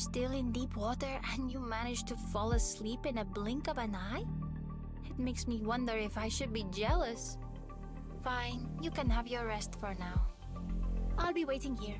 still in deep water and you managed to fall asleep in a blink of an eye? It makes me wonder if I should be jealous. Fine, you can have your rest for now. I'll be waiting here.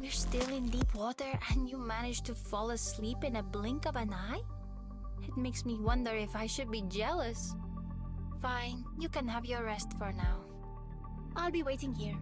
We're still in deep water and you managed to fall asleep in a blink of an eye? It makes me wonder if I should be jealous. Fine, you can have your rest for now. I'll be waiting here.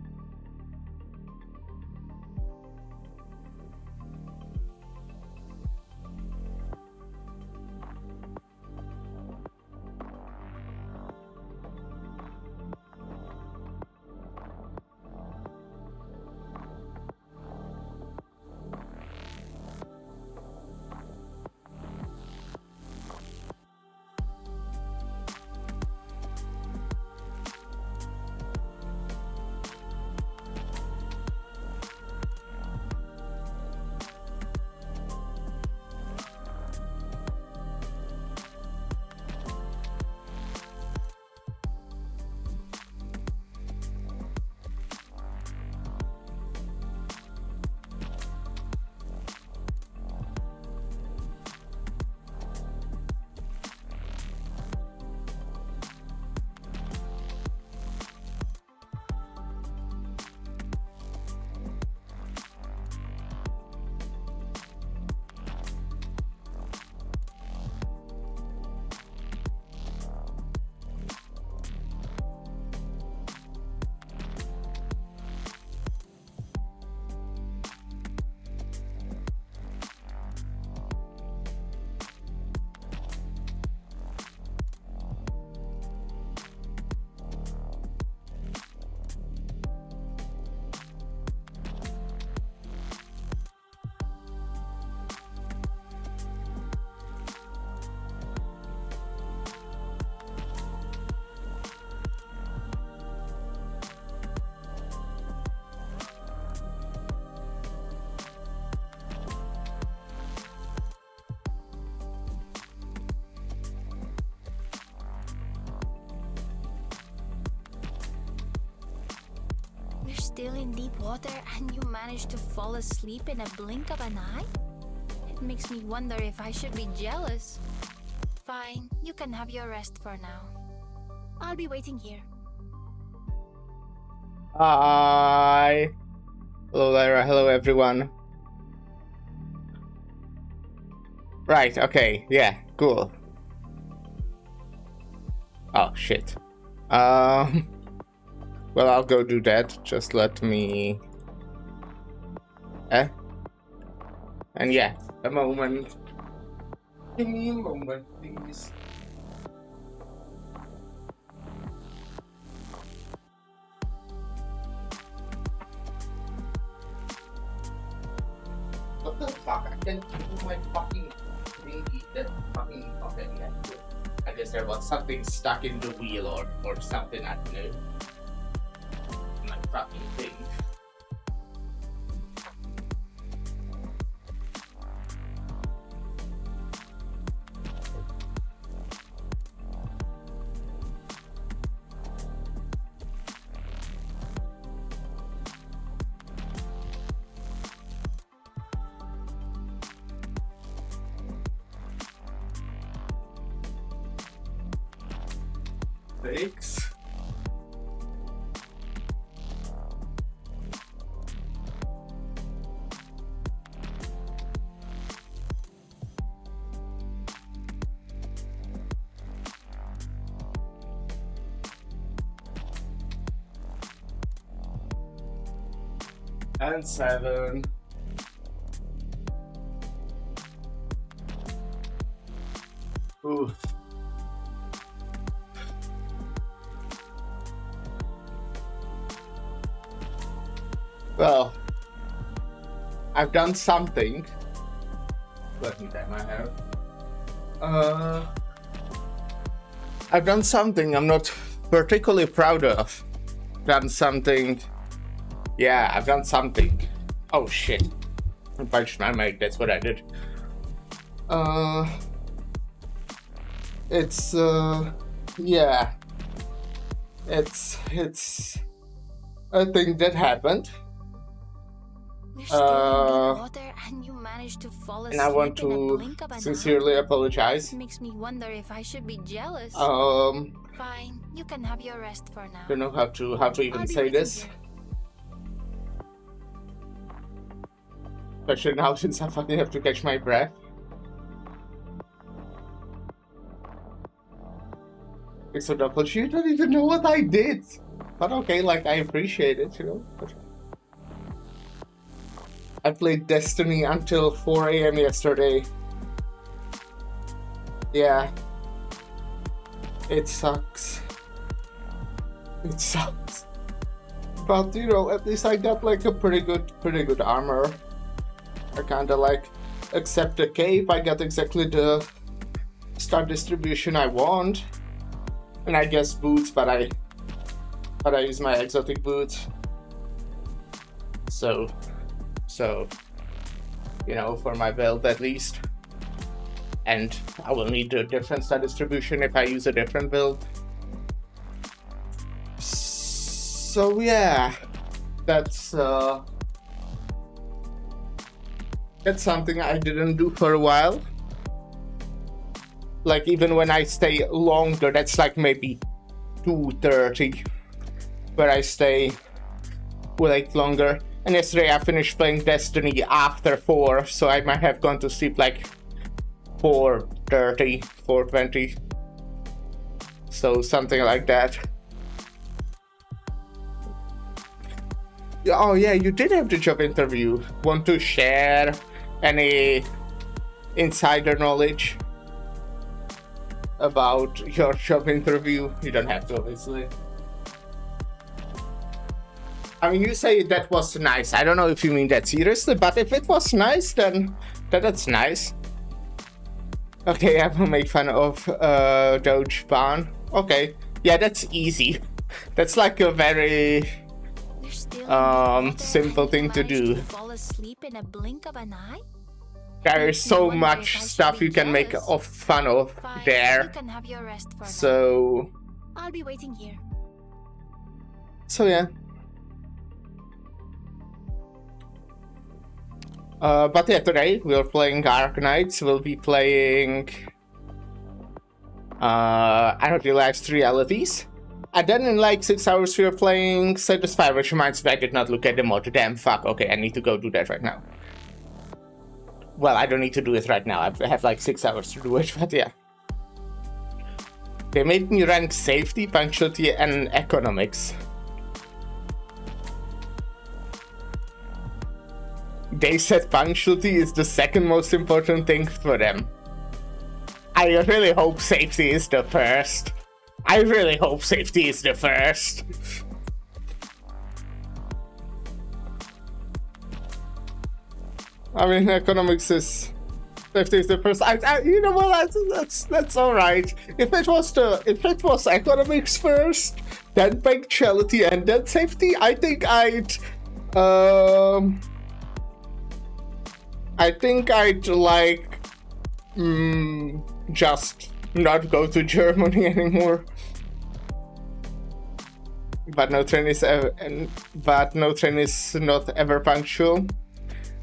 Still in deep water and you managed to fall asleep in a blink of an eye? It makes me wonder if I should be jealous. Fine, you can have your rest for now. I'll be waiting here. Hi. Hello, Lyra. Hello, everyone. Right, okay. Yeah, cool. Oh, shit. Well, I'll go do that. Just let me... And yeah, A moment. Give me a moment, please. What the fuck? I can't do my fucking thingy. That fucking okay, yeah. I guess there was something stuck in the wheel or something, I don't know. My fucking thing. Thanks. And 7. Oof. Well, I've done something. Let me tap my hair. I've done something I'm not particularly proud of. Done something. Yeah, I've done something. Oh shit. I punched my mic, that's what I did. Yeah. It's a thing that happened. We're still in deep water and you managed to fall asleep And I want in a to blink of an sincerely apologize. eye. Makes me wonder if I should be jealous. Fine, you can have your rest for now. Don't know how to even I'll be say waiting this. here. Especially now since I fucking have to catch my breath. It's so double. You don't even know what I did. But okay, like, I appreciate it, you know. But I played Destiny until 4 AM yesterday. Yeah. It sucks. It sucks. But, you know, at least I got, like, a pretty good armor. I kinda, like, accept the cape. I got exactly the star distribution I want. And I guess boots, but I use my exotic boots. So, you know, for my build at least. And I will need a different star distribution if I use a different build. So yeah, that's something I didn't do for a while. Like, even when I stay longer, that's like maybe 2:30, where I stay like longer. And yesterday I finished playing Destiny after 4, so I might have gone to sleep like 4:30, 4:20. So something like that. Oh yeah, you did have the job interview. Want to share any insider knowledge about your job interview? You don't have to, obviously. I mean, you say that was nice. I don't know if you mean that seriously, but if it was nice, then that's nice. Okay, I will make fun of Doge Ban. Okay, yeah, that's easy. That's like a very simple thing to do. Fall asleep in a blink of an eye? There is so much stuff you can make fun of there. You can have your rest for So now. I'll be waiting here. So yeah. But yeah, today we're playing Ark Knights. We'll be playing Unorthodox Realities. And then in like 6 hours we're playing Spire, which reminds me I did not look at the mod. Damn, fuck. Okay, I need to go do that right now. Well, I don't need to do it right now. I have like 6 hours to do it, but yeah. They made me rank safety, punctuality, and economics. they said punctuality is the second most important thing for them. I really hope safety is the first. I really hope safety is the first. I mean, economics is... Safety is the first. You know what? That's all right. If it was economics first, then punctuality, and then safety, I think I'd like just not go to Germany anymore. But no train is not ever punctual.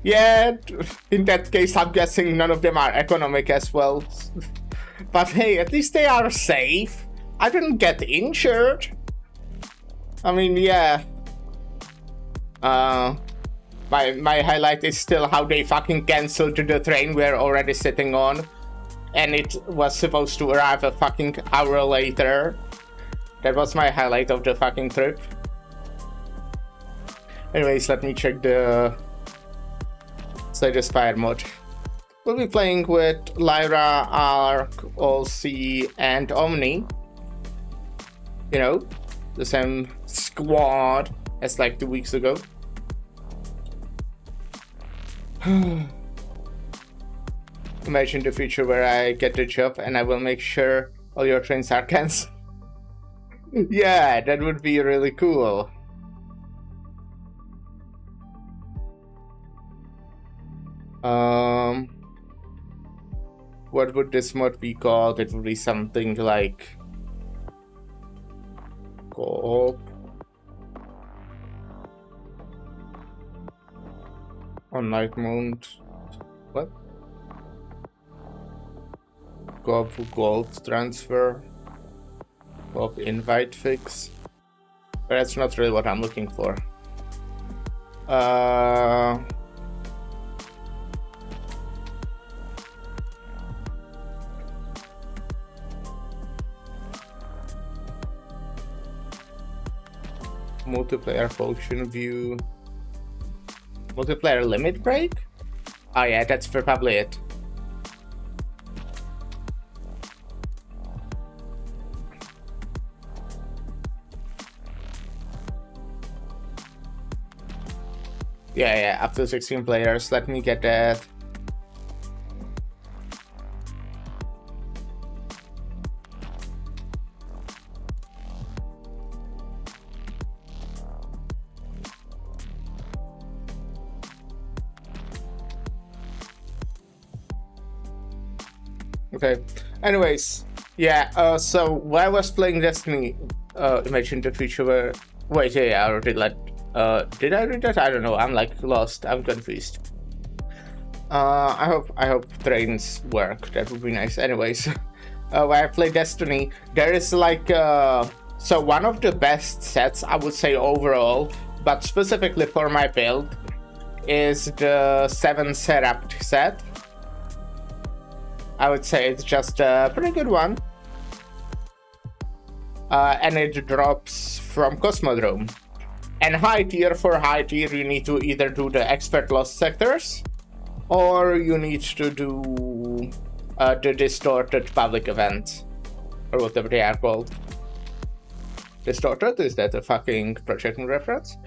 Yeah, in that case, I'm guessing none of them are economic as well. But hey, at least they are safe. I didn't get injured. I mean, yeah. My highlight is still how they fucking cancelled the train we're already sitting on. And it was supposed to arrive a fucking hour later. That was my highlight of the fucking trip. Anyways, let me check the Spire mod. We'll be playing with Lyra, Ark, Olsey, and Omni. You know, the same squad as like 2 weeks ago. Imagine the future where I get the job and I will make sure all your trains are cancelled. Yeah, that would be really cool. What would this mod be called? It would be something like co-op on night mode. What? Co-op gold transfer. Co-op invite fix. But that's not really what I'm looking for. Multiplayer function view. Multiplayer limit break? Oh yeah, that's probably it. Yeah, up to 16 players. Let me get that. Okay. Anyways, yeah. So when I was playing Destiny, Imagine the future where. Wait, yeah, I already let. Did I read that? I don't know. I'm like lost. I'm confused. I hope trains work. That would be nice. Anyways, when I play Destiny, there is like so one of the best sets I would say overall, but specifically for my build, is the 7 Seraph set. I would say it's just a pretty good one. And it drops from Cosmodrome. And high tier, for high tier, you need to either do the expert lost sectors, or you need to do the distorted public event, or whatever they are called. Distorted? Is that a fucking projection reference?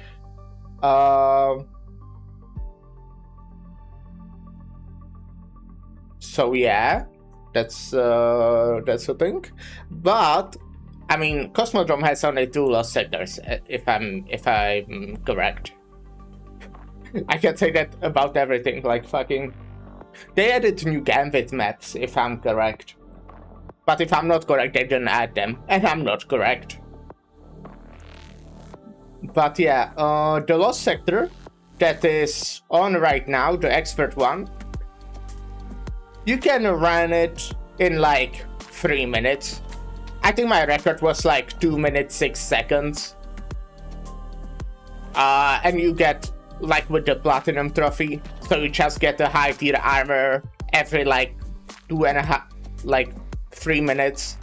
So yeah, that's the thing. But I mean, Cosmodrome has only 2 lost sectors, if I'm correct. I can say that about everything, like fucking... They added new Gambit maps, if I'm correct. But if I'm not correct, they didn't add them, and I'm not correct. But yeah, the lost sector that is on right now, the expert one, you can run it in like 3 minutes. I think my record was like 2 minutes 6 seconds. And you get like with the platinum trophy, so you just get a high tier armor every like 3 minutes.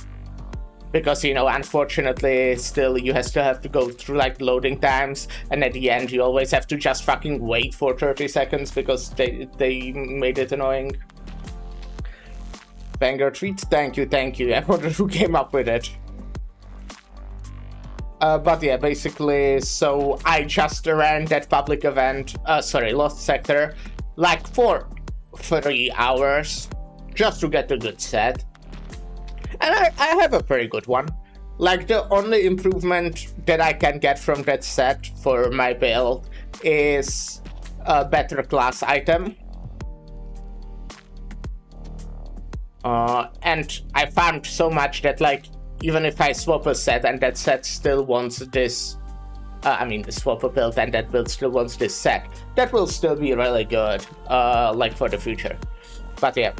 because, you know, unfortunately, still you still have to go through like loading times, and at the end you always have to just fucking wait for 30 seconds because they made it annoying. Banger tweet, thank you. I wonder who came up with it. But yeah, basically, so I just ran that public event, Lost Sector, like for 3 hours, just to get a good set. And I have a pretty good one. Like, the only improvement that I can get from that set for my build is a better class item. And I found so much that, like, even if I swap a set and that set still wants this, swap a build and that build still wants this set, that will still be really good, like, for the future. But yeah,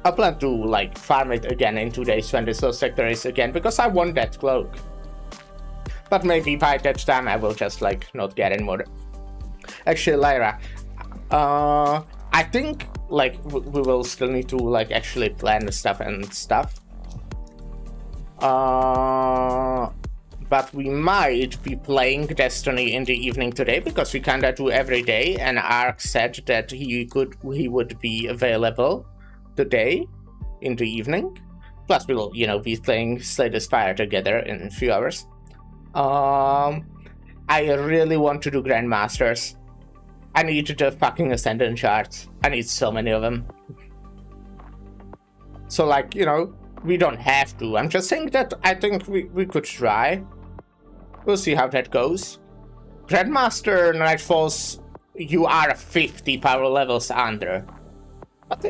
I plan to, like, farm it again in 2 days when this Lost Sector is again, because I want that cloak. But maybe by that time I will just, like, not get anymore. Actually, Lyra, I think, like, we will still need to, like, actually plan the stuff and stuff. But we might be playing Destiny in the evening today because we kinda do every day, and Ark said that he would be available today in the evening. Plus we'll, you know, be playing Slay the Spire together in a few hours. I really want to do Grandmasters. I need the fucking Ascendant charts. I need so many of them. So, like, you know, we don't have to. I'm just saying that I think we could try. We'll see how that goes. Grandmaster Nightfalls, you are 50 power levels under. But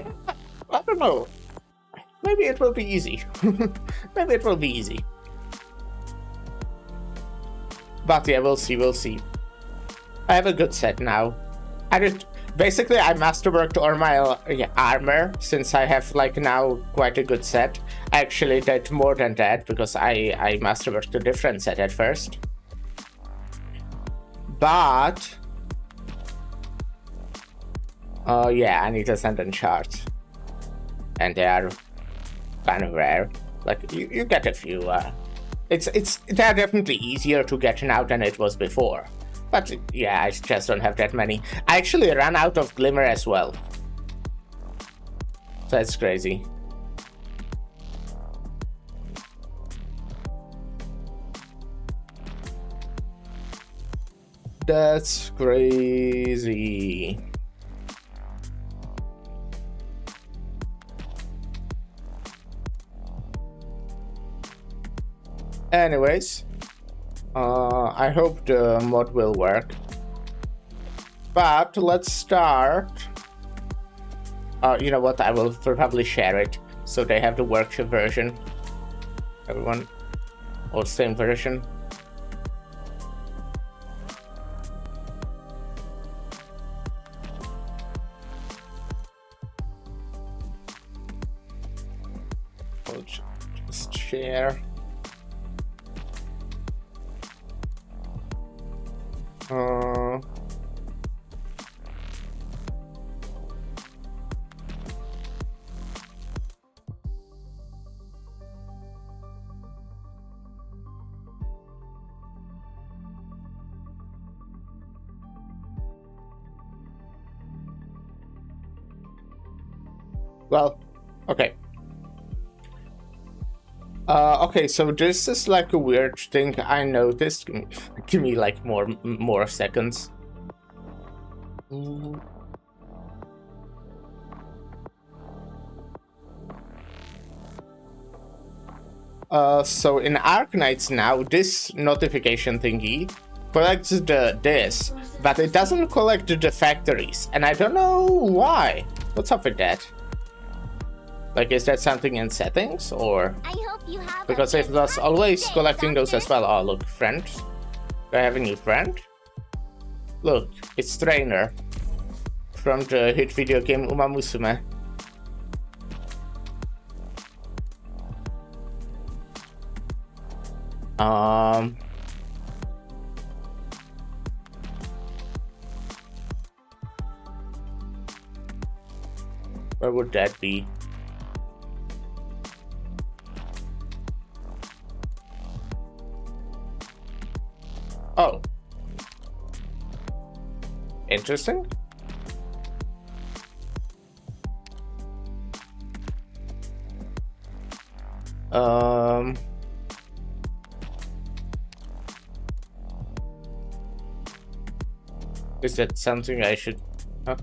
I don't know. Maybe it will be easy. Maybe it will be easy. But yeah, we'll see. I have a good set now. Basically, I masterworked all my armor, since I have, like, now quite a good set. I actually did more than that, because I masterworked a different set at first. But yeah, I need Ascendant charts. And they are kind of rare. Like, you get a few. They're definitely easier to get now than it was before. But yeah, I just don't have that many. I actually ran out of Glimmer as well. That's crazy. That's crazy. Anyways, I hope the mod will work. But let's start. You know what? I will probably share it so they have the workshop version. Everyone, or same version. I'll just share. Well, okay. Okay, so this is like a weird thing I noticed. Give me like more seconds. So in Arknights now, this notification thingy collects this, but it doesn't collect the factories, and I don't know why. What's up with that? Like, is that something in settings, or? I hope you have, because if that's always collecting those as well. Oh, look, friend. Do I have a new friend? Look, it's Trainer from the hit video game Uma Musume. Where would that be? Oh. Interesting. Is that something I should... Huh?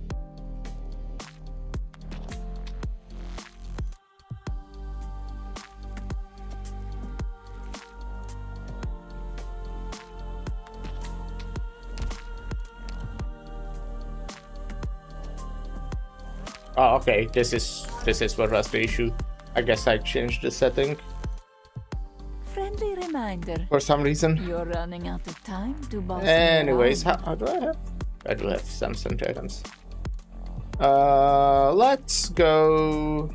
Oh, okay. This is what was the issue. I guess I changed the setting Friendly reminder. for some reason. You're running out of time to boss me Anyways, around. how do I have? I do have some items. Let's go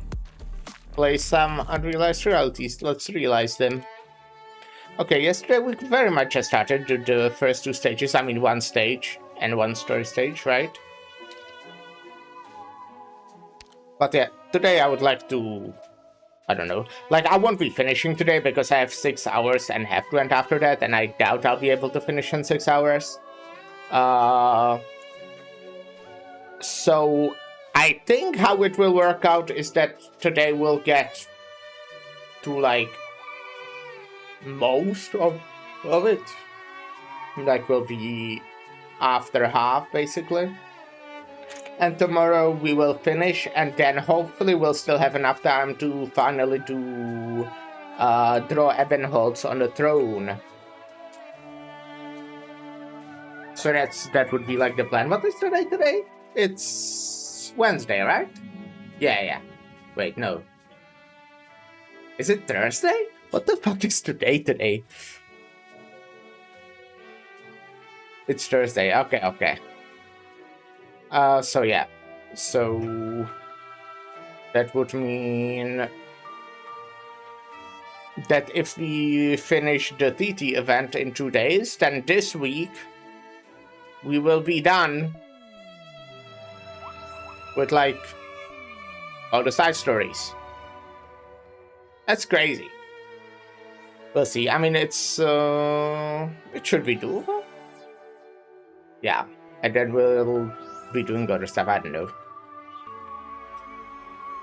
play some unrealized realities. Let's realize them. Okay, yesterday we very much just started the first two stages. I mean, one stage and one story stage, right? But yeah, today I would like to, I don't know, like I won't be finishing today because I have 6 hours and have to end after that, and I doubt I'll be able to finish in 6 hours. So I think how it will work out is that today we'll get to like most of it. Like will be after half basically. And tomorrow we will finish, and then hopefully we'll still have enough time to finally do draw Ebenholz on the throne. So that would be like the plan. What is today? It's Wednesday, right? Yeah. Wait, no. Is it Thursday? What the fuck is today? It's Thursday. Okay. So yeah. So that would mean that if we finish the TT event in 2 days, then this week we will be done with like all the side stories. That's crazy. We'll see. I mean, it should be doable. Yeah, and then we'll be doing other stuff. I don't know.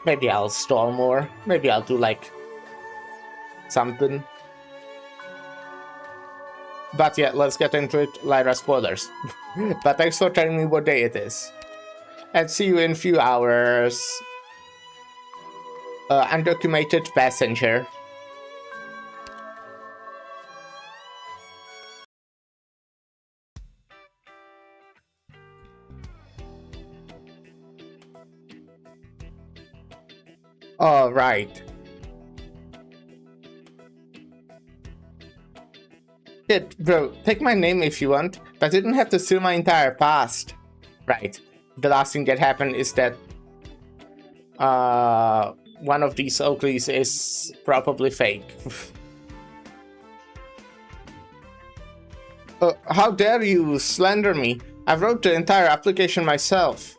Maybe I'll stall more. Maybe I'll do like something. But yeah, let's get into it. Lyra spoilers. But thanks for telling me what day it is. And see you in a few hours. Undocumented passenger. All right. Shit, bro, take my name if you want, but you don't have to steal my entire past. Right. The last thing that happened is that one of these Oakleys is probably fake. How dare you slander me? I wrote the entire application myself.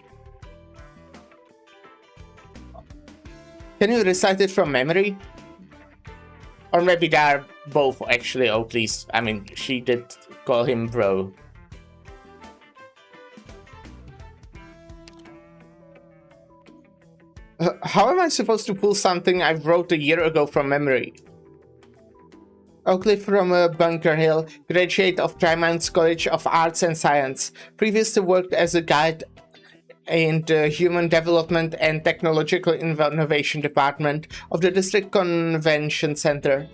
Can you recite it from memory? Or maybe they are both actually Oakleys. I mean, she did call him bro. How am I supposed to pull something I wrote a year ago from memory? Oakley from Bunker Hill, graduate of Trymounts College of Arts and Science. Previously worked as a guide in the Human Development and Technological Innovation Department of the District Convention Center.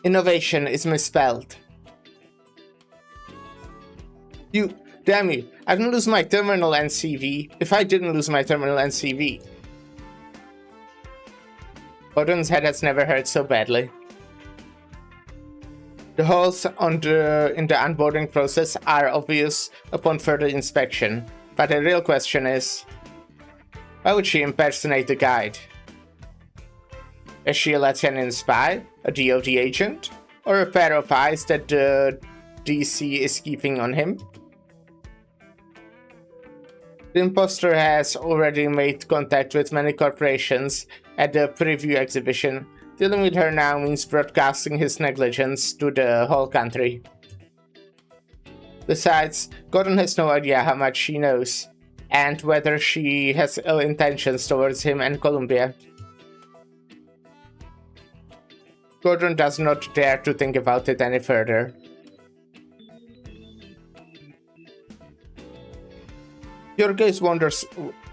Innovation is misspelled. Damn you, I didn't lose my terminal and CV. If I didn't lose my terminal and CV. Odin's head has never hurt so badly. The holes in the onboarding process are obvious upon further inspection, but the real question is, why would she impersonate the guide? Is she a Latvian spy, a DoD agent, or a pair of eyes that the DC is keeping on him? The imposter has already made contact with many corporations at the preview exhibition. Dealing with her now means broadcasting his negligence to the whole country. Besides, Gordon has no idea how much she knows, and whether she has ill intentions towards him and Columbia. Gordon does not dare to think about it any further. Your gaze wanders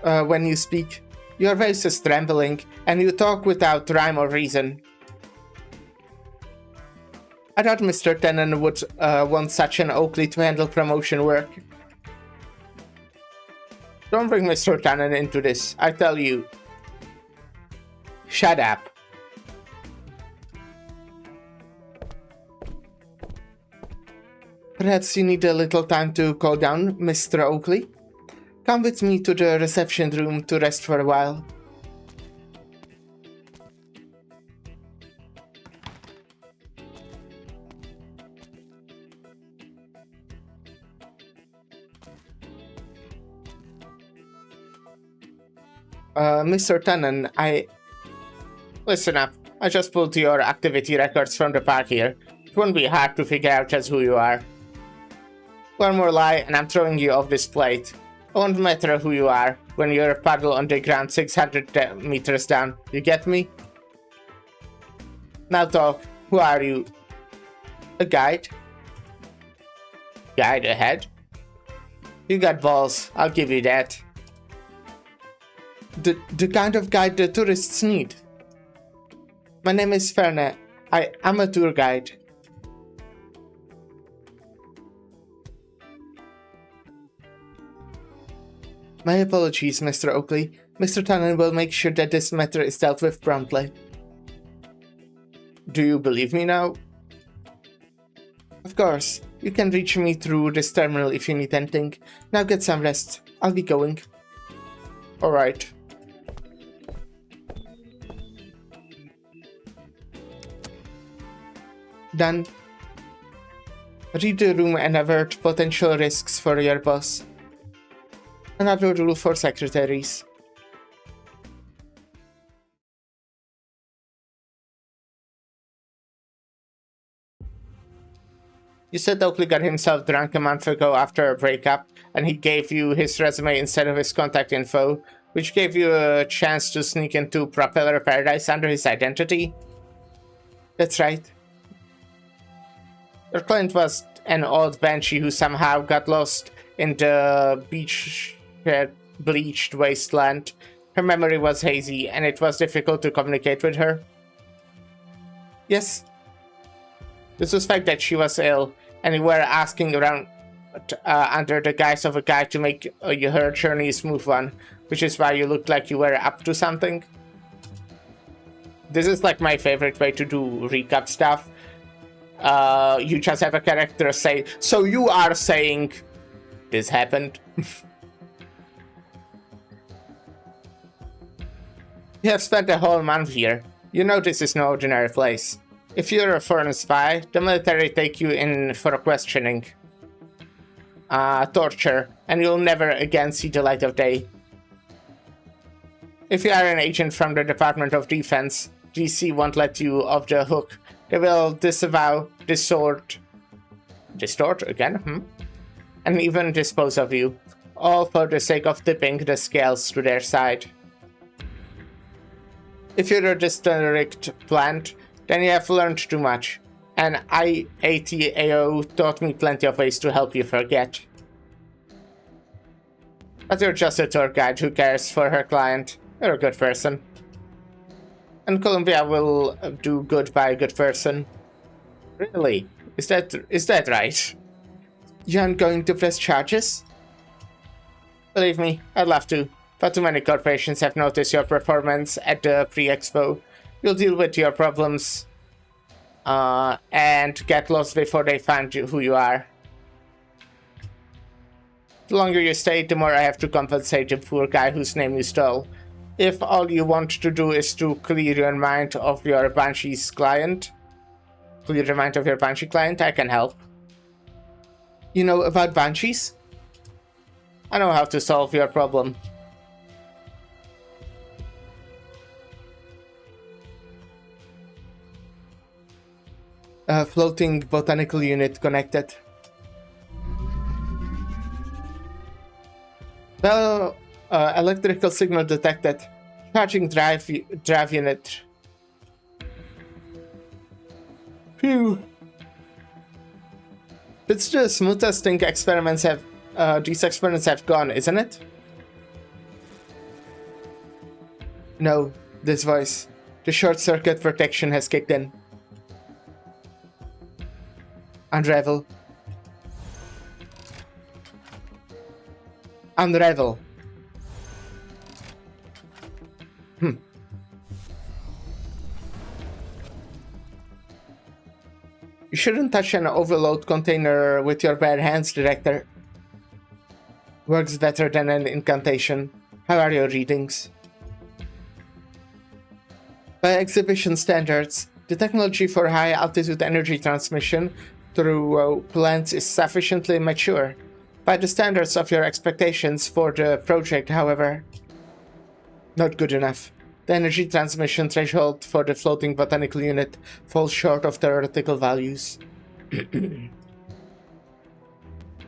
when you speak. Your voice is trembling, and you talk without rhyme or reason. I thought Mr. Tennant would want such an Oakley to handle promotion work. Don't bring Mr. Tennant into this, I tell you. Shut up. Perhaps you need a little time to cool down, Mr. Oakley. Come with me to the reception room to rest for a while. Mr. Tennant, Listen up. I just pulled your activity records from the park here. It won't be hard to figure out just who you are. One more lie, and I'm throwing you off this plate. It won't matter who you are when you're a puddle on the ground 600 meters down. You get me? Now talk. Who are you? A guide? Guide ahead? You got balls. I'll give you that. The kind of guide the tourists need. My name is Ferne. I'm a tour guide. My apologies, Mr. Oakley. Mr. Tennant will make sure that this matter is dealt with promptly. Do you believe me now? Of course. You can reach me through this terminal if you need anything. Now get some rest. I'll be going. Alright. Done. Read the room and avert potential risks for your boss. Another rule for secretaries. You said Oakley got himself drunk a month ago after a breakup, and he gave you his resume instead of his contact info, which gave you a chance to sneak into Propeller Paradise under his identity? That's right. Your client was an old banshee who somehow got lost in the bleached wasteland. Her memory was hazy, and it was difficult to communicate with her. Yes. You suspect that she was ill, and you were asking around under the guise of a guide to make her journey a smooth one, which is why you looked like you were up to something. This is like my favorite way to do recap stuff. You just have a character say, so you are saying this happened? You have spent a whole month here. You know this is no ordinary place. If you're a foreign spy, the military take you in for questioning, torture, and you'll never again see the light of day. If you are an agent from the Department of Defense, GC won't let you off the hook. They will disavow, distort again, and even dispose of you, all for the sake of tipping the scales to their side. If you're a district plant, then you have learned too much, and IATAO taught me plenty of ways to help you forget. But you're just a tour guide who cares for her client. You're a good person. And Columbia will do good by a good person. Really? Is that right? You aren't going to press charges? Believe me, I'd love to. But too many corporations have noticed your performance at the pre-expo. You'll deal with your problems and get lost before they find who you are. The longer you stay, the more I have to compensate the poor guy whose name you stole. If all you want to do is to clear your mind of your Banshee client, I can help. You know about Banshees? I know how to solve your problem. Floating botanical unit connected. Well, electrical signal detected. Charging drive unit. Phew. It's the smoothest thing these experiments have gone, isn't it? No, this voice. The short circuit protection has kicked in. Unravel. Unravel. You shouldn't touch an overload container with your bare hands, Director. Works better than an incantation. How are your readings? By exhibition standards, the technology for high-altitude energy transmission through plants is sufficiently mature. By the standards of your expectations for the project, however, not good enough. The energy transmission threshold for the floating botanical unit falls short of theoretical values.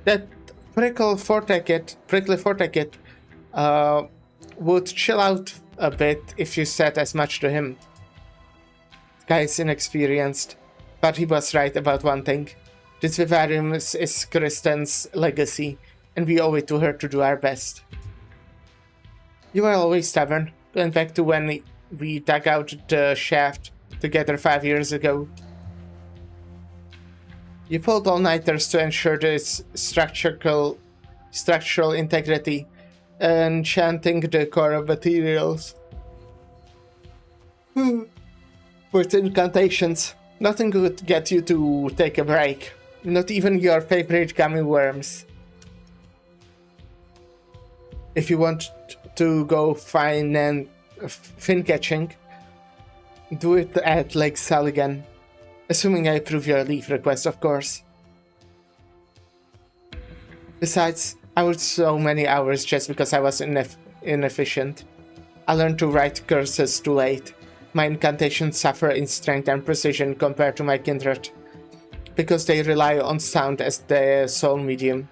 That prickly forte would chill out a bit if you said as much to him. The guy is inexperienced, but he was right about one thing. This vivarium is Kristen's legacy, and we owe it to her to do our best. You were always stubborn, going back to when we dug out the shaft together 5 years ago. You pulled all-nighters to ensure this structural integrity, enchanting the core materials. With incantations, nothing could get you to take a break. Not even your favorite gummy worms. If you want to go fin catching, do it at Lake Saligan. Assuming I approve your leave request, of course. Besides, I worked so many hours just because I was inefficient. I learned to write curses too late. My incantations suffer in strength and precision compared to my kindred, because they rely on sound as their sole medium.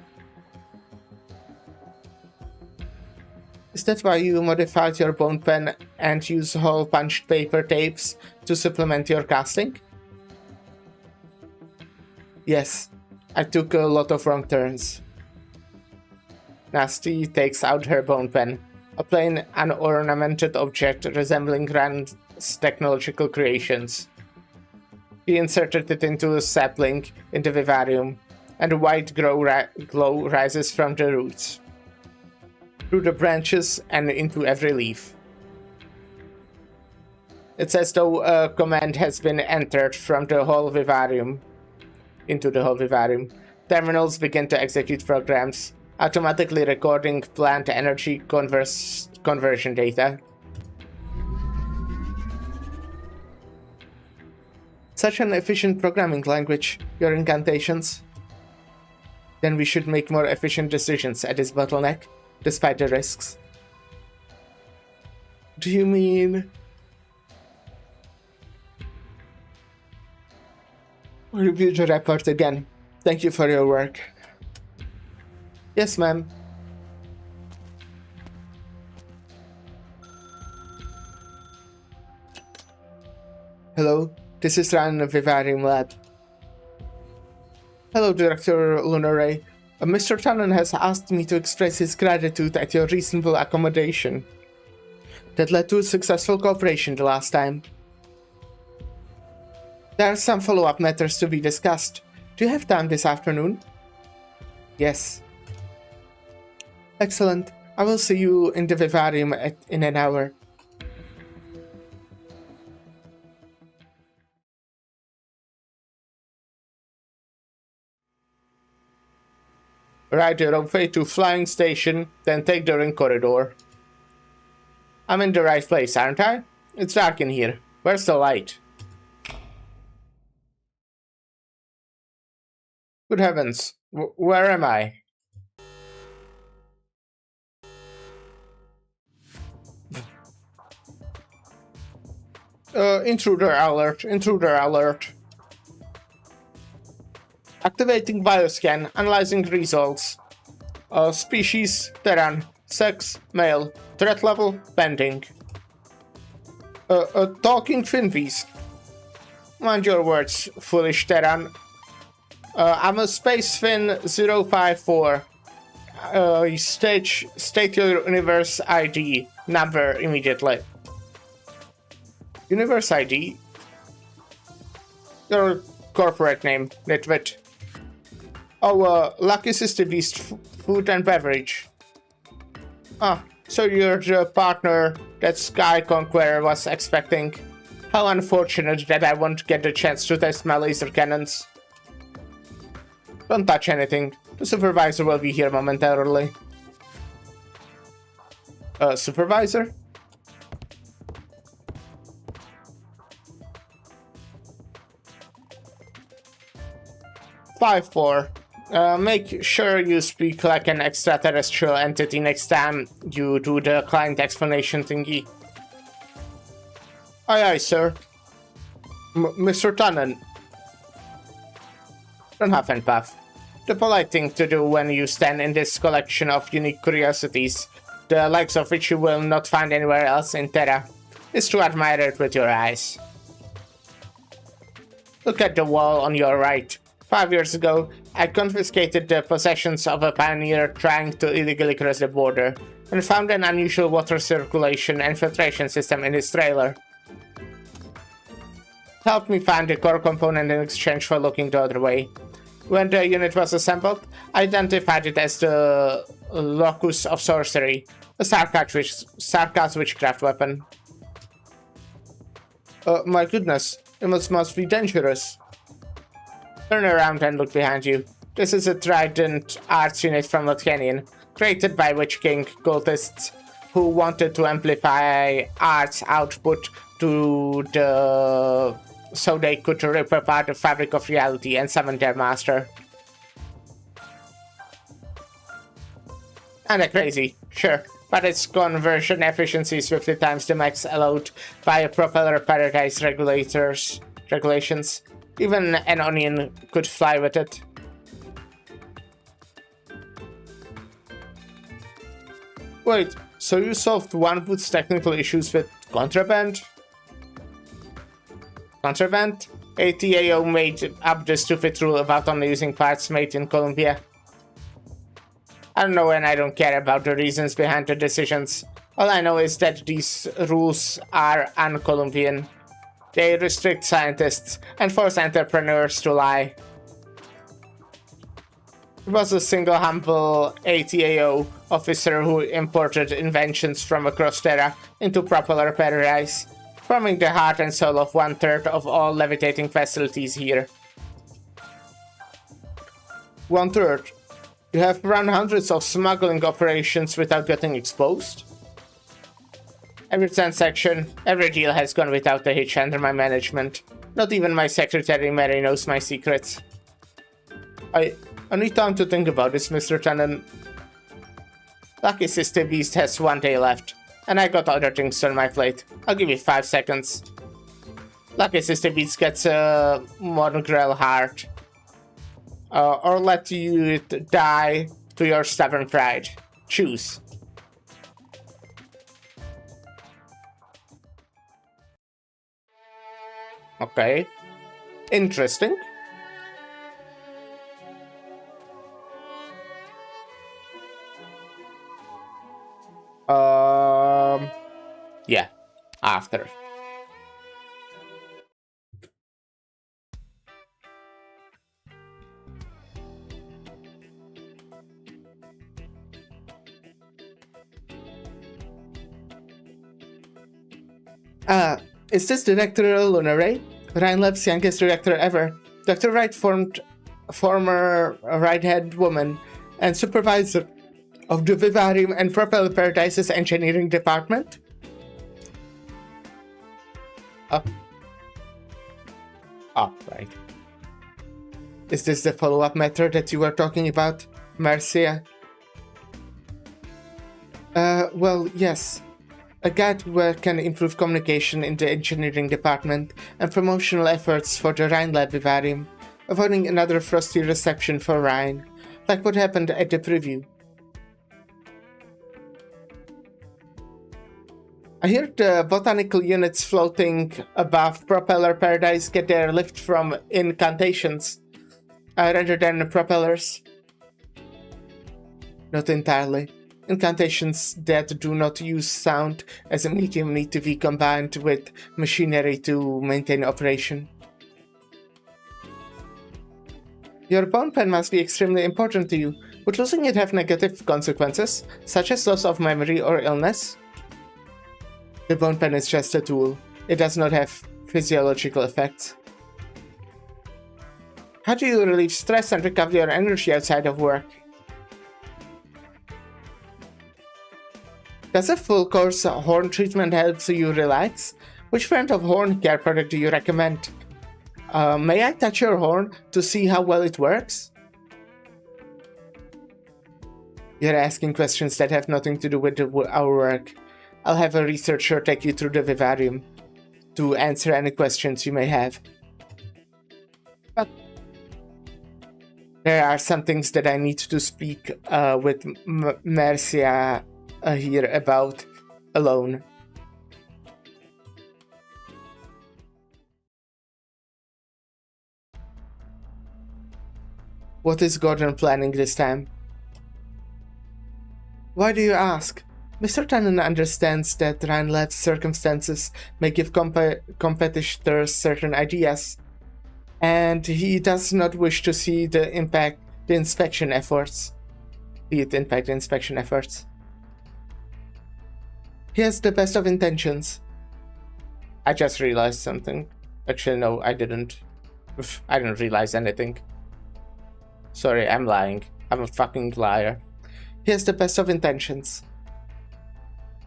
Is that why you modified your bone pen and use hole punched paper tapes to supplement your casting? Yes, I took a lot of wrong turns. Nasty takes out her bone pen, a plain, unornamented object resembling Rand's technological creations. He inserted it into a sapling in the vivarium, and a white glow rises from the roots, through the branches and into every leaf. It's as though a command has been entered from the whole vivarium into the whole vivarium. Terminals begin to execute programs, automatically recording plant energy conversion data. Such an efficient programming language, your incantations. Then we should make more efficient decisions at this bottleneck, despite the risks. Do you mean... Review the report again. Thank you for your work. Yes, ma'am. Hello, this is Ryan of Vivarium Lab. Hello, Director Lunaray. Mr. Tannen has asked me to express his gratitude at your reasonable accommodation. That led to a successful cooperation the last time. There are some follow-up matters to be discussed. Do you have time this afternoon? Yes. Excellent. I will see you in the vivarium in an hour. Ride the ropeway to flying station, then take the ring corridor. I'm in the right place, aren't I? It's dark in here. Where's the light? Good heavens, where am I? Intruder alert, intruder alert. Activating bioscan, analyzing results. Species, Terran. Sex, male. Threat level, pending. Talking fin beast. Mind your words, foolish Terran. I'm a Space Fin 054. State your universe ID number immediately. Universe ID? Your corporate name, nitwit. Oh, Lucky Sister Beast Food and Beverage. Ah, so you're the partner that Sky Conqueror was expecting. How unfortunate that I won't get the chance to test my laser cannons. Don't touch anything. The supervisor will be here momentarily. Supervisor? Five four. Make sure you speak like an extraterrestrial entity next time you do the client explanation thingy. Aye, sir. Mr. Tannen. Don't huff and puff. The polite thing to do when you stand in this collection of unique curiosities, the likes of which you will not find anywhere else in Terra, is to admire it with your eyes. Look at the wall on your right. 5 years ago, I confiscated the possessions of a pioneer trying to illegally cross the border, and found an unusual water circulation and filtration system in his trailer. Helped me find the core component in exchange for looking the other way. When the unit was assembled, I identified it as the Locus of Sorcery, a Sarkaz witchcraft weapon. My goodness, it must be dangerous. Turn around and look behind you. This is a Trident arts unit from Lothianian, created by Witch King cultists who wanted to amplify arts output so they could rip apart the fabric of reality and summon their master. Kinda crazy, sure, but its conversion efficiency is 50 times the max allowed by Propeller Paradise regulations. Even an onion could fly with it. Wait, so you solved Onewood's technical issues with contraband? Contraband? ATAO made up the stupid rule about only using parts made in Colombia. I don't know and I don't care about the reasons behind the decisions. All I know is that these rules are un-Colombian. They restrict scientists and force entrepreneurs to lie. It was a single humble ATAO officer who imported inventions from across Terra into Propeller Paradise, forming the heart and soul of 1/3 of all levitating facilities here. 1/3? You have run hundreds of smuggling operations without getting exposed? Every transaction, every deal has gone without a hitch under my management. Not even my secretary Mary knows my secrets. I need time to think about this, Mr. Tannen. Lucky Sister Beast has 1 day left, and I got other things on my plate. I'll give you 5 seconds. Lucky Sister Beast gets a mongrel heart. Or let you die to your stubborn pride. Choose. Okay. Interesting. Yeah. After. Is this Director Luna Ray? Ryan Lab's youngest director ever. Dr. Wright former right-hand woman and supervisor of the Vivarium and Propeller Paradise's engineering department. Right. Is this the follow-up method that you were talking about, Marcia? Well, yes. A guide where can improve communication in the engineering department and promotional efforts for the Rhine Lab Vivarium, avoiding another frosty reception for Rhine, like what happened at the preview. I hear the botanical units floating above Propeller Paradise get their lift from incantations rather than propellers. Not entirely. Incantations that do not use sound as a medium need to be combined with machinery to maintain operation. Your bone pen must be extremely important to you. Would losing it have negative consequences, such as loss of memory or illness? The bone pen is just a tool. It does not have physiological effects. How do you relieve stress and recover your energy outside of work? Does a full course horn treatment help you relax? Which brand of horn care product do you recommend? May I touch your horn to see how well it works? You're asking questions that have nothing to do with our work. I'll have a researcher take you through the vivarium to answer any questions you may have. But there are some things that I need to speak with Mercia here about alone. What is Gordon planning this time? Why do you ask? Mr. Tannen understands that Rhineland's circumstances may give competitors certain ideas, and he does not wish to see it impact the inspection efforts. He has the best of intentions. I just realized something. Actually, no, I didn't. I didn't realize anything. Sorry, I'm lying. I'm a fucking liar. He has the best of intentions.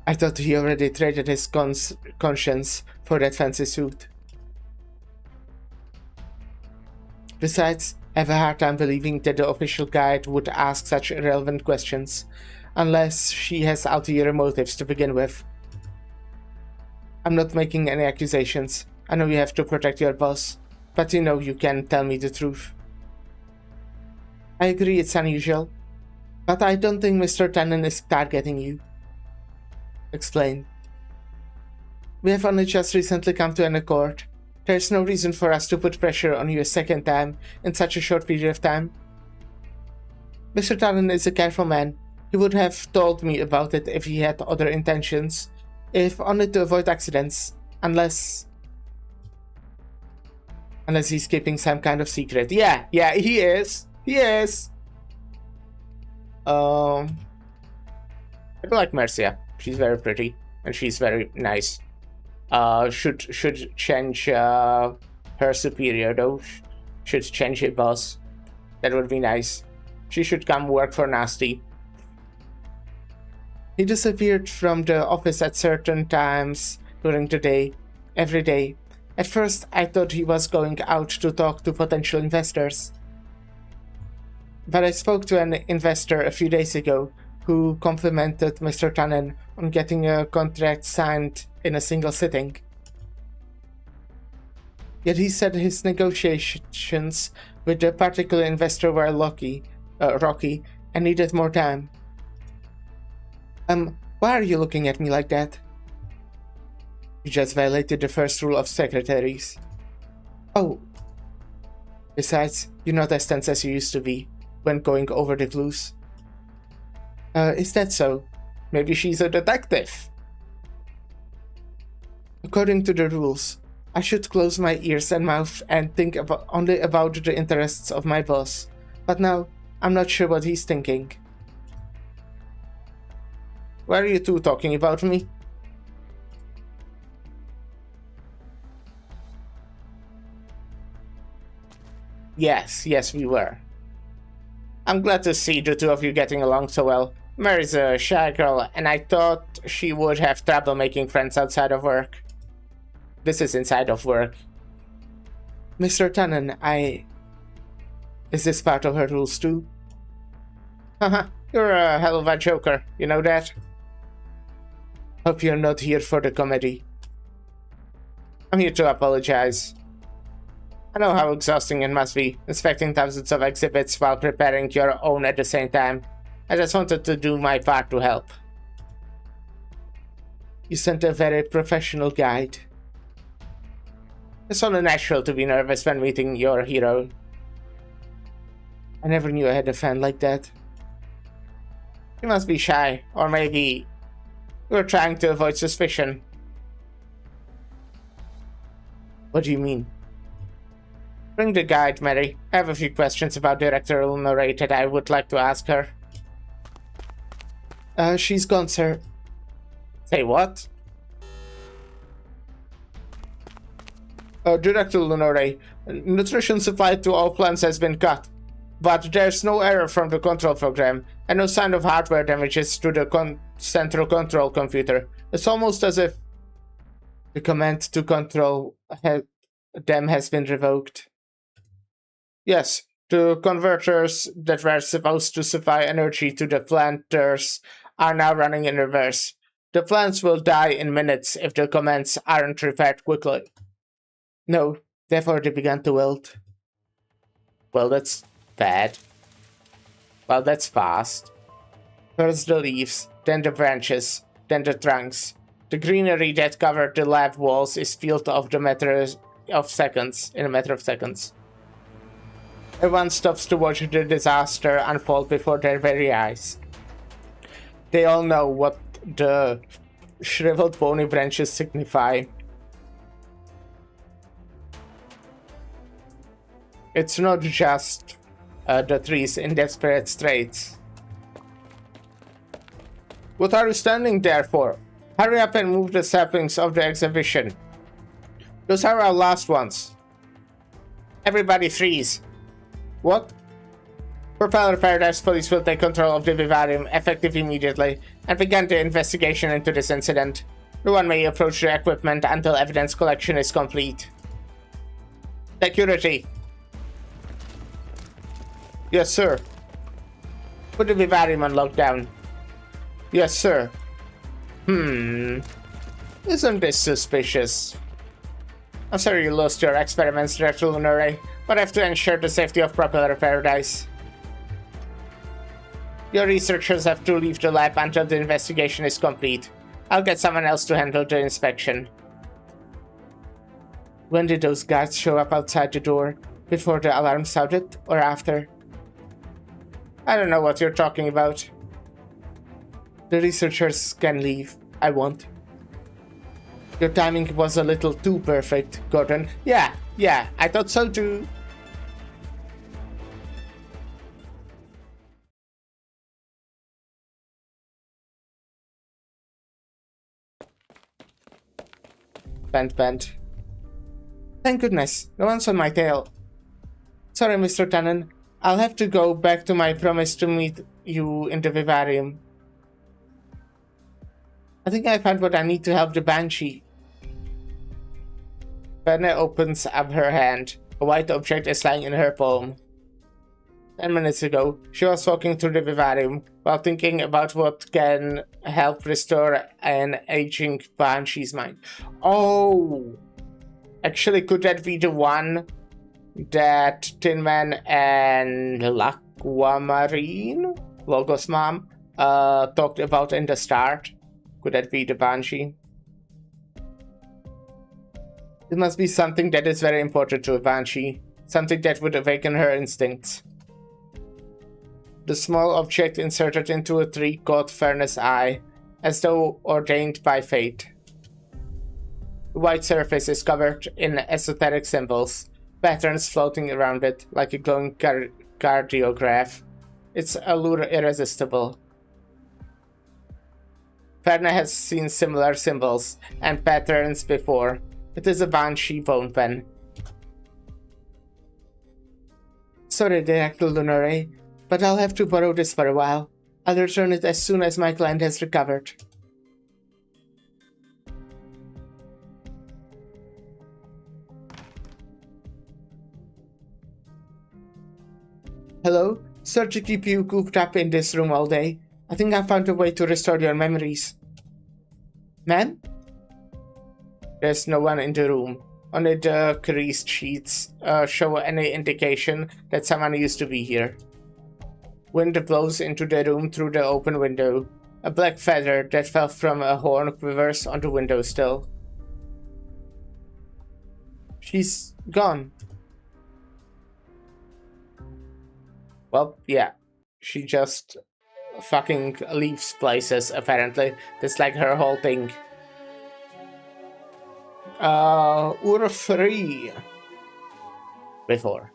I thought he already traded his conscience for that fancy suit. Besides, I have a hard time believing that the official guide would ask such irrelevant questions, unless she has ulterior motives to begin with. I'm not making any accusations. I know you have to protect your boss, but you know you can tell me the truth. I agree it's unusual, but I don't think Mr. Tannen is targeting you. Explain. We have only just recently come to an accord. There is no reason for us to put pressure on you a second time in such a short period of time. Mr. Tannen is a careful man. He would have told me about it if he had other intentions, if only to avoid accidents, unless he's keeping some kind of secret. Yeah, he is. He is. I like Mercia. She's very pretty and she's very nice. Should change her superior though. Should change her boss. That would be nice. She should come work for Nasty. He disappeared from the office at certain times during the day, every day. At first, I thought he was going out to talk to potential investors. But I spoke to an investor a few days ago who complimented Mr. Tannen on getting a contract signed in a single sitting. Yet he said his negotiations with the particular investor were rocky and needed more time. Why are you looking at me like that? You just violated the first rule of secretaries. Oh. Besides, you're not as tense as you used to be when going over the clues. Is that so? Maybe she's a detective. According to the rules, I should close my ears and mouth and think only about the interests of my boss. But now, I'm not sure what he's thinking. Why are you two talking about me? Yes, we were. I'm glad to see the two of you getting along so well. Mary's a shy girl, and I thought she would have trouble making friends outside of work. This is inside of work. Mr. Tannen, Is this part of her rules too? Haha, you're a hell of a joker, you know that? Hope you're not here for the comedy. I'm here to apologize. I know how exhausting it must be, inspecting thousands of exhibits while preparing your own at the same time. I just wanted to do my part to help. You sent a very professional guide. It's only natural to be nervous when meeting your hero. I never knew I had a fan like that. You must be shy, or maybe you're trying to avoid suspicion. What do you mean? Bring the guide, Mary. I have a few questions about Director Ulnore that I would like to ask her. She's gone, sir. Say what? Director Ulnore, nutrition supply to all plants has been cut. But there's no error from the control program, and no sign of hardware damages to the central control computer. It's almost as if the command to control them has been revoked. Yes, the converters that were supposed to supply energy to the planters are now running in reverse. The plants will die in minutes if the commands aren't repaired quickly. No, they've already begun to wilt. Well, that's bad. Well, that's fast. First the leaves, then the branches, then the trunks. The greenery that covered the lab walls is peeled off in a matter of seconds. Everyone stops to watch the disaster unfold before their very eyes. They all know what the shriveled bony branches signify. It's not just the trees in desperate straits. What are you standing there for? Hurry up and move the saplings of the exhibition. Those are our last ones. Everybody freeze. What? Propeller Paradise Police will take control of the vivarium effective immediately and begin the investigation into this incident. No one may approach the equipment until evidence collection is complete. Security. Yes, sir. Put the vivarium on lockdown. Yes, sir. Isn't this suspicious? I'm sorry you lost your experiments, Director Lunare, but I have to ensure the safety of Propeller Paradise. Your researchers have to leave the lab until the investigation is complete. I'll get someone else to handle the inspection. When did those guards show up outside the door? Before the alarm sounded, or after? I don't know what you're talking about. The researchers can leave. I won't. Your timing was a little too perfect, Gordon. Yeah, I thought so too. Bent. Thank goodness, no one's on my tail. Sorry, Mr. Tannen. I'll have to go back to my promise to meet you in the vivarium. I think I found what I need to help the Banshee. Verne opens up her hand. A white object is lying in her palm. 10 minutes ago, she was walking through the vivarium while thinking about what can help restore an aging Banshee's mind. Oh! Actually, could that be the one that Tin Man and L'Aquamarine, Logos Mom, talked about in the start? Could that be the Banshee? It must be something that is very important to a Banshee. Something that would awaken her instincts. The small object inserted into a tree caught Ferner's eye, as though ordained by fate. The white surface is covered in esoteric symbols, patterns floating around it like a glowing cardiograph. Its allure irresistible. Ferner has seen similar symbols and patterns before. It is a Banshee bone pen. Sorry, Director Lunare, but I'll have to borrow this for a while. I'll return it as soon as my client has recovered. Hello? Sorry to keep you cooped up in this room all day. I think I found a way to restore your memories. Ma'am? There's no one in the room. Only the creased sheets show any indication that someone used to be here. Wind blows into the room through the open window. A black feather that fell from a horn quivers on the windowsill. She's gone. Well, yeah. She just fucking leaves places, apparently. That's like her whole thing. We're free. Before.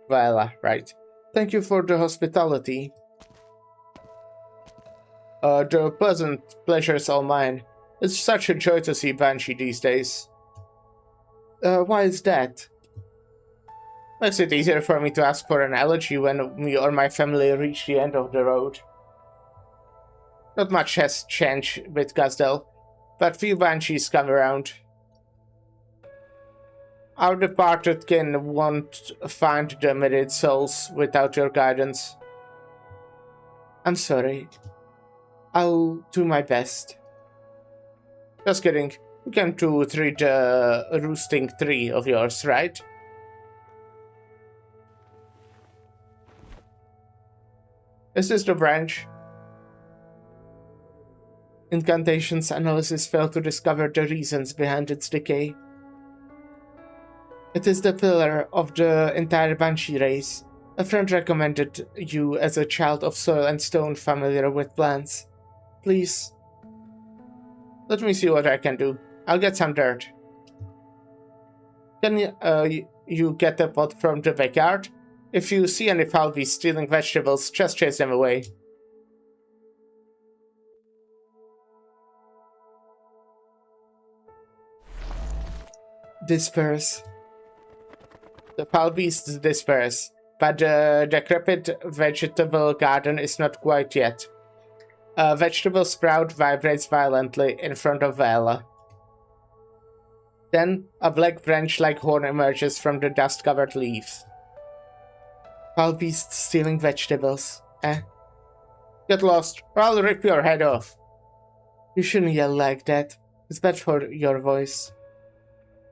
Well, right. Thank you for the hospitality. The pleasant pleasure's all mine. It's such a joy to see Banshee these days. Why is that? Makes it easier for me to ask for an elegy when me or my family reach the end of the road. Not much has changed with Gazdel, but few Banshees come around. Our departed kin won't find the myriad souls without your guidance. I'm sorry. I'll do my best. Just kidding. You came to treat the roosting tree of yours, right? Is this the branch? Incantations analysis failed to discover the reasons behind its decay. It is the pillar of the entire Banshee race. A friend recommended you as a child of soil and stone familiar with plants. Please, let me see what I can do. I'll get some dirt. Can you get a pot from the backyard? If you see any foul beasts stealing vegetables, just chase them away. Disperse. The foul beasts disperse, but the decrepit vegetable garden is not quite yet. A vegetable sprout vibrates violently in front of Vela. Then, a black branch-like horn emerges from the dust-covered leaves. Foul beasts stealing vegetables, eh? Get lost, or I'll rip your head off. You shouldn't yell like that. It's bad for your voice.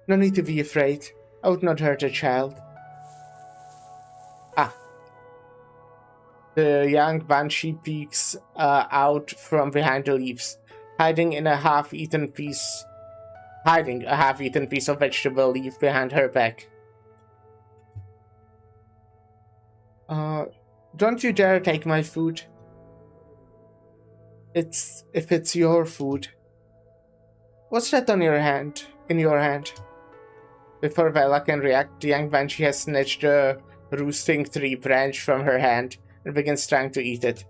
No need to be afraid. I would not hurt a child. Ah. The young Banshee peeks out from behind the leaves, hiding a half-eaten piece of vegetable leaf behind her back. Don't you dare take my food. If it's your food. What's that on your hand? In your hand? Before Vela can react, the young Banshee has snatched the roosting tree branch from her hand and begins trying to eat it.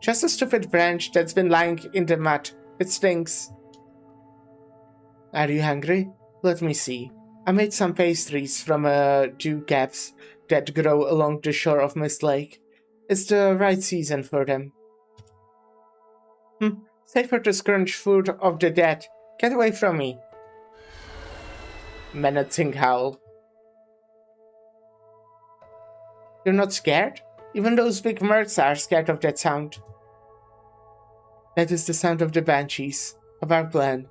Just a stupid branch that's been lying in the mud. It stinks. Are you hungry? Let me see. I made some pastries from dew caps that grow along the shore of Mist Lake. It's the right season for them. Safer to scrunch food of the dead. Get away from me. Menacing howl. You're not scared? Even those big mercs are scared of that sound. That is the sound of the Banshees, of our clan.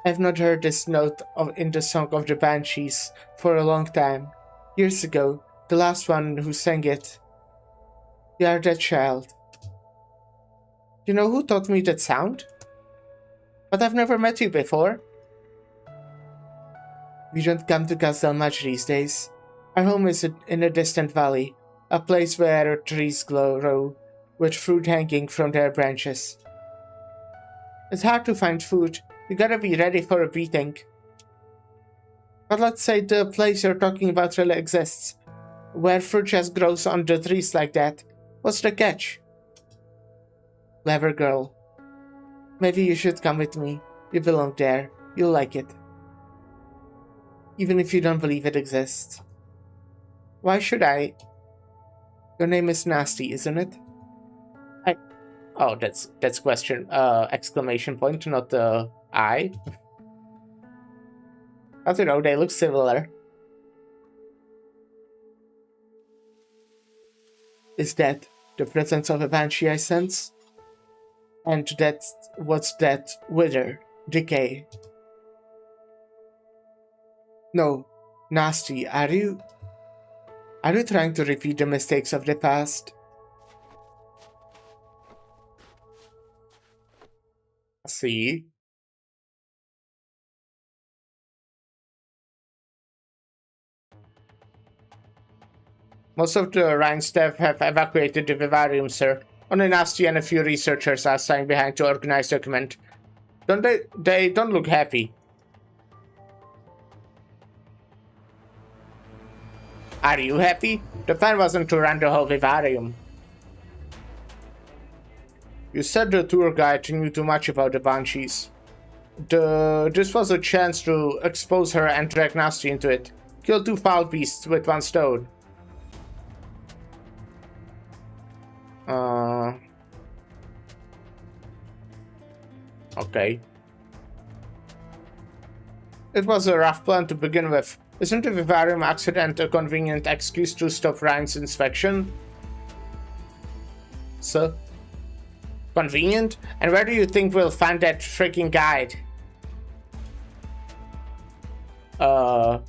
I have not heard this note in the Song of the Banshees for a long time. Years ago, the last one who sang it. You are that child. You know who taught me that sound? But I've never met you before. We don't come to Gazdel much these days. Our home is in a distant valley, a place where trees grow, with fruit hanging from their branches. It's hard to find food. You gotta be ready for a beating. But let's say the place you're talking about really exists, where fruit just grows on the trees like that. What's the catch? Clever girl. Maybe you should come with me. You belong there. You'll like it. Even if you don't believe it exists. Why should I? Your name is Nasty, isn't it? Oh, that's question, exclamation point, not the I. I don't know, they look similar. Is that the presence of a Banshee I sense? And that's what's that wither, decay. No, nasty, are you? Are you trying to repeat the mistakes of the past? See? Most of the Rhine staff have evacuated the vivarium, sir. Only Nasty and a few researchers are staying behind to organize the document. Don't they don't look happy. Are you happy? The plan wasn't to run the whole vivarium. You said the tour guide knew too much about the banshees. This was a chance to expose her and drag Nasty into it. Kill two foul beasts with one stone. Okay. It was a rough plan to begin with. Isn't the vivarium accident a convenient excuse to stop Ryan's inspection? So? Convenient? And where do you think we'll find that freaking guide? I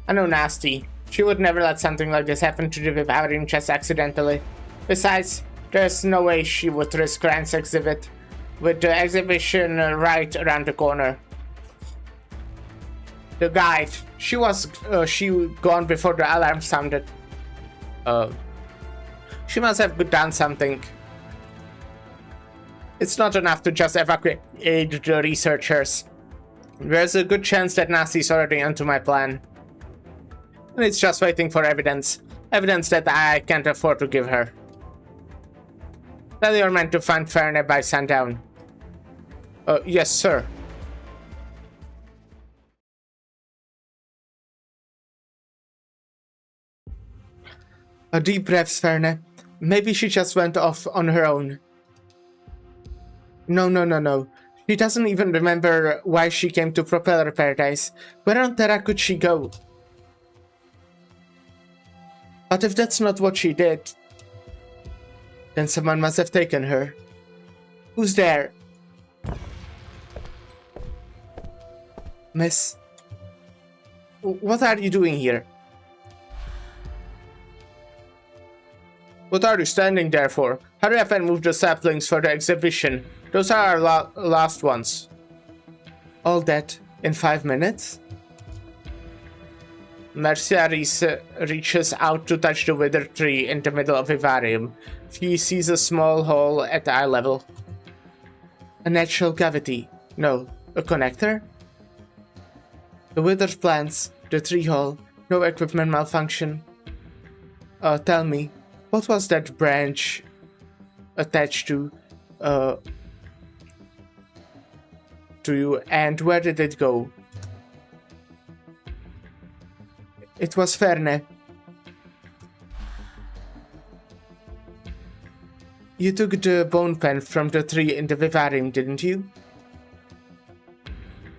know Nasty. She would never let something like this happen to the vivarium just accidentally. Besides, there's no way she would risk Ryan's exhibit, with the exhibition right around the corner. The guide. She gone before the alarm sounded. She must have done something. It's not enough to just evacuate the researchers. There's a good chance that Nasty's already onto my plan. And it's just waiting for evidence. Evidence that I can't afford to give her. Tell your men to find Ferne by sundown. Yes, sir. A deep breath, Ferne. Maybe she just went off on her own. No. She doesn't even remember why she came to Propeller Paradise. Where on Terra could she go? But if that's not what she did, then someone must have taken her. Who's there? Miss? What are you doing here? What are you standing there for? Hurry up and move the saplings for the exhibition. Those are our last ones. All that in 5 minutes? Mercia reaches out to touch the withered tree in the middle of the vivarium. He sees a small hole at eye level. A natural cavity. No, a connector? The withered plants, the tree hole, no equipment malfunction. Tell me, what was that branch attached to you, and where did it go? It was Ferne. You took the bone pen from the tree in the vivarium, didn't you?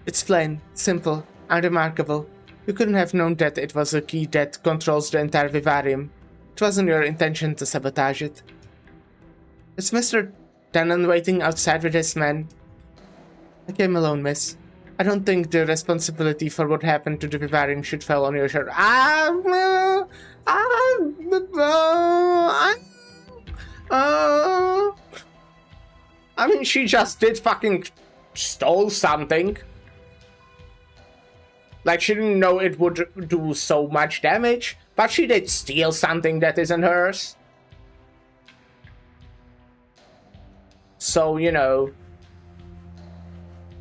It's plain, simple, unremarkable. You couldn't have known that it was a key that controls the entire vivarium. It wasn't your intention to sabotage it. Is Mr. Tannen waiting outside with his men? I came alone, miss. I don't think the responsibility for what happened to the vivarium should fall on your shoulder. I mean, she just did fucking stole something. Like, she didn't know it would do so much damage, but she did steal something that isn't hers. So, you know,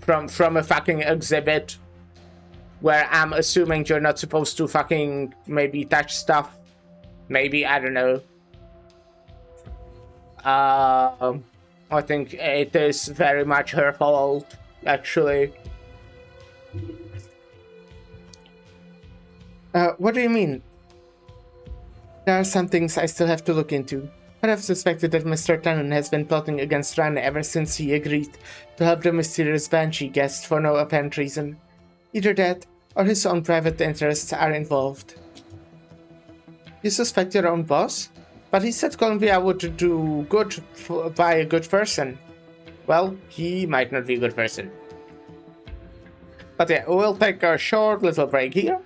from a fucking exhibit where I'm assuming you're not supposed to fucking maybe touch stuff. Maybe, I don't know. I think it is very much her fault, actually. What do you mean? There are some things I still have to look into. I have suspected that Mr. Tannen has been plotting against Rane ever since he agreed to help the mysterious Banshee guest for no apparent reason. Either that, or his own private interests are involved. You suspect your own boss? But he said Columbia would do good by a good person. well, he might not be a good person. But yeah, we'll take a short little break here,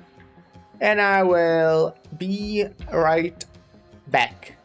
and I will be right back.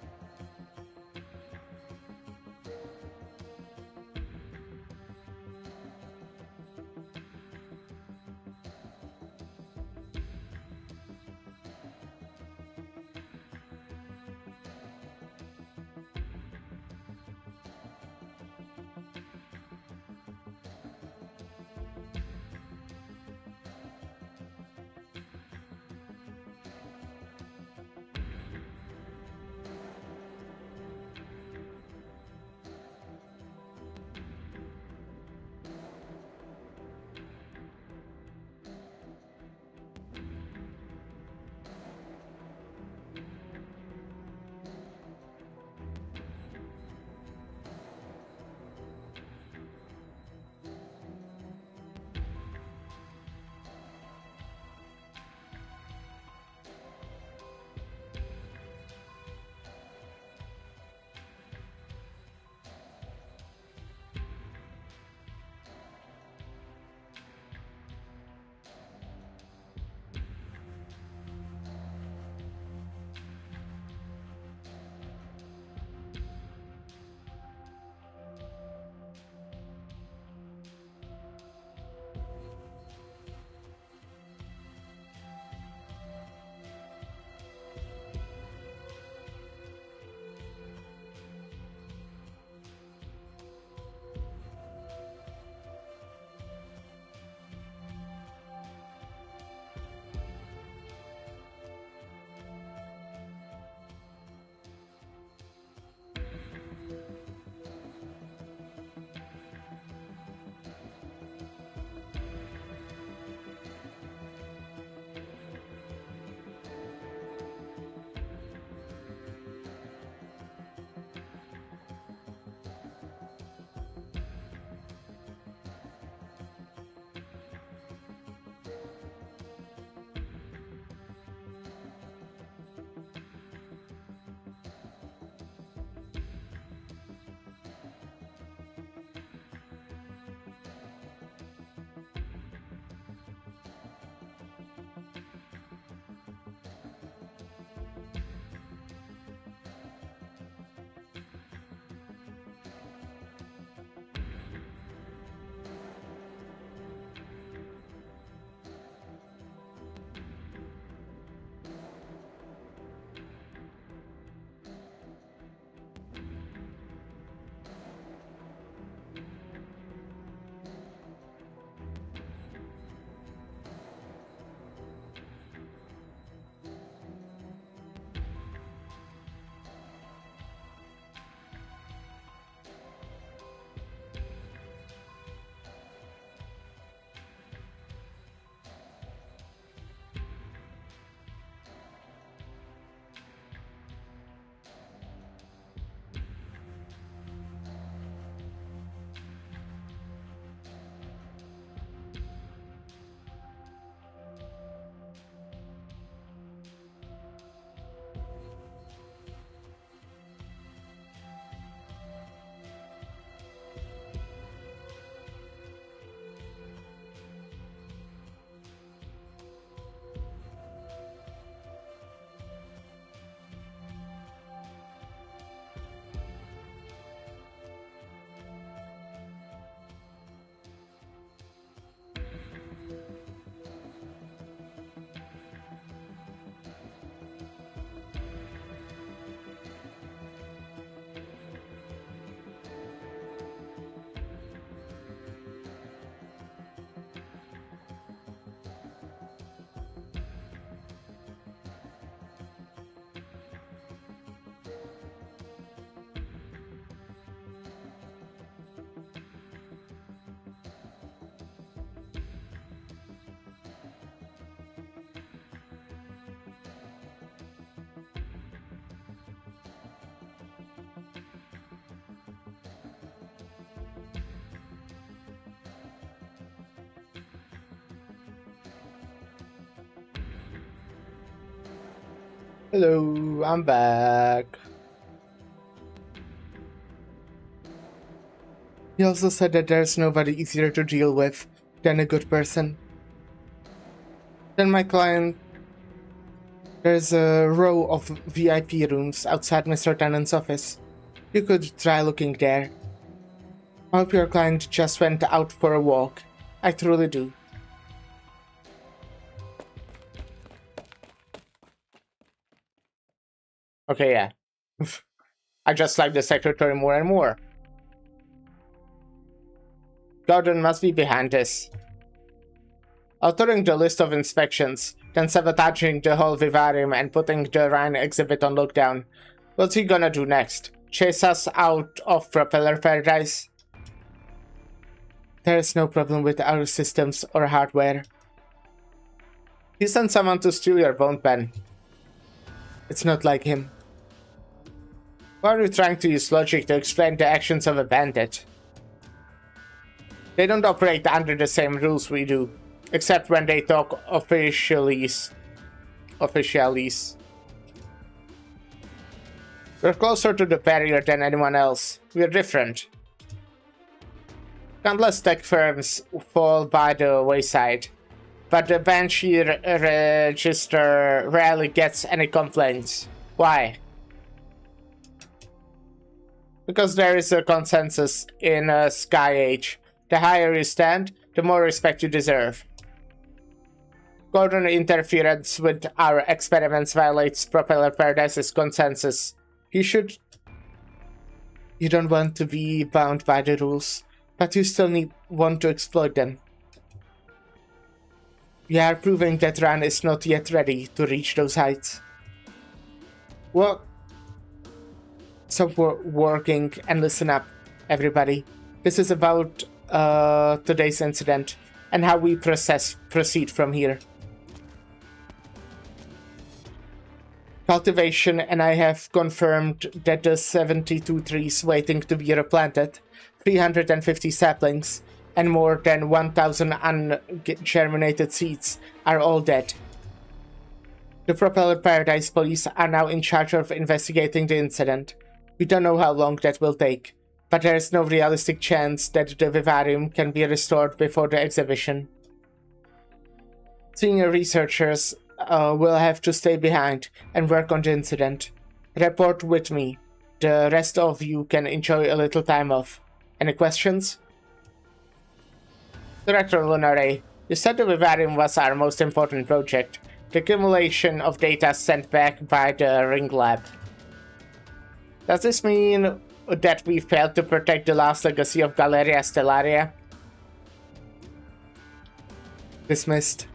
Hello, I'm back. He also said that there's nobody easier to deal with than a good person. Then my client... There's a row of VIP rooms outside Mr. Tennant's office. You could try looking there. I hope your client just went out for a walk. I truly do. Okay, yeah. I just like the secretary more and more. Gordon must be behind this. Altering the list of inspections, then sabotaging the whole vivarium and putting the Rhine exhibit on lockdown. What's he gonna do next? Chase us out of Propeller Paradise? There is no problem with our systems or hardware. He sent someone to steal your bone pen. It's not like him. Why are you trying to use logic to explain the actions of a bandit? They don't operate under the same rules we do, except when they talk officialese. We're closer to the barrier than anyone else. We're different. Countless tech firms fall by the wayside, but the Banshee register rarely gets any complaints. Why? Because there is a consensus in a Sky Age. The higher you stand, the more respect you deserve. Gordon interference with our experiments violates Propeller Paradise's consensus. You don't want to be bound by the rules, but you still want to exploit them. We are proving that Ran is not yet ready to reach those heights. Well, stop working and listen up, everybody. This is about today's incident and how we proceed from here. Cultivation and I have confirmed that the 72 trees waiting to be replanted, 350 saplings, and more than 1,000 ungerminated seeds are all dead. The Propeller Paradise police are now in charge of investigating the incident. We don't know how long that will take, but there is no realistic chance that the vivarium can be restored before the exhibition. Senior researchers will have to stay behind and work on the incident. Report with me. The rest of you can enjoy a little time off. Any questions? Director Lunare, you said the vivarium was our most important project. The accumulation of data sent back by the Ring Lab. Does this mean that we failed to protect the last legacy of Galeria Stellaria? Dismissed.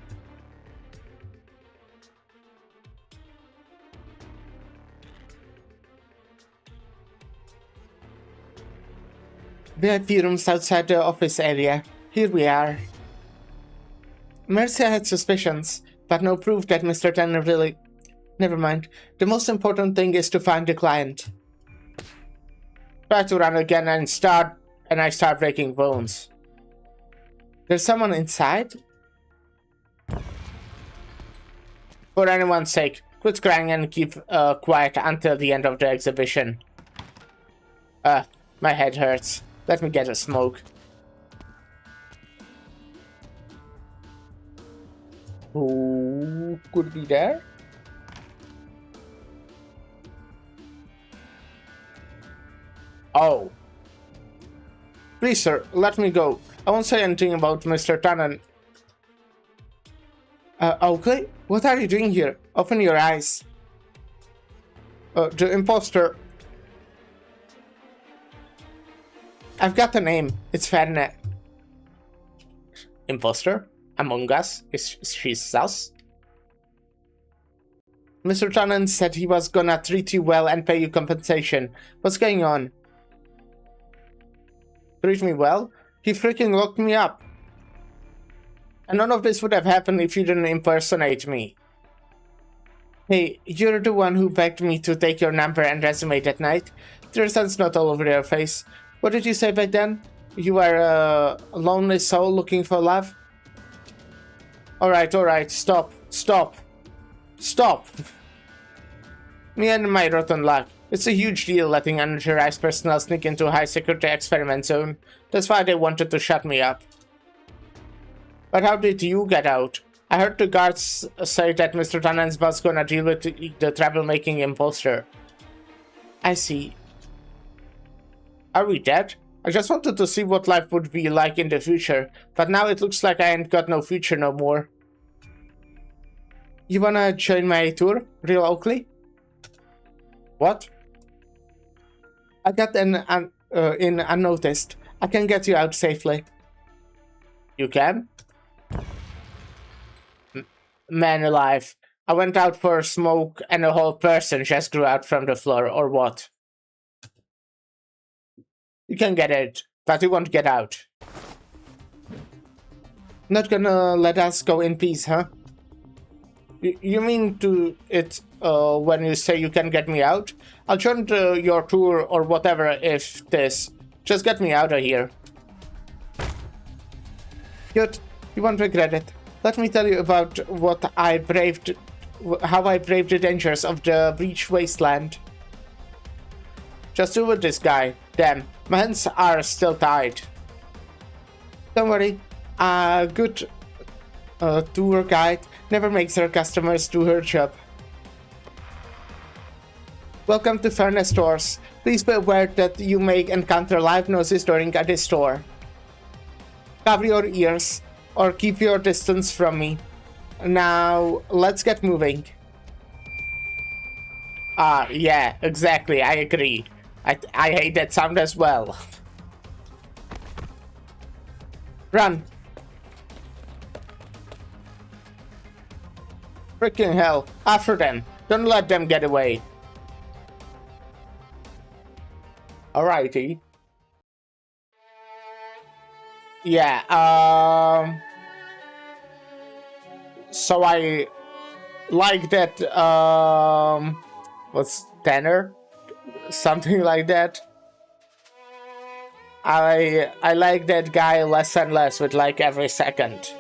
VIP rooms outside the office area. Here we are. Mercia had suspicions, but no proof that Mr. Tanner really... Never mind. The most important thing is to find the client. Try to run again and I start breaking bones. There's someone inside? For anyone's sake, quit crying and keep quiet until the end of the exhibition. My head hurts. Let me get a smoke. Who could be there? Oh. Please, sir, let me go. I won't say anything about Mr. Tannen. Okay? What are you doing here? Open your eyes. The imposter... I've got a name. It's Ferne. Imposter? Among Us? Is she sus? Mr. Tannen said he was gonna treat you well and pay you compensation. What's going on? Treat me well? He freaking locked me up. And none of this would have happened if you didn't impersonate me. Hey, you're the one who begged me to take your number and resume that night. The sun's not all over your face. What did you say back then? You are a lonely soul looking for love? Alright, stop. Me and my rotten luck. It's a huge deal letting unauthorized personnel sneak into a high-security experiment zone. That's why they wanted to shut me up. But how did you get out? I heard the guards say that Mr. Tannen's boss gonna deal with the troublemaking imposter. I see. Are we dead? I just wanted to see what life would be like in the future, but now it looks like I ain't got no future no more. You wanna join my tour, real Oakley? What? I got in unnoticed. I can get you out safely. You can? Man alive. I went out for a smoke and a whole person just grew out from the floor, or what? You can get it, but you won't get out. Not gonna let us go in peace, huh? You mean to it when you say you can get me out? I'll join your tour or whatever if this. Just get me out of here. Good. You won't regret it. Let me tell you about how I braved the dangers of the Breach Wasteland. Just do with this guy. Damn, my hands are still tied. Don't worry, a good tour guide never makes her customers do her job. Welcome to Furnace Stores. Please be aware that you may encounter live noises during this tour. Cover your ears or keep your distance from me. Now, let's get moving. Yeah, exactly, I agree. I hate that sound as well. Run. Freaking hell, after them. Don't let them get away. Alrighty. Yeah, so I like that, what's Tanner? Something like that. I like that guy less and less with like every second.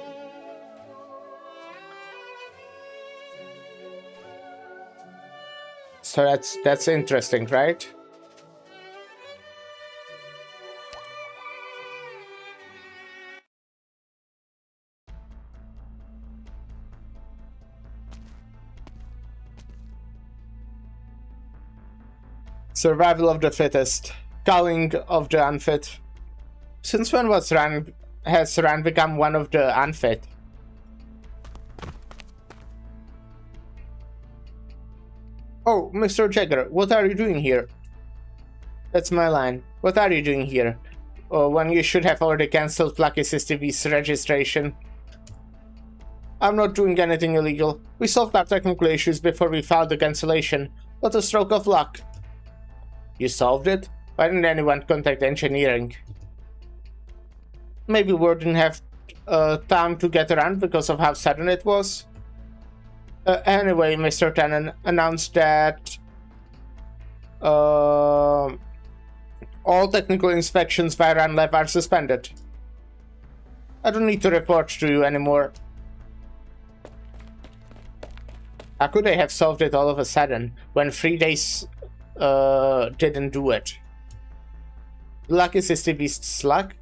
So that's interesting, right? Survival of the fittest. Culling of the unfit. Since when has Ran become one of the unfit? Oh, Mr. Jagger, what are you doing here? That's my line. What are you doing here? When you should have already cancelled Lucky TV's registration. I'm not doing anything illegal. We solved our technical issues before we filed the cancellation. What a stroke of luck. You solved it? Why didn't anyone contact engineering? Maybe we didn't have time to get around because of how sudden it was. Anyway, Mr. Tannen announced that all technical inspections by Run Lab are suspended. I don't need to report to you anymore. How could they have solved it all of a sudden when 3 days didn't do it? Luck is the beast's luck.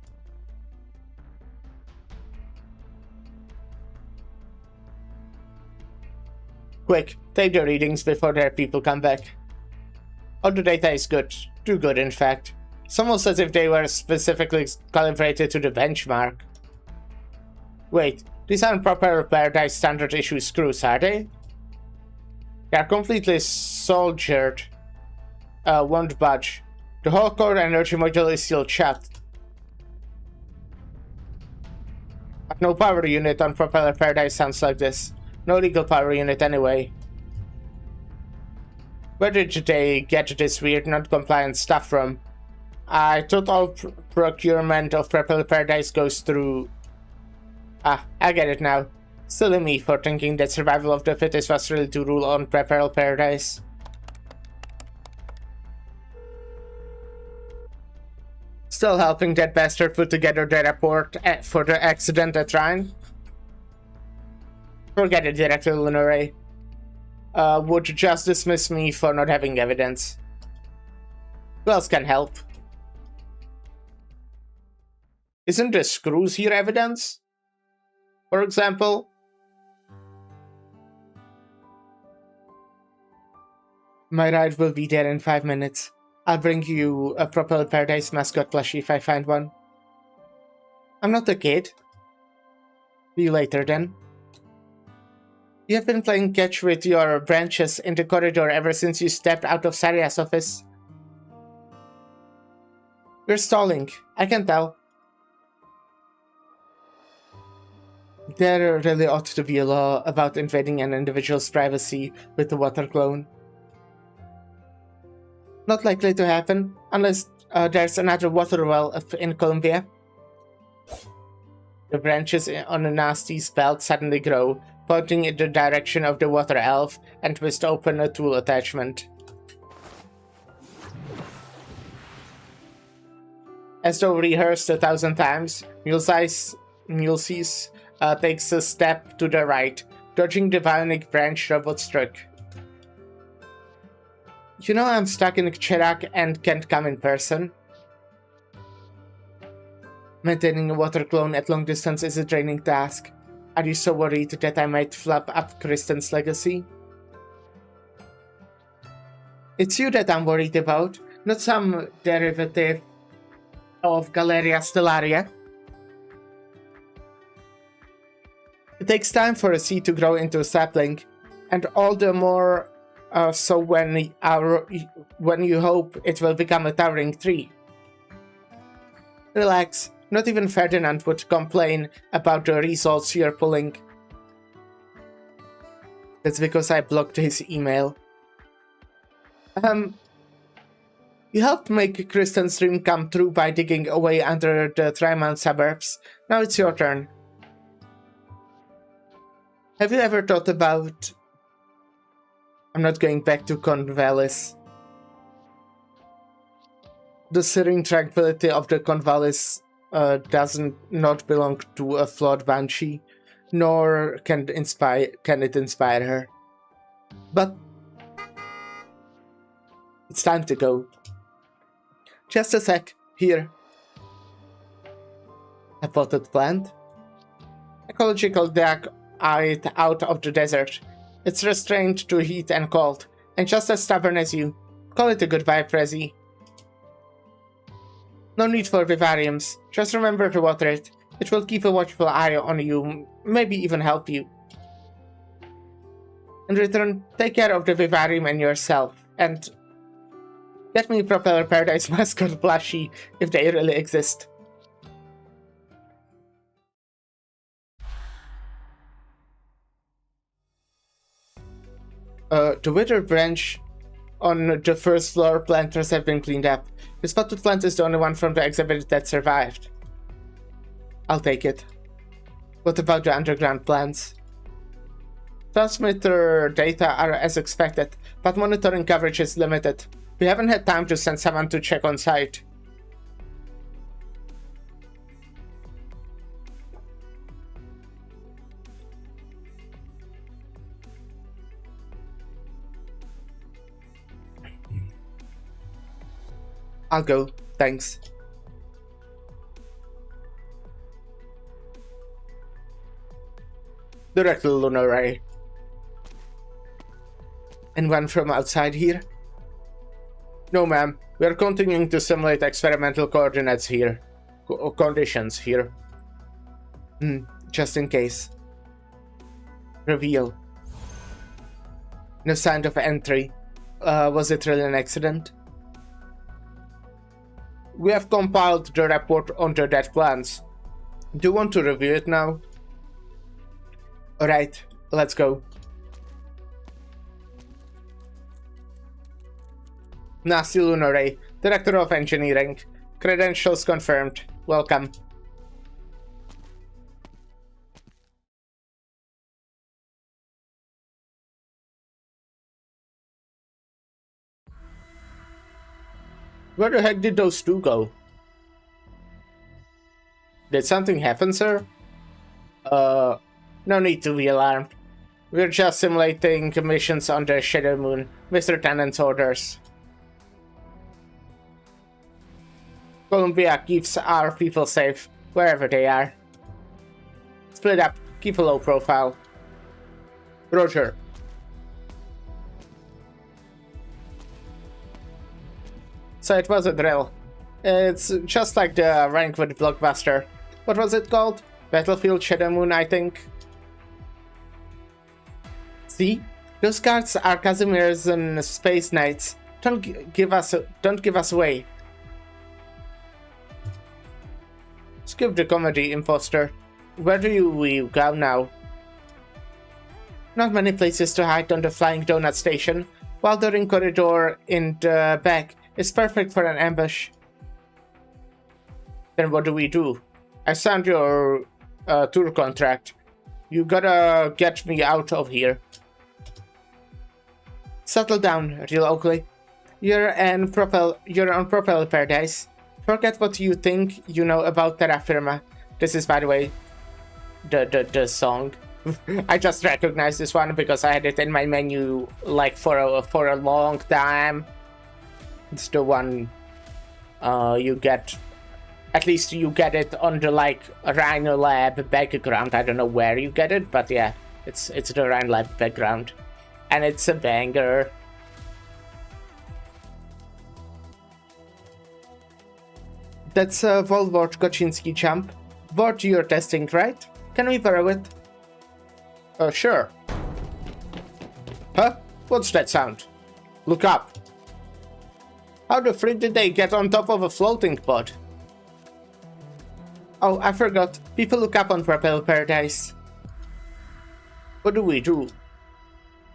Quick, take the readings before their people come back. All the data is good. Too good, in fact. It's almost as if they were specifically calibrated to the benchmark. Wait, these aren't proper Paradise standard issue screws, are they? They are completely soldiered. Won't budge. The whole core energy module is still shut. But no power unit on Propeller Paradise sounds like this. No legal power unit anyway. Where did they get this weird non-compliant stuff from? I thought all procurement of Propeller Paradise goes through... Ah, I get it now. Silly me for thinking that survival of the fittest was really to rule on Propeller Paradise. Still helping that bastard put together the report for the accident at Rhine? Forget it, Director Lunaray. Would just dismiss me for not having evidence. Who else can help? Isn't the screws here evidence? For example? My ride will be there in 5 minutes. I'll bring you a Propeller Paradise mascot plushie if I find one. I'm not a kid. See you later then. You have been playing catch with your branches in the corridor ever since you stepped out of Saria's office. You're stalling. I can tell. There really ought to be a law about invading an individual's privacy with the water clone. Not likely to happen, unless there's another water well in Colombia. The branches on a nasty's belt suddenly grow, pointing in the direction of the water elf, and twist open a tool attachment. As though rehearsed 1,000 times, Ulysses takes a step to the right, dodging the bionic branch robot struck. You know I'm stuck in Chirac and can't come in person. Maintaining a water clone at long distance is a draining task. Are you so worried that I might flub up Kristen's legacy? It's you that I'm worried about, not some derivative of Galeria Stellaria. It takes time for a seed to grow into a sapling, and all the more so when you hope it will become a towering tree. Relax, not even Ferdinand would complain about the results you're pulling. That's because I blocked his email. You helped make Kristen's dream come true by digging away under the Trimount suburbs. Now it's your turn. Have you ever thought about... I'm not going back to Convalis. The serene tranquility of the Convalis doesn't not belong to a flawed banshee, nor can it inspire her. But it's time to go. Just a sec. Here. A potted plant. Ecological duck out of the desert. It's restrained to heat and cold, and just as stubborn as you. Call it a goodbye, Prezi. No need for vivariums. Just remember to water it. It will keep a watchful eye on you, maybe even help you. In return, take care of the vivarium and yourself, and get me Propeller Paradise mascot plushie if they really exist. The withered branch on the first floor planters have been cleaned up. The spotted plant is the only one from the exhibit that survived. I'll take it. What about the underground plants? Transmitter data are as expected, but monitoring coverage is limited. We haven't had time to send someone to check on site. I'll go, thanks. Direct lunar ray. Anyone from outside here? No, ma'am. We are continuing to simulate experimental coordinates here. Conditions here. Just in case. Reveal. No sign of entry. Was it really an accident? We have compiled the report onto that plans. Do you want to review it now? Alright, let's go. Nasty Lunar Ray, Director of Engineering. Credentials confirmed. Welcome. Where the heck did those two go? Did something happen, sir? No need to be alarmed. We're just simulating missions on the Shadow Moon. Mr. Tennant's orders. Columbia keeps our people safe, wherever they are. Split up, keep a low profile. Roger. So it was a drill. It's just like the rank with Blockbuster. What was it called? Battlefield Shadow Moon, I think. See? Those cards are Casimir's and Space Knights. Don't give us away. Skip the comedy, imposter. Where do we go now? Not many places to hide on the Flying Donut Station, while the ring corridor in the back is perfect for an ambush. Then what do? I signed your tour contract. You gotta get me out of here. Settle down, real Oakley. You're on Propel Paradise. Forget what you think you know about Terra Firma. This is, by the way, the song. I just recognized this one because I had it in my menu like for a long time. It's the one you get. At least you get it on the like Rhino Lab background. I don't know where you get it, but yeah, it's the Rhino Lab background, and it's a banger. That's a Volvort Koczynski jump. Vort you're testing, right? Can we borrow it? Sure. Huh? What's that sound? Look up. How the frick did they get on top of a floating pod? Oh, I forgot. People look up on Propel Paradise. What do we do?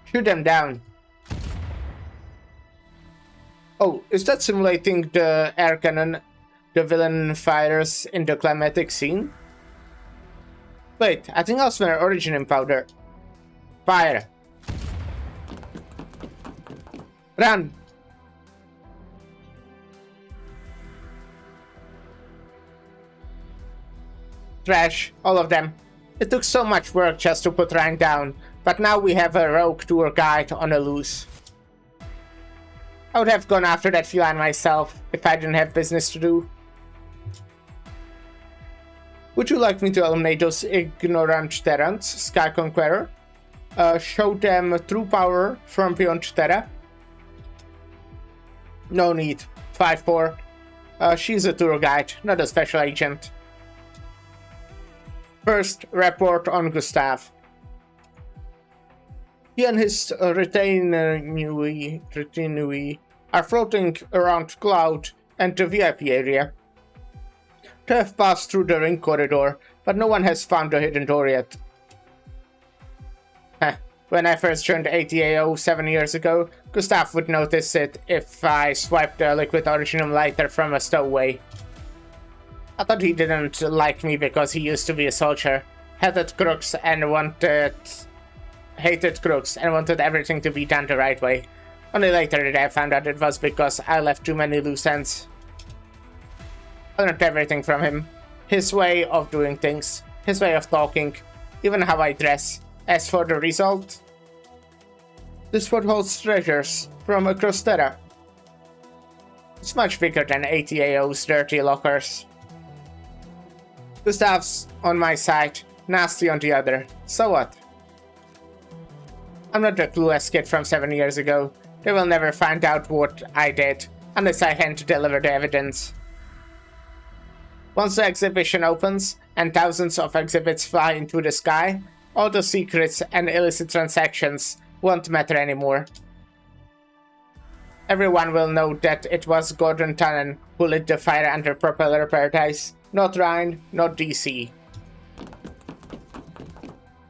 Shoot them down. Oh, is that simulating the air cannon the villain fires in the climatic scene? Wait, I think I'll smell origin in powder. Fire. Run. Trash, all of them. It took so much work just to put Ryan down, but now we have a rogue tour guide on a loose. I would have gone after that feline myself if I didn't have business to do. Would you like me to eliminate those ignorant Terrans, Sky Conqueror? Show them true power from beyond Terra? No need. 5-4. She's a tour guide, not a special agent. First, report on Gustav. He and his retinue are floating around Cloud and the VIP area. They have passed through the ring corridor, but no one has found the hidden door yet. When I first joined ATAO 7 years ago, Gustav would notice it if I swiped the liquid originum lighter from a stowaway. I thought he didn't like me because he used to be a soldier, hated crooks and wanted everything to be done the right way. Only later did I found out it was because I left too many loose ends. I learned everything from him. His way of doing things, his way of talking, even how I dress. As for the result, this fort holds treasures from across Terra. It's much bigger than ATAO's dirty lockers. Gustav's on my side, Nasty on the other. So what? I'm not the clueless kid from 7 years ago. They will never find out what I did, unless I hand to deliver the evidence. Once the exhibition opens, and thousands of exhibits fly into the sky, all the secrets and illicit transactions won't matter anymore. Everyone will know that it was Gordon Tannen who lit the fire under Propeller Paradise, not Rhine, not DC.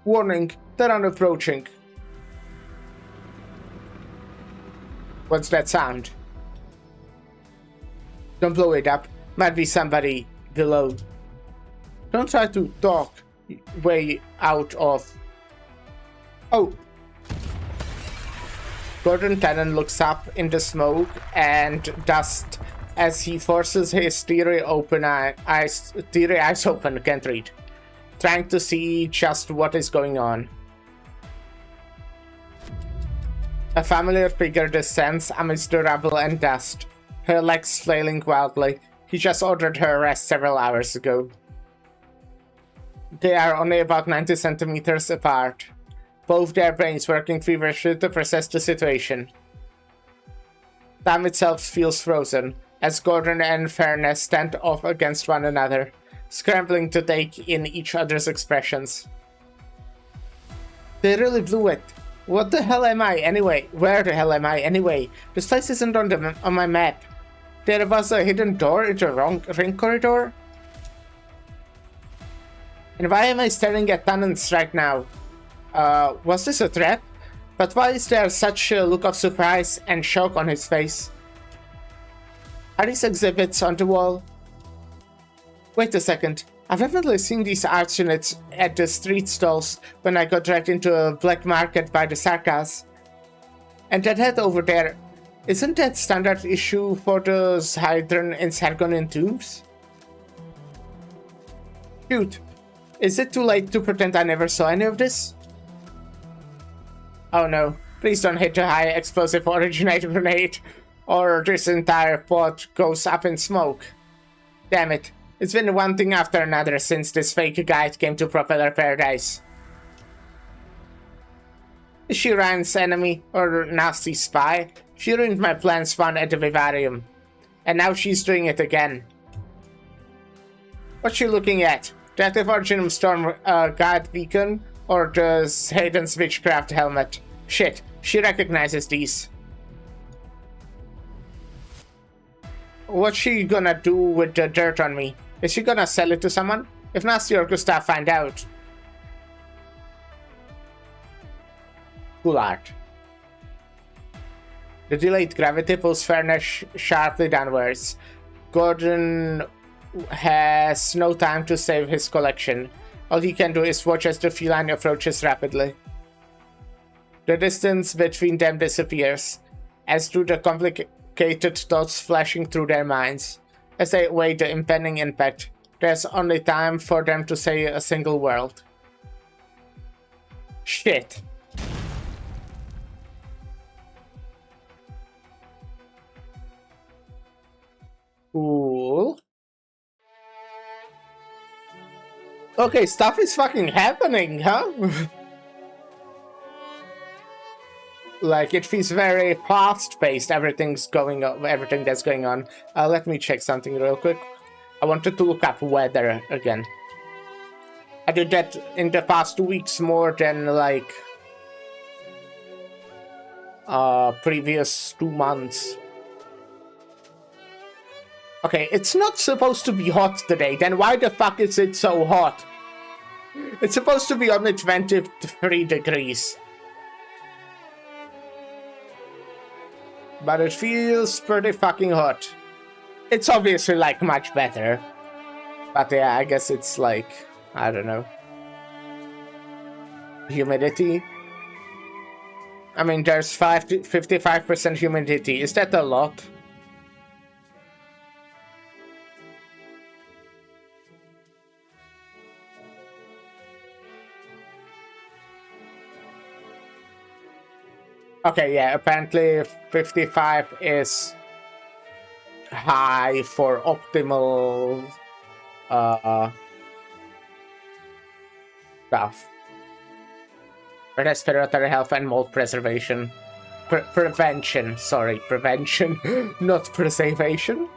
Warning, Terran approaching. What's that sound? Don't blow it up, might be somebody below. Don't try to talk way out of... Oh! Gordon Tannen looks up in the smoke and dust as he forces his teary eyes open, can't read, trying to see just what is going on. A familiar figure descends amidst the rubble and dust, her legs flailing wildly. He just ordered her arrest several hours ago. They are only about 90 centimeters apart. Both their brains working feverishly to process the situation. Time itself feels frozen, as Gordon and Fairness stand off against one another, scrambling to take in each other's expressions. They really blew it. What the hell am I anyway? Where the hell am I anyway? This place isn't on my map. There was a hidden door in the ring corridor? And why am I staring at Tannen's right now? Was this a trap? But why is there such a look of surprise and shock on his face? Are these exhibits on the wall? Wait a second. I've definitely seen these art units at the street stalls when I got dragged into a black market by the Sarkas. And that head over there, isn't that standard issue for the Hydron and Sargonin tombs? Shoot. Is it too late to pretend I never saw any of this? Oh no, please don't hit the high explosive originator grenade, or this entire plot goes up in smoke. Damn it, it's been one thing after another since this fake guide came to Propeller Paradise. Is she Ryan's enemy, or nasty spy? She ruined my plans fun at the Vivarium, and now she's doing it again. What's she looking at? That Originium Storm guard beacon, or the Hayden's Witchcraft helmet? Shit, she recognizes these. What's she gonna do with the dirt on me? Is she gonna sell it to someone? If Nasty or Gustav find out. Cool art. The delayed gravity pulls Fairness sharply downwards. Gordon has no time to save his collection. All he can do is watch as the feline approaches rapidly. The distance between them disappears, as do the complicated thoughts flashing through their minds. As they weigh the impending impact, there's only time for them to say a single word. Shit. Cool. Okay, stuff is fucking happening, huh? Like, it feels very fast-paced, everything that's going on. Let me check something real quick. I wanted to look up weather again. I did that in the past 2 weeks more than, like, previous 2 months. Okay, it's not supposed to be hot today, then why the fuck is it so hot? It's supposed to be only 23 degrees. But it feels pretty fucking hot. It's obviously, like, much better. But yeah, I guess it's like, I don't know. Humidity. I mean, there's 55% humidity. Is that a lot? Okay, yeah, apparently 55 is high for optimal stuff. Respiratory health and mold preservation. Prevention, sorry, prevention, not preservation.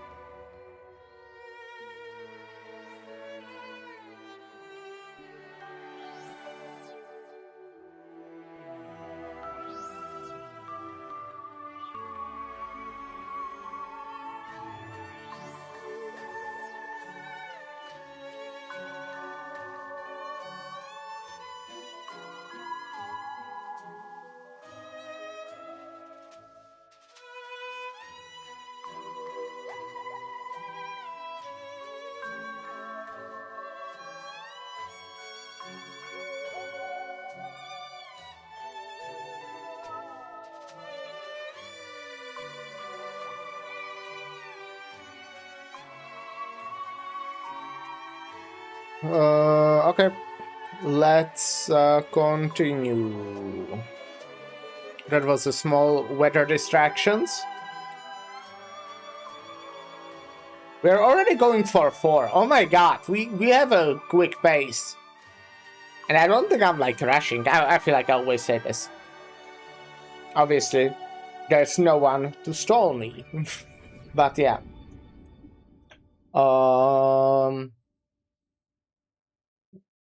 Okay, let's continue. That was a small weather distractions. We're already going for 4. Oh my god, we have a quick pace. And I don't think I'm like rushing. I feel like I always say this. Obviously, there's no one to stall me. But yeah.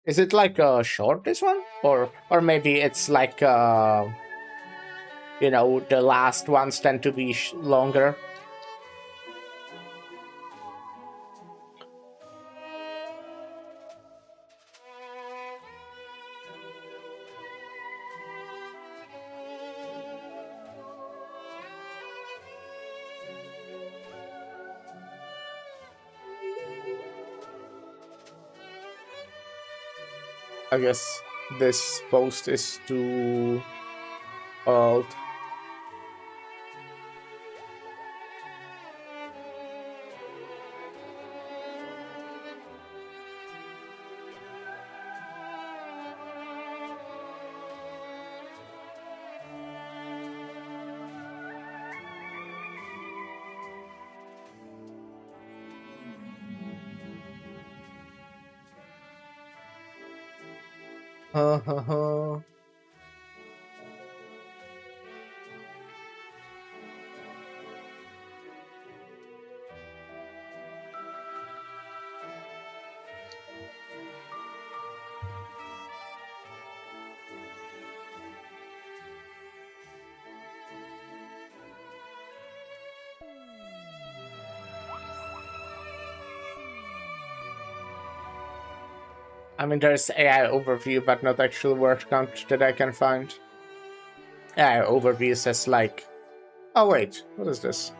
Is it like short, this one? Or maybe it's like you know, the last ones tend to be longer. I guess this post is too old. I mean, there's AI overview, but not actual word count that I can find. AI overview says like... Oh wait, what is this?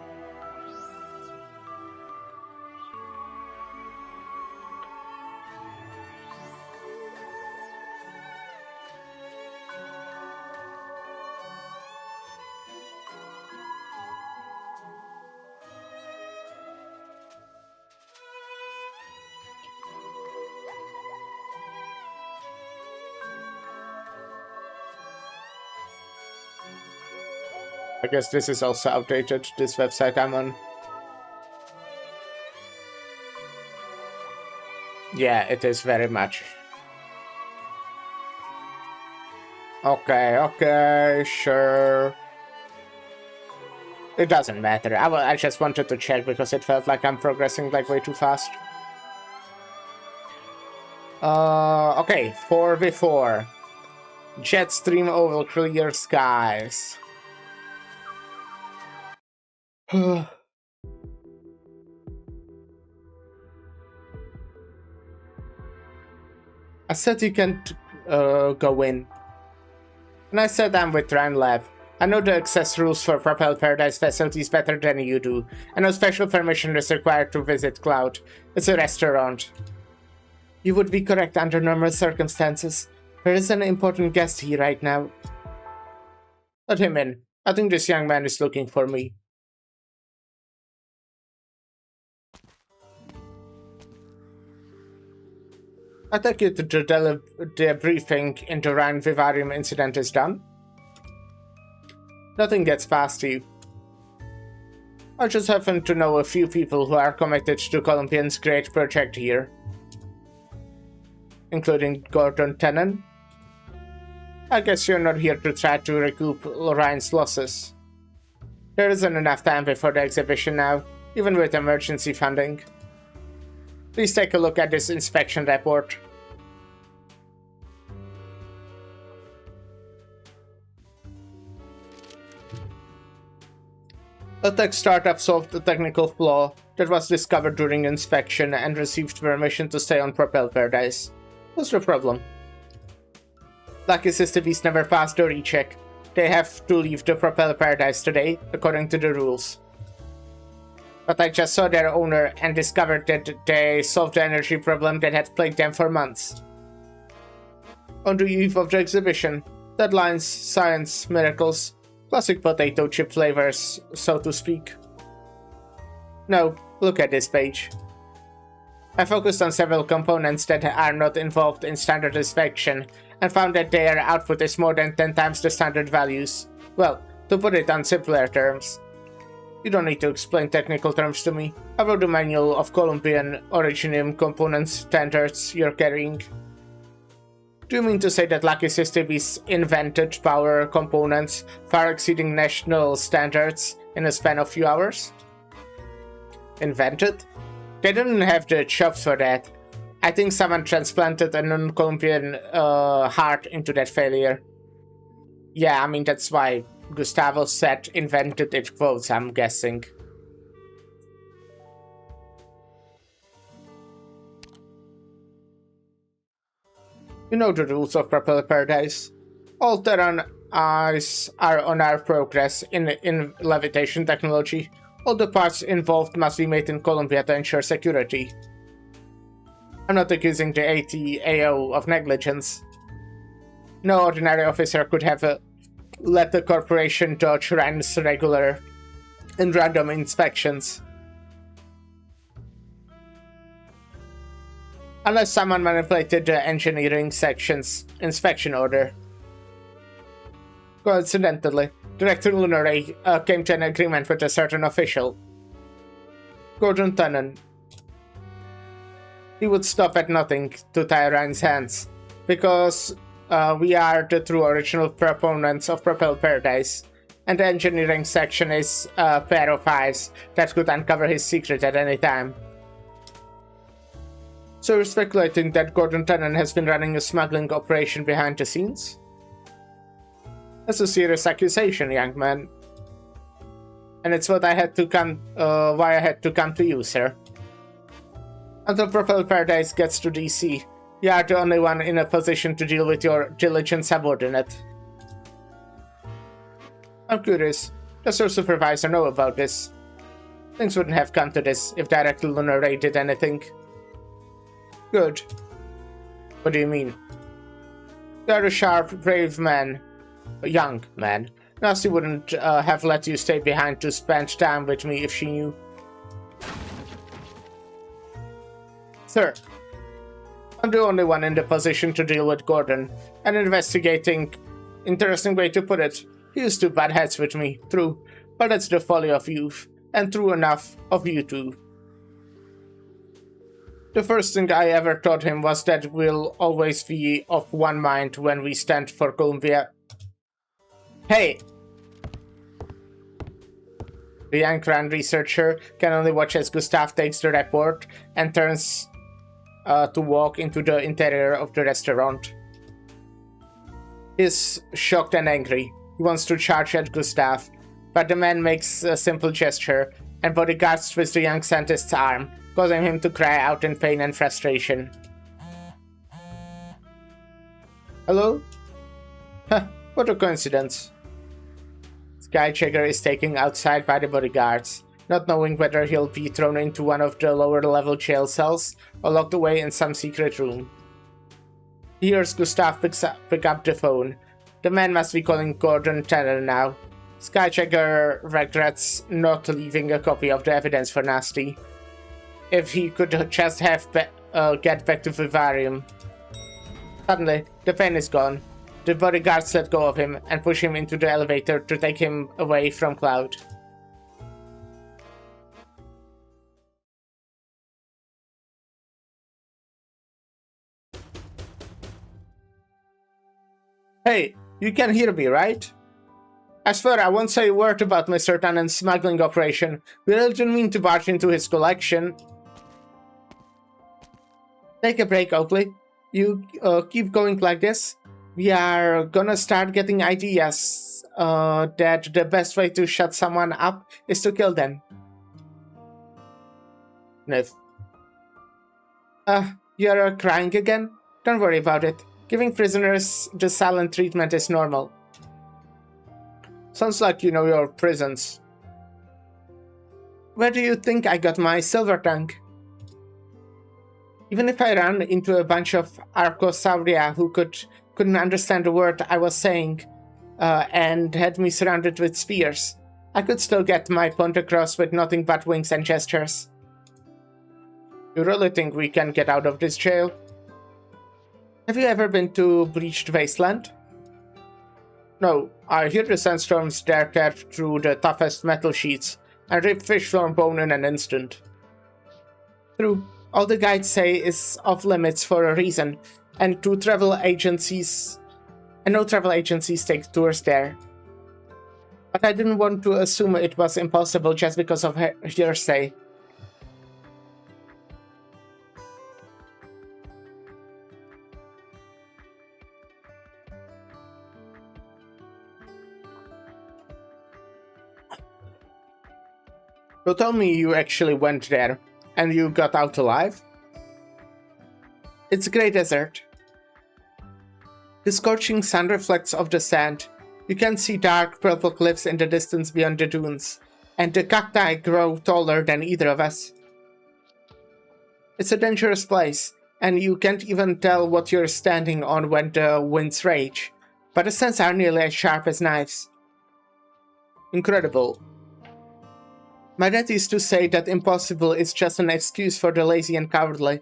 I guess this is also outdated, this website I'm on. Yeah, it is very much. Okay, sure. It doesn't matter. I just wanted to check because it felt like I'm progressing like way too fast. Okay, 4v4. Jet stream over clear skies. I said you can't go in. And I said I'm with Lab. I know the access rules for Propel Paradise facilities better than you do. I know special permission is required to visit Cloud. It's a restaurant. You would be correct under normal circumstances. There is an important guest here right now. Let him in. I think this young man is looking for me. I take it the debriefing in the Rhine Vivarium incident is done. Nothing gets past you. I just happen to know a few people who are committed to Columbian's great project here. Including Gordon Tennant. I guess you're not here to try to recoup Rhine's losses. There isn't enough time before the exhibition now, even with emergency funding. Please take a look at this inspection report. The tech startup solved the technical flaw that was discovered during inspection and received permission to stay on Propel Paradise. What's the problem? Lucky SysTVs never passed the recheck. They have to leave the Propel Paradise today, according to the rules. But I just saw their owner and discovered that they solved the energy problem that had plagued them for months. On the eve of the exhibition, deadlines, science, miracles, classic potato chip flavors, so to speak. No, look at this page. I focused on several components that are not involved in standard inspection and found that their output is more than 10 times the standard values. Well, to put it on simpler terms, You don't need to explain technical terms to me. I wrote the manual of Columbian Originium component standards you're carrying. Do you mean to say that Lucky Systems invented power components far exceeding national standards in a span of few hours? Invented? They didn't have the chops for that. I think someone transplanted a non-Columbian heart into that failure. Yeah, I mean, that's why Gustavo said invented it quotes, I'm guessing. You know the rules of Propeller Paradise. All Terran eyes are on our progress in levitation technology. All the parts involved must be made in Columbia to ensure security. I'm not accusing the ATAO of negligence. No ordinary officer could have let the corporation dodge Rand's regular and random inspections. Unless someone manipulated the engineering section's inspection order. Coincidentally, Director Lunaray came to an agreement with a certain official, Gordon Tannen. He would stop at nothing to tie Ryan's hands, because we are the true original proponents of Propel Paradise, and the engineering section is a pair of eyes that could uncover his secret at any time. So you're speculating that Gordon Tannen has been running a smuggling operation behind the scenes? That's a serious accusation, young man. And it's what I had to why I had to come to you, sir. Until Propel Paradise gets to DC, you are the only one in a position to deal with your diligent subordinate. I'm curious, does your supervisor know about this? Things wouldn't have come to this if Director Lunaray did anything. Good. What do you mean? You're a sharp, brave man. A young man. Nasty wouldn't have let you stay behind to spend time with me if she knew. Sir, I'm the only one in the position to deal with Gordon. An investigating, interesting way to put it. He used to butt heads with me, true, but that's the folly of youth, and true enough of you too. The first thing I ever taught him was that we'll always be of one mind when we stand for Columbia. Hey! The young Grand researcher can only watch as Gustav takes the report and turns to walk into the interior of the restaurant. He's shocked and angry. He wants to charge at Gustav, but the man makes a simple gesture, and bodyguards twist the young scientist's arm, causing him to cry out in pain and frustration. Hello? Huh, what a coincidence. Skychecker is taken outside by the bodyguards, not knowing whether he'll be thrown into one of the lower-level jail cells or locked away in some secret room. He hears Gustav pick up the phone. The man must be calling Gordon Tannen now. Skychecker regrets not leaving a copy of the evidence for Nasty. If he could just have get back to Vivarium. Suddenly, the pain is gone. The bodyguards let go of him and push him into the elevator to take him away from Cloud. Hey, you can hear me, right? I swear I won't say a word about Mr. Tannen's smuggling operation. We really didn't mean to barge into his collection. Take a break, Oakley. You keep going like this. We are gonna start getting ideas that the best way to shut someone up is to kill them. Niff. You're crying again? Don't worry about it. Giving prisoners the silent treatment is normal. Sounds like you know your prisons. Where do you think I got my silver tongue? Even if I ran into a bunch of Archosauria who couldn't understand the word I was saying, and had me surrounded with spears, I could still get my point across with nothing but winks and gestures. You really think we can get out of this jail? Have you ever been to Breached Wasteland? No, I hear the sandstorms dare tear through the toughest metal sheets, and rip fish from bone in an instant. True, all the guides say is off limits for a reason, and no travel agencies take tours there. But I didn't want to assume it was impossible just because of hearsay. So tell me you actually went there, and you got out alive? It's a grey desert. The scorching sun reflects off the sand. You can see dark purple cliffs in the distance beyond the dunes, and the cacti grow taller than either of us. It's a dangerous place, and you can't even tell what you're standing on when the winds rage, but the sands are nearly as sharp as knives. Incredible. My dad used to say that impossible is just an excuse for the lazy and cowardly.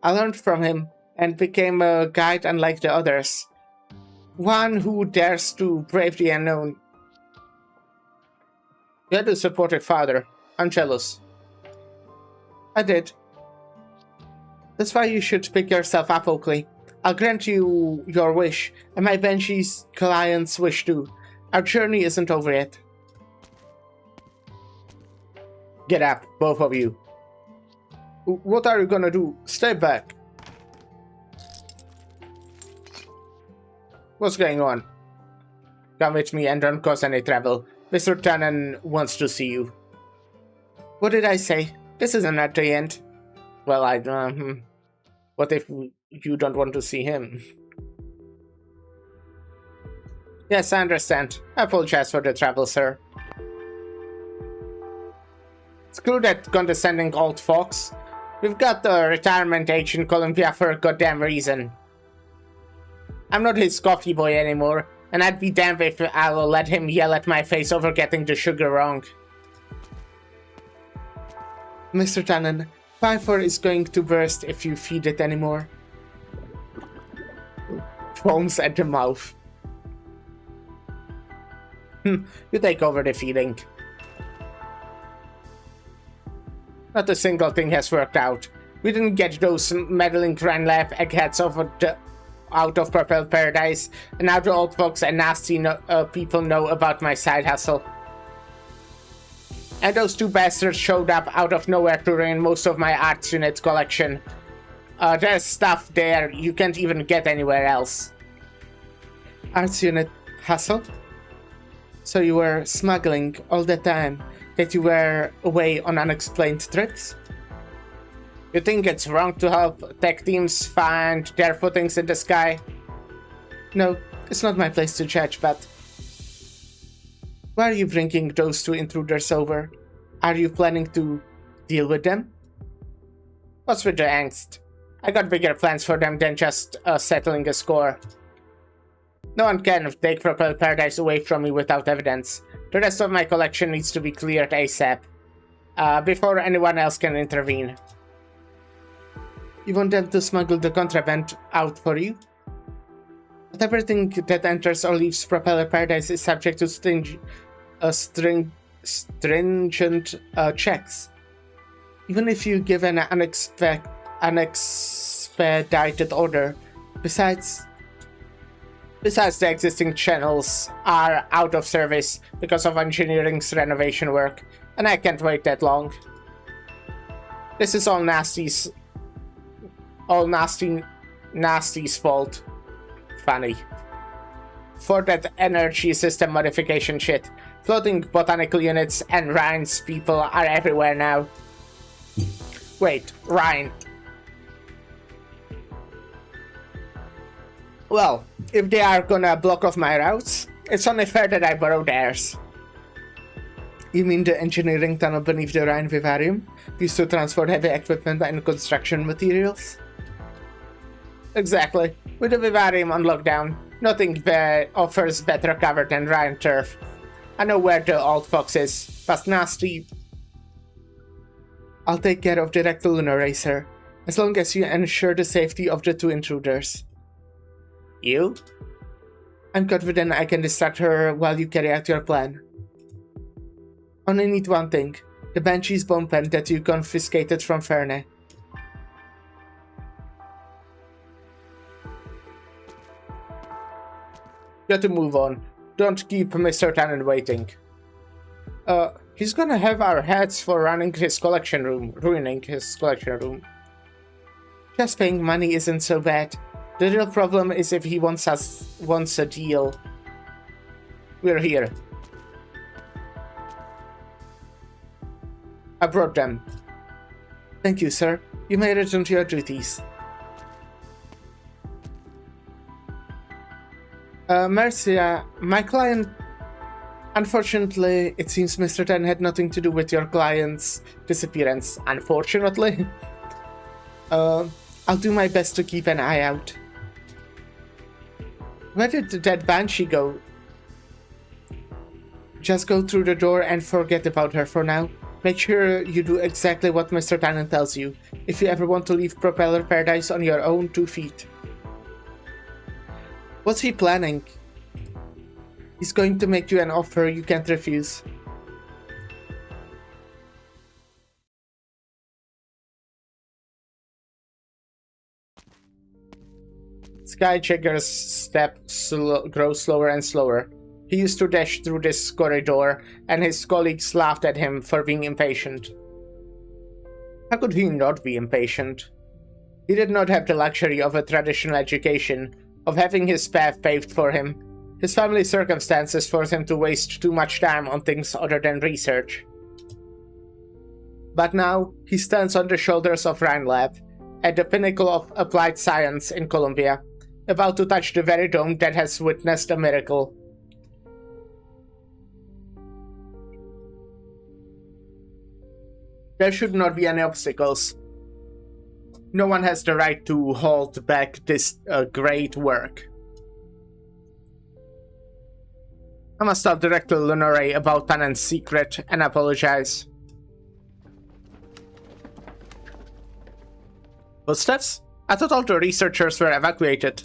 I learned from him and became a guide unlike the others. One who dares to brave the unknown. You had a supportive father. I'm jealous. I did. That's why you should pick yourself up, Oakley. I'll grant you your wish, and my Banshee's client's wish too. Our journey isn't over yet. Get up, both of you. What are you gonna do? Stay back. What's going on? Come with me and don't cause any trouble. Mr. Tannen wants to see you. What did I say? This isn't at the end. Well, what if you don't want to see him? Yes, I understand. I apologize for the trouble, sir. Screw that condescending old fox. We've got a retirement age in Columbia for a goddamn reason. I'm not his coffee boy anymore, and I'd be damned if I'll let him yell at my face over getting the sugar wrong. Mr. Tannen, Pfeiffer is going to burst if you feed it anymore. Foams at the mouth. You take over the feeding. Not a single thing has worked out. We didn't get those meddling Grand Lab eggheads out of Purple Paradise, and now the old folks and nasty people know about my side hustle. And those two bastards showed up out of nowhere to ruin most of my arts unit collection. There's stuff there you can't even get anywhere else. Arts unit hustle? So you were smuggling all the time that you were away on unexplained trips? You think it's wrong to help tech teams find their footings in the sky? No, it's not my place to judge, but... Why are you bringing those two intruders over? Are you planning to deal with them? What's with the angst? I got bigger plans for them than just settling a score. No one can take Purple Paradise away from me without evidence. The rest of my collection needs to be cleared ASAP, before anyone else can intervene. You want them to smuggle the contraband out for you? But everything that enters or leaves Propeller Paradise is subject to stringent checks. Even if you give an unexpedited order. Besides, the existing channels are out of service because of engineering's renovation work, and I can't wait that long. This is all Nasty's fault. Funny. For that energy system modification shit. Floating botanical units and Rhine's people are everywhere now. Wait, Rhine. Well, if they are gonna block off my routes, it's only fair that I borrow theirs. You mean the engineering tunnel beneath the Rhine Vivarium, used to transport heavy equipment and construction materials? Exactly. With the Vivarium on lockdown, nothing offers better cover than Rhine turf. I know where the old fox is, but Nasty... I'll take care of the Rectolunar Racer, as long as you ensure the safety of the two intruders. You? I'm confident I can distract her while you carry out your plan. Only need one thing. The Banshee's bone pen that you confiscated from Ferne. Got to move on. Don't keep Mr. Tannen waiting. He's gonna have our heads for ruining his collection room. Just paying money isn't so bad. The real problem is if he wants a deal. We're here. I brought them. Thank you, sir. You may return to your duties. Mercia, my client... Unfortunately, it seems Mr. Tan had nothing to do with your client's disappearance. Unfortunately. I'll do my best to keep an eye out. Where did the dead Banshee go? Just go through the door and forget about her for now. Make sure you do exactly what Mr. Tannen tells you, if you ever want to leave Propeller Paradise on your own 2 feet. What's he planning? He's going to make you an offer you can't refuse. Skychecker's step grows slower and slower. He used to dash through this corridor, and his colleagues laughed at him for being impatient. How could he not be impatient? He did not have the luxury of a traditional education, of having his path paved for him. His family circumstances forced him to waste too much time on things other than research. But now, he stands on the shoulders of Rhinelab, at the pinnacle of applied science in Columbia, about to touch the very dome that has witnessed a miracle. There should not be any obstacles. No one has the right to hold back this great work. I must tell Director Lunare about Tannen's secret and apologize. Footsteps? I thought all the researchers were evacuated.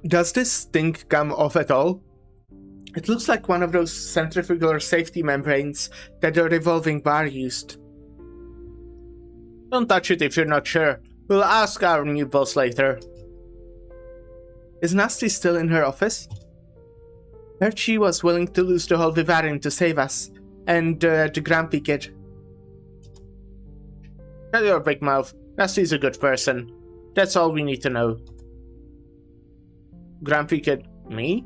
Does this thing come off at all? It looks like one of those centrifugal safety membranes that the revolving bar used. Don't touch it if you're not sure. We'll ask our new boss later. Is Nasty still in her office? Heard she was willing to lose the whole Vivarium to save us, and the Grumpy kid. Shut your big mouth. Nasty's a good person. That's all we need to know. Grumpy kid, me?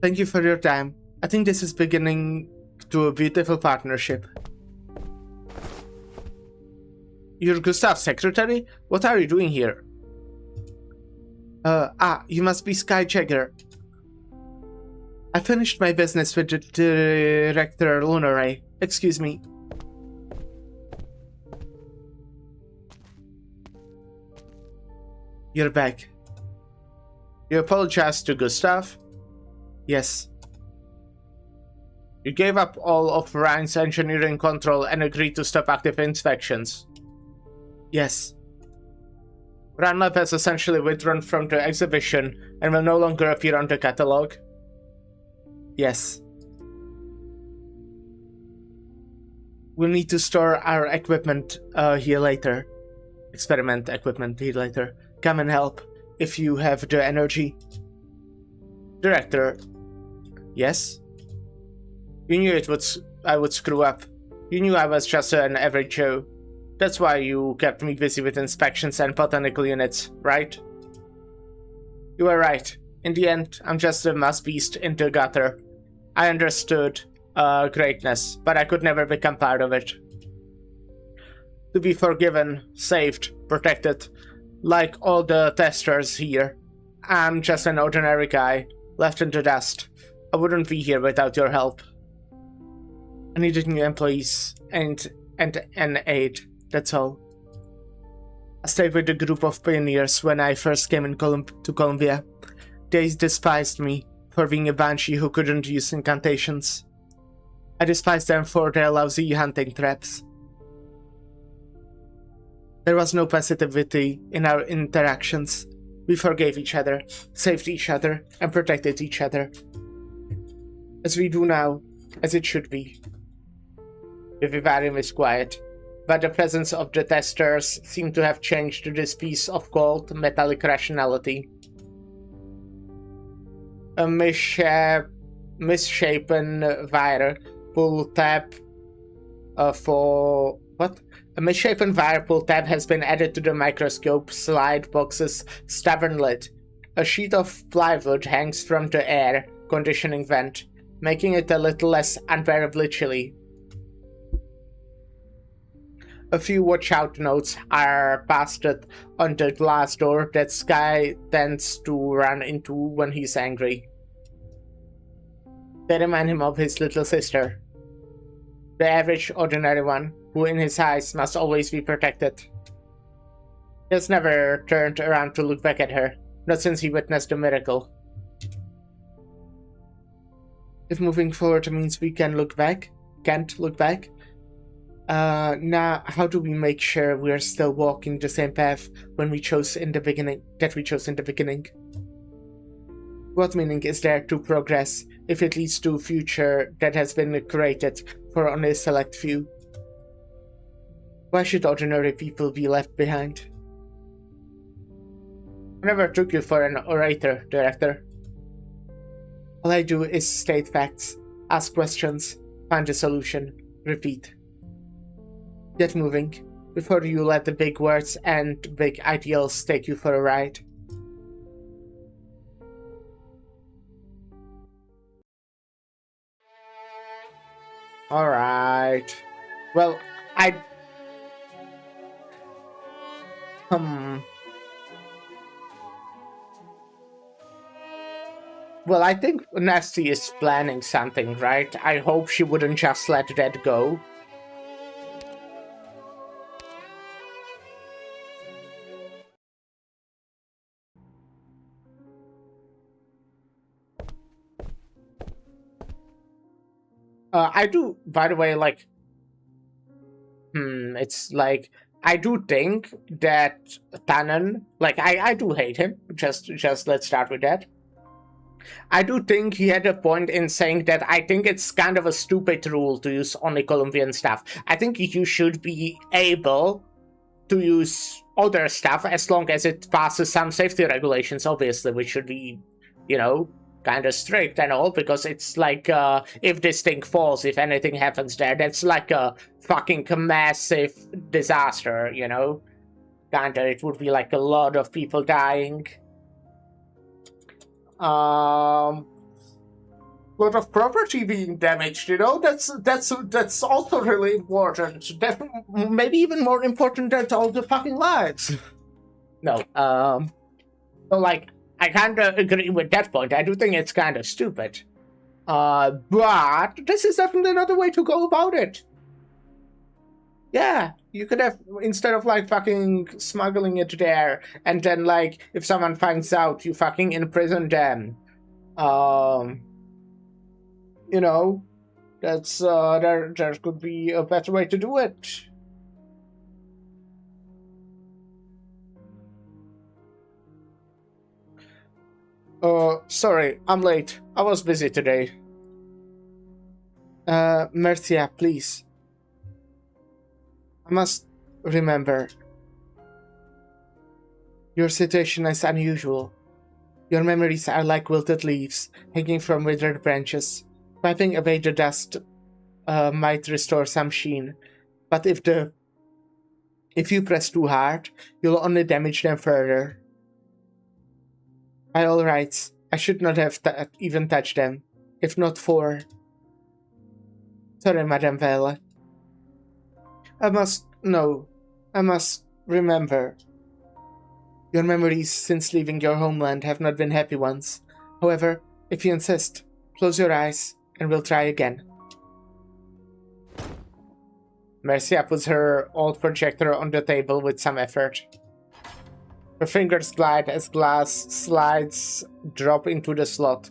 Thank you for your time. I think this is beginning to a beautiful partnership. You're Gustav's secretary? What are you doing here? You must be Skychegger. I finished my business with the Director Lunare. Excuse me. You're back. You apologized to Gustav? Yes. You gave up all of Ryan's engineering control and agreed to stop active inspections? Yes. Rhinelab has essentially withdrawn from the exhibition and will no longer appear on the catalog? Yes. We'll need to store our equipment here later. Experiment equipment here later. Come and help, if you have the energy. Director. Yes? You knew I would screw up. You knew I was just an average Joe. That's why you kept me busy with inspections and botanical units, right? You were right. In the end, I'm just a mass beast in the gutter. I understood greatness, but I could never become part of it. To be forgiven, saved, protected, like all the testers here. I'm just an ordinary guy, left in the dust. I wouldn't be here without your help. I needed new employees and an aid, that's all. I stayed with the group of pioneers when I first came to Columbia. They despised me for being a banshee who couldn't use incantations. I despise them for their lousy hunting traps. There was no positivity in our interactions. We forgave each other, saved each other, and protected each other. As we do now, as it should be. The vivarium is quiet, but the presence of the testers seemed to have changed this piece of cold, metallic rationality. A misshapen wire pull tab for... what? A misshapen wire pull tab has been added to the microscope slide box's stubborn lid. A sheet of plywood hangs from the air conditioning vent, making it a little less unbearably chilly. A few watch-out notes are pasted on the glass door that Sky tends to run into when he's angry. They remind him of his little sister. The average, ordinary one, who in his eyes must always be protected. He has never turned around to look back at her, not since he witnessed the miracle. If moving forward means we can't look back, now how do we make sure we're still walking the same path that we chose in the beginning? What meaning is there to progress if it leads to a future that has been created for only a select few? Why should ordinary people be left behind? I never took you for an orator, Director. All I do is state facts, ask questions, find a solution, repeat. Get moving, before you let the big words and big ideals take you for a ride. Alright. Well, Well, I think Nasty is planning something, right? I hope she wouldn't just let that go. I do, by the way, like... it's like... I do think that Tannen... Like, I do hate him. Just let's start with that. I do think he had a point in saying that I think it's kind of a stupid rule to use only Colombian stuff. I think you should be able to use other stuff as long as it passes some safety regulations, obviously, which should be, you know, kind of strict and all, because it's like, if this thing falls, if anything happens there, that's like a fucking massive disaster, you know? Kinda, it would be like a lot of people dying. Lot of property being damaged, you know, that's also really important. Maybe even more important than all the fucking lives. No, so like, I kinda agree with that point. I do think it's kind of stupid. But this is definitely another way to go about it. Yeah, you could have, instead of like fucking smuggling it there, and then like, if someone finds out, you fucking imprison them. You know, that's, there could be a better way to do it. Sorry, I'm late. I was busy today. Mercia, please. I must remember. Your situation is unusual. Your memories are like wilted leaves, hanging from withered branches. Wiping away the dust might restore some sheen, but if you press too hard, you'll only damage them further. By all rights, I should not have even touched them, if not for... Sorry, Madame Vela. I must remember. Your memories since leaving your homeland have not been happy ones. However, if you insist, close your eyes, and we'll try again. Mercia puts her old projector on the table with some effort. Her fingers glide as glass slides drop into the slot.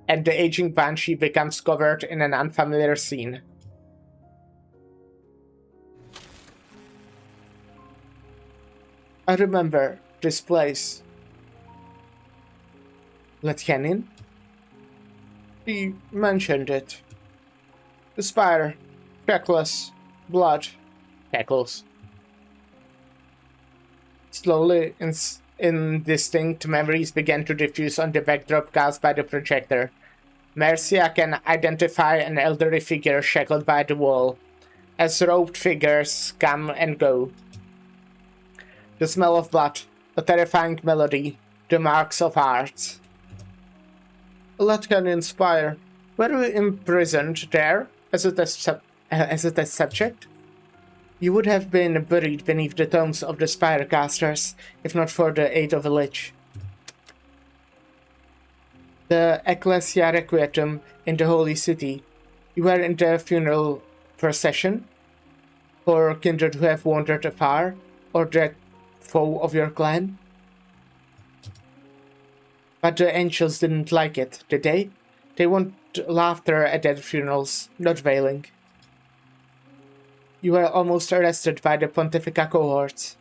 and the aging banshee becomes covered in an unfamiliar scene. I remember this place. Letyanin? He mentioned it. The Spire. Reckless. Blood. Cackles. Slowly, indistinct memories began to diffuse on the backdrop cast by the projector. Mercia can identify an elderly figure shackled by the wall, as robed figures come and go. The smell of blood, a terrifying melody, the marks of art. Letyanin Spire. Were you imprisoned there as a test subject? You would have been buried beneath the tombs of the Spire casters, if not for the aid of a lich. The Ecclesia Requietum in the Holy City. You were in the funeral procession? For kindred who have wandered afar, or the foe of your clan? But the angels didn't like it, did they? They want laughter at their funerals, not wailing. You were almost arrested by the Pontifica cohorts.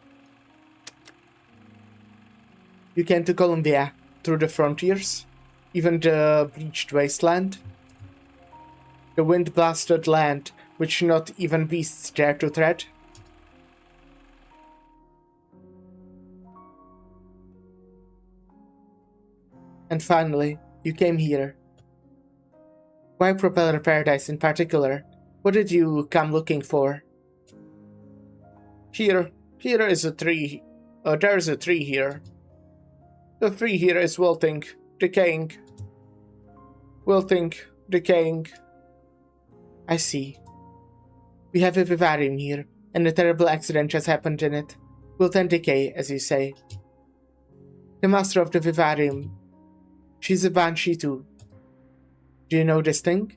You came to Columbia, through the frontiers, even the breached wasteland. The wind-blasted land, which not even beasts dare to tread. And finally, you came here. Why Propeller Paradise in particular? What did you come looking for? Here is a tree. There is a tree here. The tree here is wilting, decaying. Wilting, decaying. I see. We have a vivarium here, and a terrible accident has happened in it. Wilt and decay, as you say. The master of the vivarium. She's a banshee too. Do you know this thing?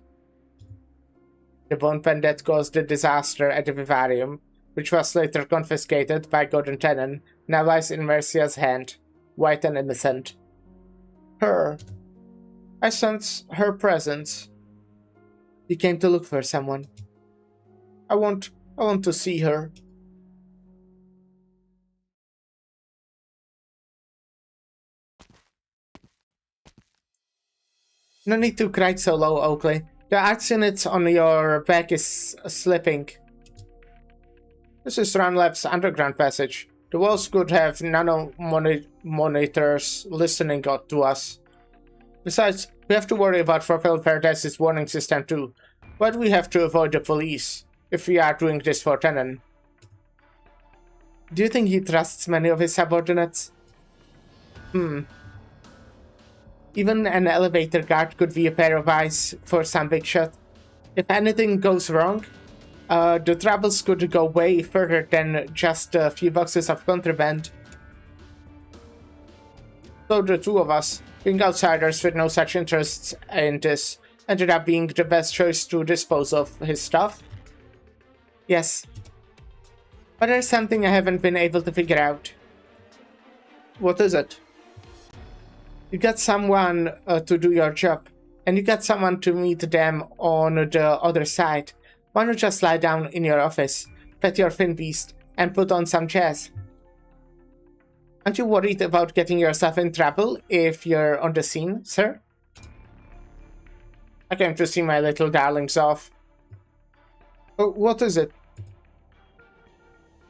The bone pen that caused the disaster at the vivarium, which was later confiscated by Gordon Tenon, now lies in Mercia's hand, white and innocent. Her. I sense her presence. You came to look for someone. I want to see her. No need to cry so low, Oakley. The art unit on your back is slipping. This is Ranlab's underground passage. The walls could have monitors listening to us. Besides, we have to worry about Propel Paradise's warning system too. Why do we have to avoid the police, if we are doing this for Tenon? Do you think he trusts many of his subordinates? Even an elevator guard could be a pair of eyes for some big shot. If anything goes wrong, the troubles could go way further than just a few boxes of contraband. So the two of us, being outsiders with no such interests in this, ended up being the best choice to dispose of his stuff. Yes. But there's something I haven't been able to figure out. What is it? You got someone to do your job, and you got someone to meet them on the other side. Why not just lie down in your office, pet your fin beast, and put on some jazz? Aren't you worried about getting yourself in trouble if you're on the scene, sir? I came to see my little darlings off. Oh, what is it?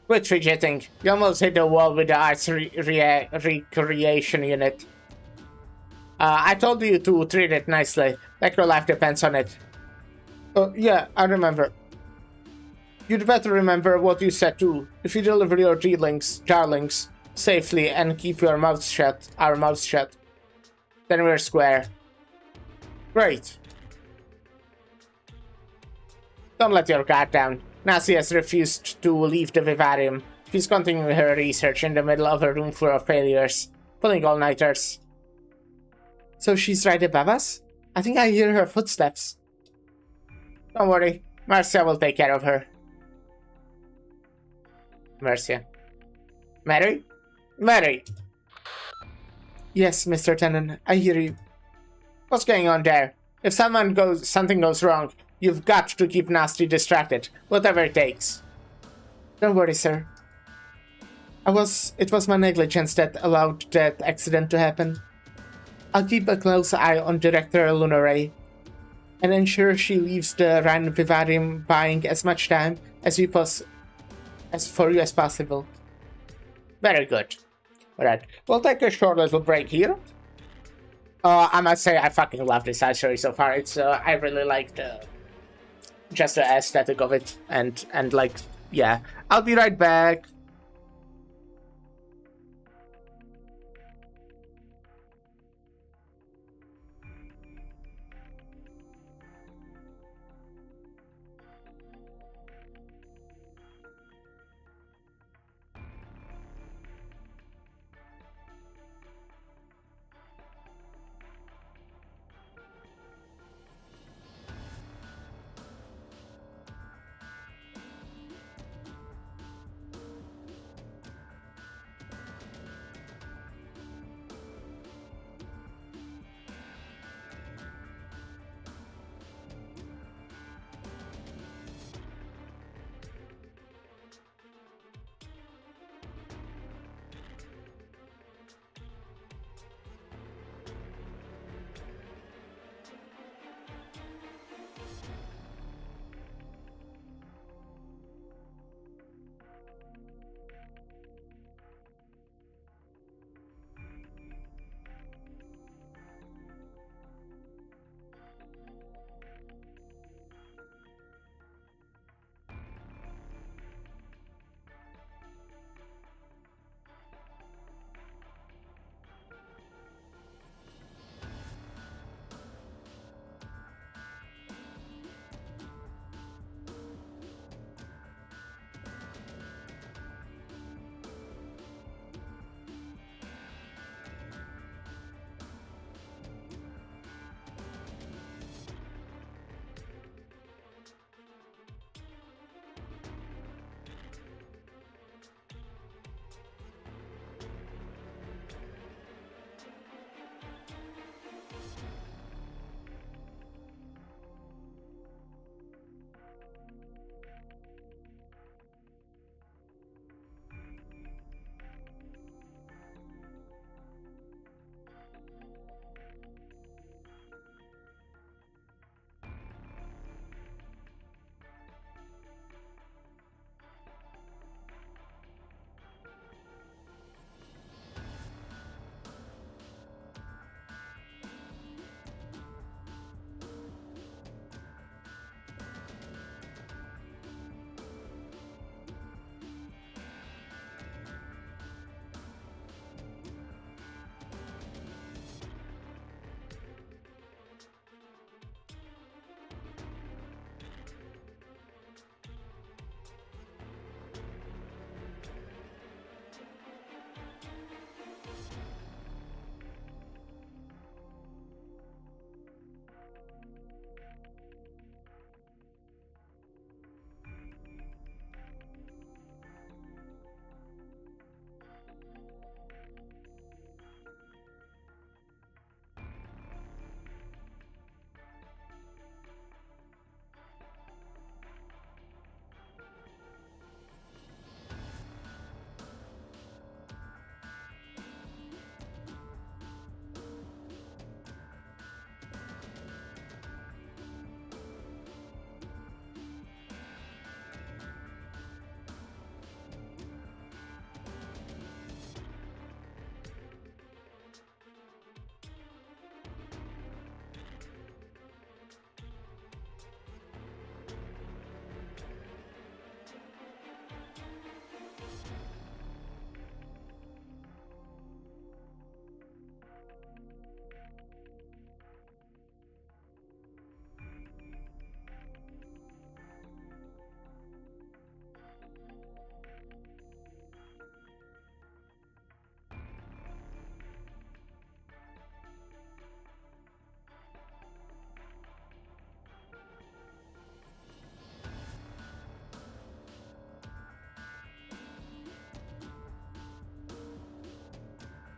Quit fidgeting. You almost hit the wall with the arts recreation unit. I told you to treat it nicely, like your life depends on it. Yeah, I remember. You'd better remember what you said too. If you deliver your darlings, safely and keep your mouths shut, our mouths shut, then we're square. Great. Don't let your guard down. Nancy has refused to leave the vivarium. She's continuing her research in the middle of a room full of failures, pulling all-nighters. So she's right above us? I think I hear her footsteps. Don't worry, Marcia will take care of her. Marcia. Mary? Mary! Yes, Mr. Tenon, I hear you. What's going on there? If something goes wrong, you've got to keep Nasty distracted, whatever it takes. Don't worry, sir. It was my negligence that allowed that accident to happen. I'll keep a close eye on Director Lunaray and ensure she leaves the Rhine Vivarium buying as much time as for you as possible. Very good. Alright, we'll take a short little break here. I must say I fucking love this side story so far. It's I really like just the aesthetic of it and like yeah. I'll be right back.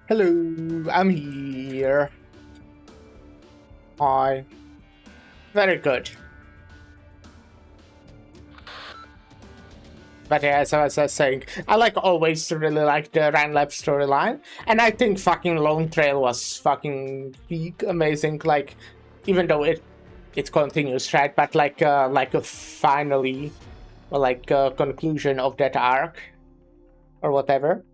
Hello, I'm here. Hi. Very good. But yeah, as I was saying, I always really like the Ranlab storyline, and I think fucking Lone Trail was fucking peak amazing. Like, even though it continues, right? But like a finally, or like a conclusion of that arc, or whatever.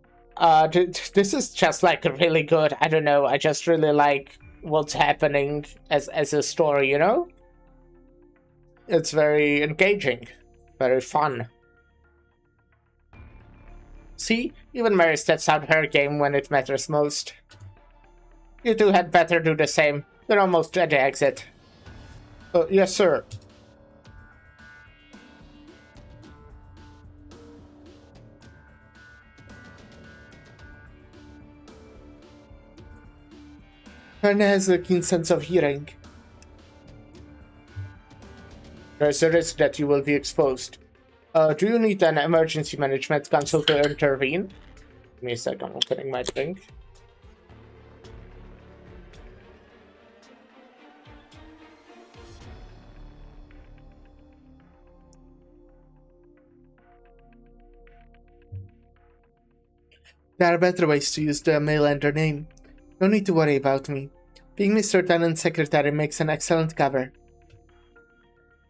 This is just like really good. I don't know. I just really like what's happening as a story. You know, it's very engaging, very fun. See, even Mary steps out her game when it matters most. You two had better do the same. You're almost at the exit. Yes, sir. Herna has a keen sense of hearing. There's a risk that you will be exposed. Do you need an emergency management council to intervene? Give me a sec, I'm opening my drink. There are better ways to use the Mainlander name. No need to worry about me. Being Mr. Tennant's secretary makes an excellent cover.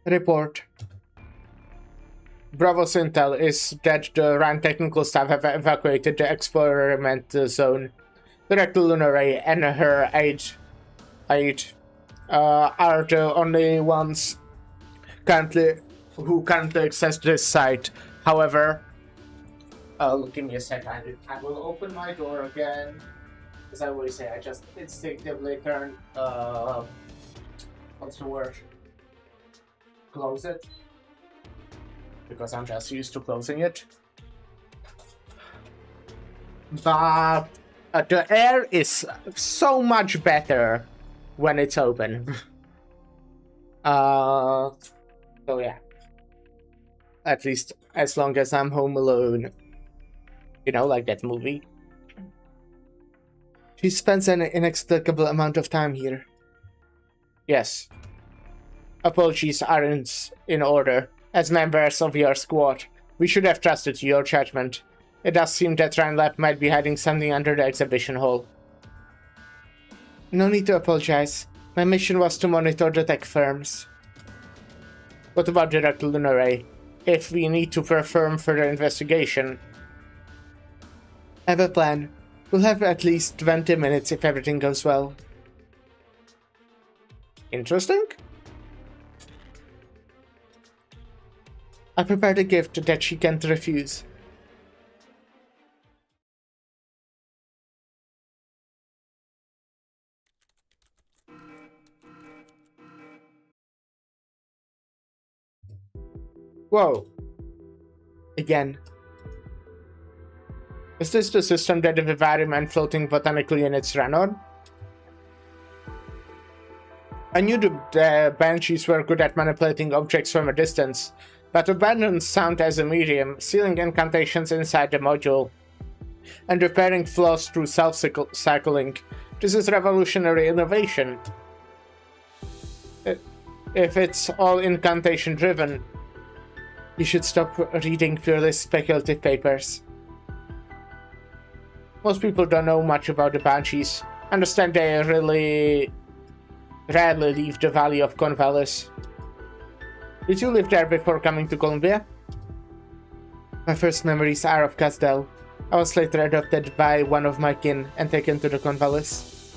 Report. Bravo's intel is that the RAN technical staff have evacuated the experiment zone. Director Lunaray and her aide are the only ones who currently access this site. However, give me a second. I will open my door again. As I always say, I just instinctively turn what's the word? Close it. Because I'm just used to closing it. But the air is so much better when it's open. So yeah. At least as long as I'm home alone. You know, like that movie. She spends an inexplicable amount of time here. Yes. Apologies aren't in order. As members of your squad, we should have trusted your judgment. It does seem that Ranlab might be hiding something under the exhibition hall. No need to apologize. My mission was to monitor the tech firms. What about Director Lunaray? If we need to perform further investigation... I have a plan. We'll have at least 20 minutes if everything goes well. Interesting? I prepared a gift that she can't refuse. Whoa. Again. Is this the system that the vivarium floating botanically units ran on? I knew the banshees were good at manipulating objects from a distance, but abandoned sound as a medium, sealing incantations inside the module, and repairing flaws through self-cycling. This is revolutionary innovation. If it's all incantation-driven, you should stop reading purely speculative papers. Most people don't know much about the Banshees. Understand they really rarely leave the Valley of Corvallis. Did you live there before coming to Columbia? My first memories are of Casdell. I was later adopted by one of my kin and taken to the Corvallis.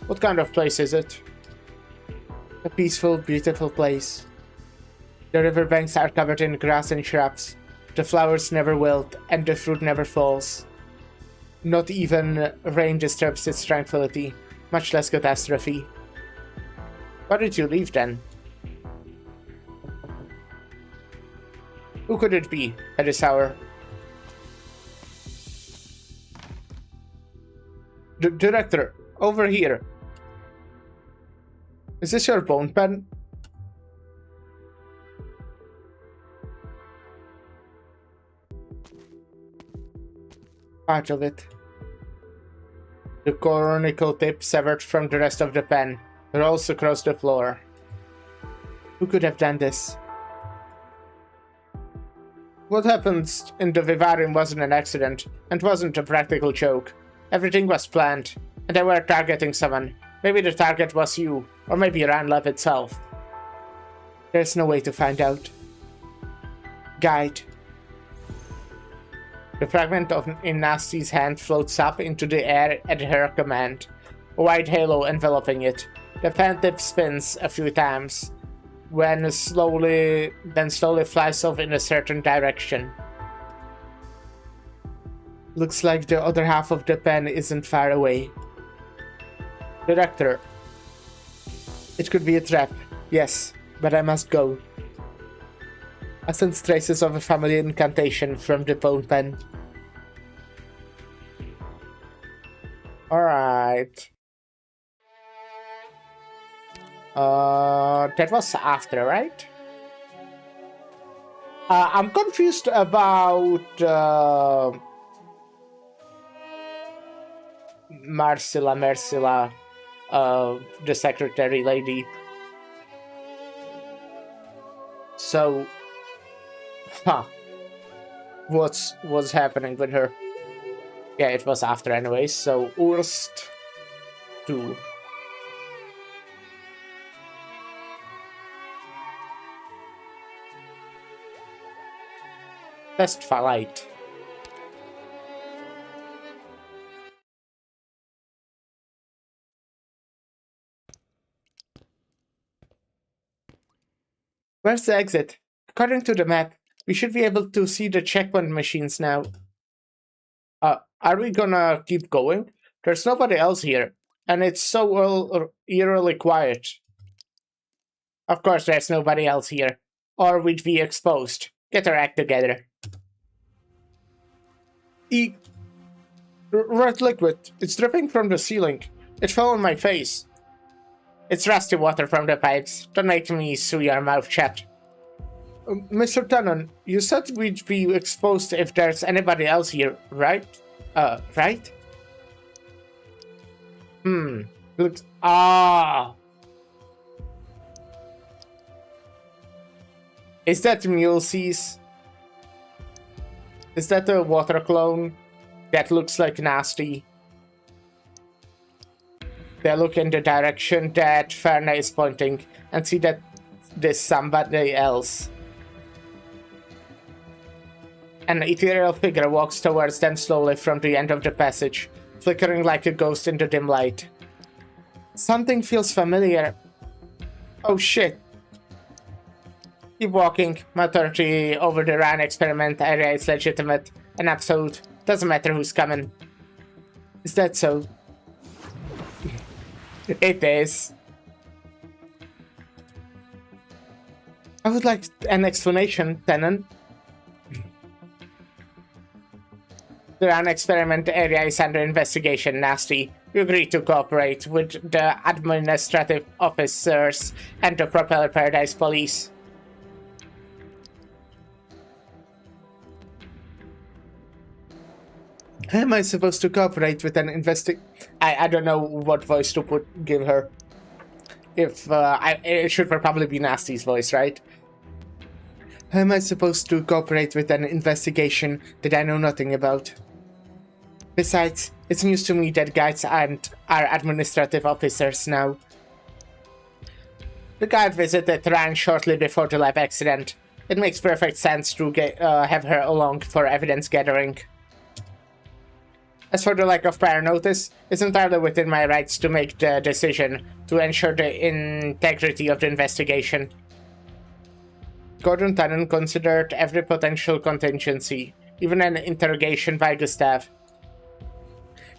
What kind of place is it? A peaceful, beautiful place. The riverbanks are covered in grass and shrubs. The flowers never wilt, and the fruit never falls. Not even rain disturbs its tranquility, much less catastrophe. Why did you leave then? Who could it be at this hour? Director, over here. Is this your bone pen? Part of it. The coronical tip severed from the rest of the pen. rolls across the floor. Who could have done this? What happened in the vivarium wasn't an accident, and wasn't a practical joke. Everything was planned, and they were targeting someone. Maybe the target was you, or maybe Ranlab itself. There's no way to find out. Guide. The fragment in Nasty's hand floats up into the air at her command, a white halo enveloping it. The fan tip spins a few times, then slowly flies off in a certain direction. Looks like the other half of the pen isn't far away. Director. It could be a trap, yes, but I must go. I sense traces of a family incantation from the bone pen. Alright. That was after, right? I'm confused about Marcilla, the secretary lady. So, what's happening with her? Yeah, it was after anyways, so Urst 2. Best flight. Where's the exit? According to the map, we should be able to see the checkpoint machines now. Are we gonna keep going? There's nobody else here, and it's so eerily quiet. Of course there's nobody else here, or we'd be exposed. Get our act together. Red liquid. It's dripping from the ceiling. It fell on my face. It's rusty water from the pipes. Don't make me sew your mouth shut. Mr. Tennant, you said we'd be exposed if there's anybody else here, right? Right? Looks... Is that Mulesey's? Is that a water clone? That looks like Nasty. They look in the direction that Ferna is pointing and see that there's somebody else. An ethereal figure walks towards them slowly from the end of the passage, flickering like a ghost in the dim light. Something feels familiar. Oh shit. Keep walking. My authority over the RAN experiment area is legitimate and absolute. Doesn't matter who's coming. Is that so? It is. I would like an explanation, Tennant. The RAN experiment area is under investigation, Nasty. We agree to cooperate with the administrative officers and the Propeller Paradise Police. How am I supposed to cooperate with an I don't know what voice to give her. If it should probably be Nasty's voice, right? How am I supposed to cooperate with an investigation that I know nothing about? Besides, it's news to me that guides aren't our administrative officers now. The guide visited Ryan shortly before the lab accident. It makes perfect sense to have her along for evidence gathering. As for the lack of prior notice, it's entirely within my rights to make the decision to ensure the integrity of the investigation. Gordon Tennant considered every potential contingency, even an interrogation by Gustav.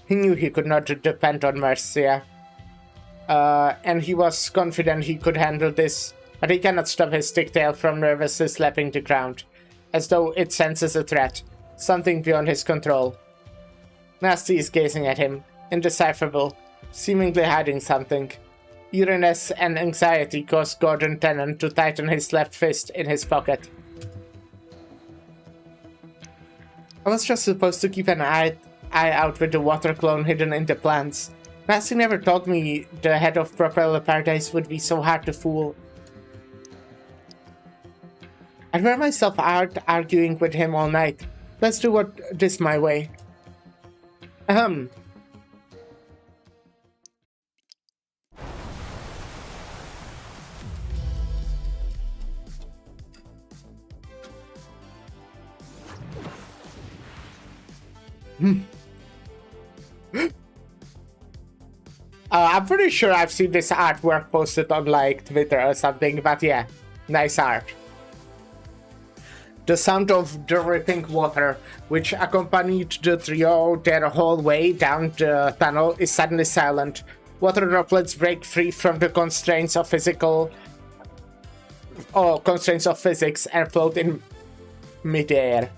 He knew he could not depend on Marcia, and he was confident he could handle this, but he cannot stop his sticktail from nervously slapping the ground, as though it senses a threat, something beyond his control. Nasty is gazing at him, indecipherable, seemingly hiding something. Eeriness and anxiety caused Gordon Tennant to tighten his left fist in his pocket. I was just supposed to keep an eye out with the water clone hidden in the plants. Nasty never told me the head of Propeller Paradise would be so hard to fool. I'd wear myself out arguing with him all night. Let's do this my way. Ahem. I'm pretty sure I've seen this artwork posted on like Twitter or something, but yeah, nice art. The sound of dripping water, which accompanied the trio their whole way down the tunnel, is suddenly silent. Water droplets break free from the constraints of physics and float in midair.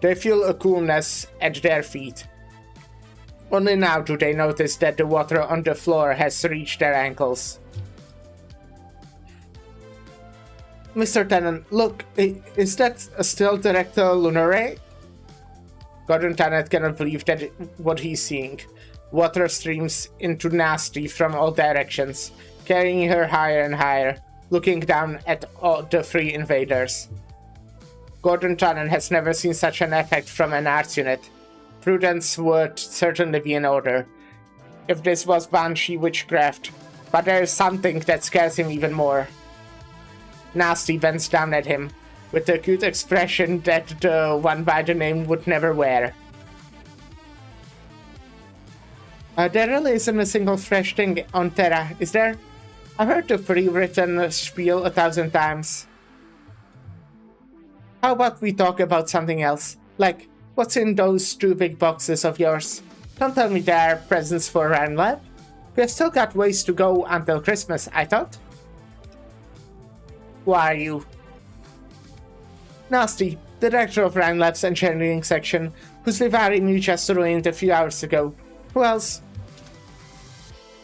They feel a coolness at their feet. Only now do they notice that the water on the floor has reached their ankles. Mr. Tennant, look, is that still Director Lunare? Gordon Tennant cannot believe what he's seeing. Water streams into Nasty from all directions, carrying her higher and higher, looking down at all the three invaders. Gordon Tennant has never seen such an effect from an arts unit. Prudence would certainly be in order, if this was Banshee witchcraft, but there is something that scares him even more. Nasty bends down at him, with the cute expression that the one by the name would never wear. There really isn't a single fresh thing on Terra, is there? I've heard the pre-written spiel 1,000 times. How about we talk about something else? Like, what's in those 2 big boxes of yours? Don't tell me they're presents for Ryan Lab. We've still got ways to go until Christmas, I thought. Who are you? Nasty, the director of Ryan Lab's engineering section, whose vivarium you just ruined a few hours ago. Who else?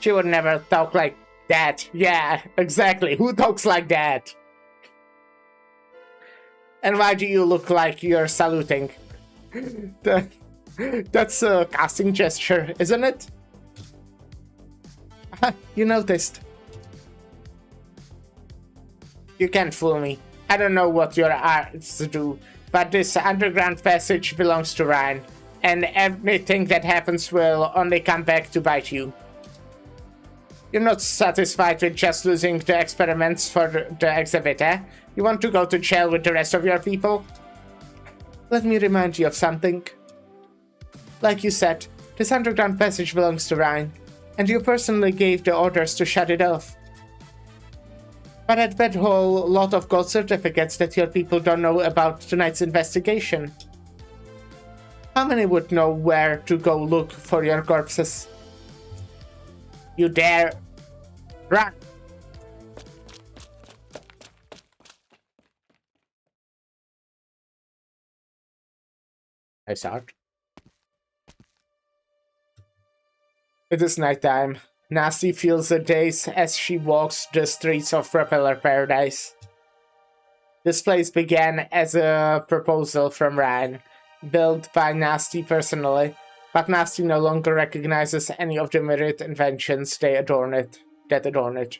She would never talk like that. Yeah, exactly. Who talks like that? And why do you look like you're saluting? That's a casting gesture, isn't it? You noticed. You can't fool me. I don't know what your arts do, but this underground passage belongs to Ryan, and everything that happens will only come back to bite you. You're not satisfied with just losing the experiments for the exhibit, eh? You want to go to jail with the rest of your people? Let me remind you of something. Like you said, this underground passage belongs to Ryan, and you personally gave the orders to shut it off. But I'd bet a whole lot of gold certificates that your people don't know about tonight's investigation. How many would know where to go look for your corpses? You dare run! I start. It is nighttime. Nasty feels a daze as she walks the streets of Propeller Paradise. This place began as a proposal from Ryan, built by Nasty personally, but Nasty no longer recognizes any of the myriad inventions that adorn it.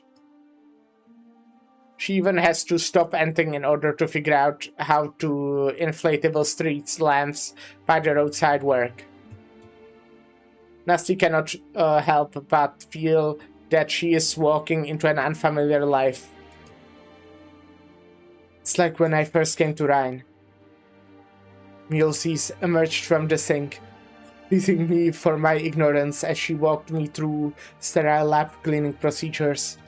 She even has to stop anything in order to figure out how to inflatable street lamps by the roadside work. Nasty cannot help but feel that she is walking into an unfamiliar life. It's like when I first came to Rhine. Mulesies emerged from the sink, teasing me for my ignorance as she walked me through sterile lab cleaning procedures.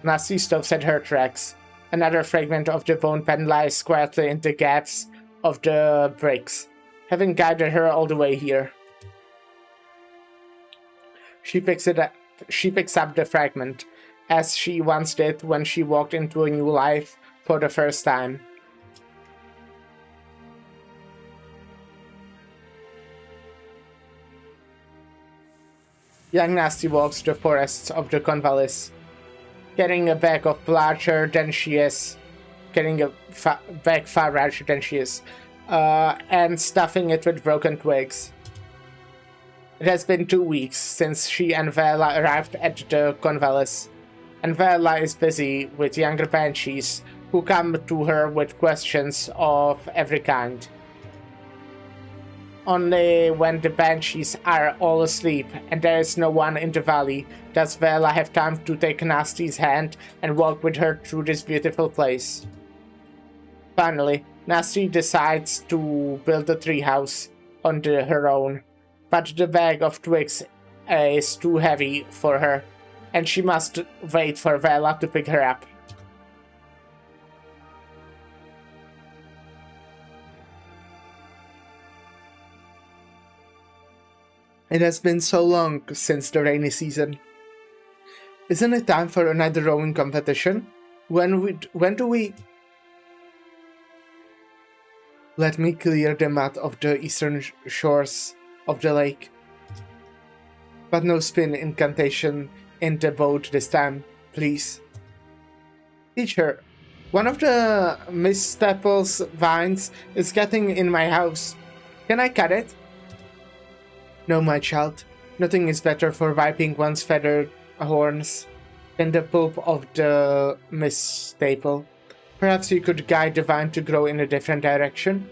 Nasty stops at her tracks. Another fragment of the bone pen lies quietly in the gaps of the bricks, having guided her all the way here. She picks up the fragment, as she once did when she walked into a new life for the first time. Young Nasty walks the forests of the Convalis, carrying a bag larger than she is, bag far larger than she is, and stuffing it with broken twigs. It has been 2 weeks since she and Vela arrived at the Convallis, and Vela is busy with younger banshees who come to her with questions of every kind. Only when the banshees are all asleep and there is no one in the valley does Vela have time to take Nasty's hand and walk with her through this beautiful place. Finally, Nasty decides to build a treehouse on her own, but the bag of twigs is too heavy for her, and she must wait for Vela to pick her up. It has been so long since the rainy season. Isn't it time for another rowing competition? When do we... Let me clear the mud of the eastern shores of the lake. But no spin incantation in the boat this time, please. Teacher, one of the Miss Staples' vines is getting in my house. Can I cut it? No, my child. Nothing is better for wiping one's feathered horns than the pulp of the Miss Staple. Perhaps you could guide the vine to grow in a different direction.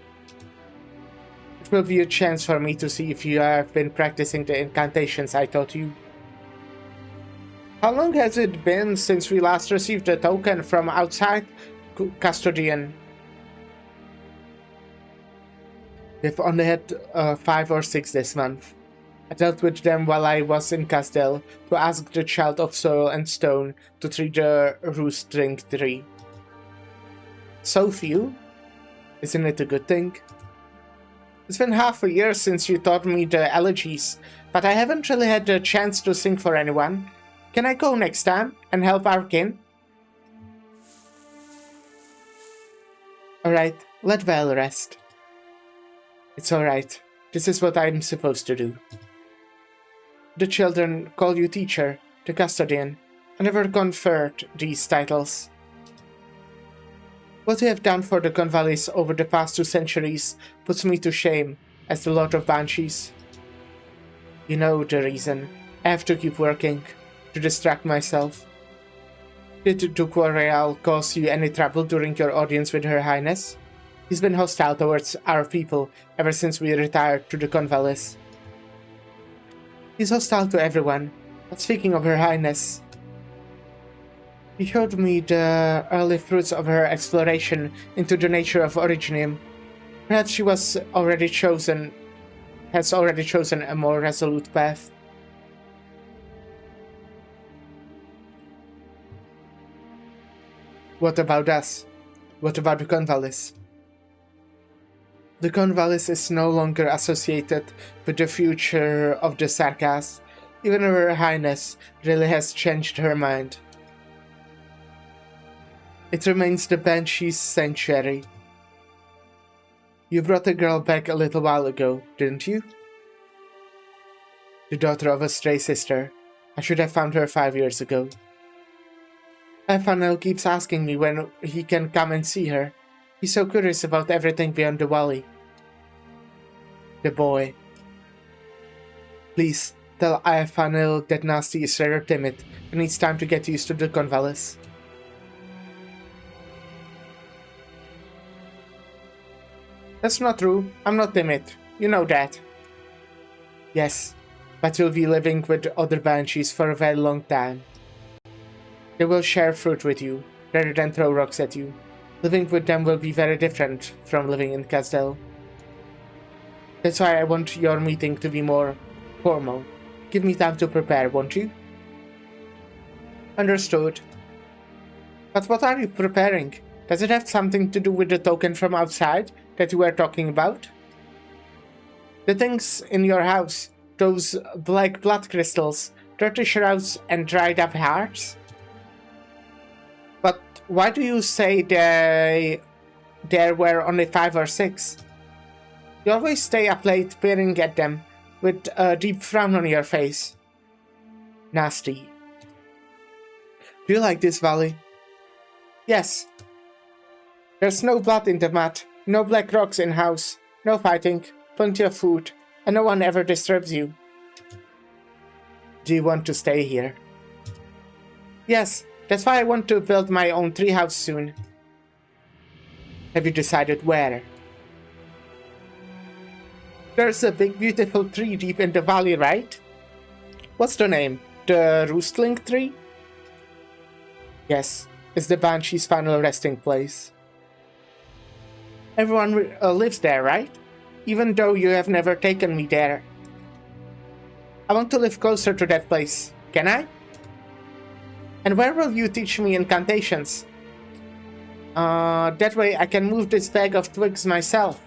It will be a chance for me to see if you have been practicing the incantations I taught you. How long has it been since we last received a token from outside Custodian? We've only had 5 or 6 this month. I dealt with them while I was in Castell to ask the Child of Soil and Stone to tree the roostring tree. So few? Isn't it a good thing? It's been half a year since you taught me the elegies, but I haven't really had the chance to sing for anyone. Can I go next time and help our kin? Alright, let Val rest. It's alright. This is what I'm supposed to do. The children call you teacher, the custodian. I never conferred these titles. What you have done for the Convallis over the past 2 centuries puts me to shame as the Lord of Banshees. You know the reason. I have to keep working, to distract myself. Did Duke Royal cause you any trouble during your audience with Her Highness? He's been hostile towards our people ever since we retired to the Convallis. He's hostile to everyone, but speaking of Her Highness, he showed me the early fruits of her exploration into the nature of Originium. Perhaps she has already chosen a more resolute path. What about us? What about the Convallis? The Convallis is no longer associated with the future of the Sarkas. Even Her Highness really has changed her mind. It remains the Banshee's sanctuary. You brought a girl back a little while ago, didn't you? The daughter of a stray sister. I should have found her 5 years ago. Afanel keeps asking me when he can come and see her. He's so curious about everything beyond the valley. The boy. Please, tell Afanel that Nasty is rather timid and needs time to get used to the Convallis. That's not true. I'm not timid. You know that. Yes, but you'll be living with other Banshees for a very long time. They will share fruit with you, rather than throw rocks at you. Living with them will be very different from living in Castell. That's why I want your meeting to be more formal. Give me time to prepare, won't you? Understood. But what are you preparing? Does it have something to do with the token from outside that you were talking about? The things in your house, those black blood crystals, dirty shrouds and dried up hearts? But why do you say there were only 5 or 6? You always stay up late peering at them, with a deep frown on your face. Nasty. Do you like this valley? Yes. There's no blood in the mud, no black rocks in house, no fighting, plenty of food, and no one ever disturbs you. Do you want to stay here? Yes, that's why I want to build my own treehouse soon. Have you decided where? There's a big beautiful tree deep in the valley, right? What's the name? The roostling tree? Yes, it's the Banshee's final resting place. Everyone lives there, right? Even though you have never taken me there. I want to live closer to that place. Can I? And where will you teach me incantations? That way I can move this bag of twigs myself.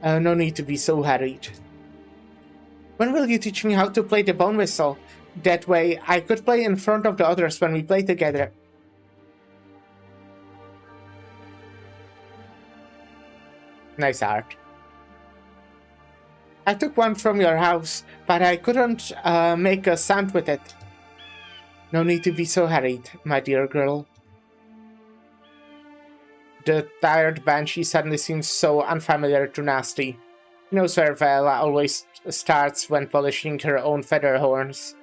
No need to be so hurried. When will you teach me how to play the bone whistle? That way I could play in front of the others when we play together. Nice art. I took one from your house, but I couldn't make a sound with it. No need to be so hurried, my dear girl. The tired Banshee suddenly seems so unfamiliar to Nasty. He knows where Vela always starts when polishing her own feather horns,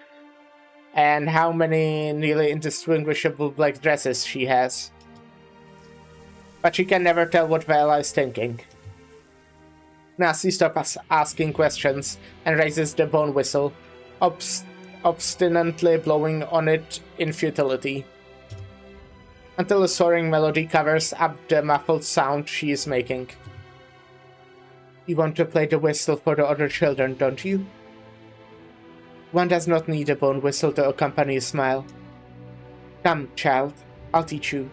and how many nearly indistinguishable black dresses she has. But she can never tell what Vela is thinking. Nasty stops asking questions and raises the bone whistle, obstinately blowing on it in futility, until a soaring melody covers up the muffled sound she is making. You want to play the whistle for the other children, don't you? One does not need a bone whistle to accompany a smile. Come, child, I'll teach you.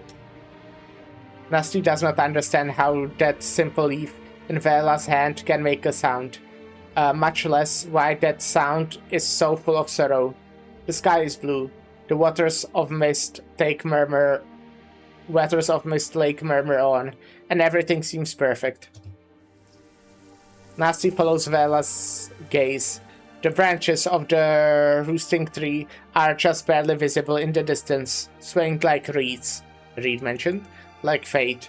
Nasty does not understand how that simple leaf in Vela's hand can make a sound, much less why that sound is so full of sorrow. The sky is blue, the waters of mist lake murmur on, and everything seems perfect. Nasty follows Vela's gaze. The branches of the roosting tree are just barely visible in the distance, swaying like reeds. Reed mentioned? Like fate.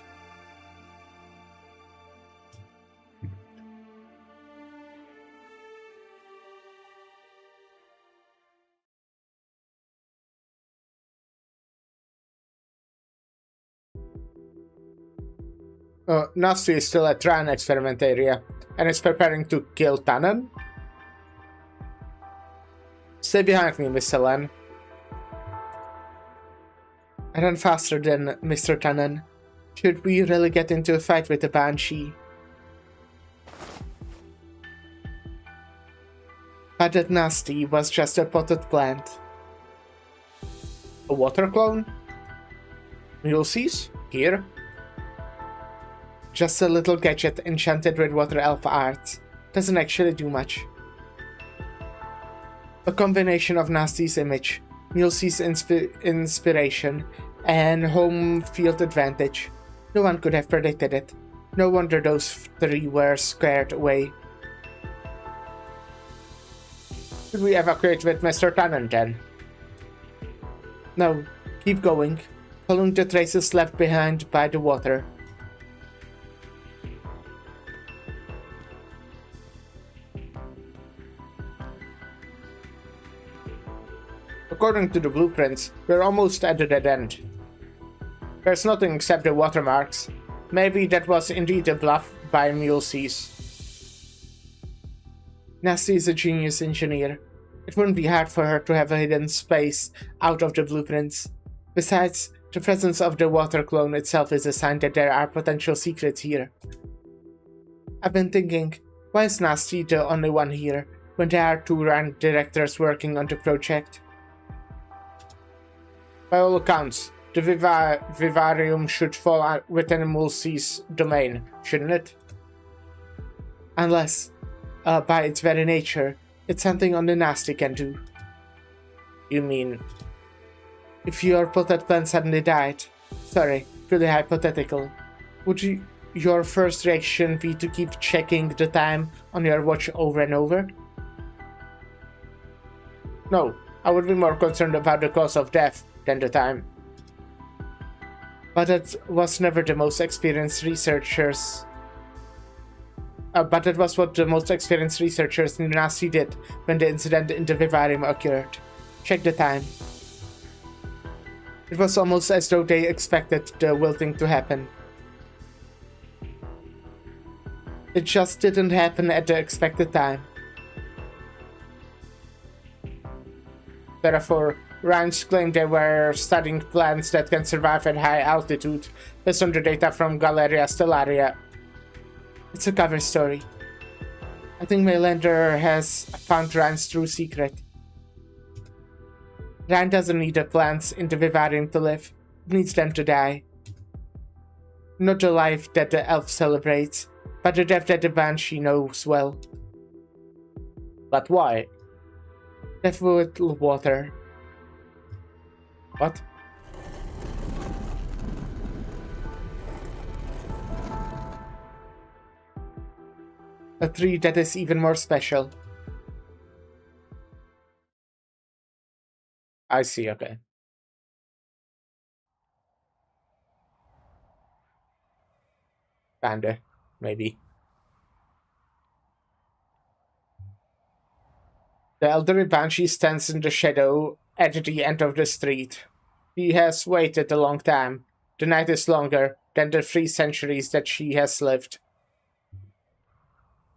Nasty is still at Tran experiment area, and is preparing to kill Tannen. Stay behind me, Miss Helen. I run faster than Mr. Tannen. Should we really get into a fight with the Banshee? But that Nasty was just a potted plant. A water clone? Ulysses? Here? Just a little gadget enchanted with water elf arts. Doesn't actually do much. A combination of Nasty's image, Mules's inspiration, and home field advantage. No one could have predicted it. No wonder those three were scared away. Should we evacuate with Mr. Tannen then? No, keep going, following the traces left behind by the water. According to the blueprints, we're almost at the dead end. There's nothing except the watermarks. Maybe that was indeed a bluff by Mules's. Nasty is a genius engineer. It wouldn't be hard for her to have a hidden space out of the blueprints. Besides, the presence of the water clone itself is a sign that there are potential secrets here. I've been thinking, why is Nasty the only one here, when there are two ranked directors working on the project? By all accounts, the vivarium should fall within Mules's domain, shouldn't it? Unless, by its very nature, it's something only Nasty can do. You mean, if your potted plant suddenly died? Sorry, really hypothetical. Would your first reaction be to keep checking the time on your watch over and over? No, I would be more concerned about the cause of death than the time. But that was never the most experienced researcher's But it was what the most experienced researchers in Nasty did when the incident in the vivarium occurred. Check the time. It was almost as though they expected the wilting to happen. It just didn't happen at the expected time. Therefore, Ryan's claimed they were studying plants that can survive at high altitude based on the data from Galleria Stellaria. It's a cover story. I think Maylander has found Ryan's true secret. Ryan doesn't need the plants in the vivarium to live. He needs them to die. Not the life that the elf celebrates, but the death that the Banshee knows well. But why? Death with water. What? A tree that is even more special. I see, okay. Panda, maybe. The elderly Banshee stands in the shadow at the end of the street. He has waited a long time. The night is longer than the 3 centuries that she has lived.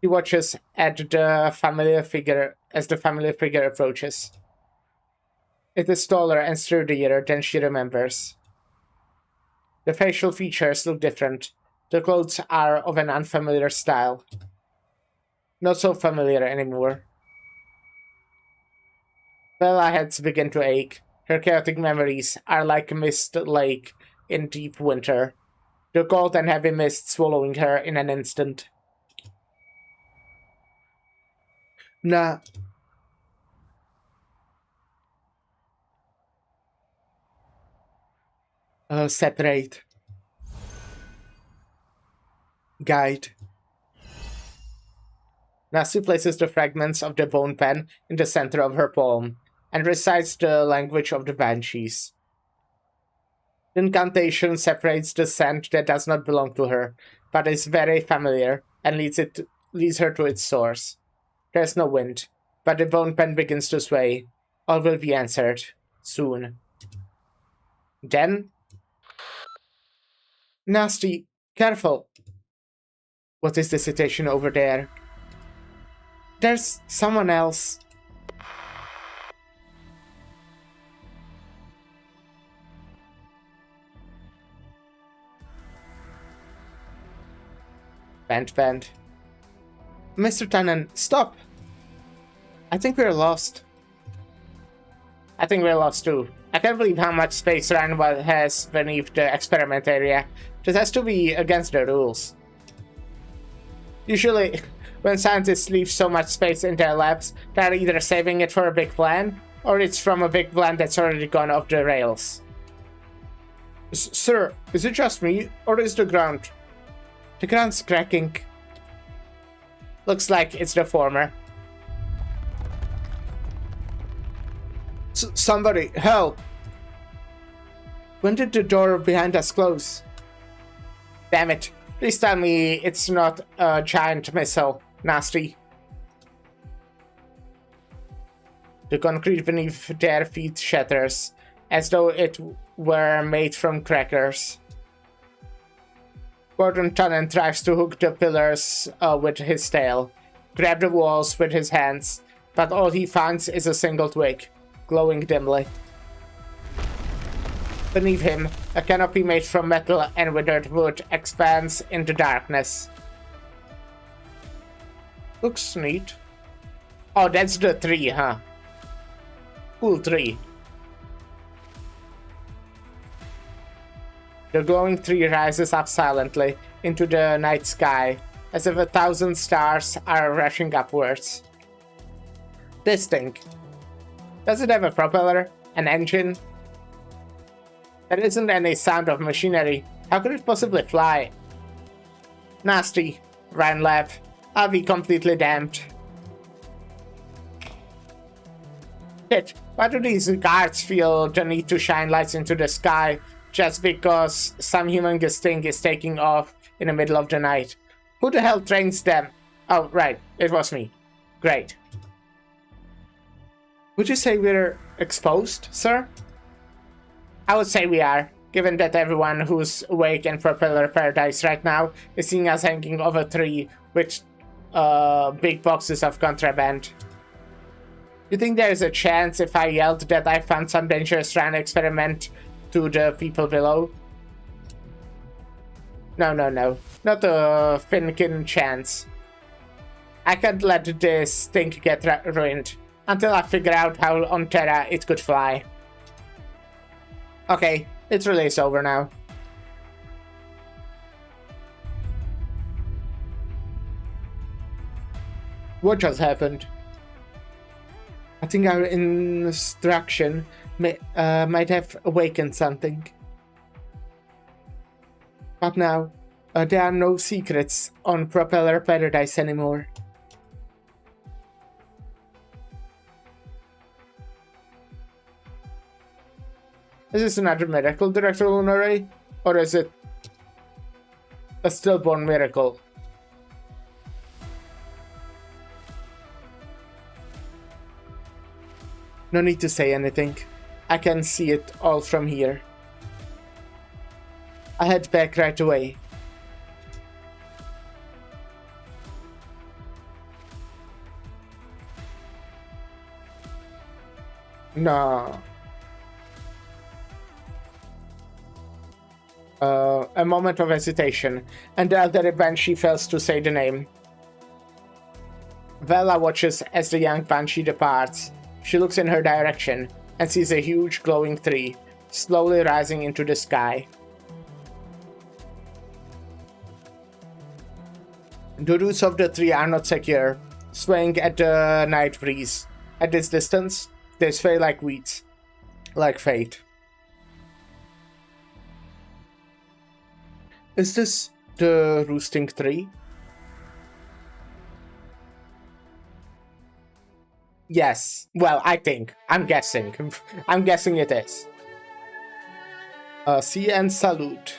He watches at the familiar figure as the familiar figure approaches. It is taller and sturdier than she remembers. The facial features look different. The clothes are of an unfamiliar style. Not so familiar anymore. Bella's heads begin to ache. Her chaotic memories are like a mist lake in deep winter. The cold and heavy mist swallowing her in an instant. Nah. Separate. Guide. Nasi places the fragments of the bone pen in the center of her palm and recites the language of the banshees. The incantation separates the scent that does not belong to her, but is very familiar and leads her to its source. There is no wind, but the bone pen begins to sway. All will be answered soon. Then... Nasty, careful. What is the situation over there? There's someone else. Bend. Mr. Tannen, stop! I think we're lost. I think we're lost too. I can't believe how much space Ryan has beneath the experiment area. This has to be against the rules. Usually, when scientists leave so much space in their labs, they're either saving it for a big plan, or it's from a big plan that's already gone off the rails. Sir, is it just me, or is the ground? The ground's cracking. Looks like it's the former. Somebody, help! When did the door behind us close? Damn it. Please tell me it's not a giant missile. Nasty. The concrete beneath their feet shatters, as though it were made from crackers. Gordon Tannen tries to hook the pillars with his tail, grab the walls with his hands, but all he finds is a single twig, glowing dimly. Beneath him, a canopy made from metal and withered wood expands in the darkness. Looks neat. Oh, that's the tree, huh? Cool tree. The glowing tree rises up silently into the night sky, as if 1,000 stars are rushing upwards. This thing. Does it have a propeller? An engine? There isn't any sound of machinery. How could it possibly fly? Nasty. Ryan laughed. I'll be completely damned. Shit, why do these guards feel the need to shine lights into the sky just because some humongous thing is taking off in the middle of the night? Who the hell trains them? Oh, right. It was me. Great. Would you say we're exposed, sir? I would say we are, given that everyone who's awake in Propeller Paradise right now is seeing us hanging over a tree with big boxes of contraband. You think there is a chance if I yelled that I found some dangerous run experiment to the people below? No. Not a thinking chance. I can't let this thing get ruined until I figure out how on Terra it could fly. Okay, it's release over now. What just happened? I think our instruction might have awakened something. But now, there are no secrets on Propeller Paradise anymore. Is this another miracle, Director Lunare? Or is it a stillborn miracle? No need to say anything. I can see it all from here. I head back right away. No. A moment of hesitation, and the elderly Banshee fails to say the name. Vela watches as the young Banshee departs. She looks in her direction and sees a huge glowing tree, slowly rising into the sky. The roots of the tree are not secure, swaying at the night breeze. At this distance, they sway like weeds, like fate. Is this the roosting tree? Yes. Well, I think. I'm guessing. I'm guessing it is. See and salute.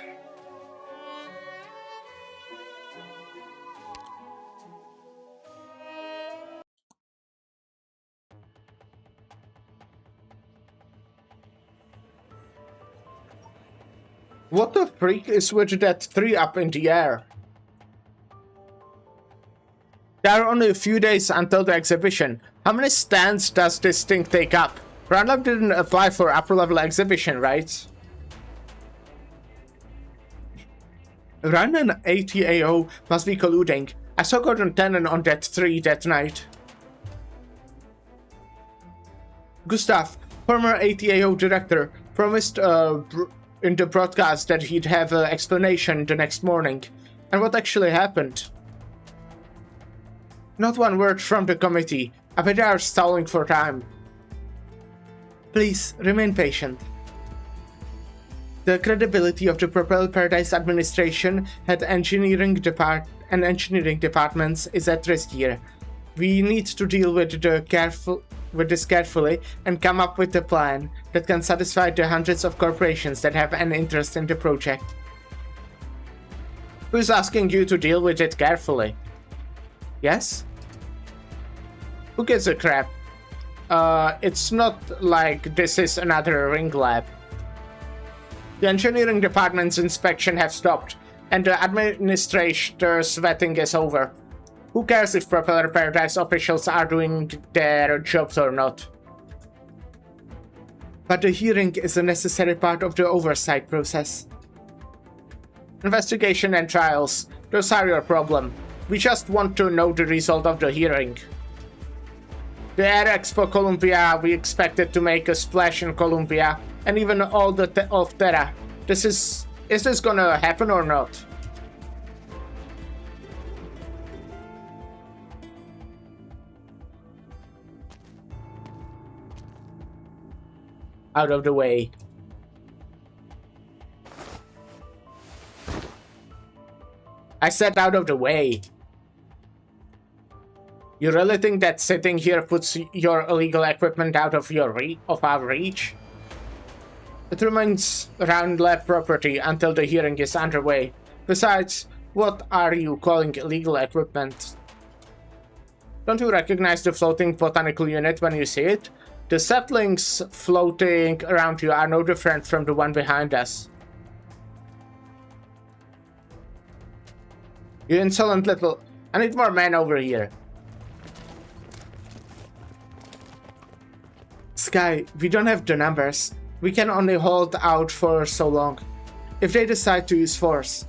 What the freak is with that tree up in the air? There are only a few days until the exhibition. How many stands does this thing take up? Roundup didn't apply for upper level exhibition, right? Run and ATAO must be colluding. I saw Gordon Tannen on that tree that night. Gustav, former ATAO director, promised in the broadcast that he'd have an explanation the next morning. And what actually happened? Not one word from the committee. I bet they are stalling for time. Please, remain patient. The credibility of the Propel Paradise administration and engineering departments is at risk here. We need to deal with this carefully and come up with a plan that can satisfy the hundreds of corporations that have an interest in the project. Who's asking you to deal with it carefully? Yes? Who gives a crap? It's not like this is another ring lab. The engineering department's inspection have stopped, and the administrator's vetting is over. Who cares if Propeller Paradise officials are doing their jobs or not? But the hearing is a necessary part of the oversight process. Investigation and trials, those are your problem. We just want to know the result of the hearing. The Air Expo Columbia, we expected to make a splash in Columbia, and even all of Terra. Is this gonna happen or not? Out of the way. I said out of the way. You really think that sitting here puts your illegal equipment out of our reach? It remains Round Lab property until the hearing is underway. Besides, what are you calling illegal equipment? Don't you recognize the floating botanical unit when you see it? The saplings floating around you are no different from the one behind us. You insolent little... I need more men over here. Sky, we don't have the numbers. We can only hold out for so long. If they decide to use force.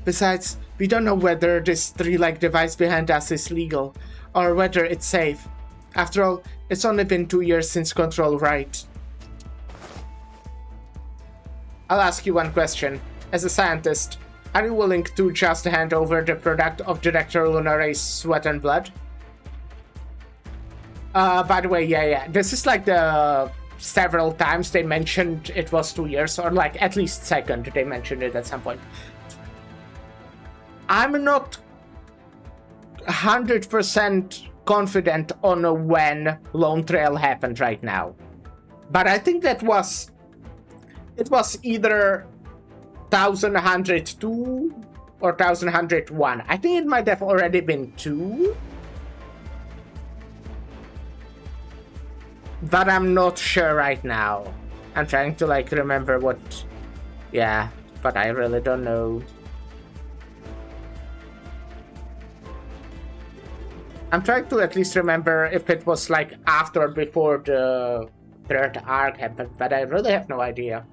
Besides, we don't know whether this tree-like device behind us is legal, or whether it's safe. After all, it's only been 2 years since Control Right. I'll ask you one question. As a scientist, are you willing to just hand over the product of Director Lunaray's sweat and blood? By the way, yeah. This is like the several times they mentioned it was 2 years, or like at least second they mentioned it at some point. I'm not 100% confident on when Lone Trail happened right now. But I think it was either 1102 or 1101. I think it might have already been 2. But I'm not sure right now. I'm trying to like remember what... Yeah, but I really don't know. I'm trying to at least remember if it was like after or before the third arc happened, but I really have no idea.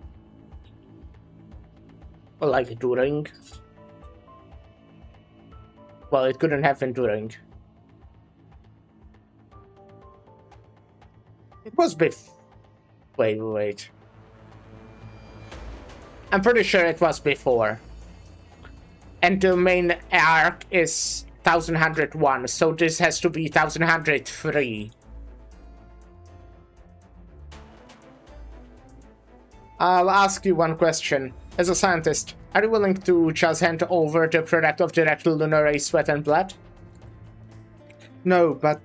Or like during. Well, it couldn't have been during. It was wait. I'm pretty sure it was before. And the main arc is 1101, so this has to be 1103. I'll ask you one question. As a scientist, are you willing to just hand over the product of Director Lunaray's sweat and blood? No, but...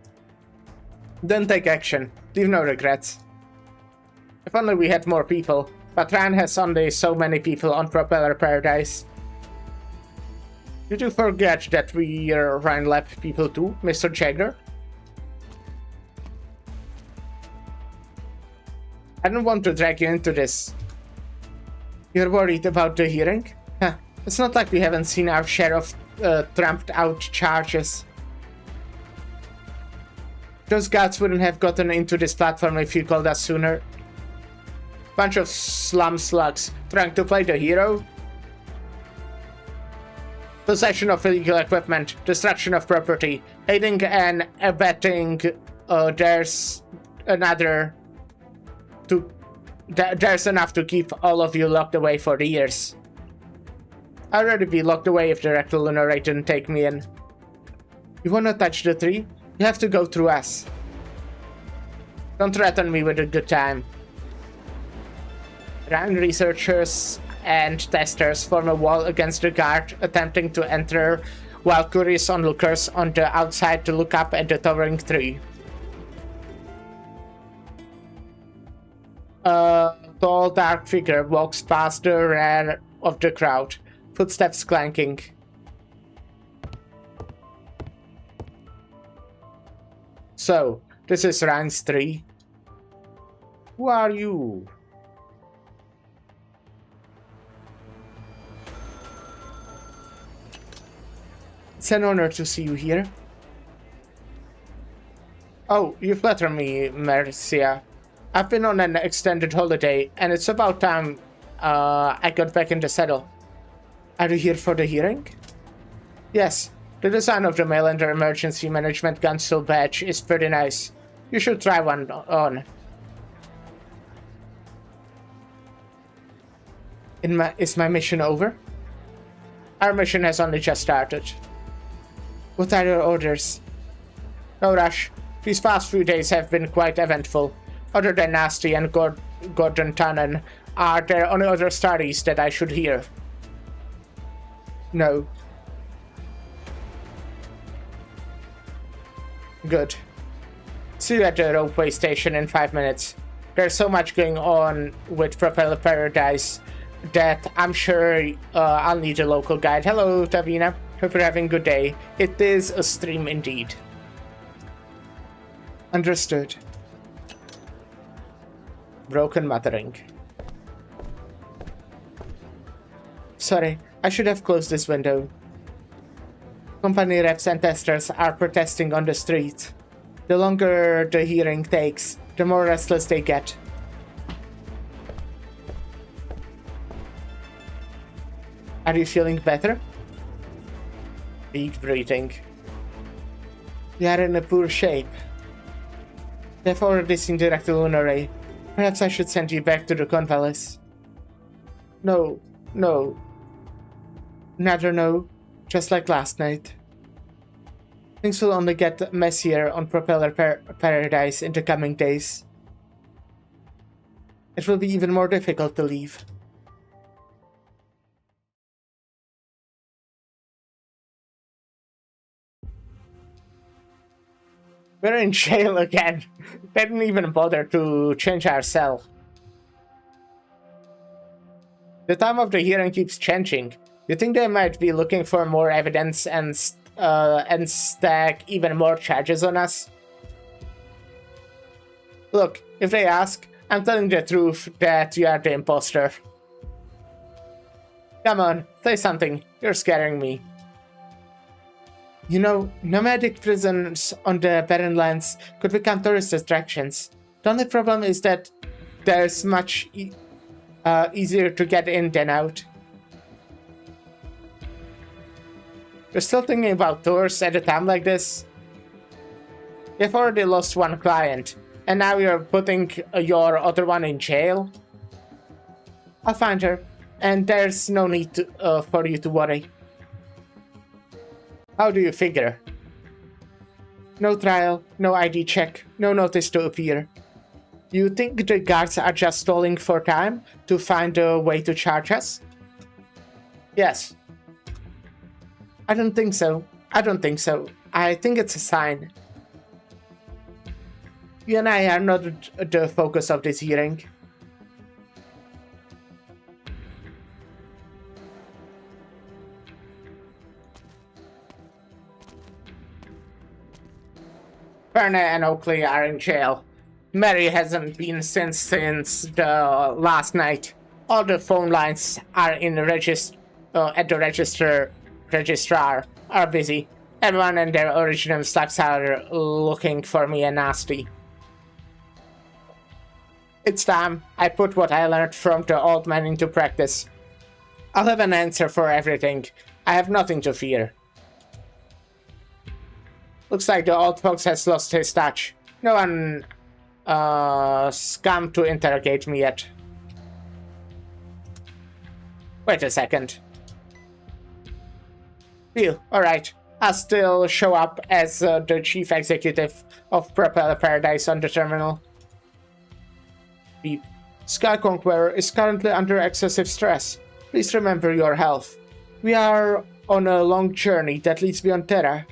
Then take action. Leave no regrets. If only we had more people, but Ryan has only so many people on Propeller Paradise. You do forget that we are Ryan Lab people too, Mr. Jagger? I don't want to drag you into this. You're worried about the hearing? Huh. It's not like we haven't seen our share of trumped out charges. Those guards wouldn't have gotten into this platform if you called us sooner. Bunch of slum slugs trying to play the hero. Possession of illegal equipment, destruction of property, aiding and abetting. There's enough to keep all of you locked away for years. I'd already be locked away if Director Lunaray didn't take me in. You wanna touch the tree? You have to go through us. Don't threaten me with a good time. Ryan researchers and testers form a wall against the guard attempting to enter, while curious onlookers on the outside to look up at the towering tree. A tall, dark figure walks past the rear of the crowd, footsteps clanking. So, this is Ryan's tree. Who are you? It's an honor to see you here. Oh, you flatter me, Mercia. I've been on an extended holiday, and it's about time I got back in the saddle. Are you here for the hearing? Yes, the design of the Mailander Emergency Management Council badge is pretty nice. You should try one on. Is my mission over? Our mission has only just started. What are your orders? No rush. These past few days have been quite eventful. Other than Nasty and Gordon Tannen, are there any other stories that I should hear? No. Good. See you at the ropeway station in 5 minutes. There's so much going on with Propeller Paradise that I'm sure I'll need a local guide. Hello, Tavina. Hope you're having a good day. It is a stream indeed. Understood. Broken muttering. Sorry, I should have closed this window. Company reps and testers are protesting on the street. The longer the hearing takes, the more restless they get. Are you feeling better? Deep breathing. You are in a poor shape. They've already seen the rectal lunar ray. Perhaps I should send you back to the Convallis. No. Neither no. Just like last night. Things will only get messier on Propeller Paradise in the coming days. It will be even more difficult to leave. We're in jail again. They didn't even bother to change our cell. The time of the hearing keeps changing. You think they might be looking for more evidence and stack even more charges on us? Look, if they ask, I'm telling the truth that you are the imposter. Come on, say something. You're scaring me. You know, nomadic prisons on the barren lands could become tourist attractions. The only problem is that there's much easier to get in than out. You're still thinking about tours at a time like this? You've already lost one client, and now you're putting your other one in jail? I'll find her, and there's no need for you to worry. How do you figure? No trial, no ID check, no notice to appear. You think the guards are just stalling for time to find a way to charge us? Yes. I don't think so. I think it's a sign. You and I are not the focus of this hearing. Perna and Oakley are in jail. Mary hasn't been since the last night. All the phone lines are in the at the registrar are busy. Everyone and their original slugs are looking for me and nasty. It's time I put what I learned from the old man into practice. I'll have an answer for everything. I have nothing to fear. Looks like the old fox has lost his touch. No one come to interrogate me yet. Wait a second. Deal, alright. I'll still show up as the chief executive of Propeller Paradise on the terminal. Beep. Sky Conqueror is currently under excessive stress. Please remember your health. We are on a long journey that leads beyond Terra.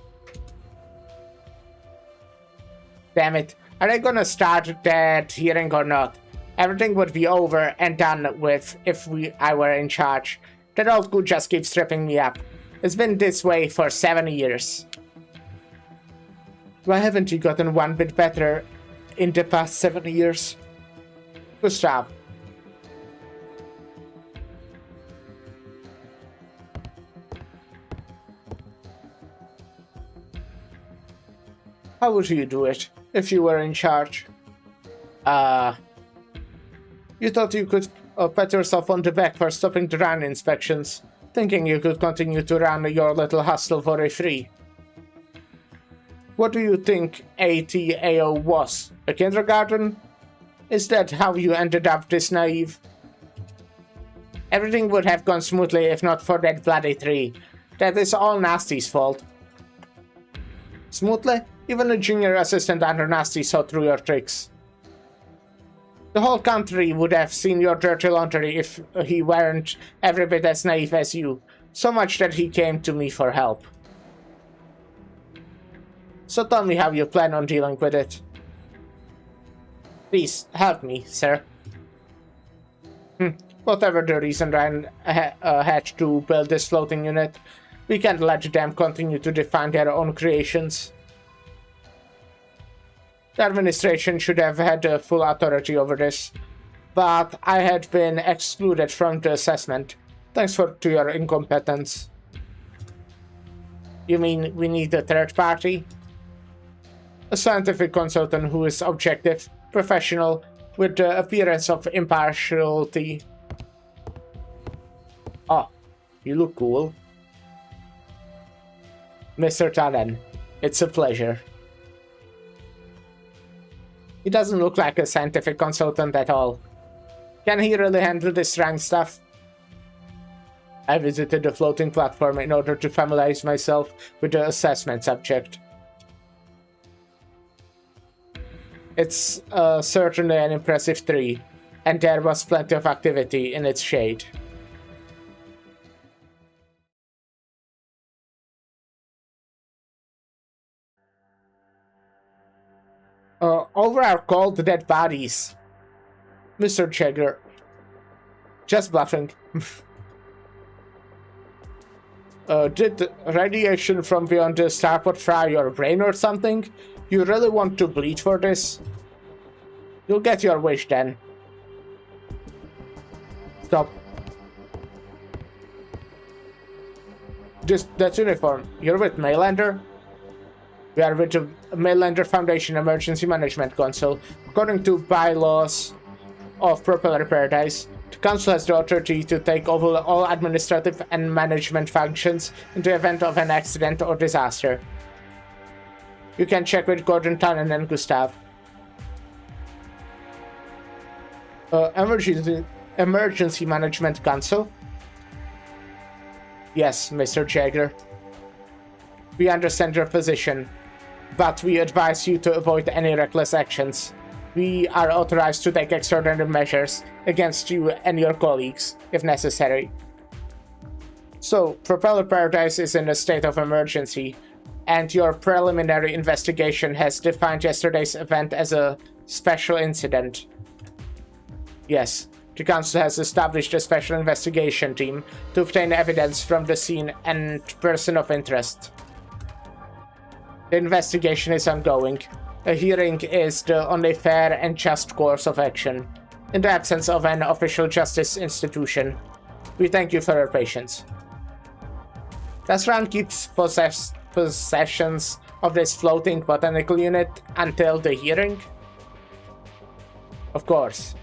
Damn it. Are they gonna start that hearing or not? Everything would be over and done with if I were in charge. That old goat just keeps tripping me up. It's been this way for 7 years. Why haven't you gotten one bit better in the past 7 years? Good job. How would you do it if you were in charge? You thought you could pat yourself on the back for stopping the run inspections, thinking you could continue to run your little hustle for free. What do you think ATAO was? A kindergarten? Is that how you ended up this naive? Everything would have gone smoothly if not for that bloody tree. That is all Nasty's fault. Smoothly? Even a junior assistant under Nasty saw through your tricks. The whole country would have seen your dirty laundry if he weren't every bit as naive as you. So much that he came to me for help. So tell me how you plan on dealing with it. Please, help me, sir. Whatever the reason Ryan had to build this floating unit, we can't let them continue to define their own creations. The administration should have had full authority over this, but I had been excluded from the assessment. Thanks to your incompetence. You mean we need a third party? A scientific consultant who is objective, professional, with the appearance of impartiality. Oh, you look cool. Mr. Tannen, it's a pleasure. He doesn't look like a scientific consultant at all. Can he really handle this rank stuff? I visited the floating platform in order to familiarize myself with the assessment subject. It's certainly an impressive tree, and there was plenty of activity in its shade. Over our cold dead bodies. Mr. Jagger. Just bluffing. Did radiation from beyond the starport fry your brain or something? You really want to bleed for this? You'll get your wish then. Stop. That's uniform. You're with Maylander? We are with the Maylander Foundation Emergency Management Council. According to bylaws of Propeller Paradise, the Council has the authority to take over all administrative and management functions in the event of an accident or disaster. You can check with Gordon Tannen and Gustav. Emergency Management Council? Yes, Mr. Jagger. We understand your position, but we advise you to avoid any reckless actions. We are authorized to take extraordinary measures against you and your colleagues, if necessary. So, Propeller Paradise is in a state of emergency, and your preliminary investigation has defined yesterday's event as a special incident. Yes, the Council has established a special investigation team to obtain evidence from the scene and person of interest. The investigation is ongoing. A hearing is the only fair and just course of action, in the absence of an official justice institution. We thank you for your patience. Does Ran keep possessions of this floating botanical unit until the hearing? Of course.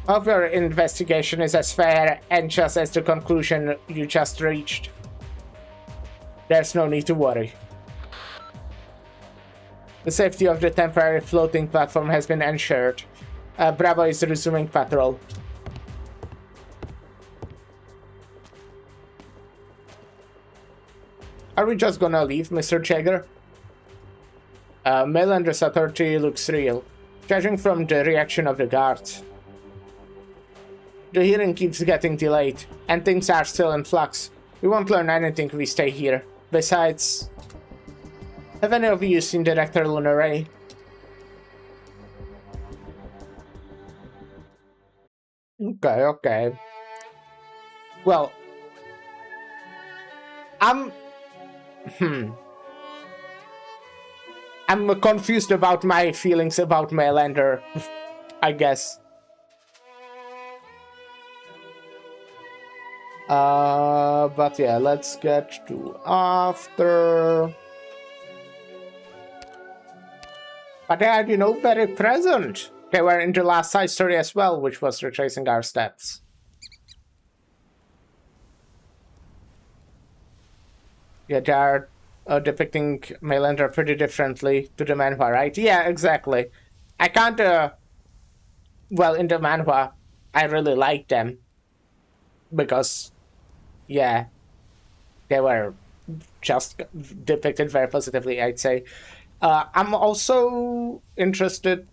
Hope your investigation is as fair and just as the conclusion you just reached. There's no need to worry. The safety of the temporary floating platform has been ensured. Bravo is resuming patrol. Are we just gonna leave, Mr. Jagger? Maylander's authority looks real, judging from the reaction of the guards. The hearing keeps getting delayed, and things are still in flux. We won't learn anything if we stay here. Besides, have any of you seen Director Lunaray? Okay. Well, I'm confused about my feelings about Maylander, I guess. But yeah, let's get to after. But they are, very present. They were in the last side story as well, which was retracing our stats. Yeah, they are depicting Maylander pretty differently to the manhwa, right? Yeah, exactly. I can't, well, in the manhwa, I really like them. Because, yeah, they were just depicted very positively, I'd say. I'm also interested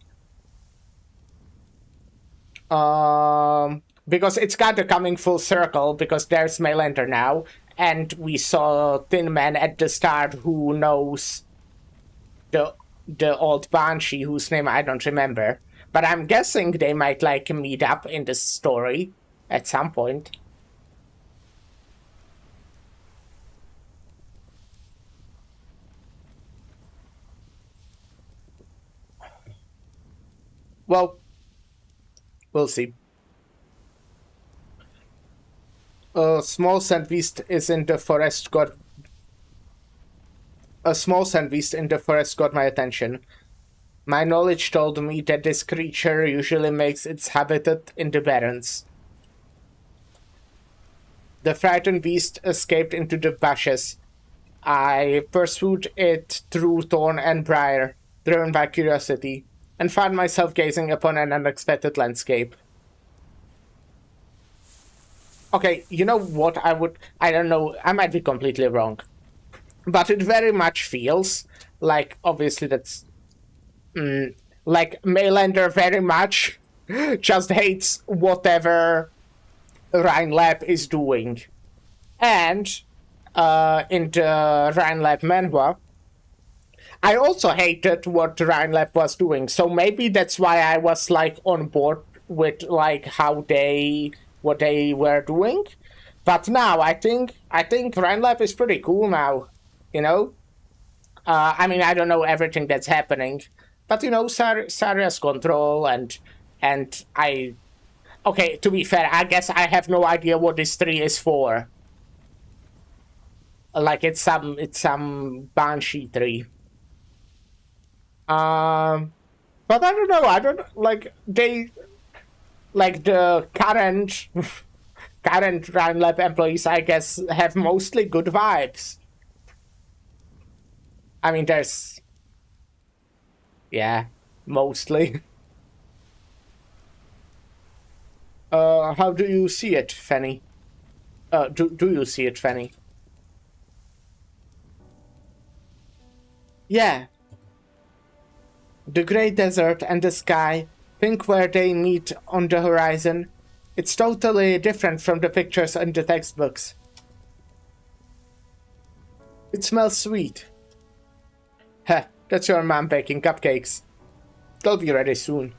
because it's kind of coming full circle, because there's Maylander now, and we saw Thin Man at the start who knows the old Banshee, whose name I don't remember. But I'm guessing they might, meet up in this story at some point. Well, we'll see. A small sandbeast is in the forest got... A small sandbeast in the forest got my attention. My knowledge told me that this creature usually makes its habitat in the barrens. The frightened beast escaped into the bushes. I pursued it through thorn and briar, driven by curiosity, and found myself gazing upon an unexpected landscape. Okay, you know what I don't know, I might be completely wrong. But it very much feels like, obviously that's... like Maylander very much just hates whatever Rhinelab is doing. And in the Rhinelab manhwa, I also hated what Rhinelab was doing. So maybe that's why I was like on board with like what they were doing. But now I think Rhinelab is pretty cool now, you know? I mean, I don't know everything that's happening, but you know, Saria's control and I... Okay, to be fair, I guess I have no idea what this tree is for. Like it's some banshee tree. But I don't know. I don't like they like the current current Rhinelab employees. I guess have mostly good vibes. I mean, there's mostly. How do you see it, Fanny? Do you see it, Fanny? Yeah. The great desert and the sky, think where they meet on the horizon. It's totally different from the pictures in the textbooks. It smells sweet. Heh, that's your mom baking cupcakes. They'll be ready soon.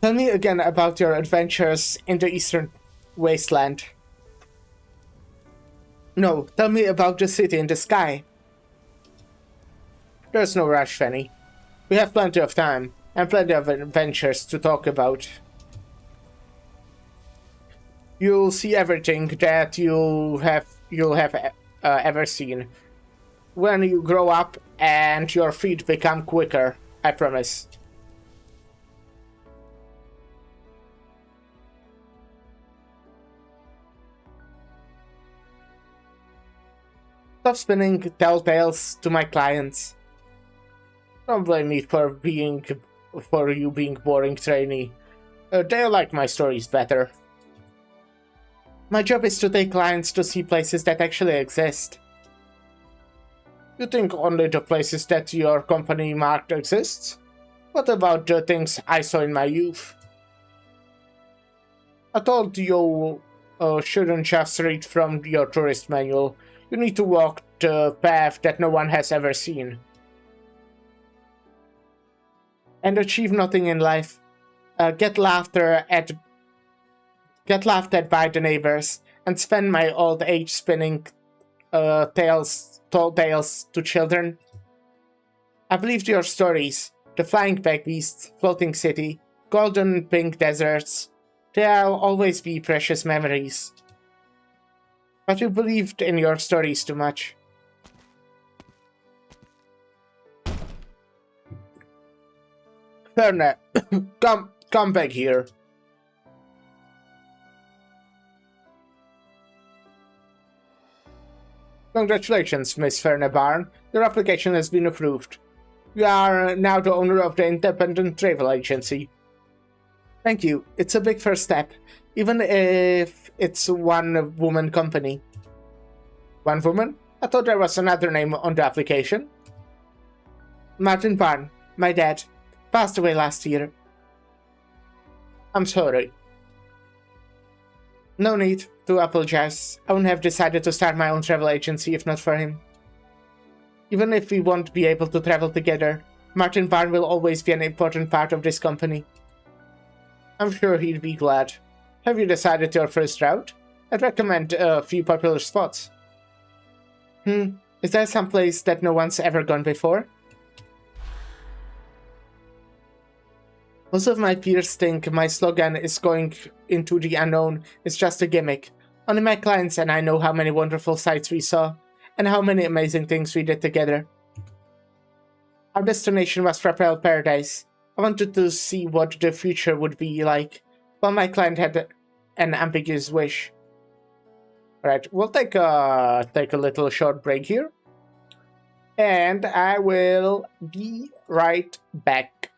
Tell me again about your adventures in the eastern wasteland. No, tell me about the city in the sky. There's no rush, Fanny. We have plenty of time, and plenty of adventures to talk about. You'll see everything that you'll have ever seen. When you grow up and your feet become quicker, I promise. Stop spinning telltales to my clients. Don't blame me for you being boring trainee. They like my stories better. My job is to take clients to see places that actually exist. You think only the places that your company marked exists? What about the things I saw in my youth? I told you shouldn't just read from your tourist manual. You need to walk the path that no one has ever seen. And achieve nothing in life. Get laughed at by the neighbors, and spend my old age spinning tall tales to children. I believed your stories. The flying back beasts, floating city, golden pink deserts. They'll always be precious memories. But you believed in your stories too much. Ferne, come back here. Congratulations, Miss Ferne Barn. Your application has been approved. You are now the owner of the independent travel agency. Thank you. It's a big first step, even if it's one-woman company. One woman? I thought there was another name on the application. Martin Barn, my dad, passed away last year. I'm sorry. No need to apologize. I wouldn't have decided to start my own travel agency if not for him. Even if we won't be able to travel together, Martin Barn will always be an important part of this company. I'm sure he'd be glad. Have you decided your first route? I'd recommend a few popular spots. Is there some place that no one's ever gone before? Most of my peers think my slogan is going into the unknown is just a gimmick. Only my clients and I know how many wonderful sights we saw, and how many amazing things we did together. Our destination was Propel Paradise. I wanted to see what the future would be like, while my client had an ambiguous wish. Right, we'll take a little short break here, and I will be right back.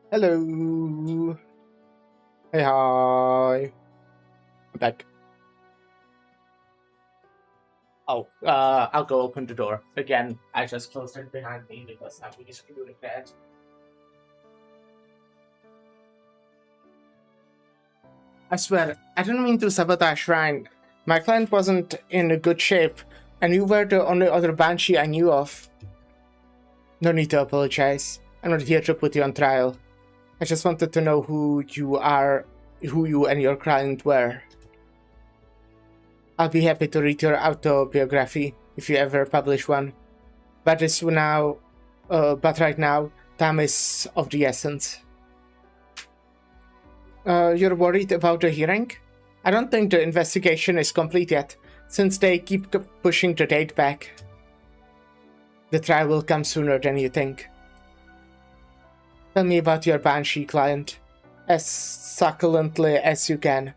Hello. Hey, hi. I'm back. Oh, I'll go open the door. Again, I just closed it behind me because I'm really screwed with that. I swear, I didn't mean to sabotage Shrine. My client wasn't in a good shape, and you were the only other Banshee I knew of. No need to apologize. I'm not here to put you on trial. I just wanted to know who you and your client were. I'll be happy to read your autobiography if you ever publish one. But right now, time is of the essence. You're worried about the hearing? I don't think the investigation is complete yet, since they keep pushing the date back. The trial will come sooner than you think. Tell me about your Banshee client, as succulently as you can.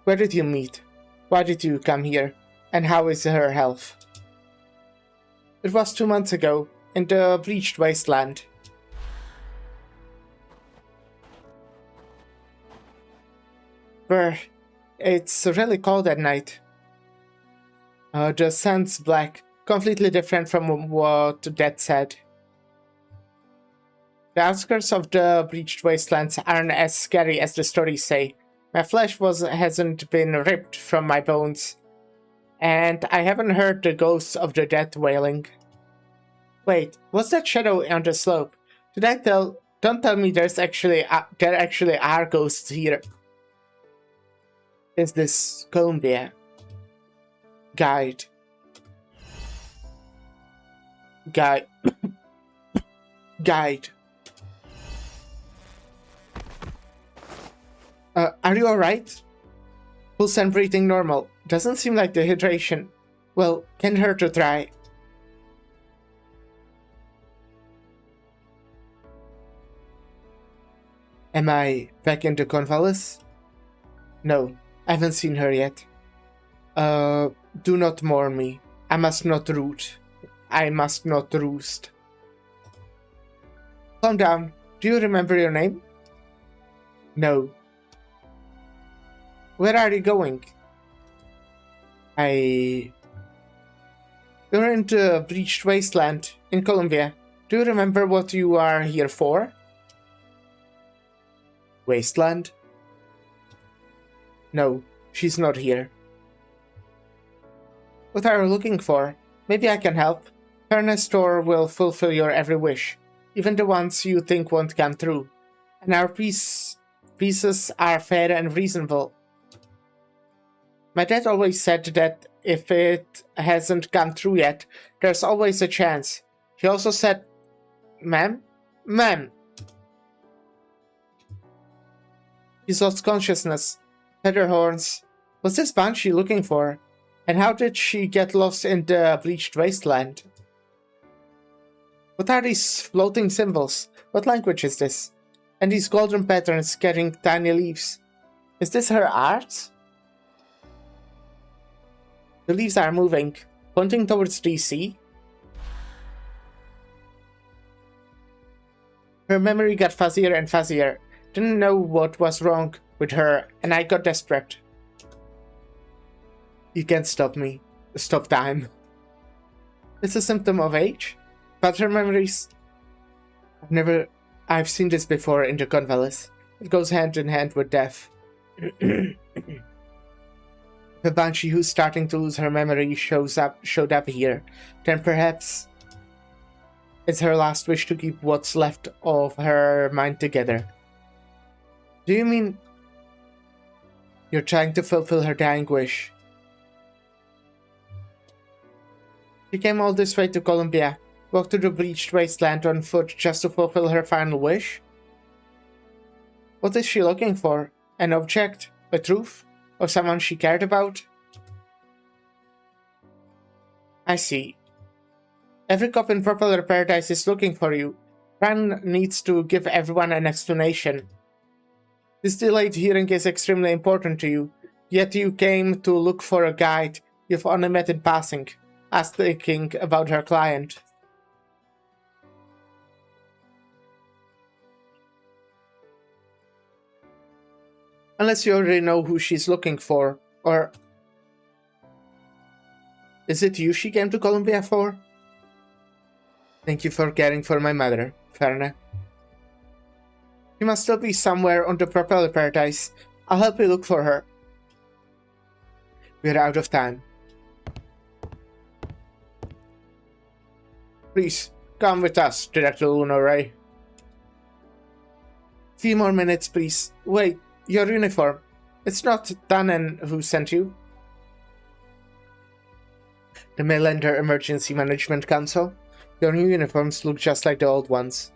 Where did you meet? Why did you come here? And how is her health? It was 2 months ago, in the bleached wasteland. Where it's really cold at night. The sun's black, completely different from what Dad said. The outskirts of the bleached wastelands aren't as scary as the stories say. My flesh hasn't been ripped from my bones, and I haven't heard the ghosts of the dead wailing. Wait, what's that shadow on the slope? Don't tell me there actually are ghosts here. Is this Columbia? Guide. Guide. Are you alright? Pulse and breathing normal. Doesn't seem like dehydration. Well, can't hurt to try. Am I back in the Convallis? No, I haven't seen her yet. Do not mourn me. I must not roost. Calm down. Do you remember your name? No. Where are you going? You're in the bleached wasteland in Columbia. Do you remember what you are here for? Wasteland? No, she's not here. What are you looking for? Maybe I can help. Furnace store will fulfill your every wish, even the ones you think won't come true. And our pieces are fair and reasonable. My dad always said that if it hasn't come true yet, there's always a chance. He also said, Ma'am? Ma'am! He's lost consciousness. Feather horns. What's this Banshee looking for? And how did she get lost in the bleached wasteland? What are these floating symbols? What language is this? And these golden patterns carrying tiny leaves. Is this her art? The leaves are moving, pointing towards the sea. Her memory got fuzzier and fuzzier. Didn't know what was wrong with her, and I got desperate. You can't stop me. Stop time. It's a symptom of age? But her memories... I've seen this before in the Convallis. It goes hand in hand with death. The Banshee who's starting to lose her memory showed up here. Then perhaps it's her last wish to keep what's left of her mind together. Do you mean you're trying to fulfill her dying wish? She came all this way to Columbia, walked through the bleached wasteland on foot just to fulfill her final wish? What is she looking for? An object? A truth? Or someone she cared about? I see. Every cop in Popular Paradise is looking for you. Fran needs to give everyone an explanation. This delayed hearing is extremely important to you, yet you came to look for a guide you've only met in passing, asking about her client. Unless you already know who she's looking for, or... Is it you she came to Columbia for? Thank you for caring for my mother, Ferna. She must still be somewhere on the Propeller Paradise. I'll help you look for her. We're out of time. Please, come with us, Director Lunar Ray. Few more minutes, please. Wait, your uniform. It's not Danen who sent you. The Mainlander Emergency Management Council. Your new uniforms look just like the old ones.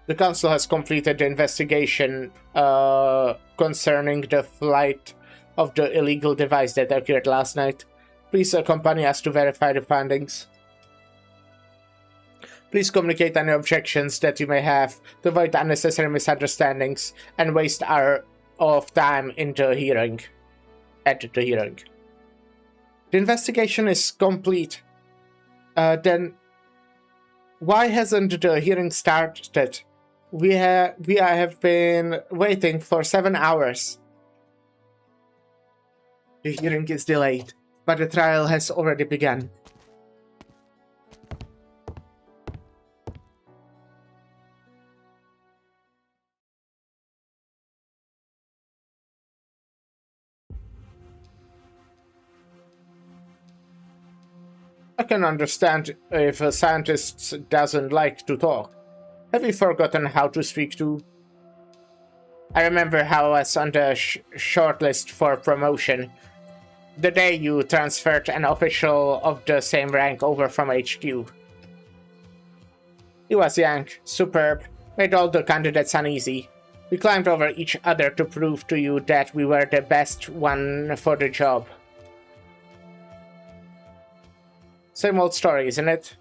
The Council has completed the investigation concerning the flight of the illegal device that occurred last night. Please accompany us to verify the findings. Please communicate any objections that you may have to avoid unnecessary misunderstandings and waste hour of time in the hearing. At the hearing. The investigation is complete. Then why hasn't the hearing started? We have been waiting for 7 hours. The hearing is delayed, but the trial has already begun. I can understand if a scientist doesn't like to talk. Have you forgotten how to speak to? I remember how I was on the shortlist for promotion. The day you transferred an official of the same rank over from HQ. He was young, superb, made all the candidates uneasy. We climbed over each other to prove to you that we were the best one for the job. Same old story, isn't it?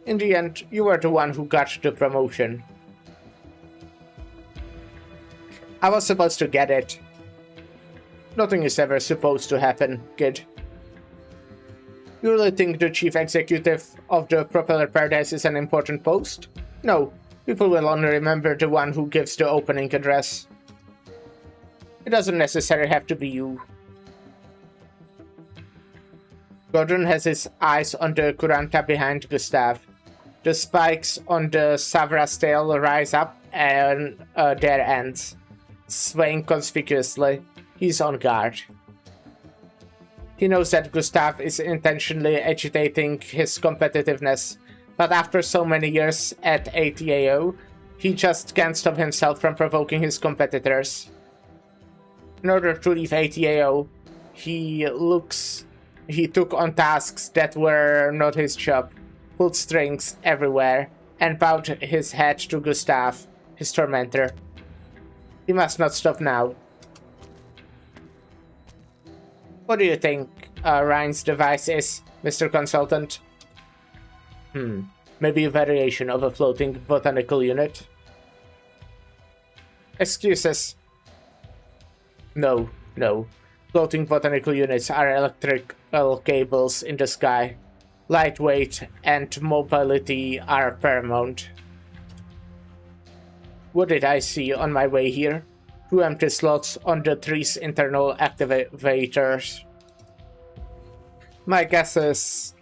In the end, you were the one who got the promotion. I was supposed to get it. Nothing is ever supposed to happen, kid. You really think the chief executive of the Propeller Paradise is an important post? No, people will only remember the one who gives the opening address. It doesn't necessarily have to be you. Gordon has his eyes on the Kuranta behind Gustav. The spikes on the Savra's tail rise up and their ends, swaying conspicuously. He's on guard. He knows that Gustav is intentionally agitating his competitiveness, but after so many years at ATAO, he just can't stop himself from provoking his competitors. In order to leave ATAO, he took on tasks that were not his job, pulled strings everywhere, and bowed his head to Gustav, his tormentor. He must not stop now. What do you think Ryan's device is, Mr. Consultant? Maybe a variation of a floating botanical unit? Excuses. No. Floating botanical units are electrical cables in the sky. Lightweight and mobility are paramount. What did I see on my way here? 2 empty slots on the tree's internal activators. My guess is...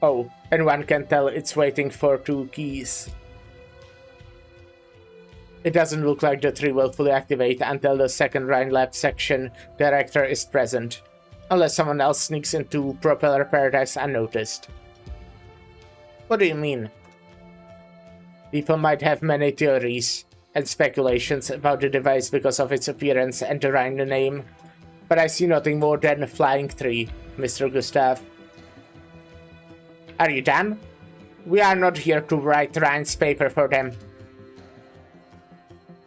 Oh, and one can tell it's waiting for 2 keys. It doesn't look like the tree will fully activate until the second Rhine Lab section director is present, unless someone else sneaks into Propeller Paradise unnoticed. What do you mean? People might have many theories and speculations about the device because of its appearance and the Rhine name, but I see nothing more than a flying tree, Mr. Gustav. Are you done? We are not here to write Ryan's paper for them.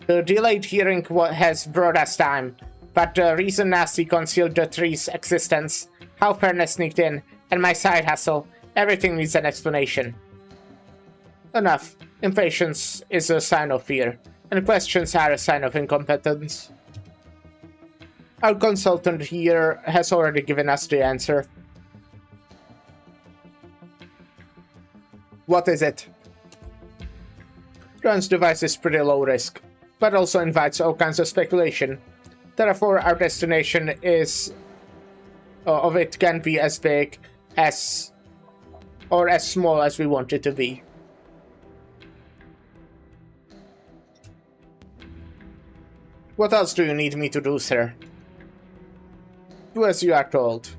The delayed hearing has brought us time, but the reason Nasty concealed the tree's existence, how Fairness sneaked in, and my side hustle, everything needs an explanation. Enough. Impatience is a sign of fear, and questions are a sign of incompetence. Our consultant here has already given us the answer. What is it? Ryan's device is pretty low risk. but also invites all kinds of speculation. Therefore, our destination is of it can be as big as or as small as we want it to be. What else do you need me to do, sir? Do as you are told.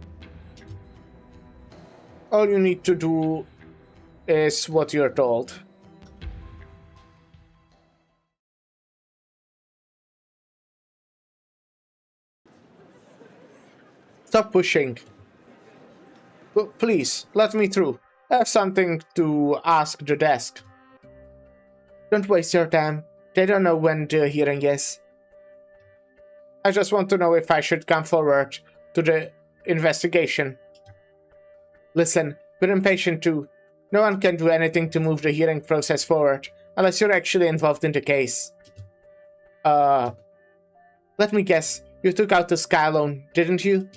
All you need to do is what you're told. Stop pushing. Please, let me through. I have something to ask the desk. Don't waste your time. They don't know when the hearing is. I just want to know if I should come forward to the investigation. Listen, we're impatient too. No one can do anything to move the hearing process forward, unless you're actually involved in the case. Let me guess, you took out the Sky loan, didn't you?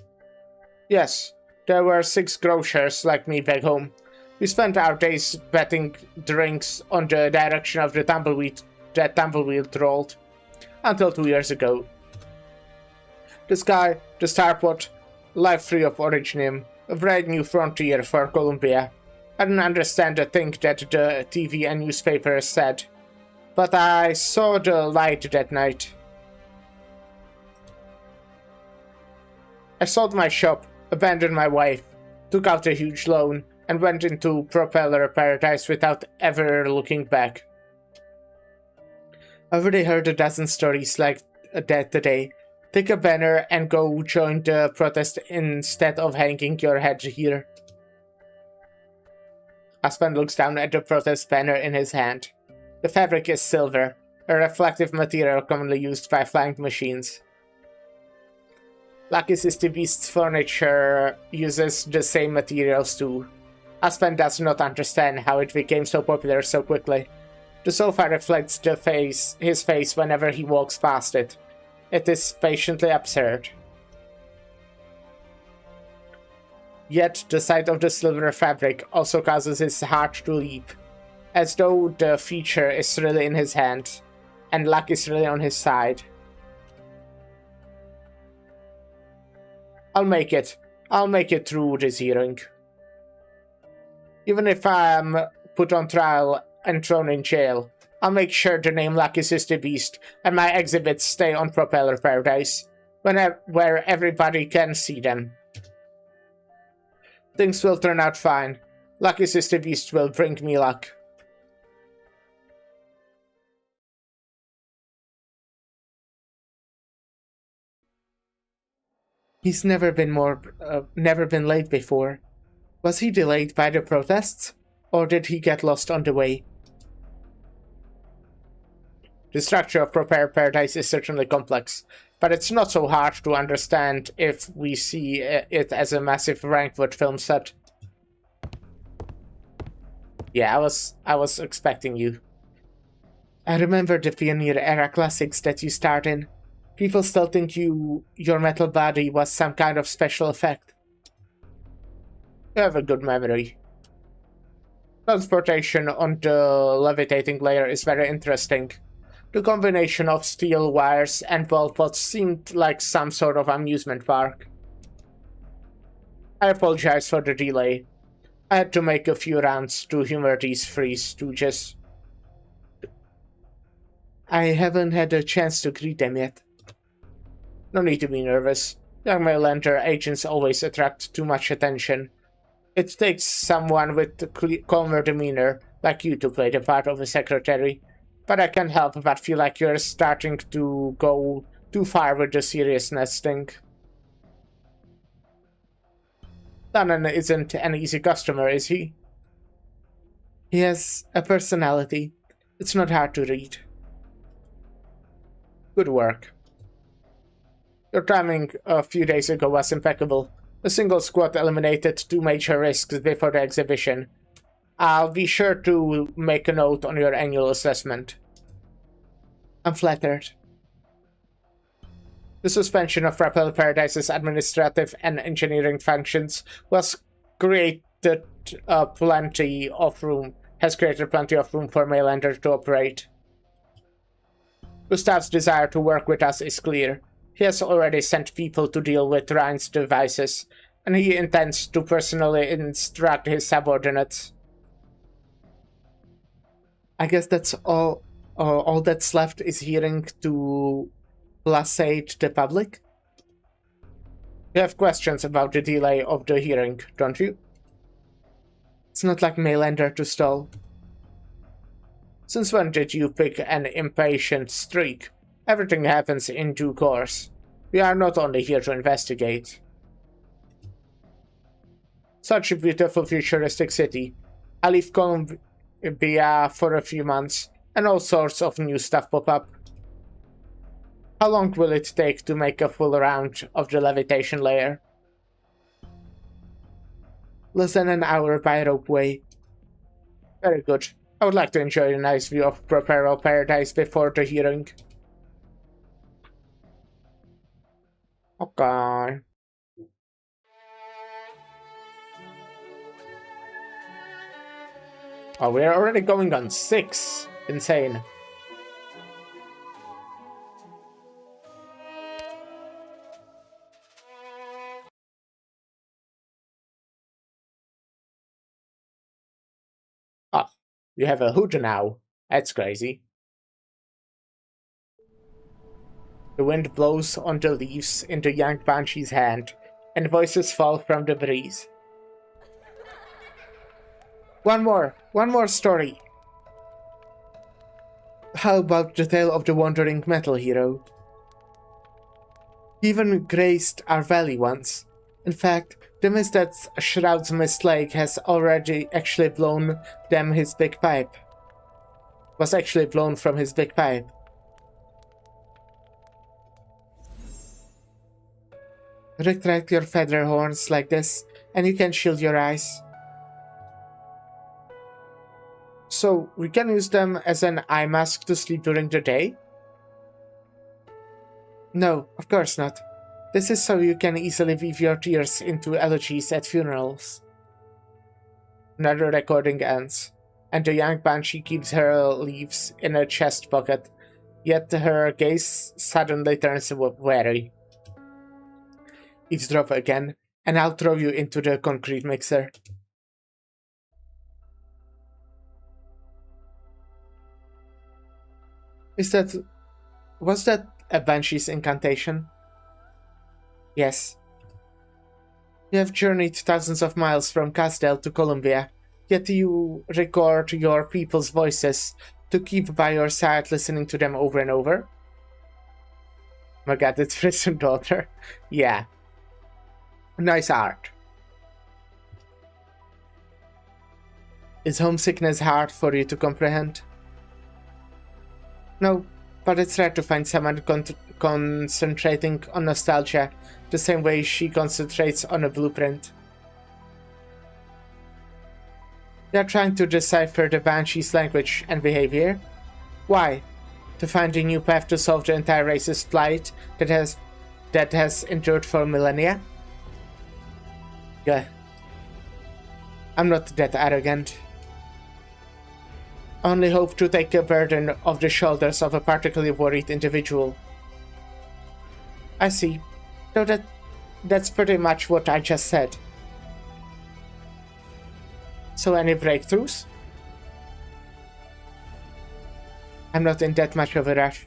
Yes, there were 6 grocers like me back home. We spent our days betting drinks on the direction of the tumbleweed that tumbleweed rolled. Until 2 years ago. The Sky, the Starport, life free of originium, a brand new frontier for Columbia. I didn't understand a thing that the TV and newspapers said, but I saw the light that night. I sold my shop, abandoned my wife, took out a huge loan, and went into propeller paradise without ever looking back. I've already heard a dozen stories like that today. Take a banner and go join the protest instead of hanging your head here. Aspen looks down at the protest banner in his hand. The fabric is silver, a reflective material commonly used by flying machines. Lucky Sister Beast's furniture uses the same materials too. Aspen does not understand how it became so popular so quickly. The sofa reflects his face whenever he walks past it. It is patiently absurd. Yet the sight of the silver fabric also causes his heart to leap, as though the feature is really in his hand, and luck is really on his side. I'll make it. I'll make it through this hearing. Even if I'm put on trial and thrown in jail, I'll make sure the name Lucky Sister Beast and my exhibits stay on Propeller Paradise, where everybody can see them. Things will turn out fine. Lucky Sister Beast will bring me luck. He's never been late before. Was he delayed by the protests? Or did he get lost on the way? The structure of Propeller Paradise is certainly complex, but it's not so hard to understand if we see it as a massive Rankwood film set. Yeah, I was expecting you. I remember the Pioneer Era classics that you starred in. People still think your metal body was some kind of special effect. You have a good memory. Transportation on the levitating layer is very interesting. The combination of steel wires and ball pods seemed like some sort of amusement park. I apologize for the delay. I had to make a few rounds to humor these three stooges. I haven't had a chance to greet them yet. No need to be nervous. Young Mainlander agents always attract too much attention. It takes someone with a calmer demeanor like you to play the part of a secretary. But I can't help but feel like you're starting to go too far with the seriousness thing. Tannen isn't an easy customer, is he? He has a personality. It's not hard to read. Good work. Your timing a few days ago was impeccable. A single squad eliminated 2 major risks before the exhibition. I'll be sure to make a note on your annual assessment. I'm flattered. The suspension of Propeller Paradise's administrative and engineering functions has created plenty of room for Mainlander to operate. Gustav's desire to work with us is clear. He has already sent people to deal with Ryan's devices, and he intends to personally instruct his subordinates. I guess that's all. All that's left is hearing to placate the public. You have questions about the delay of the hearing, don't you? It's not like Mailander to stall. Since when did you pick an impatient streak? Everything happens in due course. We are not only here to investigate. Such a beautiful futuristic city. I leave Columbia for a few months, and all sorts of new stuff pop up. How long will it take to make a full round of the levitation layer? Less than an hour by ropeway. Very good. I would like to enjoy a nice view of Properal Paradise before the hearing. Okay. Oh, we're already going on 6. Insane. Ah, you have a hood now. That's crazy. The wind blows on the leaves in the young banshee's hand, and voices fall from the breeze. One more story. How about the tale of the wandering metal hero? He even graced our valley once. In fact, the mist that shrouds Mist Lake has already actually blown them his big pipe. Was actually blown from his big pipe. Retract your feather horns like this, and you can shield your eyes. So, we can use them as an eye mask to sleep during the day? No, of course not. This is so you can easily weave your tears into elegies at funerals. Another recording ends, and the young banshee keeps her leaves in a chest pocket, yet her gaze suddenly turns wary. Eavesdrop again, and I'll throw you into the concrete mixer. Was that a banshee's incantation? Yes. You have journeyed thousands of miles from Casdale to Columbia, yet you record your people's voices to keep by your side listening to them over and over? My god, it's prison daughter. Yeah. Nice art. Is homesickness hard for you to comprehend? No, but it's rare to find someone concentrating on nostalgia the same way she concentrates on a blueprint. They are trying to decipher the Banshee's language and behavior. Why? To find a new path to solve the entire race's plight that has endured for millennia? Yeah. I'm not that arrogant. Only hope to take a burden off the shoulders of a particularly worried individual. I see. Though that's pretty much what I just said. So any breakthroughs? I'm not in that much of a rush.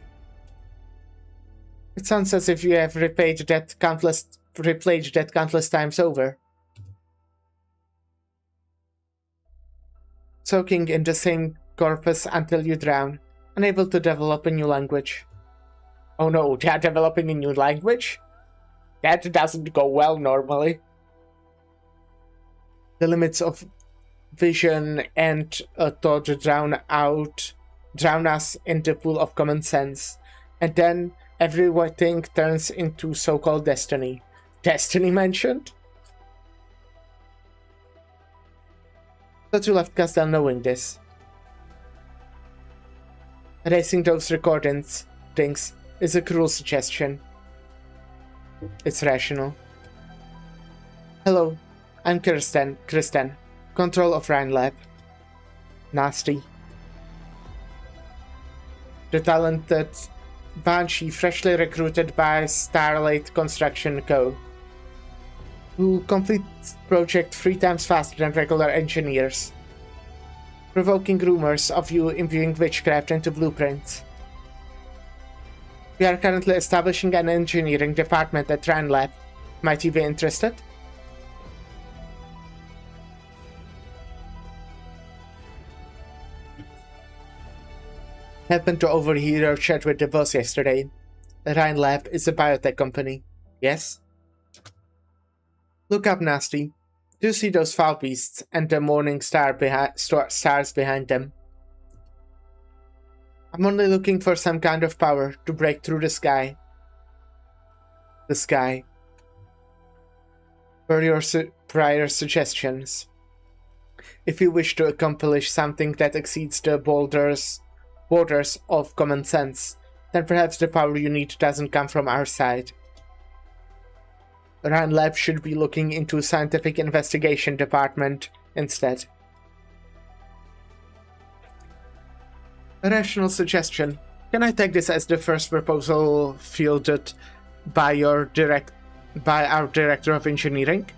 It sounds as if you have replayed that countless times over. Soaking in the same corpus until you drown, unable to develop a new language. Oh no, they are developing a new language? That doesn't go well normally. The limits of vision and thought drown us in the pool of common sense, and then everything turns into so-called destiny. Destiny mentioned? Thought you left Castle knowing this. Erasing those recordings things is a cruel suggestion. It's rational. Hello, I'm Kristen, Control of Rhine Lab. Nasty. The talented Banshee, freshly recruited by Starlight Construction Co., who complete project 3 times faster than regular engineers, provoking rumors of you imbuing witchcraft into blueprints. We are currently establishing an engineering department at Ryan Lab. Might you be interested? Happened to overhear our chat with the boss yesterday. Ryan Lab is a biotech company. Yes? Look up, Nasty. Do you see those foul beasts and the morning stars behind them? I'm only looking for some kind of power to break through the sky. The sky. Per your prior suggestions. If you wish to accomplish something that exceeds the borders of common sense, then perhaps the power you need doesn't come from our side. Ryan Lab should be looking into scientific investigation department instead. A rational suggestion. Can I take this as the first proposal fielded by our director of engineering?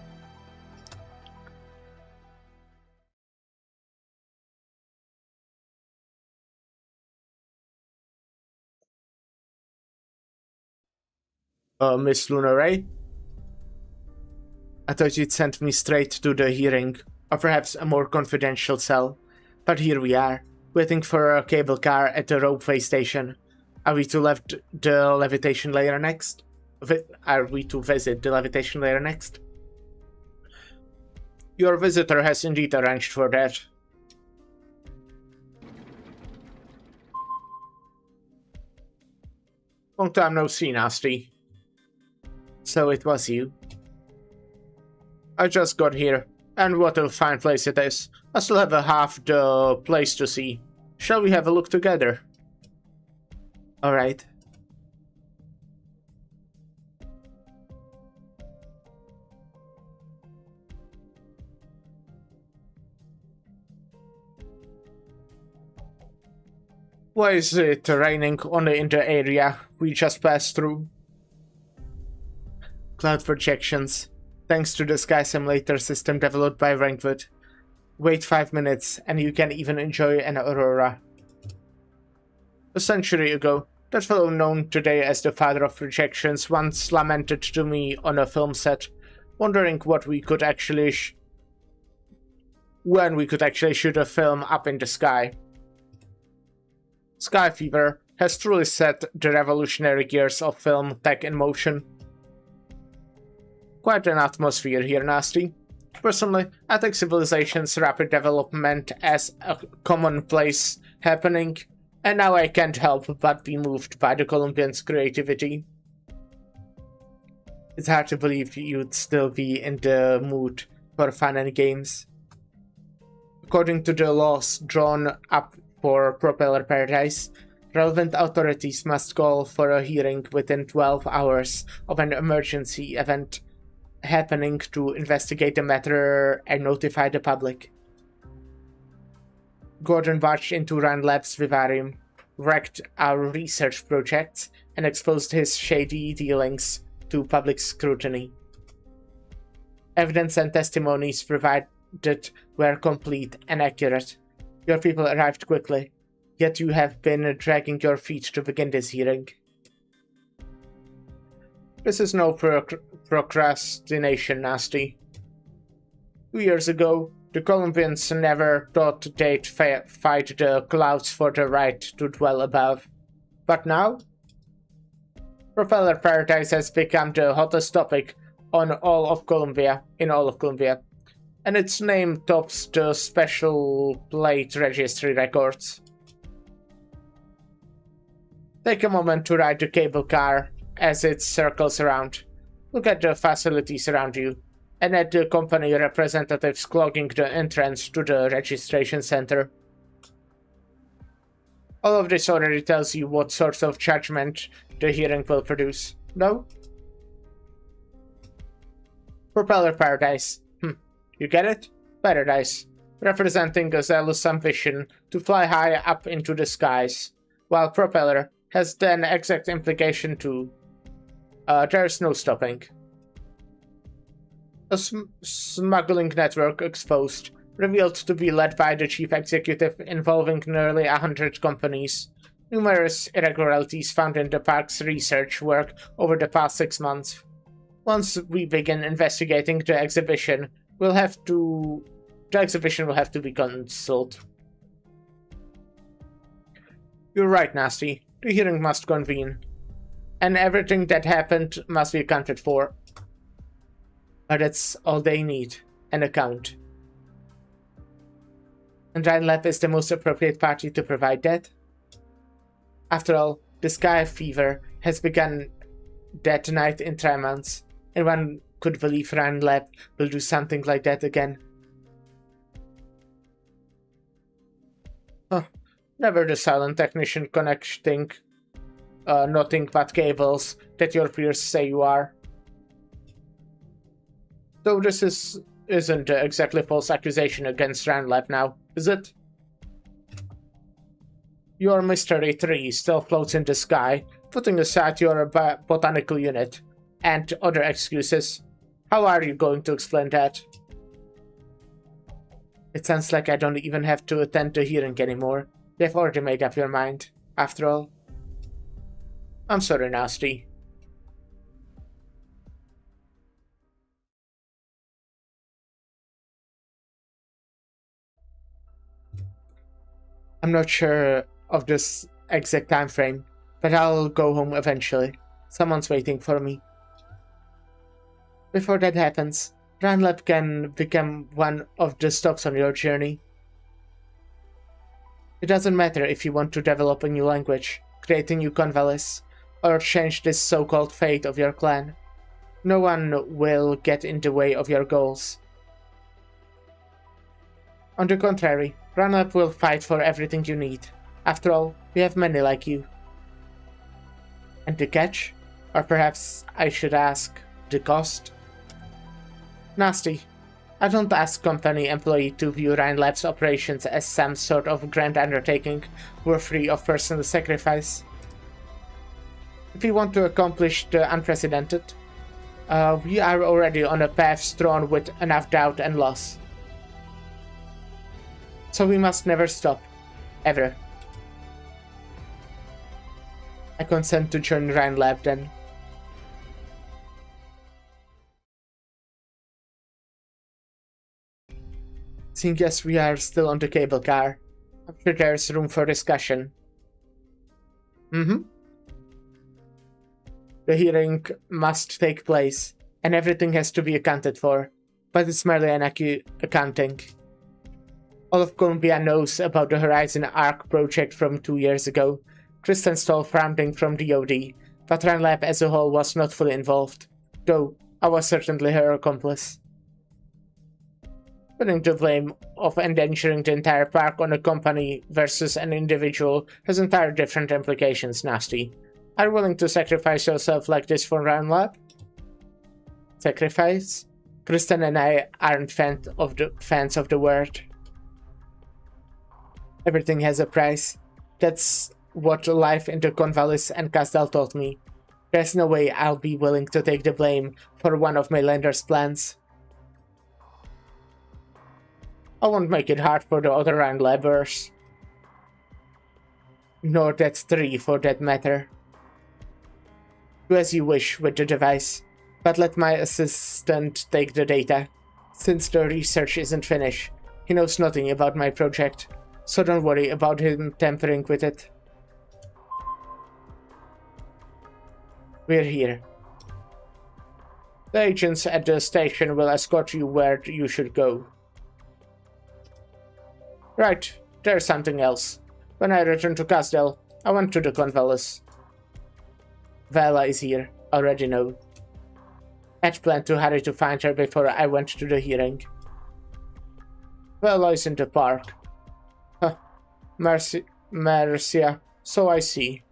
Miss Luna Ray? I thought you'd sent me straight to the hearing, or perhaps a more confidential cell. But here we are, waiting for a cable car at the ropeway station. Are we to left the levitation layer next? Are we to visit the levitation layer next? Your visitor has indeed arranged for that. Long time no see, Nasty. So it was you. I just got here, and what a fine place it is. I still have a half the place to see. Shall we have a look together? Alright. Why is it raining only in the area we just passed through? Cloud projections. Thanks to the sky simulator system developed by Rankwood. Wait 5 minutes and you can even enjoy an aurora. A century ago, that fellow known today as the father of projections once lamented to me on a film set, wondering what we could actually when we could actually shoot a film up in the sky. Sky fever has truly set the revolutionary gears of film tech in motion. Quite an atmosphere here, Nasty. Personally, I take civilization's rapid development as a commonplace happening, and now I can't help but be moved by the Colombians' creativity. It's hard to believe you'd still be in the mood for fun and games. According to the laws drawn up for Propeller Paradise, relevant authorities must call for a hearing within 12 hours of an emergency event happening to investigate the matter and notify the public. Gordon barged into Ryan Lab's vivarium, wrecked our research projects, and exposed his shady dealings to public scrutiny. Evidence and testimonies provided were complete and accurate. Your people arrived quickly, yet you have been dragging your feet to begin this hearing. This is no procrastination, Nasty. 2 years ago, the Colombians never thought they'd fight the clouds for the right to dwell above. But now? Propeller Paradise has become the hottest topic in all of Colombia, and its name tops the special plate registry records. Take a moment to ride the cable car as it circles around. Look at the facilities around you, and at the company representatives clogging the entrance to the registration center. All of this already tells you what sorts of judgment the hearing will produce, no? Propeller Paradise. You get it? Paradise, representing a zealous ambition to fly high up into the skies, while Propeller has an exact implication too. There's no stopping. A smuggling network exposed, revealed to be led by the chief executive, involving nearly 100 companies. Numerous irregularities found in the park's research work over the past 6 months. Once we begin investigating the exhibition, the exhibition will have to be cancelled. You're right, Nasty. The hearing must convene. And everything that happened must be accounted for. But that's all they need, an account. And Rhinelab is the most appropriate party to provide that. After all, the sky fever has begun that night in Tremans, and one could believe Rhinelab will do something like that again. Huh. Never the silent technician connecting nothing but cables that your peers say you are. So this isn't exactly false accusation against Rhinelab now, is it? Your mystery tree still floats in the sky, putting aside your botanical unit and other excuses. How are you going to explain that? It sounds like I don't even have to attend the hearing anymore. You've already made up your mind, after all. I'm sorry, Nasty. I'm not sure of this exact time frame, but I'll go home eventually. Someone's waiting for me. Before that happens, Rhinelab can become one of the stops on your journey. It doesn't matter if you want to develop a new language, create a new convalesce, or change this so-called fate of your clan. No one will get in the way of your goals. On the contrary, Rhinelab will fight for everything you need. After all, we have many like you. And the catch? Or perhaps I should ask, the cost? Nasty. I don't ask company employee to view Rhinelab's operations as some sort of grand undertaking worthy of personal sacrifice. If we want to accomplish the unprecedented, we are already on a path strewn with enough doubt and loss. So we must never stop. Ever. I consent to join Rhinelab then. Seeing as we are still on the cable car, I'm sure there's room for discussion. The hearing must take place, and everything has to be accounted for, but it's merely an accounting. All of Columbia knows about the Horizon Arc project from 2 years ago. Kristen stole funding from DoD, but Rhinelab as a whole was not fully involved, though I was certainly her accomplice. Putting the blame of endangering the entire park on a company versus an individual has entirely different implications, Nasty. Are you willing to sacrifice yourself like this for Rhinelab? Sacrifice? Kristen and I aren't fans of the word. Everything has a price. That's what life in the Convalis and Castel taught me. There's no way I'll be willing to take the blame for one of my lender's plans. I won't make it hard for the other Rhinelabers. Nor that tree for that matter. Do as you wish with the device, but let my assistant take the data. Since the research isn't finished, he knows nothing about my project, so don't worry about him tampering with it. We're here. The agents at the station will escort you where you should go. Right, there's something else. When I return to Castel, I went to the Convalis. Vela is here, already know. I'd planned to hurry to find her before I went to the hearing. Vela is in the park. Huh. Marcia, so I see.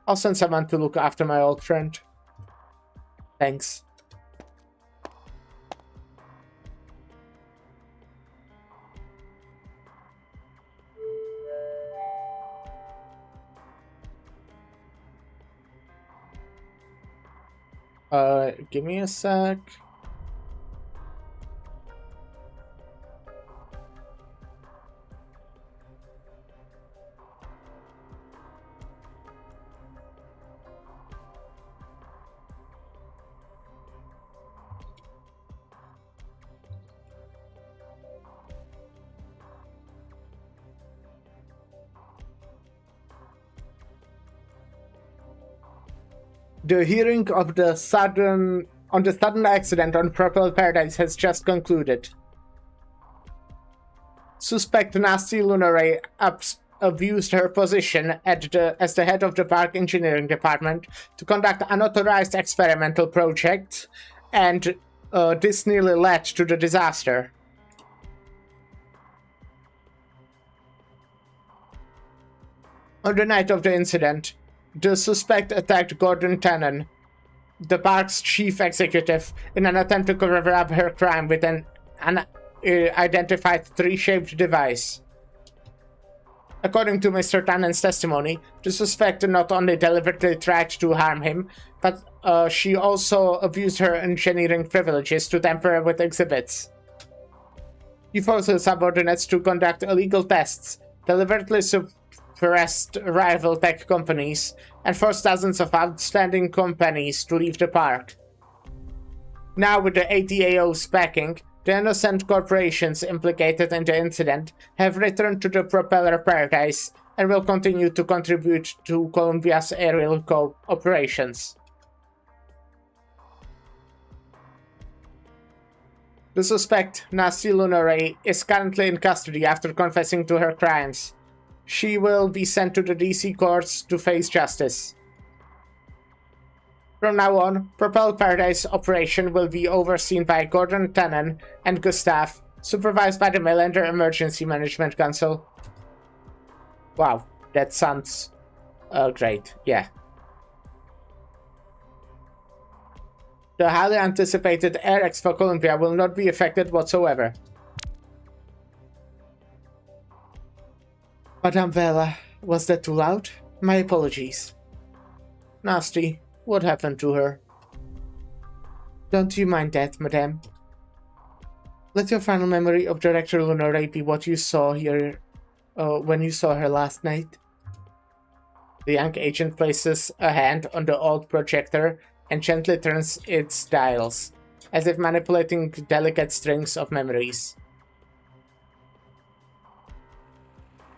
I'll send someone to look after my old friend. Thanks. Give me a sec. The hearing of the sudden accident on Purple Paradise has just concluded. Suspect Nasty Lunaray abused her position as the head of the park engineering department to conduct unauthorized experimental projects, and this nearly led to the disaster. On the night of the incident, the suspect attacked Gordon Tannen, the park's chief executive, in an attempt to cover up her crime with an unidentified tree-shaped device. According to Mr. Tannen's testimony, the suspect not only deliberately tried to harm him, but she also abused her engineering privileges to tamper with exhibits. He forced her subordinates to conduct illegal tests, deliberately suppressed rival tech companies, and forced dozens of outstanding companies to leave the park. Now, with the ADAO's backing, the innocent corporations implicated in the incident have returned to the Propeller Paradise and will continue to contribute to Columbia's aerial operations. The suspect, Nasty Lunaray, is currently in custody after confessing to her crimes. She will be sent to the DC courts to face justice. From now on, Propel Paradise operation will be overseen by Gordon Tannen and Gustav, supervised by the Mailander Emergency Management Council. Wow, that sounds great, yeah. The highly anticipated Air Expo Columbia will not be affected whatsoever. Madame Vela, was that too loud? My apologies. Nasty, what happened to her? Don't you mind that, madame. Let your final memory of Director Lunaray be what you saw here when you saw her last night. The young agent places a hand on the old projector and gently turns its dials, as if manipulating delicate strings of memories.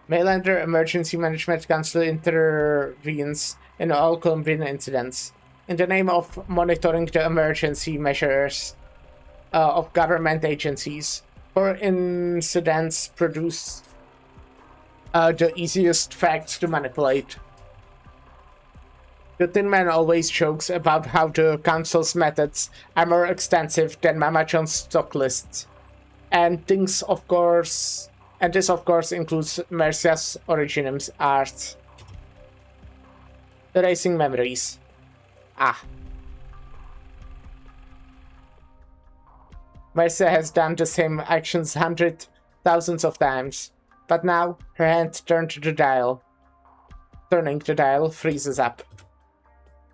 Mailander Emergency Management Council intervenes in all Colombian incidents, in the name of monitoring the emergency measures of government agencies. For incidents produce the easiest facts to manipulate. The Tin Man always jokes about how the council's methods are more extensive than Mama John's stock lists, and this of course includes Mercia's Originum's art. Erasing memories. Mercia has done the same actions thousands of times, but now her hand turned to the dial. Turning the dial freezes up.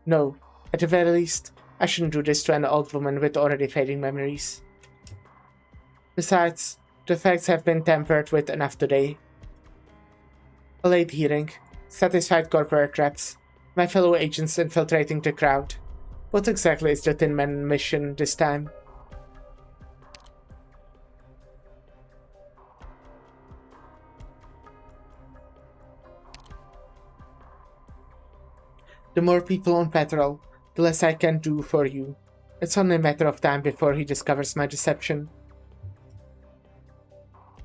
No, at the very least, I shouldn't do this to an old woman with already fading memories. Besides, the facts have been tampered with enough today. A late hearing, satisfied corporate reps, my fellow agents infiltrating the crowd. What exactly is the Tin Man mission this time? The more people on patrol, the less I can do for you. It's only a matter of time before he discovers my deception.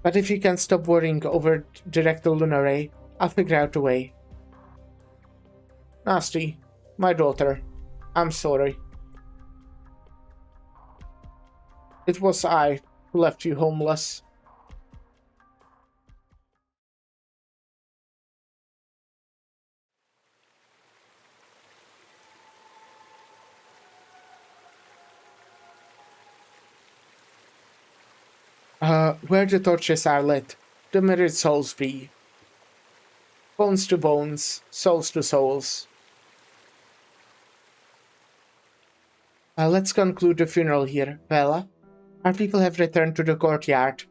But if you can stop worrying over Director Lunaray, I'll figure out a way. Nasty, my daughter, I'm sorry. It was I who left you homeless. Where the torches are lit, the mirrored souls be. Bones to bones, souls to souls. Let's conclude the funeral here, Bella. Our people have returned to the courtyard,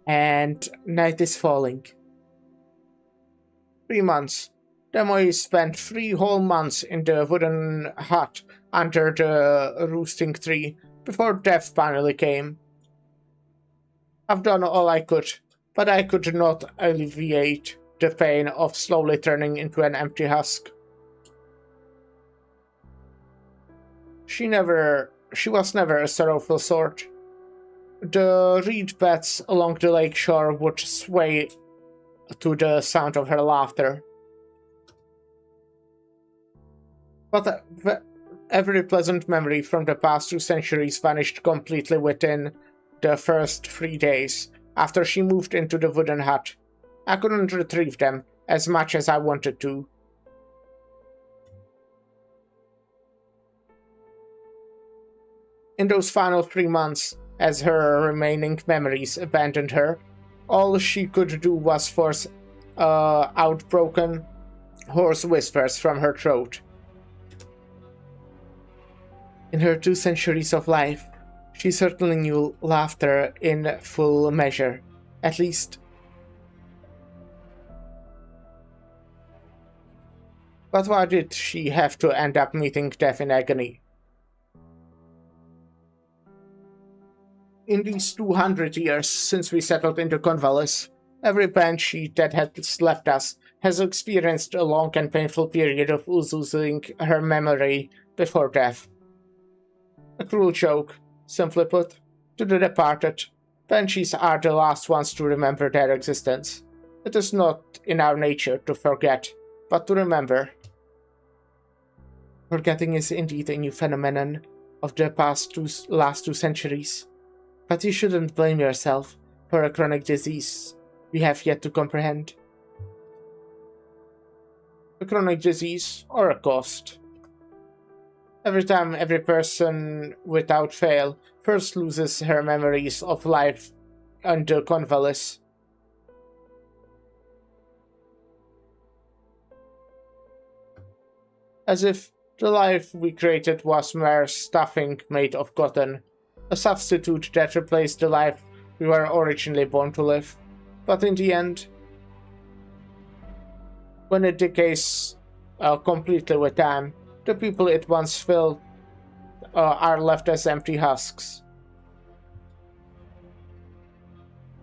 and night is falling. 3 months. Demoy spent 3 whole months in the wooden hut under the roosting tree before death finally came. I've done all I could, but I could not alleviate the pain of slowly turning into an empty husk. She was never a sorrowful sort. The reed beds along the lake shore would sway to the sound of her laughter. But every pleasant memory from the past 2 centuries vanished completely within the first 3 days after she moved into the wooden hut. I couldn't retrieve them as much as I wanted to. In those final 3 months, as her remaining memories abandoned her, all she could do was force out broken, hoarse whispers from her throat. In her 2 centuries of life, she certainly knew laughter in full measure, at least. But why did she have to end up meeting death in agony? In these 200 years since we settled into Cornwallis, every banshee that has left us has experienced a long and painful period of losing her memory before death. A cruel joke, simply put. To the departed, banshees are the last ones to remember their existence. It is not in our nature to forget, but to remember. Forgetting is indeed a new phenomenon of the last 2 centuries. But you shouldn't blame yourself for a chronic disease we have yet to comprehend. A chronic disease or a cost. Every time every person without fail first loses her memories of life under Cornwallis. As if the life we created was mere stuffing made of cotton. A substitute that replaced the life we were originally born to live. But in the end, when it decays completely with time, the people it once filled are left as empty husks.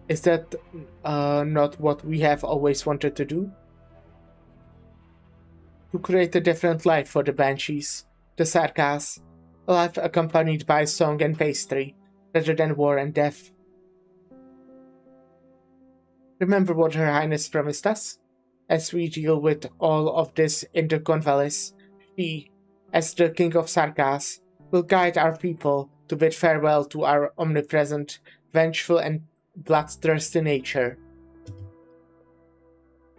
Is that not what we have always wanted to do? To create a different life for the banshees, the Sarkas, a life accompanied by song and pastry, rather than war and death. Remember what Her Highness promised us? As we deal with all of this in the Cornwallis, she, as the King of Sarkas, will guide our people to bid farewell to our omnipresent, vengeful and bloodthirsty nature.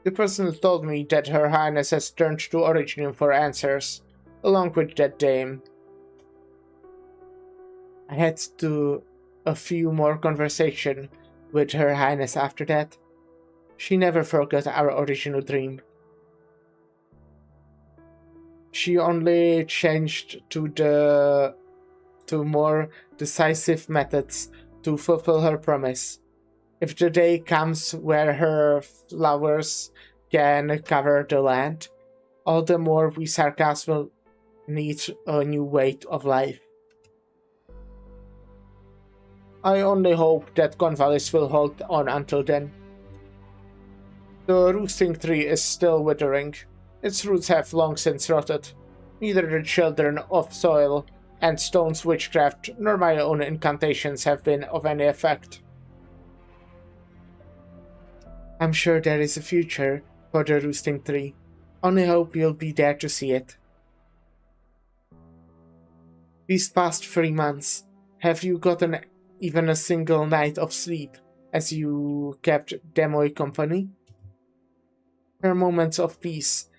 The person told me that Her Highness has turned to Originium for answers, along with that dame. I had a few more conversations with Her Highness after that. She never forgot our original dream. She only changed to more decisive methods to fulfill her promise. If the day comes where her flowers can cover the land, all the more we Sarkas will need a new way of life. I only hope that Cornwallis will hold on until then. The roosting tree is still withering. Its roots have long since rotted. Neither the children of soil and stone's witchcraft nor my own incantations have been of any effect. I'm sure there is a future for the roosting tree. Only hope you'll be there to see it. These past 3 months, have you gotten even a single night of sleep as you kept Demoy company? Her moments of peace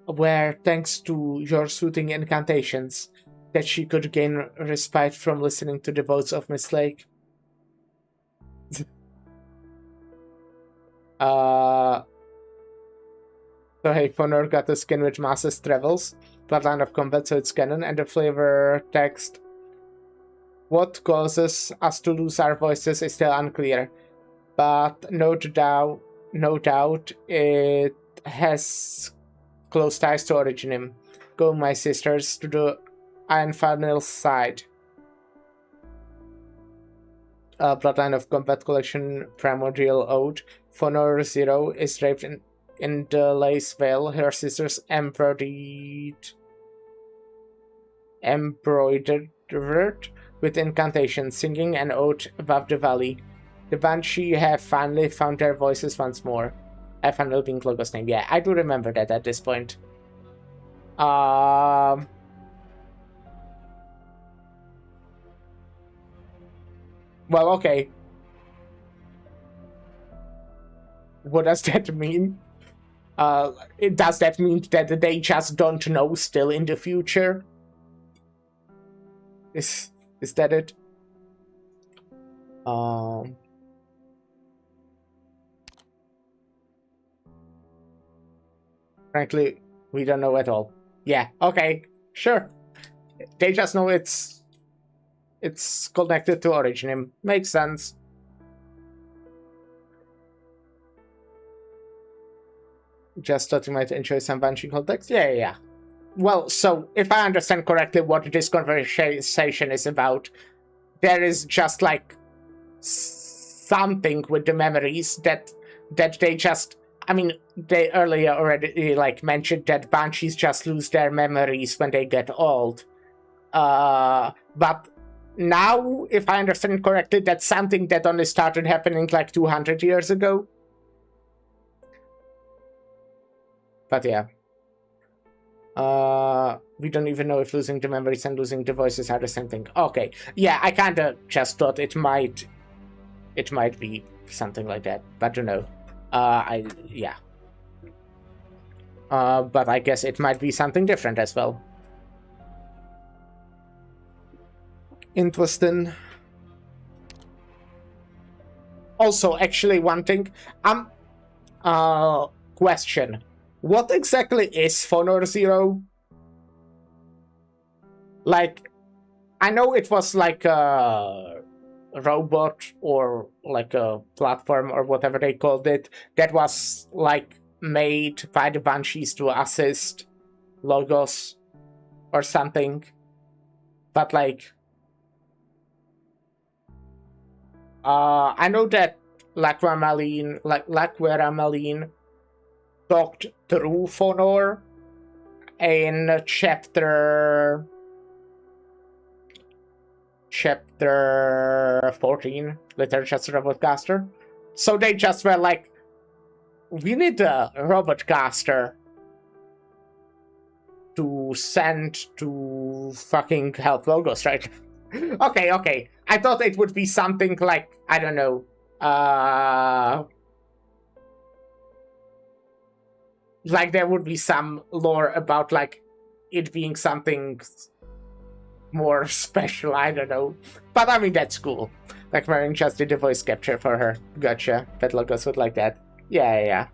were thanks to your soothing incantations that she could gain respite from listening to the votes of Miss Lake. So hey, Fonor got the skin which masses travels, bloodline of combat, so it's canon, and the flavor text What causes us to lose our voices is still unclear, but no doubt it has close ties to Originum. Go, my sisters, to the Iron Funnel side. Bloodline of Combat Collection Primordial Ode. Fonor Zero is draped in the lace veil. Her sisters embroidered with incantations, singing an ode above the valley. The Banshee have finally found their voices once more. Final being Logos' name. Yeah, I do remember that at this point. Well, okay. What does that mean? Does that mean that they just don't know still in the future? Is that it? Frankly, we don't know at all. Yeah, okay, sure. They just know it's connected to Originum. Makes sense. Just thought you might enjoy some Banshee context. Yeah. Well, so if I understand correctly what this conversation is about, there is just like something with the memories that they just, I mean, they earlier already like mentioned that Banshees just lose their memories when they get old. But now, if I understand correctly, that's something that only started happening like 200 years ago. But yeah. We don't even know if losing the memories and losing the voices are the same thing. Okay. Yeah, I kinda just thought it might be something like that. But I don't know. Yeah. But I guess it might be something different as well. Interesting. Also, actually, one thing. Question. What exactly is Fonor Zero? Like, I know it was like a robot or like a platform or whatever they called it that was like made by the Banshees to assist Logos or something. But like, I know that Laquerameline talked through Fonor in chapter 14, Literature Robotcaster. So they just were like, we need a Robotcaster to send to fucking help Logos, right? Okay. I thought it would be something like, I don't know, like there would be some lore about like it being something more special, I don't know. But I mean, that's cool. Like Marin just did the voice capture for her. Gotcha. Bet Logos would like that. Yeah.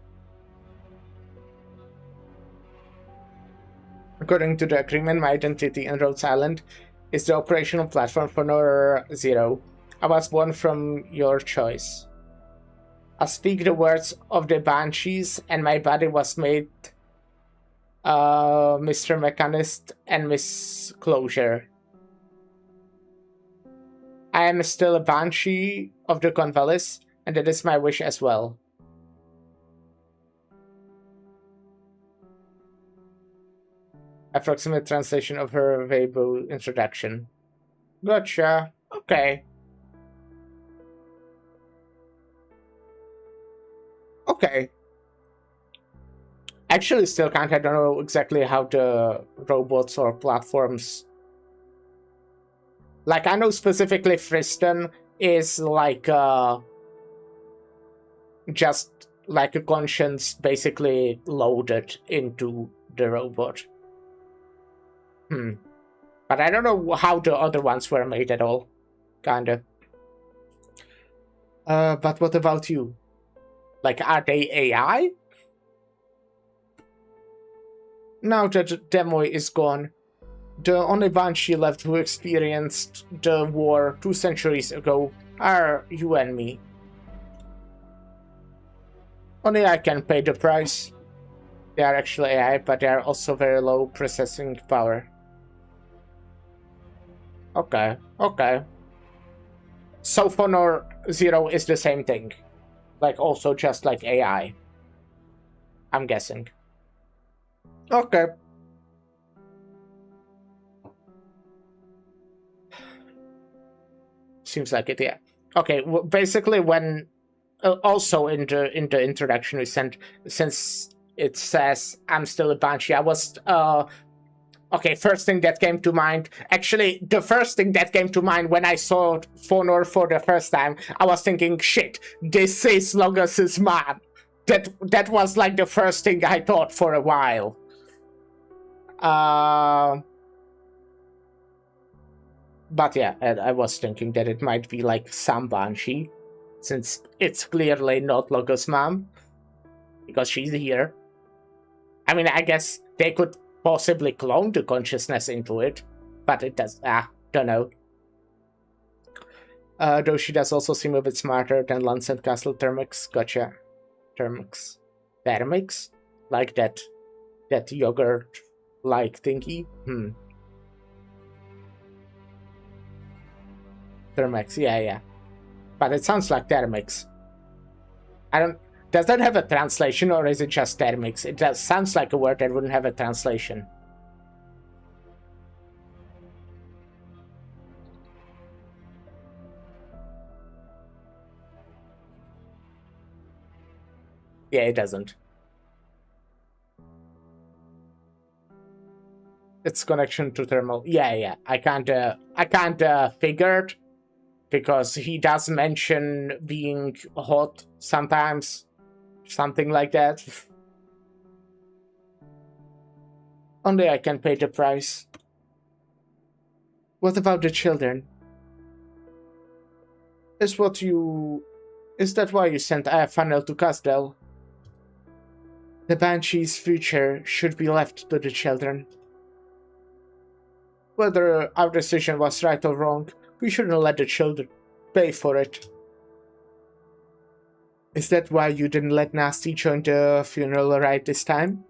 According to the agreement, my identity in Rhodes Island is the operational platform for Nor Zero. I was born from your choice. I speak the words of the Banshees, and my body was made Mr. Mechanist and Miss Closure. I am still a Banshee of the Convalis, and that is my wish as well. Approximate translation of her Weibo introduction. Gotcha. Okay. Actually, still I don't know exactly how the robots or platforms. Like, I know specifically Friston is like just like a conscience basically loaded into the robot. But I don't know how the other ones were made at all. Kinda. But what about you? Like, are they AI? Now that the demo is gone, The only Banshee left who experienced the war 2 centuries ago are you and me. Only I can pay the price. They are actually AI, but they are also very low processing power. Okay, okay. So Honor Zero is the same thing. Like, also just like AI. I'm guessing. Okay. Seems like it, yeah. Okay, basically when... also in the introduction we sent, since it says I'm still a Banshee, I was... okay, first thing that came to mind... Actually, the first thing that came to mind when I saw Fonor for the first time, I was thinking, shit, this is Logos's mom. That was like the first thing I thought for a while. But yeah, I was thinking that it might be like some Banshee, since it's clearly not Logos' mom, because she's here. I mean, I guess they could possibly clone the consciousness into it, but it does... don't know. Though she does also seem a bit smarter than Lance and Castle Thermix. Gotcha. Thermix? Like that yogurt-like thingy? Thermix, yeah. But it sounds like Thermix. Does that have a translation, or is it just Thermix? It sounds like a word that wouldn't have a translation. Yeah, it doesn't. Its connection to thermal. Yeah. I can't figure it, because he does mention being hot sometimes. Something like that. Only I can pay the price. What about the children? Is that why you sent Afanel to Casdell? The Banshee's future should be left to the children. Whether our decision was right or wrong, we shouldn't let the children pay for it. Is that why you didn't let Nasty join the funeral right this time?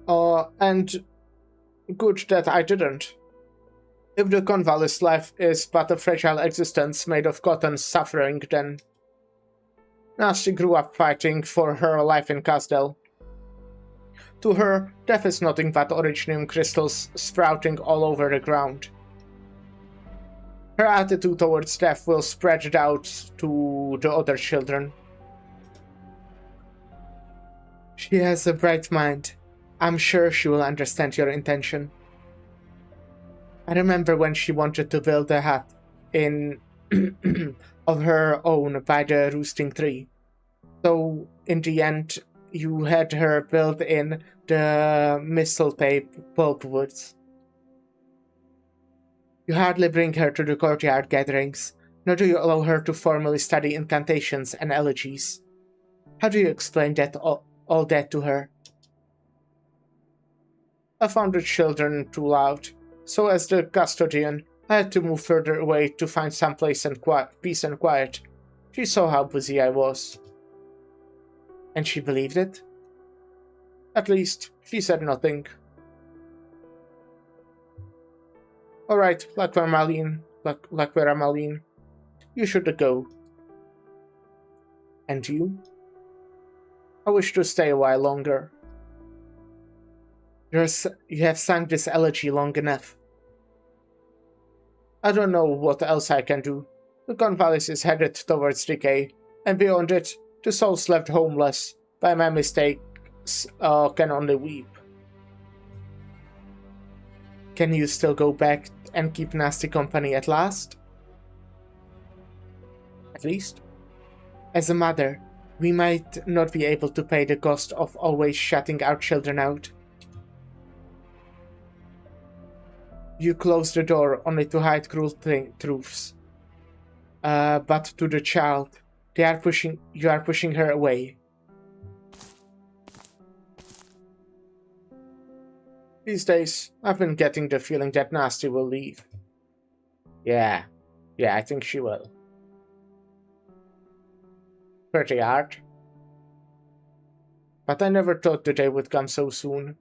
And good that I didn't. If the Convalis life is but a fragile existence made of cotton suffering, then... Nasty grew up fighting for her life in Casdell. To her, death is nothing but originium crystals sprouting all over the ground. Her attitude towards death will spread it out to the other children. She has a bright mind. I'm sure she will understand your intention. I remember when she wanted to build a hut of her own by the roosting tree. So, in the end, you had her build in the mistletoe pulpwoods. You hardly bring her to the courtyard gatherings, nor do you allow her to formally study incantations and elegies. How do you explain that all that to her? I found the children too loud, so as the custodian, I had to move further away to find some place and peace and quiet. She saw how busy I was. And she believed it? At least, she said nothing. Alright, Laquermaline, you should go. And you? I wish to stay a while longer. You have sung this elegy long enough. I don't know what else I can do. The Convalis is headed towards decay, and beyond it, the souls left homeless by my mistakes can only weep. Can you still go back and keep Nasty company at last? At least? As a mother, we might not be able to pay the cost of always shutting our children out. You close the door only to hide cruel truths. But to the child, you are pushing her away. These days, I've been getting the feeling that Nasty will leave. Yeah, I think she will. Pretty hard. But I never thought the day would come so soon.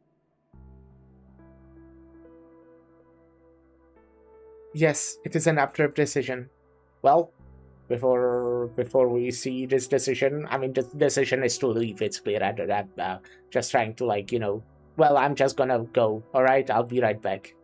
Yes, it is an abrupt decision. Well, before we see this decision, I mean, the decision is to leave. It's clear. I'm just trying to, like, well, I'm just gonna go. All right, I'll be right back.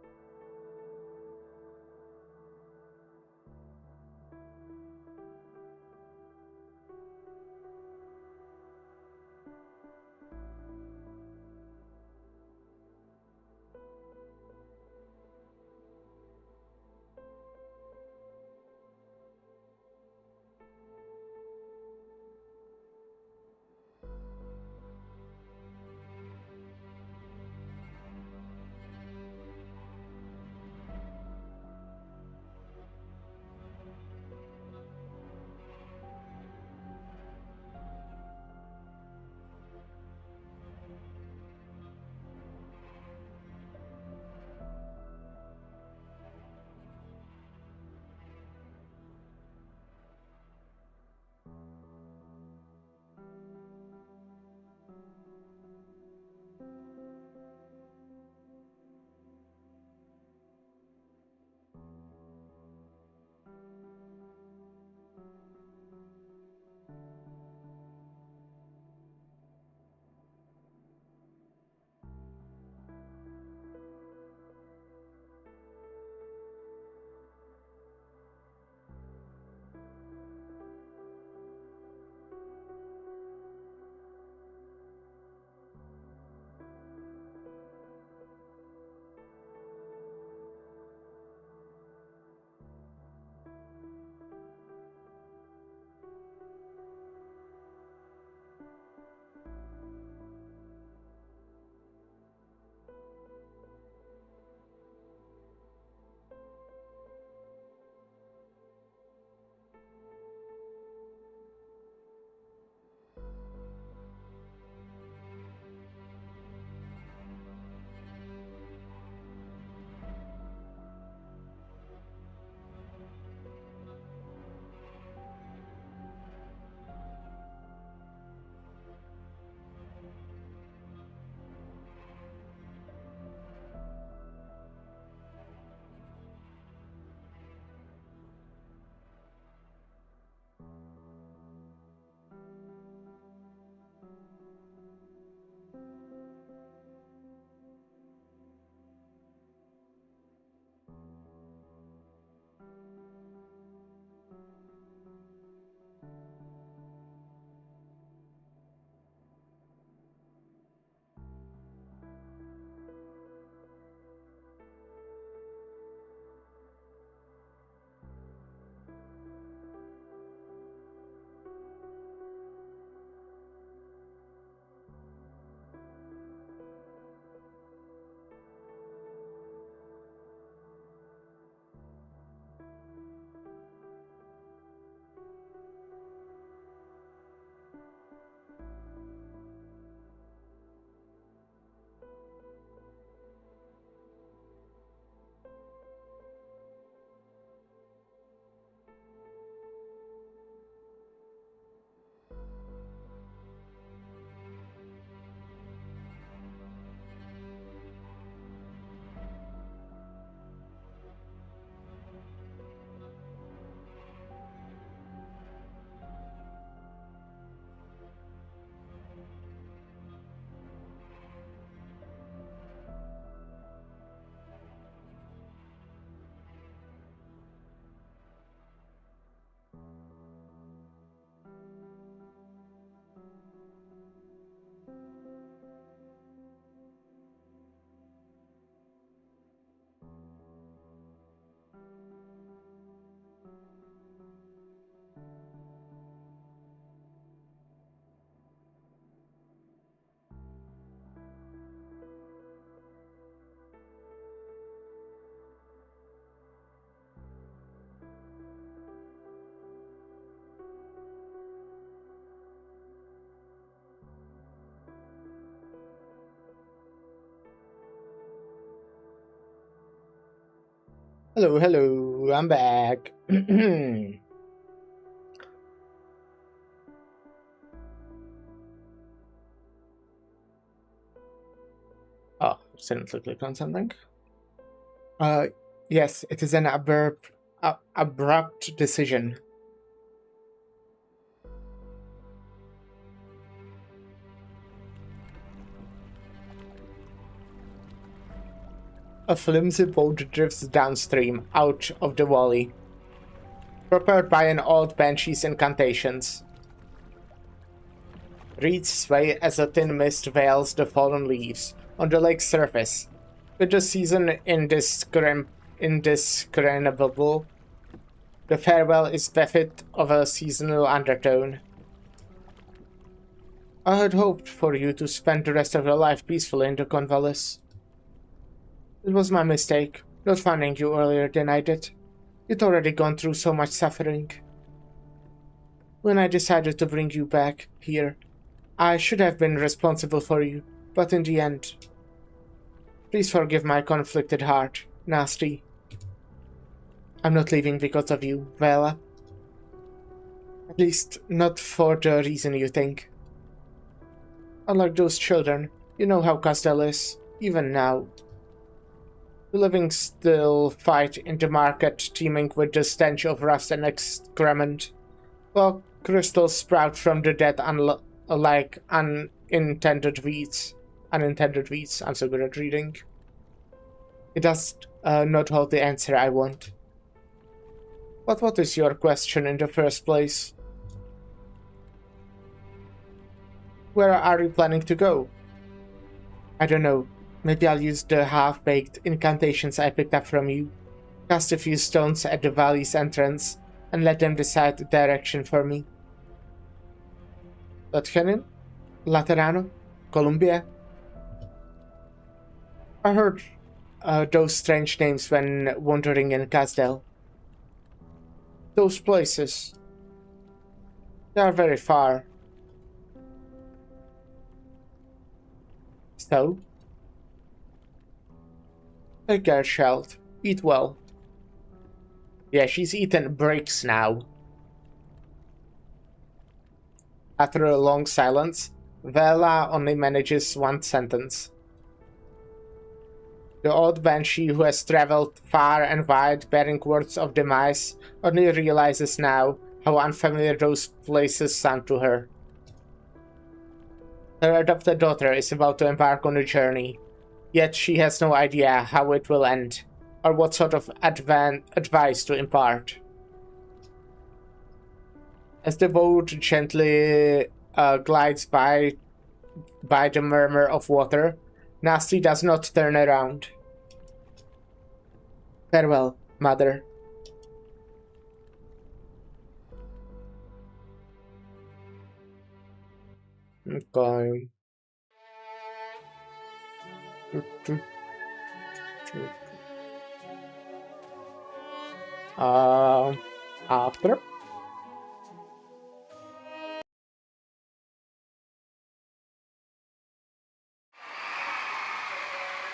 Hello, hello, I'm back. Oh, accidentally click on something. Yes, it is an abrupt decision. A flimsy boat drifts downstream, out of the valley, propelled by an old banshee's incantations. Reeds sway as a thin mist veils the fallen leaves on the lake's surface. With the season indiscernible, the farewell is bereft of a seasonal undertone. I had hoped for you to spend the rest of your life peacefully in the Convallis. It was my mistake, not finding you earlier than I did. You'd already gone through so much suffering. When I decided to bring you back here, I should have been responsible for you, but in the end... Please forgive my conflicted heart, Nasty. I'm not leaving because of you, Vela. At least, not for the reason you think. Unlike those children, you know how Castell is, even now. The living still fight in the market, teeming with the stench of rust and excrement, while crystals sprout from the dead like unintended weeds. I'm so good at reading. It does not hold the answer I want. But what is your question in the first place? Where are you planning to go? I don't know. Maybe I'll use the half-baked incantations I picked up from you, cast a few stones at the valley's entrance, and let them decide the direction for me. Latvenin? Laterano? Columbia? I heard those strange names when wandering in Casdell. Those places. They are very far. So? Take care, child. Eat well. Yeah, she's eaten bricks now. After a long silence, Vela only manages one sentence. The old banshee who has traveled far and wide bearing words of demise only realizes now how unfamiliar those places sound to her. Her adopted daughter is about to embark on a journey, yet she has no idea how it will end, or what sort of advice to impart. As the boat gently glides by the murmur of water, Nasty does not turn around. Farewell, mother. Okay. After.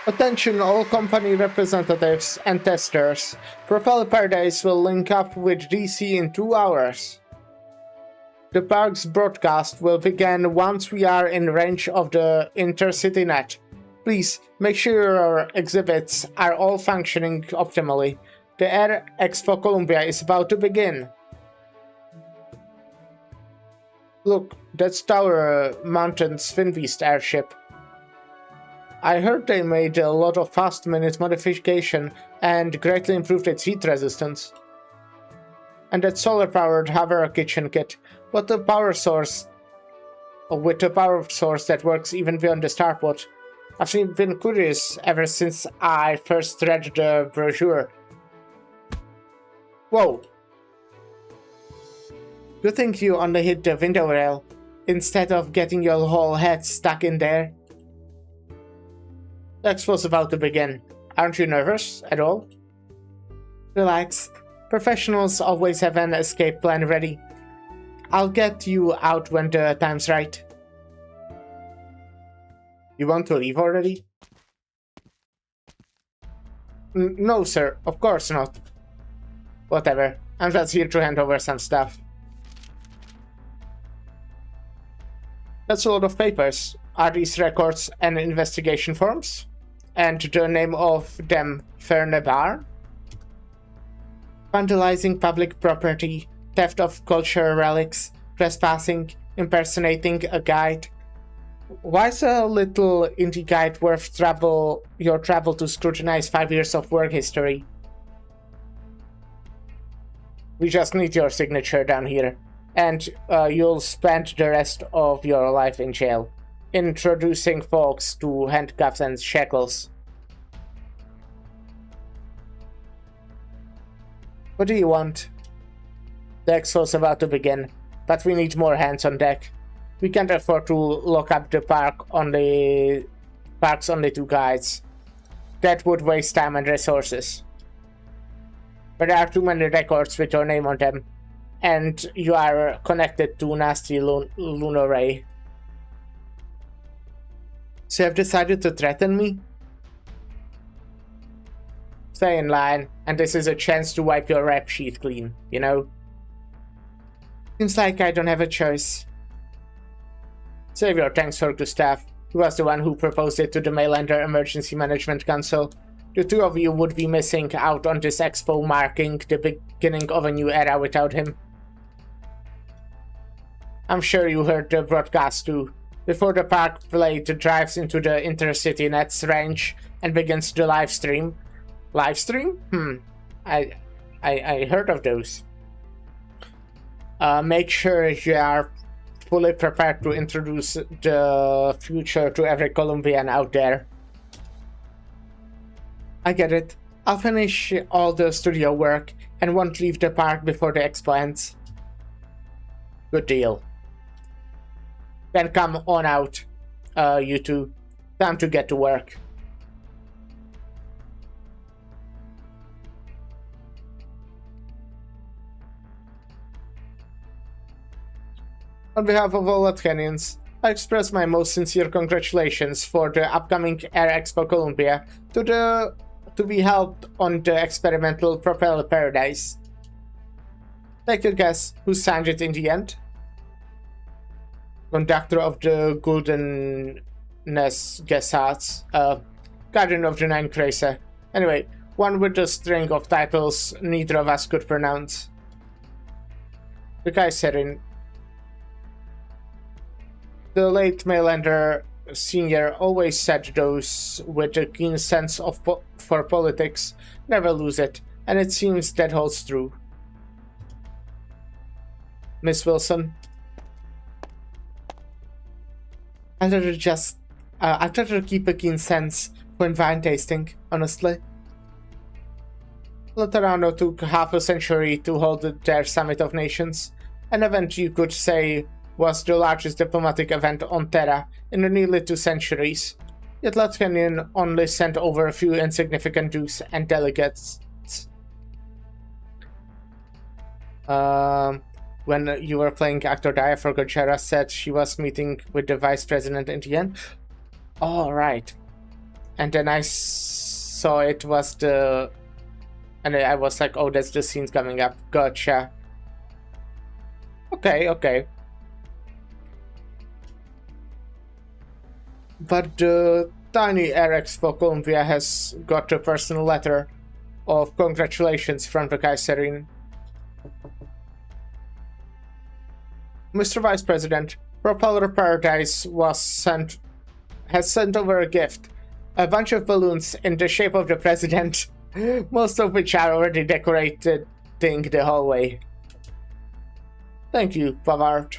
Attention all company representatives and testers. Propel Paradise will link up with DC in 2 hours. The park's broadcast will begin once we are in range of the intercity net. Please, make sure your exhibits are all functioning optimally. The Air Expo Columbia is about to begin. Look, that's Tower Mountain's Finbeast airship. I heard they made a lot of fast-minute modification and greatly improved its heat resistance. And that solar-powered hover kitchen kit, with a power source that works even beyond the starport. I've been curious ever since I first read the brochure. Whoa! Good thing you only hit the window rail, instead of getting your whole head stuck in there. The expo's about to begin. Aren't you nervous at all? Relax. Professionals always have an escape plan ready. I'll get you out when the time's right. You want to leave already? No, sir, of course not. Whatever, I'm just here to hand over some stuff. That's a lot of papers. Are these records and investigation forms? And the name of them Fernebar? Vandalizing public property, theft of cultural relics, trespassing, impersonating a guide. Why is a little indie guide worth your travel to scrutinize 5 years of work history? We just need your signature down here, and you'll spend the rest of your life in jail, introducing folks to handcuffs and shackles. What do you want? The expo's about to begin, but we need more hands on deck. We can't afford to lock up the park's only 2 guides. That would waste time and resources. But there are too many records with your name on them, and you are connected to nasty lunar ray. So you have decided to threaten me? Stay in line, and this is a chance to wipe your rap sheet clean, you know? Seems like I don't have a choice. Save your thanks for Gustav. He was the one who proposed it to the Mainlander Emergency Management Council. The 2 of you would be missing out on this expo, marking the beginning of a new era without him. I'm sure you heard the broadcast too. Before the park plate drives into the Intercity Nets range and begins the live stream. Live stream? I heard of those. Make sure you are fully prepared to introduce the future to every Colombian out there. I get it. I'll finish all the studio work and won't leave the park before the expo ends. Good deal. Then come on out, you two. Time to get to work. On behalf of all Latkanians, I express my most sincere congratulations for the upcoming Air Expo Columbia to be held on the experimental propeller paradise. Take a guess who signed it in the end? Conductor of the Guldenness Gesats, Guardian of the Nine Cracer. Anyway, one with a string of titles neither of us could pronounce. The Kaiserin. The late Mainlander Senior always said those with a keen sense of for politics never lose it, and it seems that holds true. Miss Wilson? I'd rather keep a keen sense for wine tasting, honestly. Laterano took half a century to hold their Summit of Nations, an event you could say was the largest diplomatic event on Terra in the nearly 2 centuries, yet Latvian only sent over a few insignificant dukes and delegates. When you were playing Actor Dia, I forgot Jara said she was meeting with the vice president in the end. Oh, right. And then I saw it was the... And I was like, oh, that's the scene coming up. Gotcha. Okay. But the tiny Air Expo Columbia has got a personal letter of congratulations from the Kaiserin. Mr. Vice President, Propeller Paradise has sent over a gift. A bunch of balloons in the shape of the President, most of which are already decorating the hallway. Thank you, Pavard.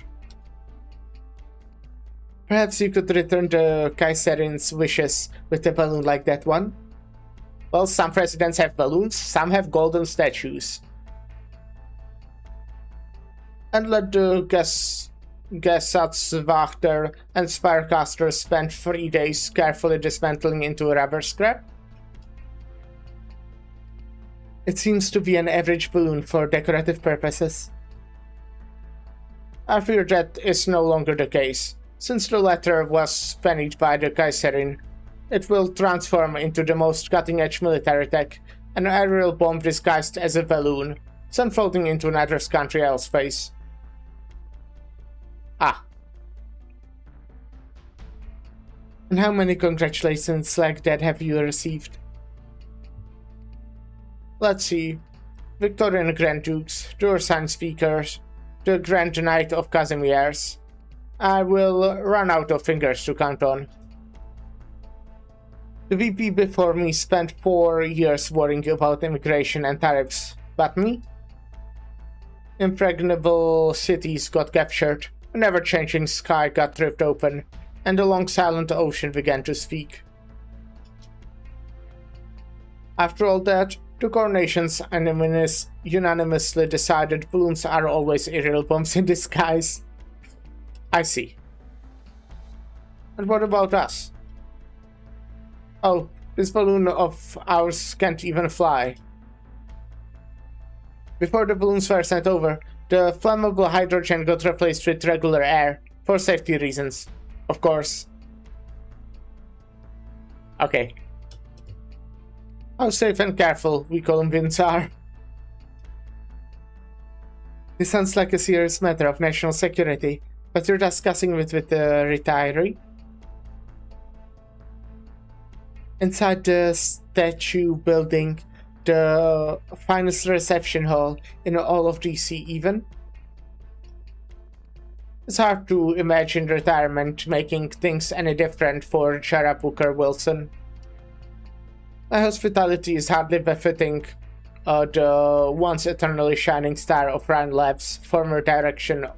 Perhaps you could return the Kaiserin's wishes with a balloon like that one? Well, some presidents have balloons, some have golden statues. And let the Gesatzwachter and Spirecasters spend 3 days carefully dismantling into rubber scrap? It seems to be an average balloon for decorative purposes. I fear that is no longer the case, since the letter was penned by the Kaiserin. It will transform into the most cutting-edge military tech, an aerial bomb disguised as a balloon, sent floating into another country airspace. Ah. And how many congratulations like that have you received? Let's see. Victorian Grand Dukes, Tour Sign Speakers, the Grand Knight of Casimirs. I will run out of fingers to count on. The VP before me spent 4 years worrying about immigration and tariffs, but me? Impregnable cities got captured, an ever-changing sky got ripped open, and the long silent ocean began to speak. After all that, the coronations unanimously decided balloons are always aerial bombs in disguise. I see. And what about us? Oh, this balloon of ours can't even fly. Before the balloons were sent over, the flammable hydrogen got replaced with regular air, for safety reasons, of course. Okay. How safe and careful we Colombians are. This sounds like a serious matter of national security, but you're discussing it with the retiree? Inside the statue building, the finest reception hall in all of DC even. It's hard to imagine retirement making things any different for Shara Booker Wilson. My hospitality is hardly befitting the once eternally shining star of Ryan Labs, former director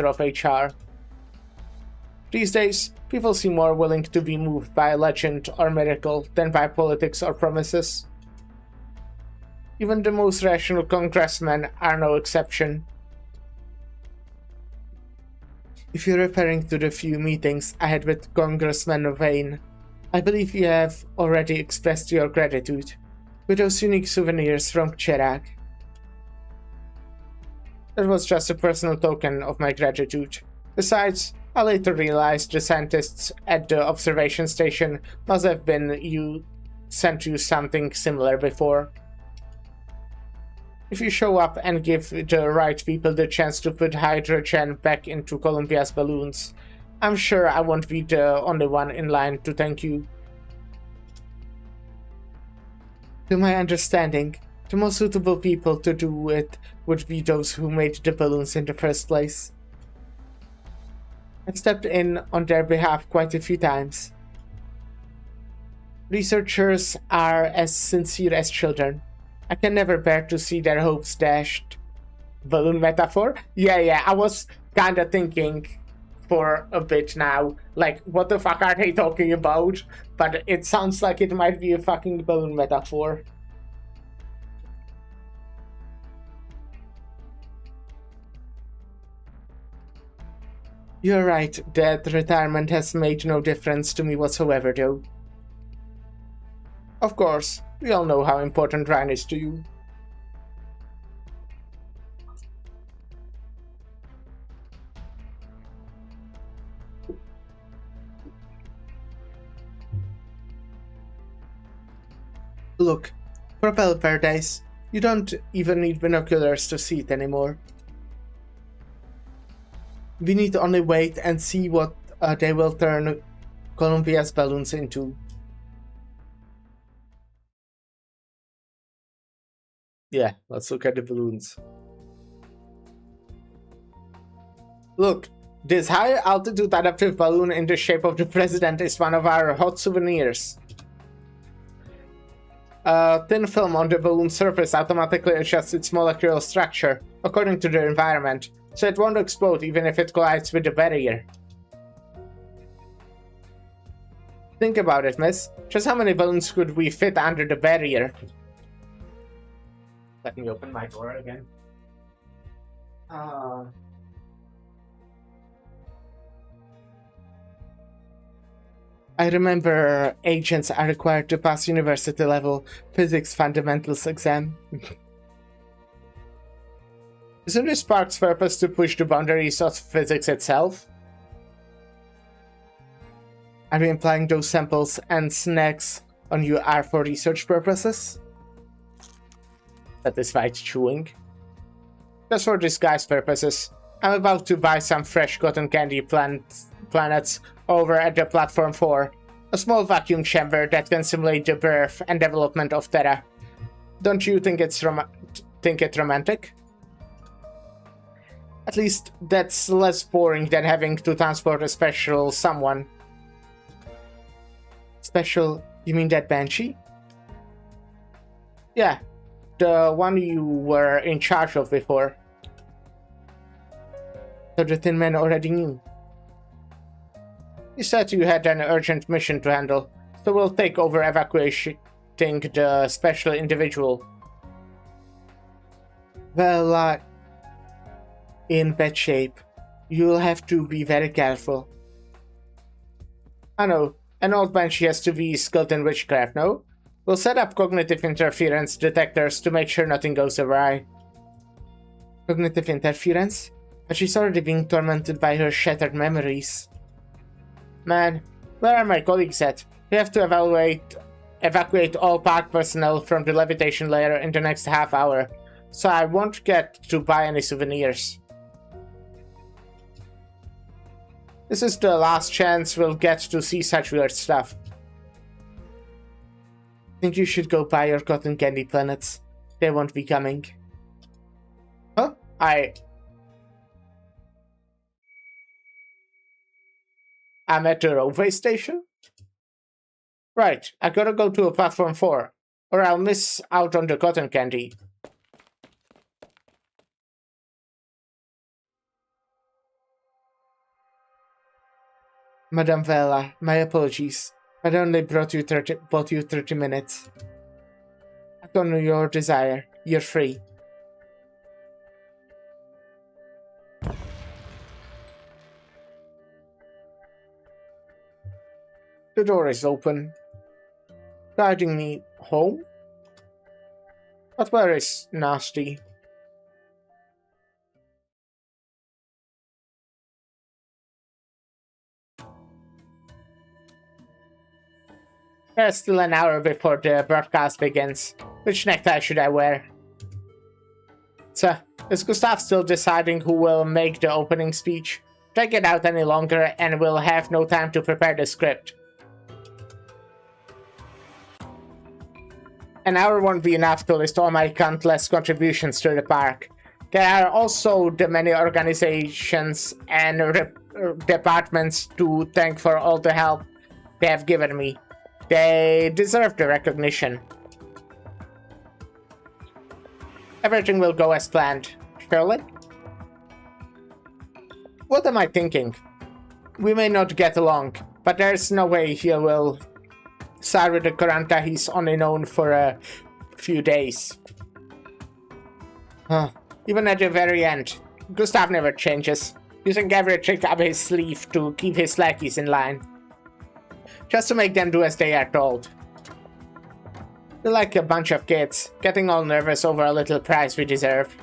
of HR. These days, people seem more willing to be moved by legend or miracle than by politics or promises. Even the most rational congressmen are no exception. If you're referring to the few meetings I had with Congressman Wayne, I believe you have already expressed your gratitude with those unique souvenirs from Chirac. That was just a personal token of my gratitude. Besides, I later realized the scientists at the observation station must have sent you something similar before. If you show up and give the right people the chance to put hydrogen back into Columbia's balloons, I'm sure I won't be the only one in line to thank you. To my understanding, the most suitable people to do it would be those who made the balloons in the first place. I've stepped in on their behalf quite a few times. Researchers are as sincere as children. I can never bear to see their hopes dashed. Balloon metaphor? Yeah, I was kinda thinking for a bit now, like, what the fuck are they talking about? But it sounds like it might be a fucking balloon metaphor. You're right, that retirement has made no difference to me whatsoever, though. Of course, we all know how important Ryan is to you. Look, Propel Paradise, you don't even need binoculars to see it anymore. We need to only wait and see what they will turn Columbia's balloons into. Yeah, let's look at the balloons. Look, this high-altitude adaptive balloon in the shape of the president is one of our hot souvenirs. Thin film on the balloon surface automatically adjusts its molecular structure according to the environment, so it won't explode even if it collides with the barrier. Think about it, miss. Just how many balloons could we fit under the barrier? Let me open my door again. I remember agents are required to pass university level physics fundamentals exam. Isn't this Spark's purpose to push the boundaries of physics itself? Are you implying those samples and snacks on you are for research purposes? Satisfied chewing. Just for disguise purposes. I'm about to buy some fresh cotton candy planets over at the Platform 4. A small vacuum chamber that can simulate the birth and development of Terra. Don't you think it's romantic? At least that's less boring than having to transport a special someone. Special? You mean that Banshee? Yeah, the one you were in charge of before. So the Tin Man already knew. He said you had an urgent mission to handle, so we'll take over evacuating the special individual. Well, in bad shape. You'll have to be very careful. I know, an old Banshee has to be skilled in witchcraft, no? We'll set up cognitive interference detectors to make sure nothing goes awry. Cognitive interference? But she's already being tormented by her shattered memories. Man, where are my colleagues at? We have to evacuate all park personnel from the levitation layer in the next half hour, so I won't get to buy any souvenirs. This is the last chance we'll get to see such weird stuff. Think you should go buy your cotton candy planets. They won't be coming. Huh? I'm at the railway station? Right, I gotta go to a Platform 4, or I'll miss out on the cotton candy. Madame Vela, my apologies. I only bought you 30 minutes. I don't know your desire. You're free. The door is open, guiding me home. But where is Nasty? There's still an hour before the broadcast begins. Which necktie should I wear? So, is Gustav still deciding who will make the opening speech? Drag it out any longer and we'll have no time to prepare the script. An hour won't be enough to list all my countless contributions to the park. There are also the many organizations and departments to thank for all the help they have given me. They deserve the recognition. Everything will go as planned. Surely? What am I thinking? We may not get along, but there's no way he will side with the Karanta he's only known for a few days. Even at the very end, Gustav never changes, using every trick up his sleeve to keep his lackeys in line. Just to make them do as they are told. They're like a bunch of kids, getting all nervous over a little prize we deserve.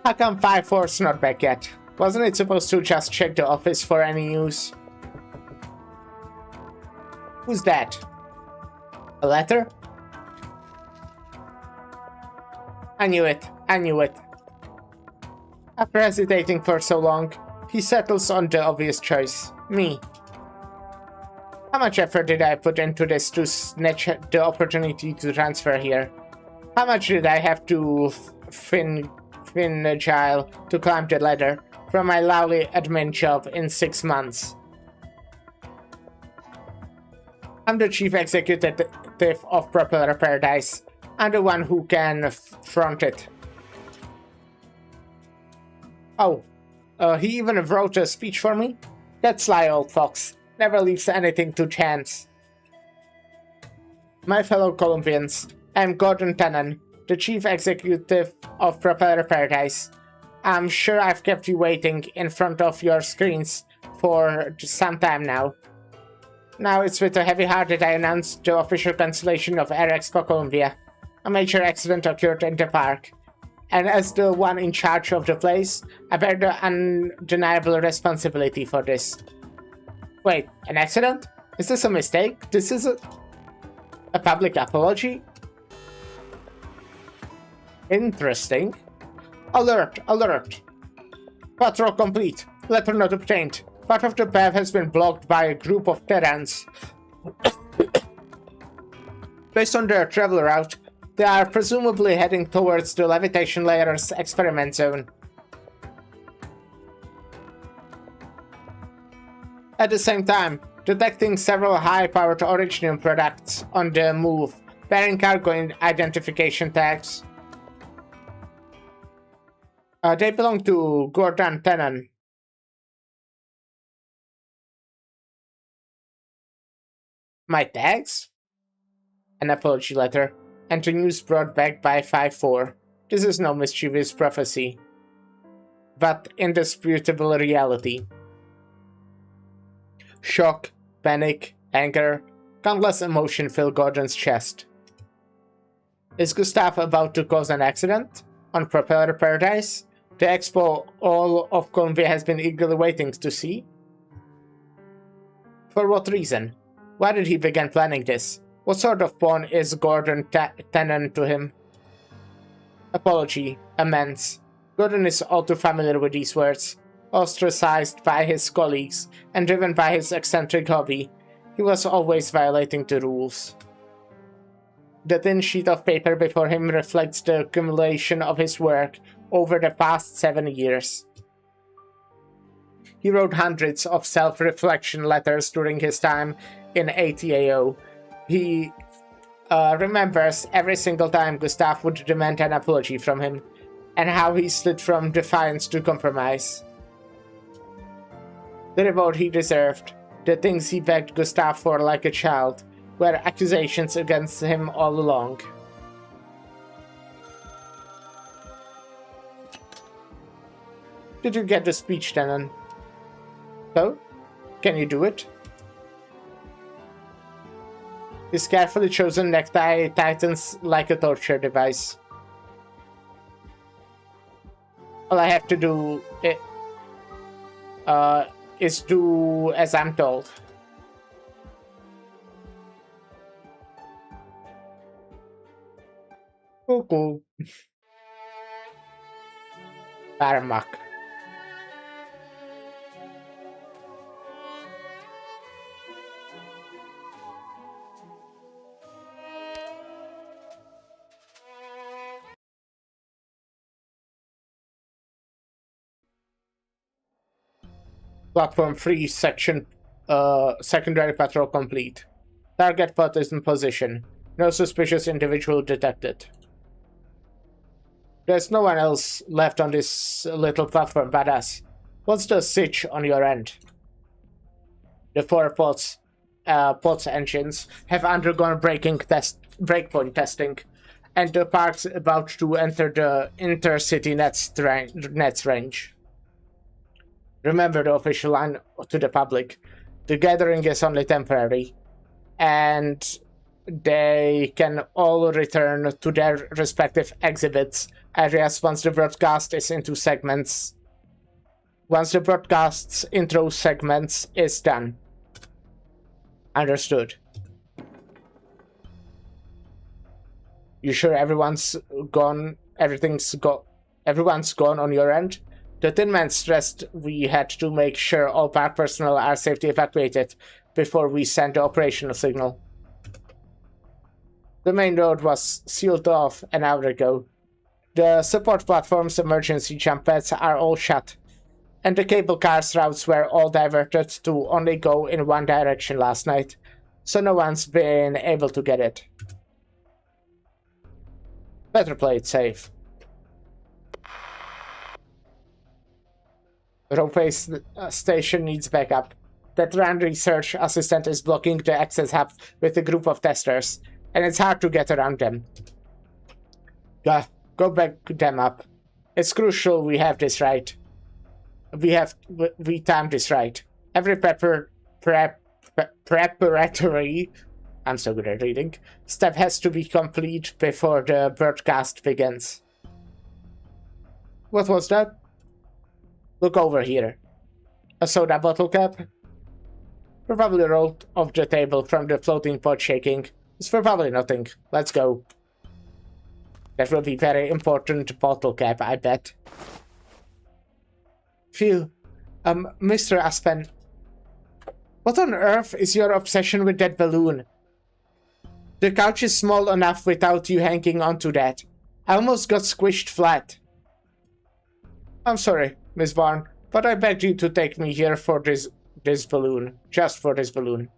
How come 5-4's not back yet? Wasn't it supposed to just check the office for any news? Who's that? A letter? I knew it. After hesitating for so long, he settles on the obvious choice. Me. How much effort did I put into this to snatch the opportunity to transfer here? How much did I have to finagle to climb the ladder from my lowly admin job in 6 months? I'm the chief executive of Propeller Paradise. I'm the one who can front it. Oh, he even wrote a speech for me? That sly old fox. Never leaves anything to chance. My fellow Columbians, I'm Gordon Tannen, the chief executive of Propeller Paradise. I'm sure I've kept you waiting in front of your screens for some time now. Now it's with a heavy heart that I announce the official cancellation of Air Expo Columbia. A major accident occurred in the park, and as the one in charge of the place, I bear the undeniable responsibility for this. Wait, an accident? Is this a mistake? This is a public apology? Interesting. Alert! Alert! Patrol complete. Letter not obtained. Part of the path has been blocked by a group of Terrans. Based on their travel route, they are presumably heading towards the levitation layer's experiment zone. At the same time, detecting several high-powered Originium products on the move, bearing cargo identification tags. They belong to Gordon Tenon. My tags? An apology letter, and the news brought back by 5-4. This is no mischievous prophecy, but indisputable reality. Shock, panic, anger, countless emotion fill Gordon's chest. Is Gustav about to cause an accident? On Propeller Paradise? The expo all of Convey has been eagerly waiting to see? For what reason? Why did he begin planning this? What sort of pawn is Gordon Tenon to him? Apology. Amends. Gordon is all too familiar with these words. Ostracized by his colleagues and driven by his eccentric hobby, he was always violating the rules. The thin sheet of paper before him reflects the accumulation of his work over the past 7 years. He wrote hundreds of self-reflection letters during his time in ATAO. He remembers every single time Gustav would demand an apology from him, and how he slid from defiance to compromise. The reward he deserved, the things he begged Gustav for like a child, were accusations against him all along. Did you get the speech, Tenon? So? Can you do it? His carefully chosen necktie tightens like a torture device. All I have to do is do as I'm told. Cool. Tarmac. Platform 3 section secondary patrol complete. Target pod is in position. No suspicious individual detected. There's no one else left on this little platform but us. What's the sitch on your end? The 4 pods engines have undergone breakpoint testing, and the park's about to enter the intercity nets range. Remember the official line to the public. The gathering is only temporary, and they can all return to their respective exhibits areas once the broadcast is into segments. Once the broadcast's intro segments is done. Understood. You sure everyone's gone on your end? The Tin Man stressed we had to make sure all park personnel are safely evacuated before we send the operational signal. The main road was sealed off an hour ago. The support platform's emergency jump pads are all shut, and the cable car's routes were all diverted to only go in one direction last night, so no one's been able to get it. Better play it safe. Rope's station needs backup. That RAN research assistant is blocking the access hub with a group of testers, and it's hard to get around them. Go back them up. It's crucial we have this right. We timed this right. Every preparatory, I'm so good at reading, step has to be complete before the broadcast begins. What was that? Look over here. A soda bottle cap? Probably rolled off the table from the floating pod shaking. It's for probably nothing. Let's go. That will be very important bottle cap, I bet. Phew. Mr. Aspen. What on earth is your obsession with that balloon? The couch is small enough without you hanging onto that. I almost got squished flat. I'm sorry, Miss Barn, but I begged you to take me here for this balloon. Just for this balloon.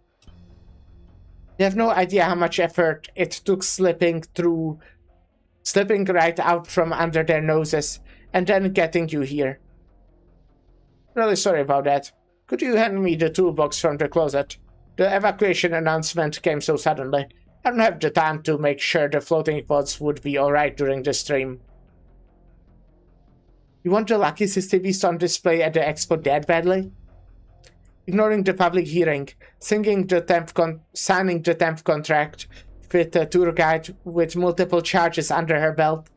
You have no idea how much effort it took slipping right out from under their noses, and then getting you here. Really sorry about that. Could you hand me the toolbox from the closet? The evacuation announcement came so suddenly. I don't have the time to make sure the floating pods would be alright during the stream. You want the Lucky Sister Beast on display at the expo that badly? Ignoring the public hearing, signing the temp contract with a tour guide with multiple charges under her belt,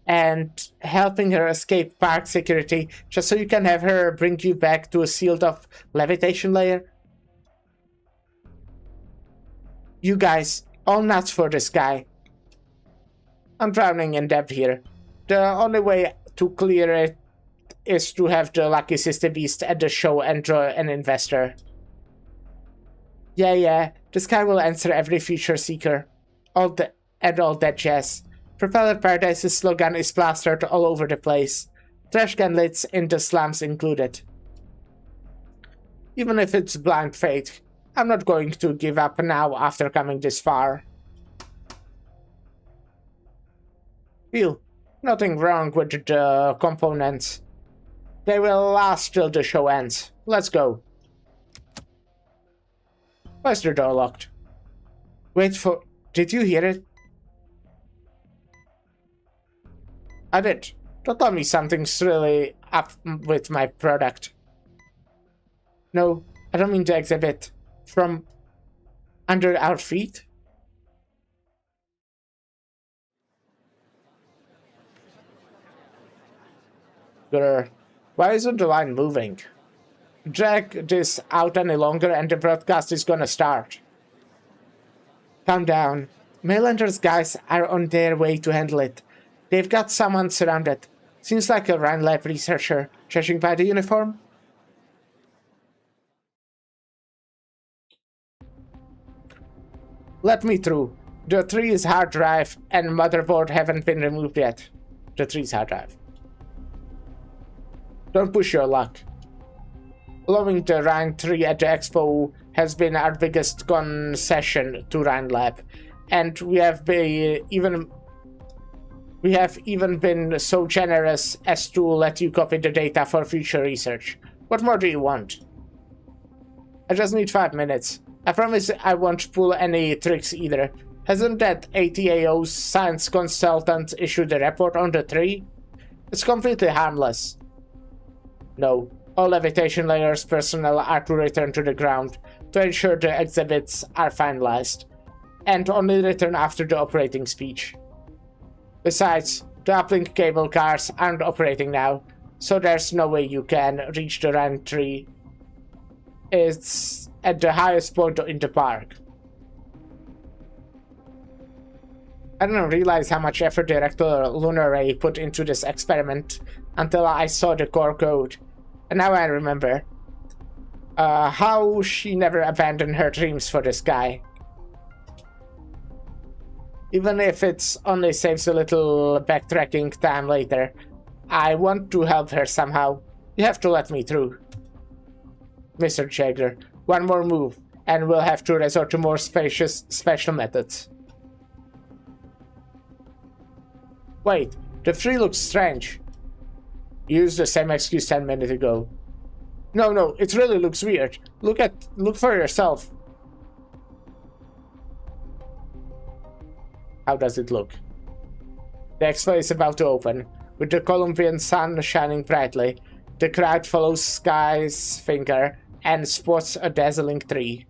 and helping her escape park security just so you can have her bring you back to a sealed-off levitation layer? You guys, all nuts for this guy. I'm drowning in debt here. The only way to clear it is to have the Lucky Sister Beast at the show and draw an investor. Yeah, this guy will answer every future seeker. All that jazz. Propeller Paradise's slogan is plastered all over the place. Trash can lids in the slums included. Even if it's blind fate, I'm not going to give up now after coming this far. Phew, nothing wrong with the components. They will last till the show ends. Let's go. Why's the door locked? Wait for... Did you hear it? I did. Don't tell me something's really up with my product. No, I don't mean the exhibit. From under our feet? Grr. Why isn't the line moving? Drag this out any longer and the broadcast is gonna start. Calm down. Mainlander's guys are on their way to handle it. They've got someone surrounded. Seems like a Rhine Lab researcher, judging by the uniform. Let me through. The 3's hard drive and motherboard haven't been removed yet. The 3's hard drive. Don't push your luck. Blowing the Rhine 3 at the expo has been our biggest concession to Rhine Lab, and we have even been so generous as to let you copy the data for future research. What more do you want? I just need 5 minutes. I promise I won't pull any tricks either. Hasn't that ATAO's science consultant issued a report on the tree? It's completely harmless. No, all levitation layers personnel are to return to the ground to ensure the exhibits are finalized, and only return after the operating speech. Besides, the uplink cable cars aren't operating now, so there's no way you can reach the Rhine tree. It's at the highest point in the park. I didn't realize how much effort Director Lunar Ray put into this experiment until I saw the core code. And now I remember how she never abandoned her dreams for this guy. Even if it only saves a little backtracking time later, I want to help her somehow. You have to let me through. Mr. Jagger, one more move, and we'll have to resort to more special methods. Wait, the tree looks strange. Used the same excuse 10 minutes ago. No, it really looks weird. Look for yourself. How does it look? The expo is about to open, with the Colombian sun shining brightly. The crowd follows Sky's finger and spots a dazzling tree.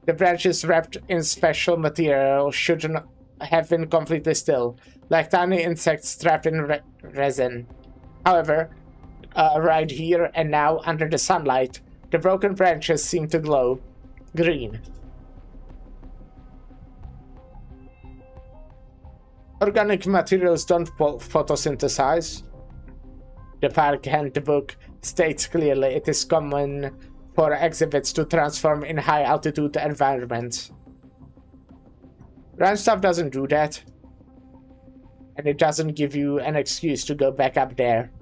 The branches wrapped in special material shouldn't have been completely still, like tiny insects trapped in resin. However, right here and now under the sunlight, The broken branches seem to glow green. Organic materials don't photosynthesize. The park handbook states clearly it is common for exhibits to transform in high-altitude environments. Ground stuff doesn't do that. And it doesn't give you an excuse to go back up there.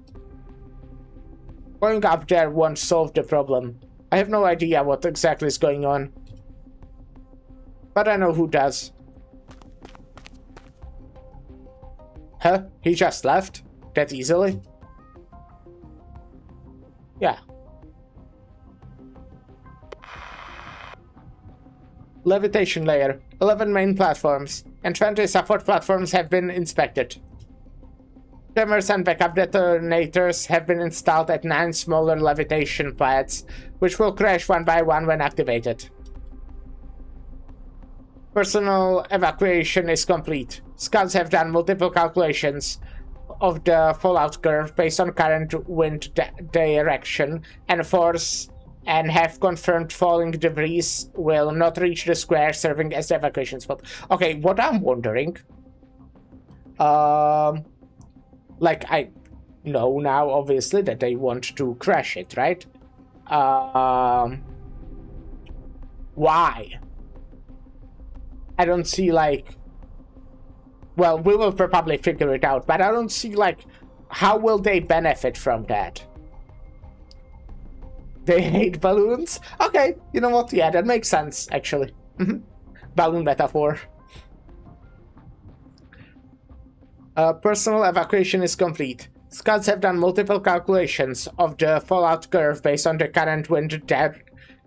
Going up there won't solve the problem. I have no idea what exactly is going on. But I know who does. Huh? He just left? That easily? Yeah. Levitation layer. 11 main platforms, and 20 support platforms have been inspected. Tremors and backup detonators have been installed at 9 smaller levitation pads, which will crash one by one when activated. Personal evacuation is complete. Scouts have done multiple calculations of the fallout curve based on current wind direction and force, and have confirmed falling debris will not reach the square serving as the evacuation spot. Okay, what I'm wondering... like, I know now, obviously, that they want to crash it, right? Why? I don't see, like... Well, we will probably figure it out, but I don't see, like, how will they benefit from that? They hate balloons? Okay, you know what? Yeah, that makes sense, actually. Balloon metaphor. Personal evacuation is complete. Scouts have done multiple calculations of the fallout curve based on the current wind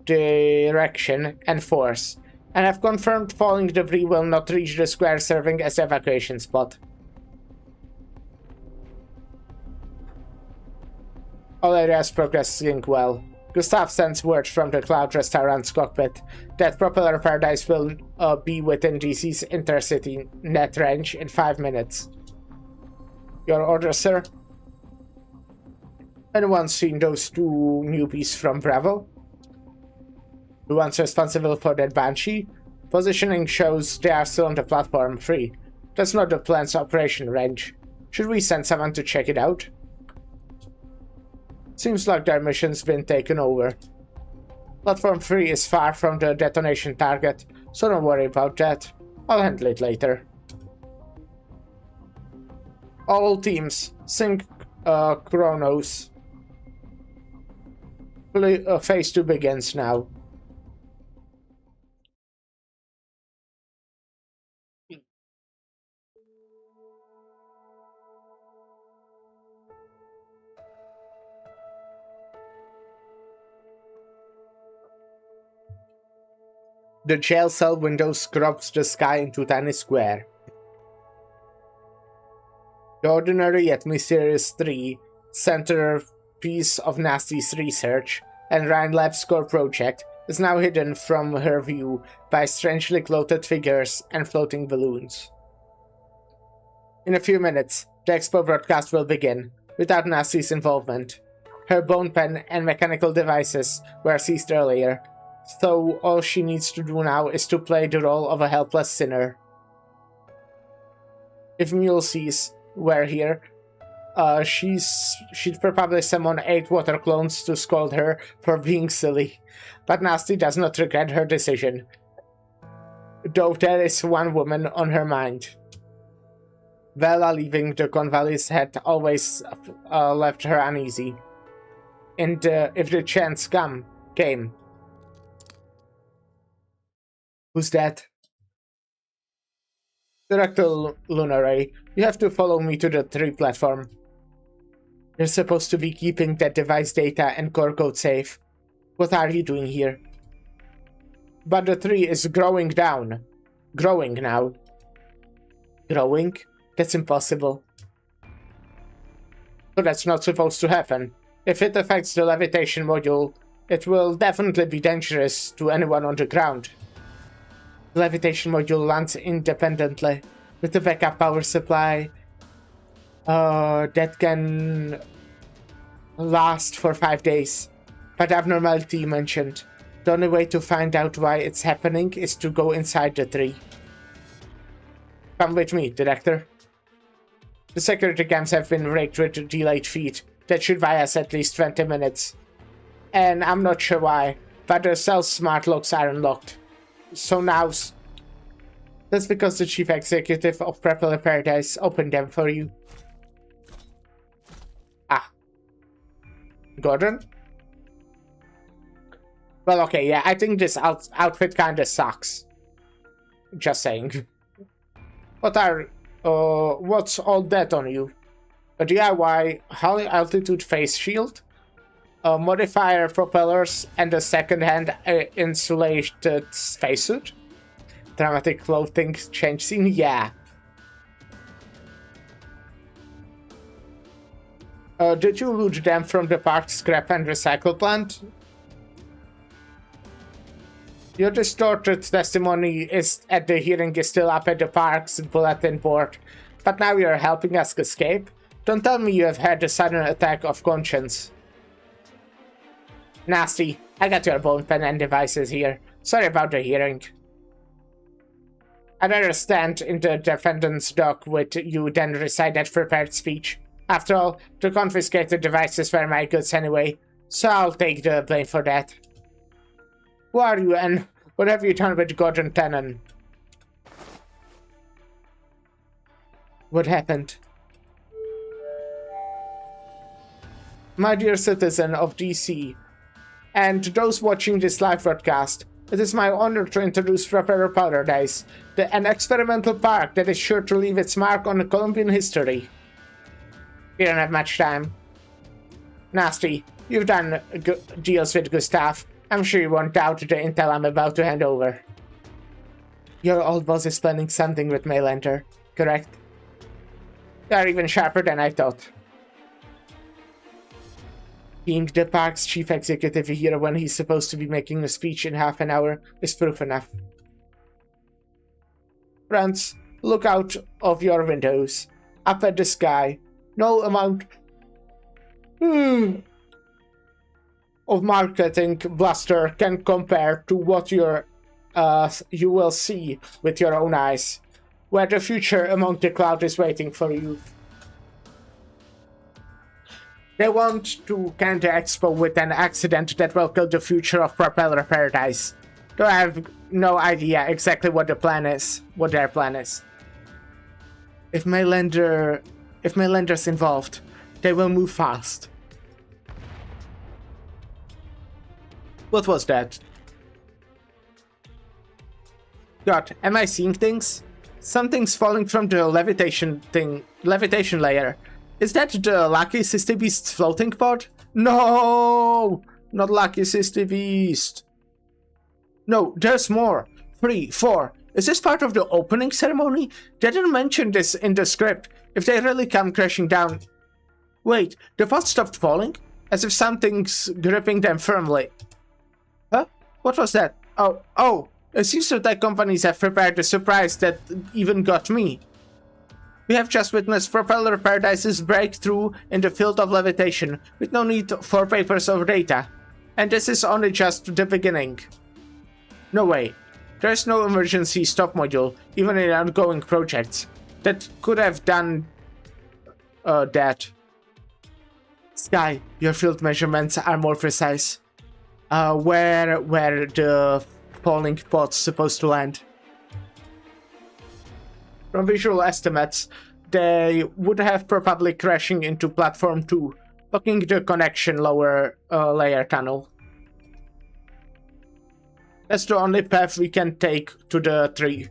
direction and force, and have confirmed falling debris will not reach the square serving as evacuation spot. All areas progressing well. Gustav sends word from the Cloud Restaurant's cockpit that propeller paradise will be within DC's intercity net range in 5 minutes. Your order, sir? Anyone seen those 2 newbies from Bravo? The ones responsible for that Banshee? Positioning shows they are still on the platform 3. That's not the plan's operation range. Should we send someone to check it out? Seems like their mission's been taken over. Platform 3 is far from the detonation target, so don't worry about that. I'll handle it later. All teams, sync chronos. Phase 2 begins now. The jail cell window scrubs the sky into tiny square. The ordinary yet mysterious 3, centerpiece of Nasty's research and Ryan Lab's core project, is now hidden from her view by strangely clothed figures and floating balloons. In a few minutes, the expo broadcast will begin, without Nasty's involvement. Her bone pen and mechanical devices were seized earlier, so all she needs to do now is to play the role of a helpless sinner. If Mulesys were here, she'd probably summon 8 water clones to scold her for being silly, but Nasty does not regret her decision, though there is one woman on her mind. Vela leaving the Convallis had always left her uneasy, and if the chance came. Who's that? Director Lunare, you have to follow me to the 3 platform. You're supposed to be keeping that device data and core code safe. What are you doing here? But the 3 is growing down. Growing now. Growing? That's impossible. So that's not supposed to happen. If it affects the levitation module, it will definitely be dangerous to anyone on the ground. The levitation module lands independently, with a backup power supply that can last for 5 days. but abnormality mentioned. The only way to find out why it's happening is to go inside the tree. Come with me, Director. The security cams have been rigged with delayed feed. That should buy us at least 20 minutes. And I'm not sure why, but the cell's smart locks are unlocked. So now's... That's because the chief executive of Propeller Paradise opened them for you. Ah. Gordon? Well, okay, yeah, I think this outfit kinda sucks. Just saying. What's all that on you? A DIY high altitude face shield, a modifier propellers, and a second-hand insulated spacesuit? Dramatic clothing change scene? Yeah. Did you loot them from the park scrap and recycle plant? Your distorted testimony is at the hearing is still up at the park's bulletin board, but now you're helping us escape? Don't tell me you have had a sudden attack of conscience. Nasty, I got your bone pen and devices here. Sorry about the hearing. I'd rather stand in the defendant's dock with you than recite that prepared speech. After all, the confiscated devices were my goods anyway, so I'll take the blame for that. Who are you, and what have you done with Gordon Tannen? What happened? My dear citizen of DC, and those watching this live broadcast, it is my honor to introduce Propeller Paradise, an experimental park that is sure to leave its mark on Colombian history. We don't have much time. Nasty, you've done deals with Gustav. I'm sure you won't doubt the intel I'm about to hand over. Your old boss is planning something with Maylander, correct? You are even sharper than I thought. Being the park's chief executive here when he's supposed to be making a speech in half an hour is proof enough. Friends, look out of your windows, up at the sky. No amount of marketing bluster can compare to what you will see with your own eyes, where the future among the cloud is waiting for you. They want to end the expo with an accident that will kill the future of Propeller Paradise. Though I have no idea exactly what their plan is. If Maylander's involved, they will move fast. What was that? God, am I seeing things? Something's falling from the levitation layer. Is that the Lucky Sister Beast's floating pod? No! Not Lucky Sister Beast. No, there's more. 3, 4. Is this part of the opening ceremony? They didn't mention this in the script. If they really come crashing down... Wait, the pods stopped falling? As if something's gripping them firmly. Huh? What was that? Oh. It seems that tech companies have prepared a surprise that even got me. We have just witnessed Propeller Paradise's breakthrough in the field of levitation, with no need for papers or data. And this is only just the beginning. No way. There is no emergency stop module, even in ongoing projects, that could have done that. Sky, your field measurements are more precise. Where the falling pod's supposed to land? From visual estimates, they would have probably crashing into platform 2, blocking the connection lower layer tunnel. That's the only path we can take to the tree.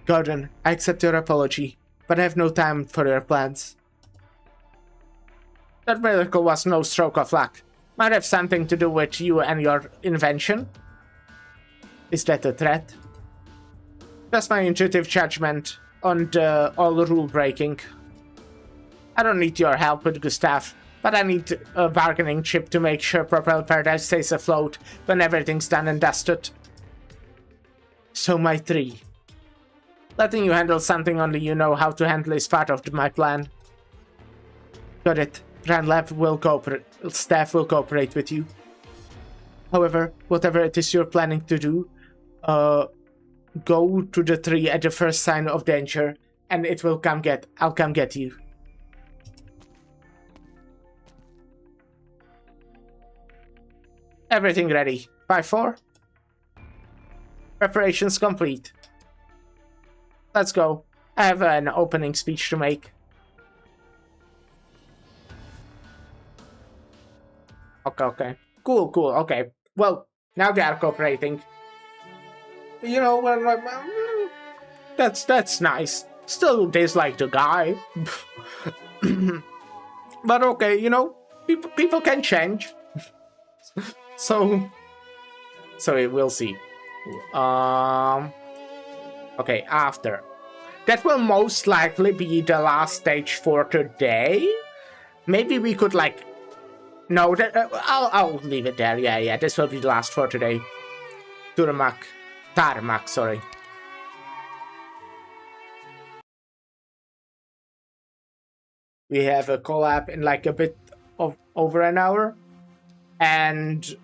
Gordon, I accept your apology, but I have no time for your plans. That miracle was no stroke of luck. Might have something to do with you and your invention. Is that a threat? Just my intuitive judgment on all rule breaking. I don't need your help with Gustav, but I need a bargaining chip to make sure Propeller Paradise stays afloat when everything's done and dusted. So my 3. Letting you handle something only you know how to handle is part of my plan. Got it. Grand Lab will cooperate. Staff will cooperate with you. However, whatever it is you're planning to do, go to the tree at the first sign of danger, and it will I'll come get you. Everything ready. 5-4. Preparations complete. Let's go. I have an opening speech to make. Okay. Cool, okay. Well, now they are cooperating. You know, that's nice. Still dislike the guy. But okay, you know, people can change. So we'll see. Okay, after. That will most likely be the last stage for today. Maybe we could like... No, I'll leave it there. Yeah, this will be the last for today. Tarmac, sorry. We have a collab in like a bit of over an hour. And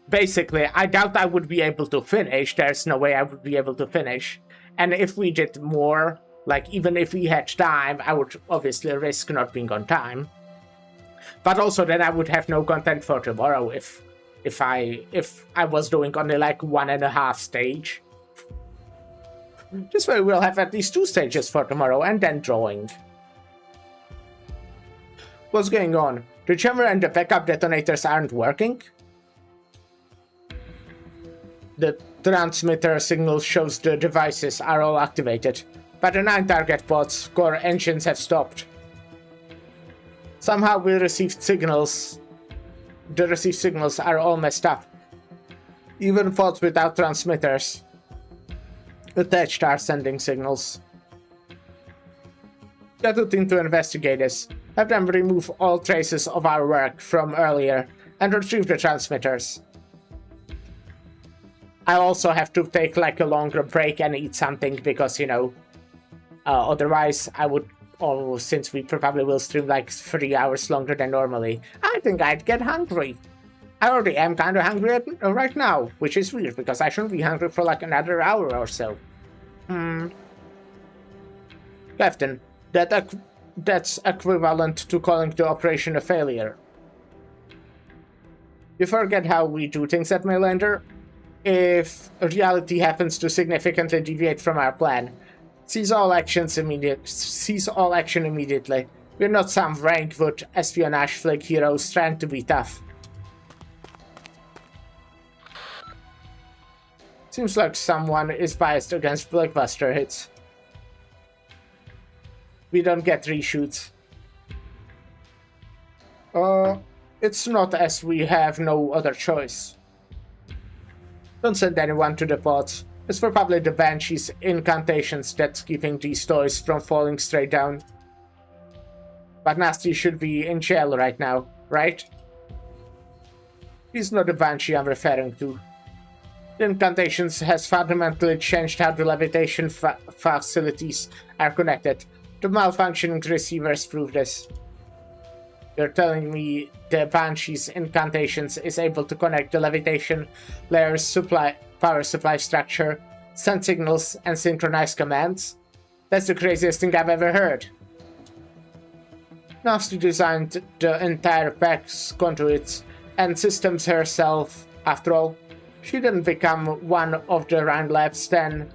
basically, I doubt I would be able to finish. There's no way I would be able to finish. And if we did more, like even if we had time, I would obviously risk not being on time. But also then I would have no content for tomorrow if I was doing only like 1.5 stage. This way we'll have at least 2 stages for tomorrow and then drawing. What's going on? The jammer and the backup detonators aren't working? The transmitter signal shows the devices are all activated, but the 9 target pods' core engines have stopped. Somehow we received signals. The received signals are all messed up. Even pods without transmitters attached are sending signals. Get a team to investigate this. Have them remove all traces of our work from earlier and retrieve the transmitters. I also have to take like a longer break and eat something because, you know, otherwise I would, since we probably will stream like 3 hours longer than normally, I think I'd get hungry. I already am kind of hungry right now, which is weird because I shouldn't be hungry for like another hour or so. Captain, that's equivalent to calling the operation a failure. You forget how we do things at Mailander? If reality happens to significantly deviate from our plan, cease all action immediately. We're not some rank-wood espionage flick heroes trying to be tough. Seems like someone is biased against blockbuster hits. We don't get reshoots. It's not as we have no other choice. Don't send anyone to the pods. It's probably the Banshee's incantations that's keeping these toys from falling straight down. But Nasty should be in jail right now, right? He's not the Banshee I'm referring to. The incantations has fundamentally changed how the levitation facilities are connected. The malfunctioning receivers prove this. You're telling me the Banshee's incantations is able to connect the levitation layer's power supply structure, send signals, and synchronize commands? That's the craziest thing I've ever heard. Nasty designed the entire PAC's conduits and systems herself, after all. She didn't become one of the Rand Labs then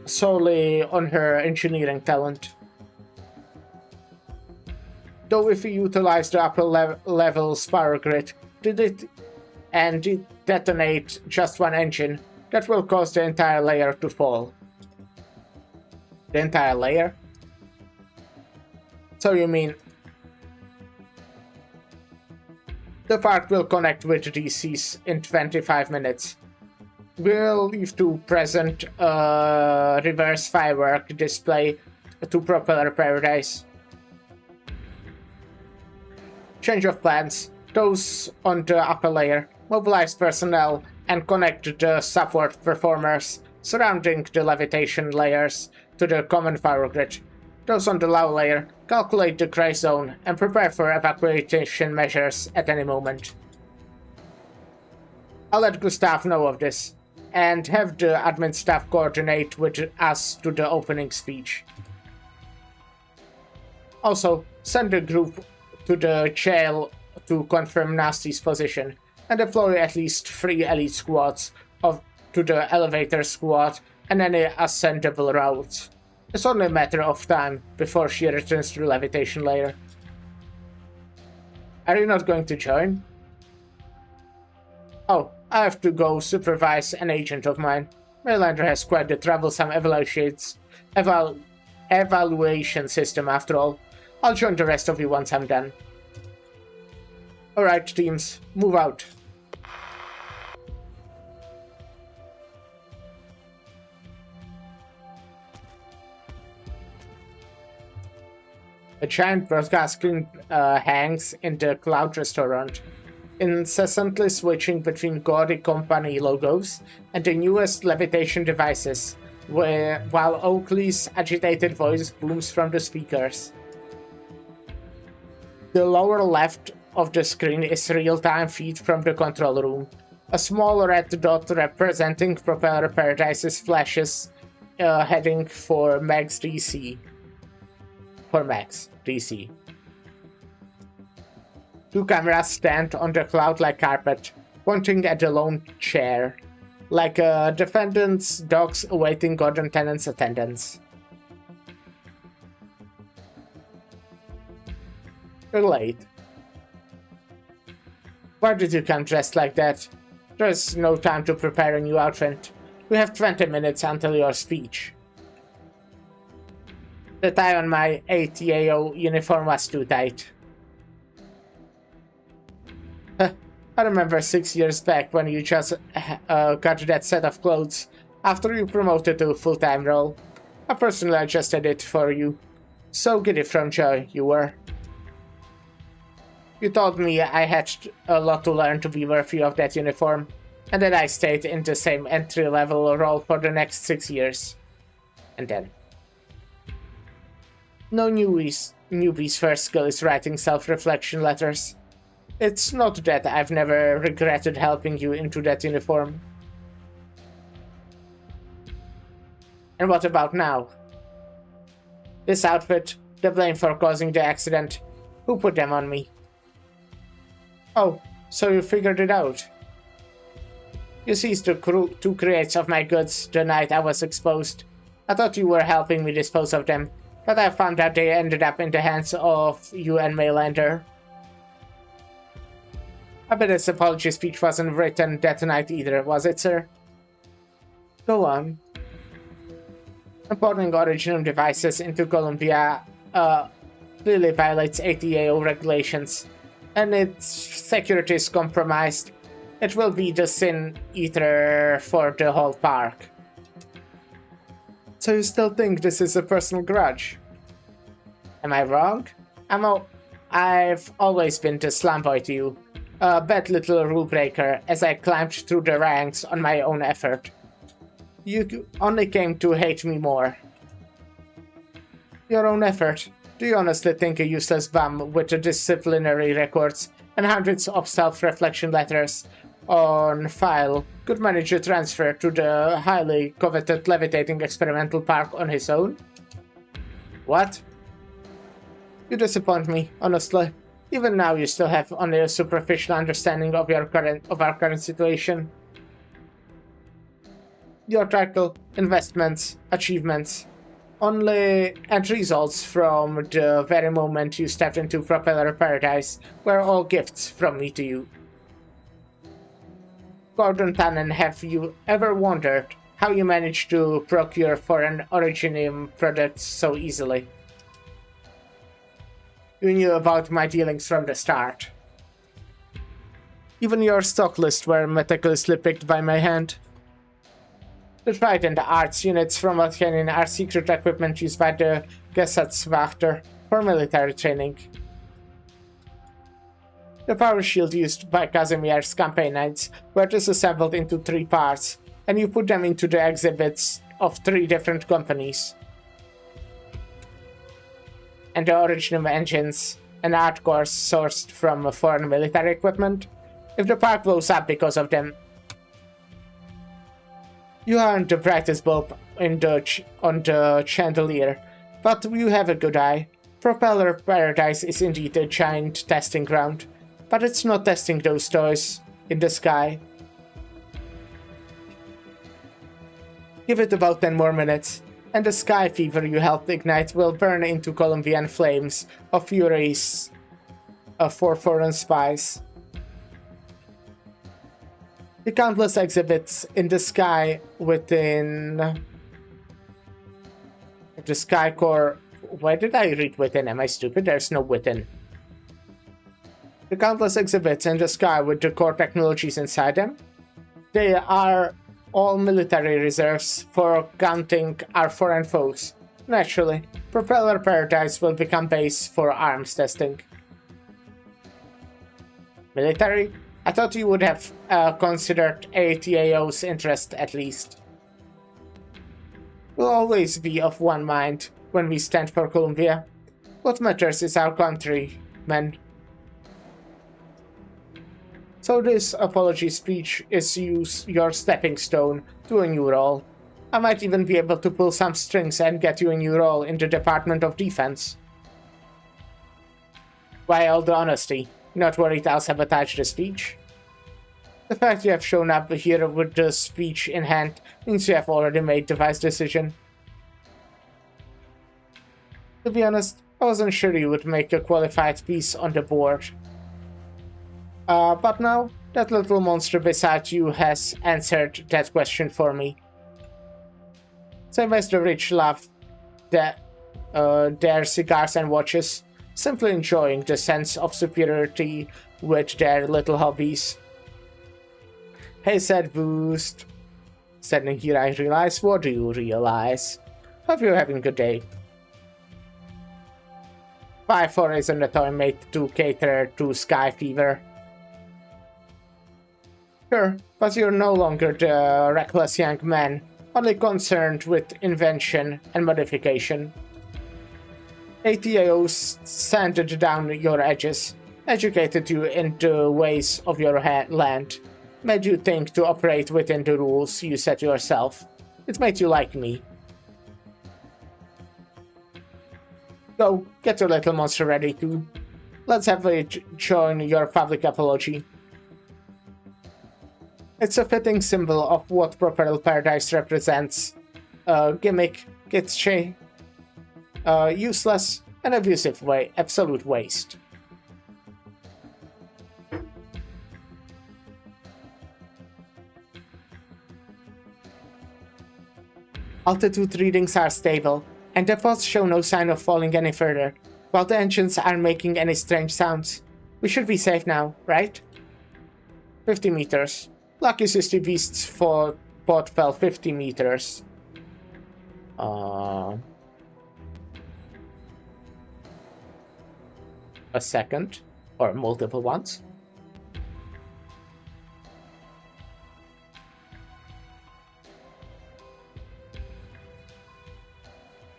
solely on her engineering talent. Though if we utilize the upper level Spire grid, did it detonate just one engine, that will cause the entire layer to fall. The entire layer? So you mean the part will connect with DCs in 25 minutes. We'll leave to present a reverse firework display to Propeller Paradise. Change of plans. Those on the upper layer. Mobilize personnel and connect the support performers surrounding the levitation layers to the common power grid. Those on the lower layer, calculate the gray zone and prepare for evacuation measures at any moment. I'll let Gustav know of this, and have the admin staff coordinate with us to the opening speech. Also, send the group to the jail to confirm Nasty's position, and deploy at least 3 elite squads to the elevator squad and any ascendable routes. It's only a matter of time before she returns to the levitation layer. Are you not going to join? Oh, I have to go supervise an agent of mine. Maylander has quite the troublesome evaluation system after all. I'll join the rest of you once I'm done. Alright, teams, move out. A giant broadcast screen hangs in the Cloud Restaurant, incessantly switching between gaudy company logos and the newest levitation devices, while Oakley's agitated voice booms from the speakers. The lower left of the screen is real-time feed from the control room. A small red dot representing Propeller Paradise's flashes heading for Max DC. Two cameras stand on the cloud-like carpet, pointing at the lone chair, like a defendant's dogs awaiting Gordon Tennant's attendance. You're late. Why did you come dressed like that? There's no time to prepare a new outfit. We have 20 minutes until your speech. The tie on my ATAO uniform was too tight. I remember 6 years back when you just got that set of clothes after you promoted to a full-time role. I personally adjusted it for you. So giddy from joy you were. You told me I had a lot to learn to be worthy of that uniform, and that I stayed in the same entry-level role for the next 6 years. And then... No newbie's first skill is writing self-reflection letters. It's not that I've never regretted helping you into that uniform. And what about now? This outfit, the blame for causing the accident, who put them on me? Oh, so you figured it out. You seized the 2 crates of my goods the night I was exposed. I thought you were helping me dispose of them, but I found out they ended up in the hands of you and Maylander. I bet his apology speech wasn't written that night either, was it, sir? Go on. Importing original devices into Columbia clearly violates ATAO regulations, and its security is compromised. It will be the sin eater for the whole park. So you still think this is a personal grudge? Am I wrong? I've always been the slum boy to you. A bad little rule breaker as I climbed through the ranks on my own effort. You only came to hate me more. Your own effort? Do you honestly think a useless bum with the disciplinary records and hundreds of self-reflection letters on file could manage a transfer to the highly coveted levitating experimental park on his own? What? You disappoint me, honestly. Even now you still have only a superficial understanding of our current situation. Your title, investments, achievements, only and results from the very moment you stepped into Propeller Paradise were all gifts from me to you. Gordon Tannen, have you ever wondered how you managed to procure foreign originium products so easily? You knew about my dealings from the start. Even your stock lists were meticulously picked by my hand. The Trident Arts units from Vatkanin are secret equipment used by the Gesetzwachter for military training. The power shield used by Casimir's campaign knights were disassembled into 3 parts, and you put them into the exhibits of 3 different companies. and the original engines and hardcore sourced from foreign military equipment. If the park blows up because of them, you aren't the brightest bulb on the chandelier, but you have a good eye. Propeller Paradise is indeed a giant testing ground, but it's not testing those toys in the sky. Give it about 10 more minutes, and the sky fever you helped ignite will burn into Colombian flames of furies for foreign spies. The countless exhibits in the sky within the Sky Core. Why did I read within? Am I stupid? There's no within. The countless exhibits in the sky with the core technologies inside them. They are all military reserves for counting our foreign foes. Naturally, Propeller Paradise will become base for arms testing. Military? I thought you would have considered ATAO's interest at least. We'll always be of one mind when we stand for Colombia. What matters is our country, men. So this apology speech is your stepping stone to a new role. I might even be able to pull some strings and get you a new role in the Department of Defense. Why all the honesty? Not worried I'll sabotage the speech? The fact you have shown up here with the speech in hand means you have already made the wise decision. To be honest, I wasn't sure you would make a qualified piece on the board. But now, that little monster beside you has answered that question for me. Same as the rich love their cigars and watches, simply enjoying the sense of superiority with their little hobbies. Hey, said Boost. Standing here, I realize. What do you realize? Hope you're having a good day. 5-4 isn't the toy made to cater to Sky Fever. Sure, but you're no longer the reckless young man, only concerned with invention and modification. ATAO sanded down your edges, educated you in the ways of your land, made you think to operate within the rules you set yourself. It made you like me. Go, get your little monster ready too. Let's have it join your public apology. It's a fitting symbol of what Propeller Paradise represents. Gimmick, kitschy, useless, and abusive absolute waste. Altitude readings are stable, and the pods show no sign of falling any further, while the engines aren't making any strange sounds. We should be safe now, right? 50 meters. Lucky 60 Beasts for pod fell 50 meters. A second, or multiple ones.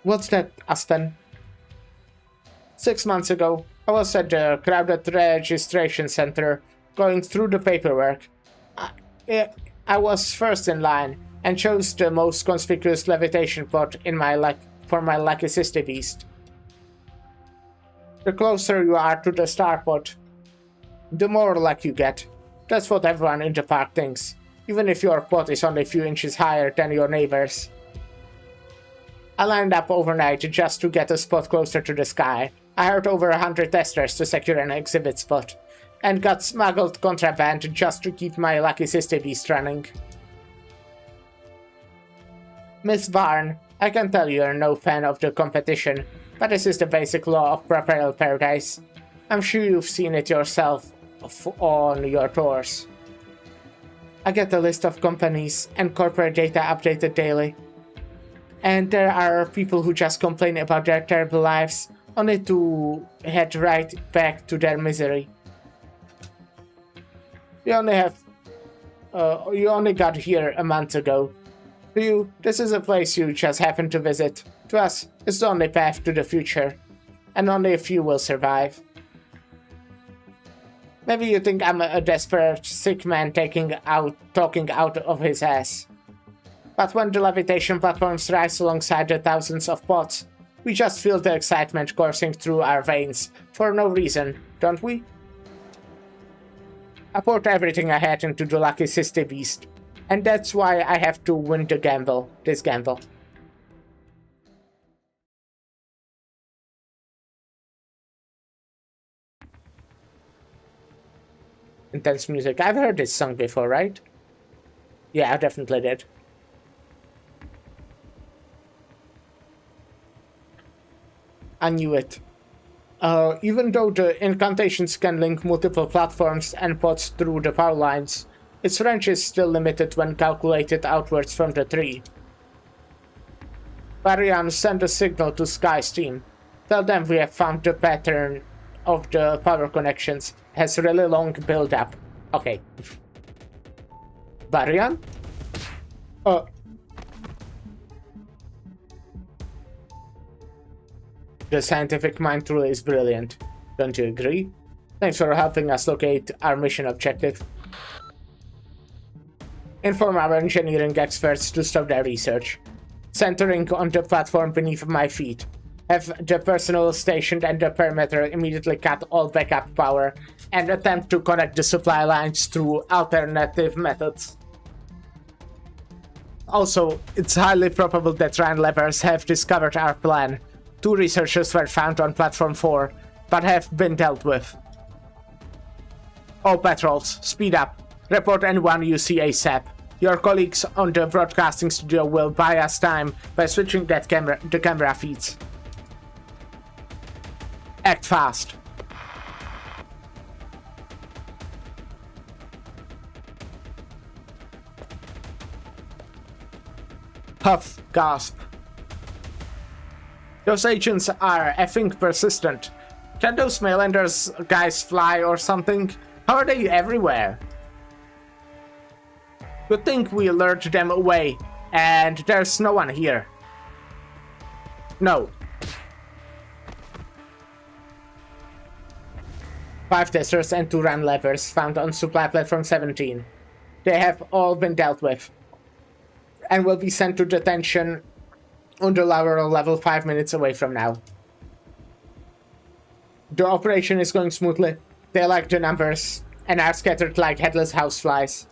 What's that, Aspen? 6 months ago, I was at the crowded registration center, going through the paperwork. I was first in line, and chose the most conspicuous levitation pod for my lucky sister beast. The closer you are to the star pod, the more luck you get. That's what everyone in the park thinks, even if your pod is only a few inches higher than your neighbor's. I lined up overnight just to get a spot closer to the sky. I hired over 100 testers to secure an exhibit spot, and got smuggled contraband just to keep my lucky sister beast running. Miss Varn, I can tell you're no fan of the competition, but this is the basic law of Propeller Paradise. I'm sure you've seen it yourself on your tours. I get a list of companies and corporate data updated daily. And there are people who just complain about their terrible lives, only to head right back to their misery. You only got here a month ago. To you, this is a place you just happened to visit. To us, it's the only path to the future. and only a few will survive. Maybe you think I'm a desperate, sick man talking out of his ass. But when the levitation platforms rise alongside the thousands of pods, we just feel the excitement coursing through our veins, for no reason, don't we? I poured everything I had into the lucky Sister Beast, and that's why I have to win this gamble. Intense music. I've heard this song before, right? Yeah, I definitely did. I knew it. Even though the incantations can link multiple platforms and pods through the power lines, its range is still limited when calculated outwards from the tree. Varian, send a signal to Sky's team. Tell them we have found the pattern of the power connections. Has really long build-up. Okay. Varian? The scientific mind truly is brilliant. Don't you agree? Thanks for helping us locate our mission objective. Inform our engineering experts to stop their research. Centering on the platform beneath my feet. Have the personnel stationed at the perimeter immediately cut all backup power and attempt to connect the supply lines through alternative methods. Also, it's highly probable that Ryan Levers have discovered our plan. 2 researchers were found on Platform 4, but have been dealt with. All patrols, speed up. Report anyone you see ASAP. Your colleagues on the broadcasting studio will buy us time by switching the camera feeds. Act fast. Huff, gasp. Those agents are effing persistent. Can those Mainlanders guys fly or something? How are they everywhere? Good thing we lured them away, and there's no one here. No. 5 testers and 2 RAM levers found on supply platform 17. They have all been dealt with, and will be sent to detention on the lower level 5 minutes away from now. The operation is going smoothly. They like the numbers, and are scattered like headless houseflies.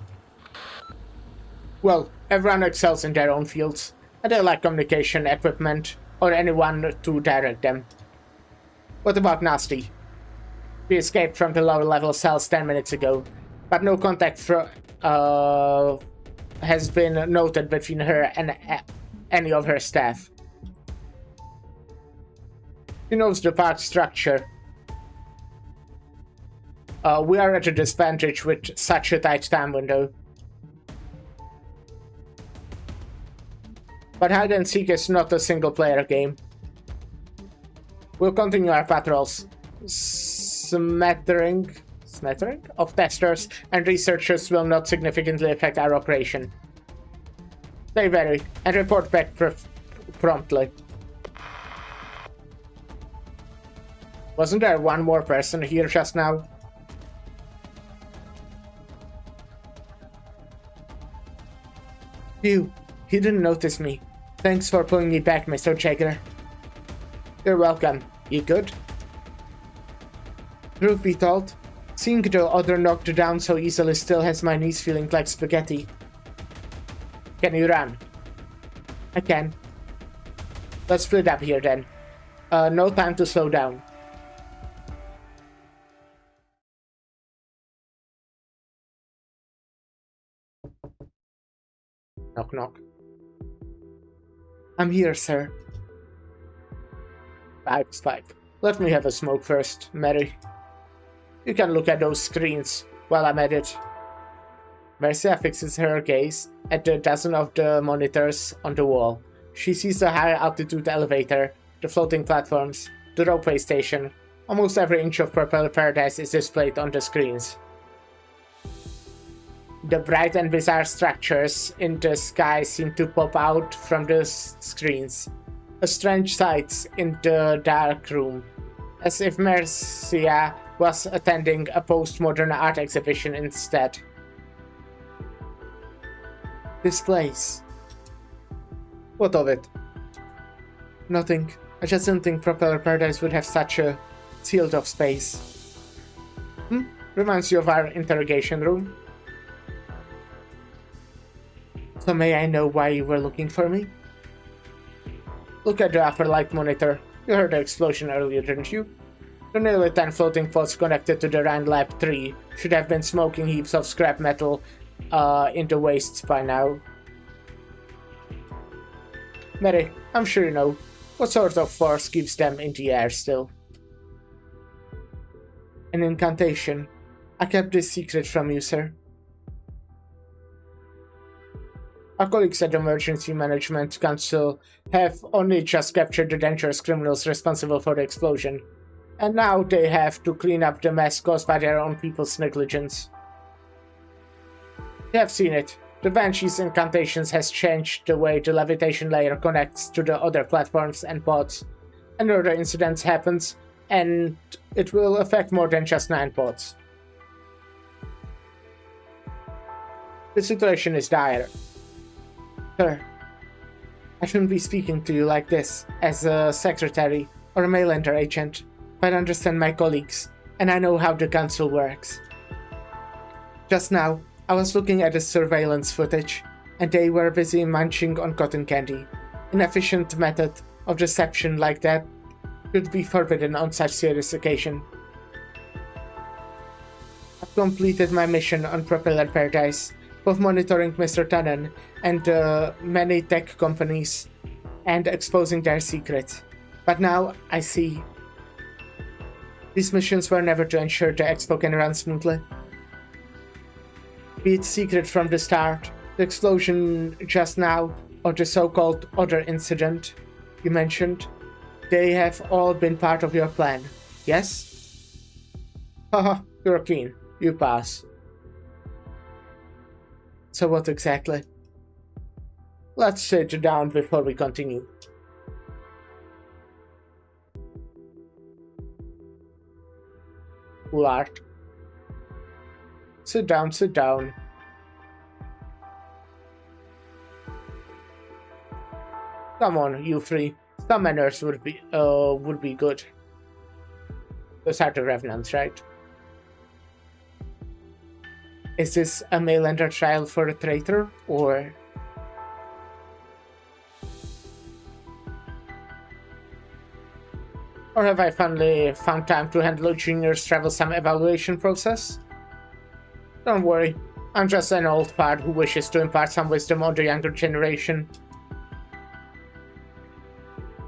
Well, everyone excels in their own fields, and they lack communication equipment or anyone to direct them. What about Nasty? We escaped from the lower level cells 10 minutes ago, but no contact has been noted between her and any of her staff. She knows the part structure. We are at a disadvantage with such a tight time window. But hide and seek is not a single player game. We'll continue our patrols. Smattering of testers and researchers will not significantly affect our operation. Stay wary and report back promptly. Wasn't there one more person here just now? Phew, he didn't notice me. Thanks for pulling me back, Mr. Jagger. You're welcome. You good? Truth be told, seeing the other knocked down so easily still has my knees feeling like spaghetti. Can you run? I can. Let's split up here then. No time to slow down. Knock knock. I'm here, sir. Pipe. Let me have a smoke first, Mary. You can look at those screens while I'm at it. Mercia fixes her gaze at the dozen of the monitors on the wall. She sees the high altitude elevator, the floating platforms, the ropeway station. Almost every inch of Propeller Paradise is displayed on the screens. The bright and bizarre structures in the sky seem to pop out from the screens. A strange sight in the dark room. as if Mercia was attending a postmodern art exhibition instead. This place. What of it? Nothing. I just didn't think Propeller Paradise would have such a sealed-off space. Reminds you of our interrogation room. So may I know why you were looking for me? Look at the upper light monitor. You heard the explosion earlier, didn't you? The nearly 10 floating pods connected to the Rhine Lab 3 should have been smoking heaps of scrap metal in the wastes by now. Mary, I'm sure you know. What sort of force keeps them in the air still? An incantation. I kept this secret from you, sir. Our colleagues at the Emergency Management Council have only just captured the dangerous criminals responsible for the explosion, and now they have to clean up the mess caused by their own people's negligence. You have seen it. The Banshee's incantations has changed the way the levitation layer connects to the other platforms and pods. Another incident happens, and it will affect more than just 9 pods. The situation is dire. Sir, I shouldn't be speaking to you like this as a secretary or a Mainlander agent, but I understand my colleagues, and I know how the council works. Just now, I was looking at the surveillance footage, and they were busy munching on cotton candy. An efficient method of deception like that should be forbidden on such serious occasion. I've completed my mission on Propeller Paradise, both monitoring Mr. Tannen and many tech companies and exposing their secrets. But now I see. These missions were never to ensure the expo can run smoothly. Be it secret from the start, the explosion just now, or the so-called other incident you mentioned, they have all been part of your plan, yes? Haha, you're keen. You pass. So what exactly? Let's sit down before we continue. Art. Sit down, sit down. Come on, you three. Some manners would be good. Those are the revenants, right? Is this a Mainlander trial for a traitor, or... Or have I finally found time to handle Junior's troublesome evaluation process? Don't worry, I'm just an old bard who wishes to impart some wisdom on the younger generation.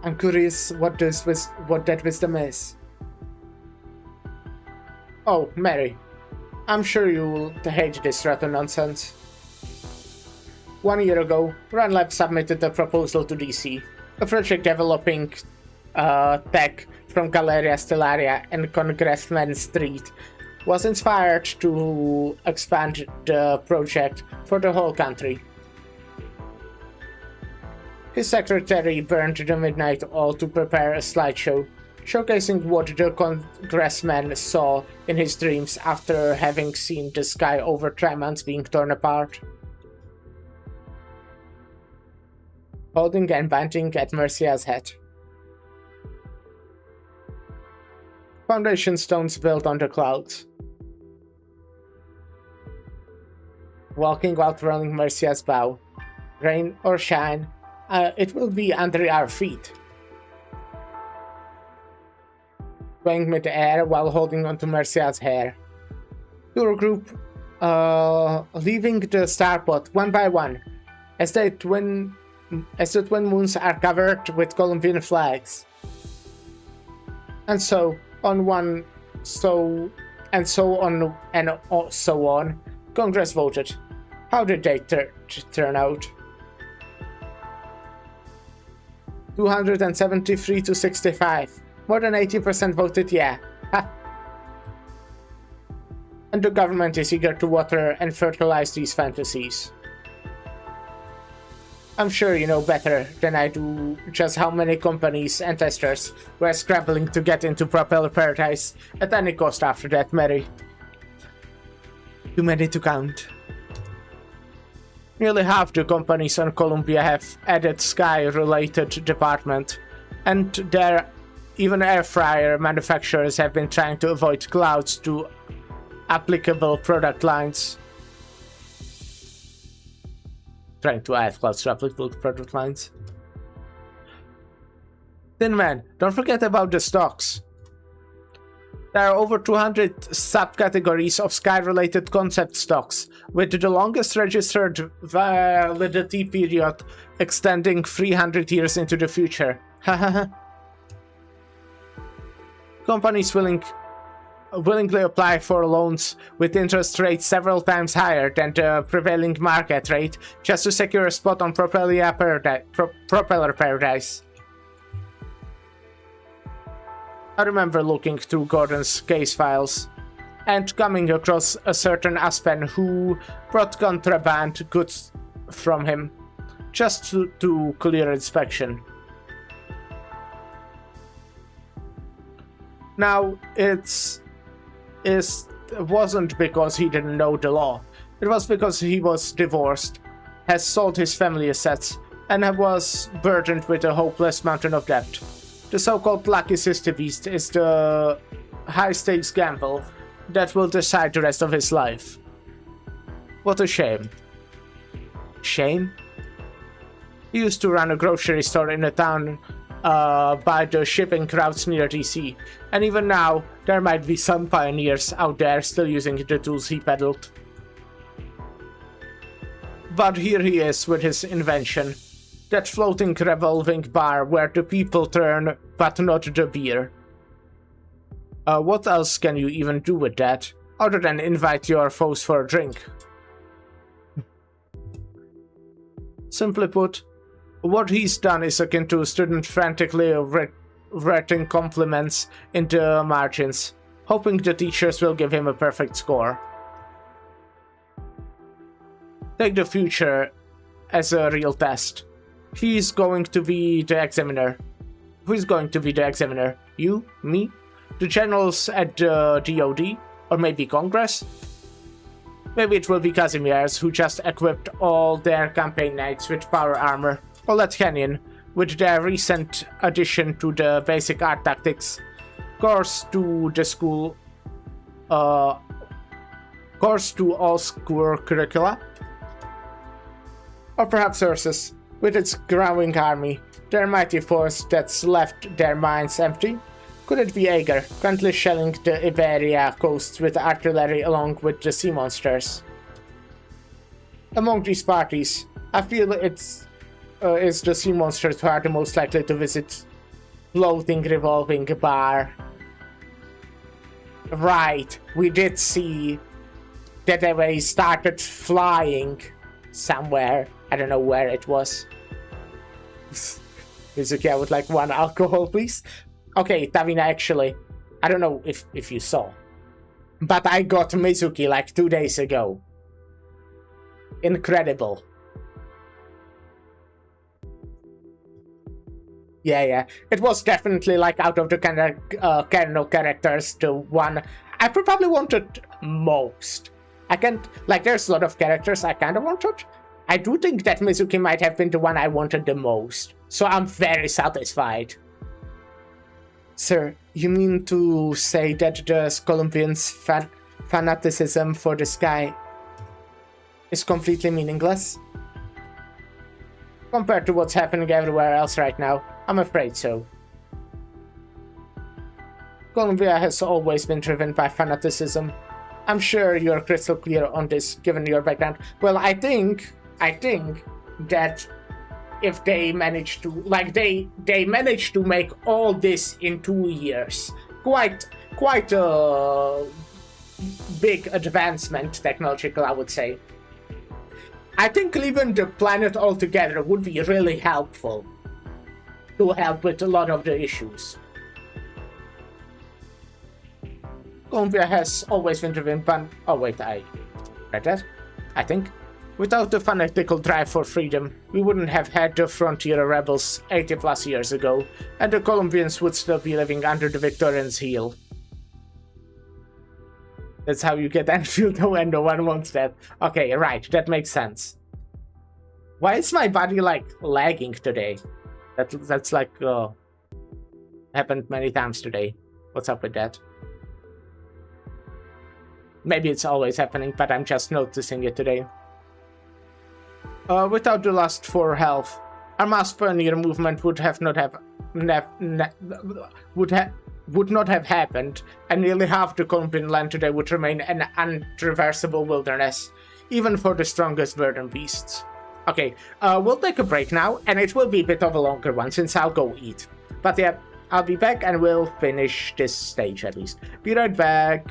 I'm curious what that wisdom is. Oh, Mary. I'm sure you'll hate this rather nonsense. 1 year ago, RunLab submitted a proposal to DC, a project developing tech from Galeria Stellaria and Congressman Street was inspired to expand the project for the whole country. His secretary burned the midnight oil to prepare a slideshow, showcasing what the congressman saw in his dreams after having seen the sky over Tremont being torn apart. Holding and bending at Mercia's head. Foundation stones built on the clouds. Walking while twirling Mercia's bow. Rain or shine, it will be under our feet. Swaying mid-air while holding onto Mercia's hair. Your group, leaving the starpot one by one, as the twin moons are covered with Columbian flags. And so on, so on. Congress voted. How did they turn out? 273 to 65. More than 80% voted yeah. Ha. And the government is eager to water and fertilize these fantasies. I'm sure you know better than I do just how many companies and testers were scrambling to get into Propeller Paradise at any cost after that, Mary. Too many to count. Nearly half the companies on Columbia have added Sky-related department, and even air fryer manufacturers have been trying to avoid clouds to applicable product lines. Trying to add clouds to applicable product lines. Thin Man, don't forget about the stocks. There are over 200 subcategories of Sky-related concept stocks, with the longest registered validity period extending 300 years into the future. Companies willingly apply for loans with interest rates several times higher than the prevailing market rate just to secure a spot on Propeller Paradise. I remember looking through Gordon's case files and coming across a certain Aspen who brought contraband goods from him just to clear inspection. Now, it wasn't because he didn't know the law. It was because he was divorced, has sold his family assets, and was burdened with a hopeless mountain of debt. The so-called Lucky Sister Beast is the high-stakes gamble that will decide the rest of his life. What a shame. Shame? He used to run a grocery store in a town by the shipping routes near DC, and even now, there might be some pioneers out there still using the tools he peddled. But here he is with his invention. That floating revolving bar where the people turn, but not the beer. What else can you even do with that, other than invite your foes for a drink? Simply put, what he's done is akin to a student frantically writing compliments in the margins, hoping the teachers will give him a perfect score. Take the future as a real test. He's going to be the examiner. Who's going to be the examiner? You? Me? The generals at the DoD? Or maybe Congress? Maybe it will be Casimir's, who just equipped all their campaign knights with power armor. Or let Kenyon, with their recent addition to the basic art tactics course to the school, course to all school curricula. Or perhaps Ursus, with its growing army, their mighty force that's left their minds empty. Could it be Ager, currently shelling the Iberia coast with artillery along with the sea monsters? Among these parties, I feel it's the sea monsters who are the most likely to visit floating revolving bar. Right, we did see that they started flying somewhere. I don't know where it was. Mizuki, I would like one alcohol, please. Okay, Tavina, actually, I don't know if you saw, but I got Mizuki like 2 days ago. Incredible. Yeah. It was definitely like out of the kernel characters, the one I probably wanted most. There's a lot of characters I kind of wanted. I do think that Mizuki might have been the one I wanted the most, so I'm very satisfied. Sir, you mean to say that the Columbians' fanaticism for the sky is completely meaningless? Compared to what's happening everywhere else right now, I'm afraid so. Columbia has always been driven by fanaticism. I'm sure you're crystal clear on this, given your background. Well, I think that if they managed to, they managed to make all this in 2 years. Quite a big advancement, technological, I would say. I think leaving the planet altogether would be really helpful to help with a lot of the issues. Columbia has always been driven by... Oh wait, I read that, I think. Without the fanatical drive for freedom, we wouldn't have had the frontier rebels 80 plus years ago, and the Colombians would still be living under the Victorians' heel. That's how you get Enfield though, and no one wants that. Okay, right, that makes sense. Why is my body, like, lagging today? That's like, happened many times today. What's up with that? Maybe it's always happening, but I'm just noticing it today. Without the lust for health, our mass pioneer movement would not have happened, and nearly half the Colombian land today would remain an untraversable wilderness, even for the strongest verdant beasts. Okay, we'll take a break now, and it will be a bit of a longer one since I'll go eat. But yeah, I'll be back and we'll finish this stage at least. Be right back.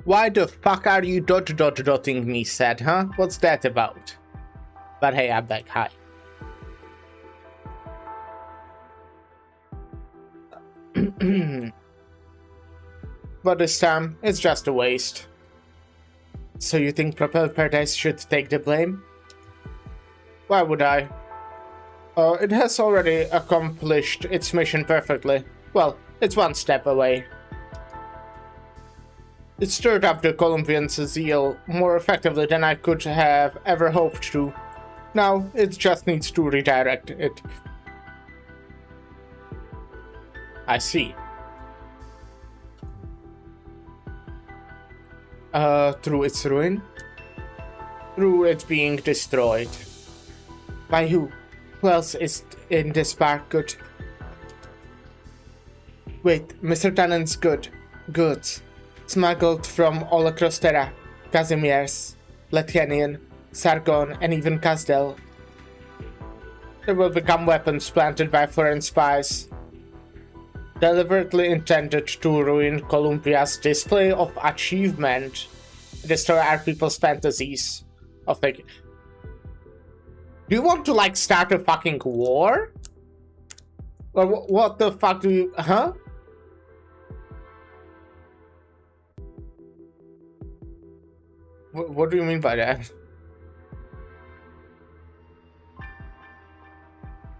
Why the fuck are you dotting me, said, huh? What's that about? But hey, I'm back. Hi. But this time, it's just a waste. So you think Propel Paradise should take the blame? Why would I? It has already accomplished its mission perfectly. Well, it's one step away. It stirred up the Columbians' zeal more effectively than I could have ever hoped to. Now, it just needs to redirect it. I see. Through its ruin? Through it being destroyed. By who? Who else is in this park good? Wait, Mr. Tannen's goods. Smuggled from all across Terra. Casimir's, Lethenian, Sargon, and even Casdel. They will become weapons planted by foreign spies. Deliberately intended to ruin Columbia's display of achievement. Destroy our people's fantasies. Of like... Do you want to, like, start a fucking war? Or what the fuck do you... Huh? What do you mean by that?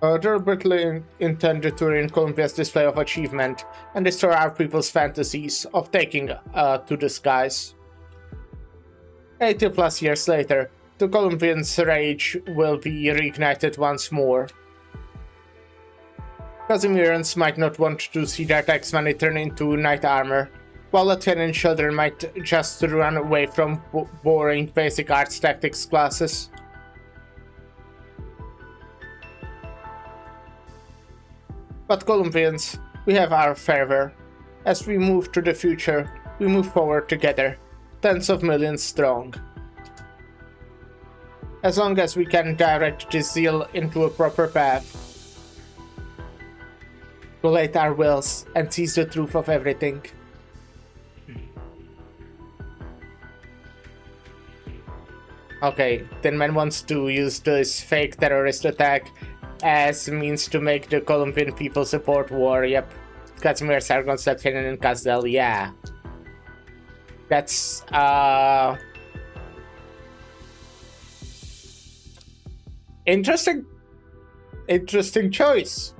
Deliberately intended to ruin Columbia's display of achievement and destroy our people's fantasies of taking to the skies. 80 plus years later, the Columbians' rage will be reignited once more. Casimirans might not want to see their tax money turn into knight armor, while Latvian children might just run away from boring basic arts tactics classes. But Columbians, we have our fervor. As we move to the future, we move forward together, tens of millions strong. As long as we can direct this zeal into a proper path, collate our wills, and seize the truth of everything. Okay, Tin Man wants to use this fake terrorist attack as a means to make the Colombian people support war. Yep. Casimir, Sargon, Septian, and Casdel, yeah. That's, Interesting choice.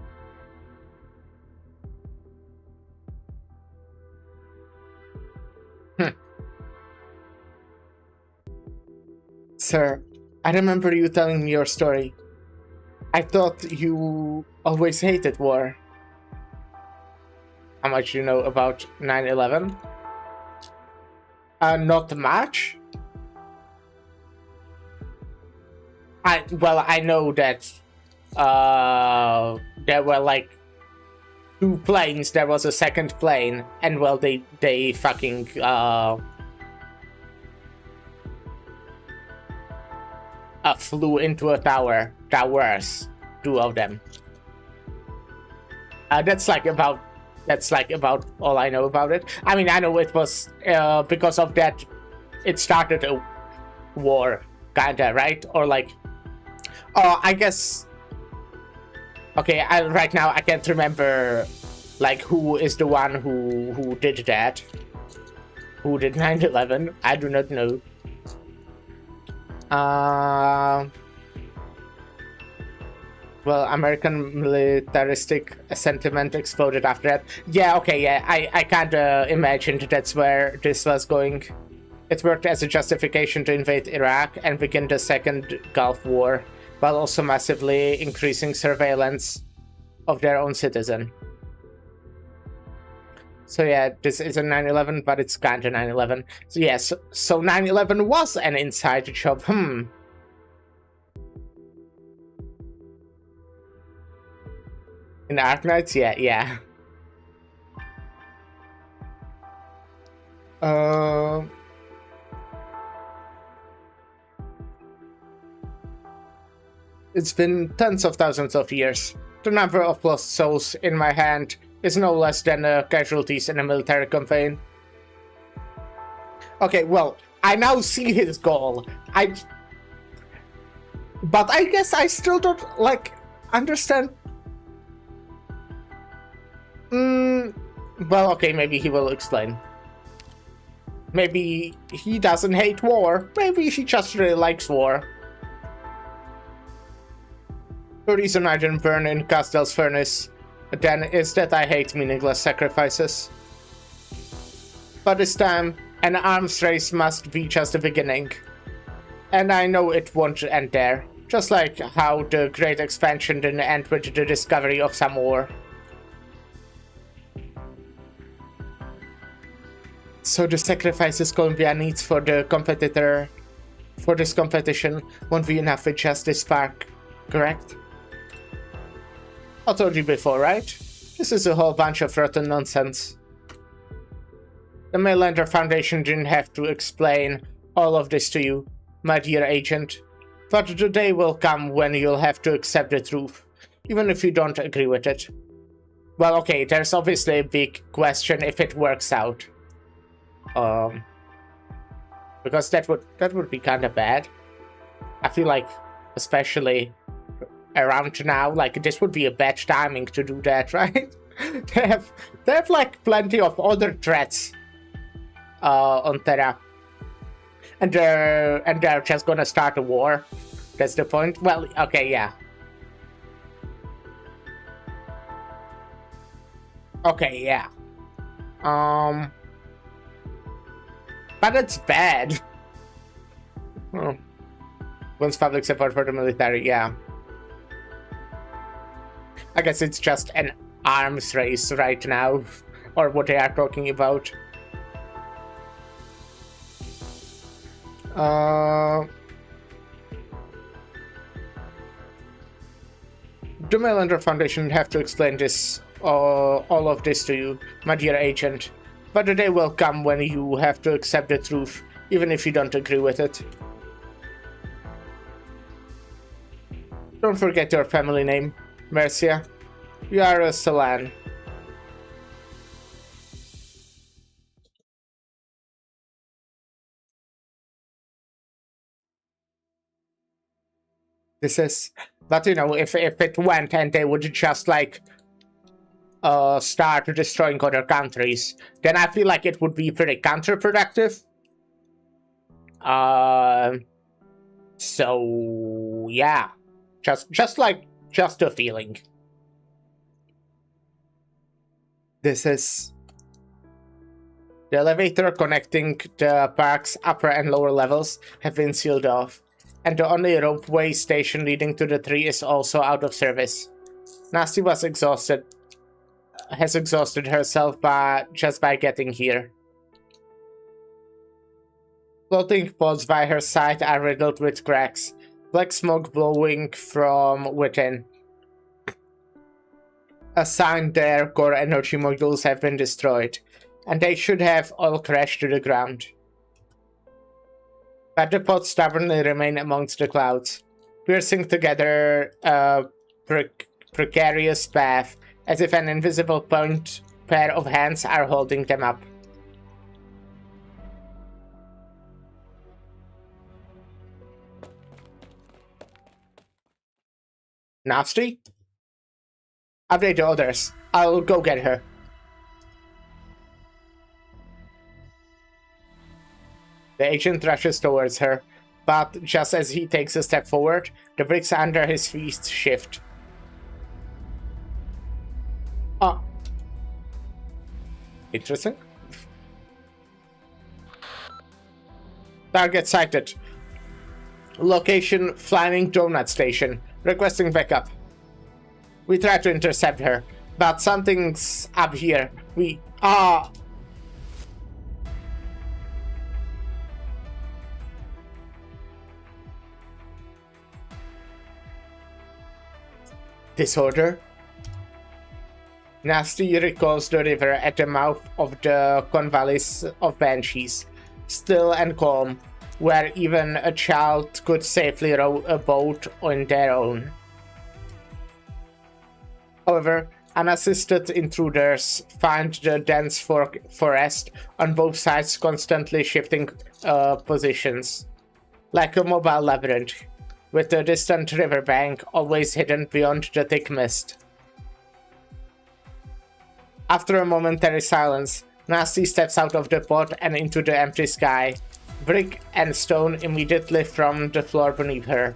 Sir, I remember you telling me your story. I thought you always hated war. How much do you know about 9/11? Not much. I know that there were like 2 planes. There was a second plane, and well, they fucking flew into a towers, 2 of them. That's like about all I know about it. I mean, I know it was because of that it started a war, kinda, right? Or like, I guess. Okay, right now I can't remember like who is the one who did that. Who did 9/11? I do not know. Well, American militaristic sentiment exploded after that. Yeah, okay, yeah, I can't imagine that's where this was going. It worked as a justification to invade Iraq and begin the Second Gulf War, while also massively increasing surveillance of their own citizen. So yeah, this is a 9/11, but it's kind of 9/11. So yes, so 9/11 was an inside job. In Arknights, yeah. It's been tens of thousands of years. The number of lost souls in my hand is no less than casualties in a military campaign. Okay, well, I now see his goal. But I guess I still don't, like, understand. Well, okay, maybe he will explain. Maybe he doesn't hate war. Maybe he just really likes war. The reason I didn't burn in Castell's furnace then is that I hate meaningless sacrifices. But this time, an arms race must be just the beginning. And I know it won't end there. Just like how the Great Expansion didn't end with the discovery of some ore. So the sacrifices Columbia needs for this competition won't be enough with just this spark, correct? I told you before, right? This is a whole bunch of rotten nonsense. The Mainlander Foundation didn't have to explain all of this to you, my dear agent. But the day will come when you'll have to accept the truth, even if you don't agree with it. Well, okay, there's obviously a big question if it works out. Because that would be kind of bad. I feel like, especially around now, like this would be a bad timing to do that, right? they have like plenty of other threats on Terra, and they're just gonna start a war. That's the point. Well, okay, yeah. Okay, yeah. But it's bad. Oh. Wants public support for the military, yeah. I guess it's just an arms race right now, or what they are talking about. The Mainlander Foundation have to explain this, all of this to you, my dear agent. But the day will come when you have to accept the truth, even if you don't agree with it. Don't forget your family name, Mercia. You are a Celan. This is... But you know, if it went and they would just like... start destroying other countries, then I feel like it would be pretty counterproductive. So yeah, just a feeling. This is the elevator connecting the park's upper and lower levels have been sealed off, and the only ropeway station leading to the tree is also out of service. Nasty has exhausted herself just by getting here. Floating pods by her side are riddled with cracks, black smoke blowing from within. A sign their core energy modules have been destroyed, and they should have all crashed to the ground. But the pods stubbornly remain amongst the clouds, piercing together a precarious path, as if an invisible pair of hands are holding them up. Nasty? Update the others. I'll go get her. The agent rushes towards her, but just as he takes a step forward, the bricks under his feet shift. Oh. Interesting. Target sighted. Location, Flying Donut Station. Requesting backup. We tried to intercept her, but something's up here. We are... Disorder? Nasty recalls the river at the mouth of the convalesce of Banshees, still and calm, where even a child could safely row a boat on their own. However, Unassisted intruders find the dense forest on both sides constantly shifting positions, like a mobile labyrinth, with the distant riverbank always hidden beyond the thick mist. After a momentary silence, Nasty steps out of the pod and into the empty sky, brick and stone immediately from the floor beneath her.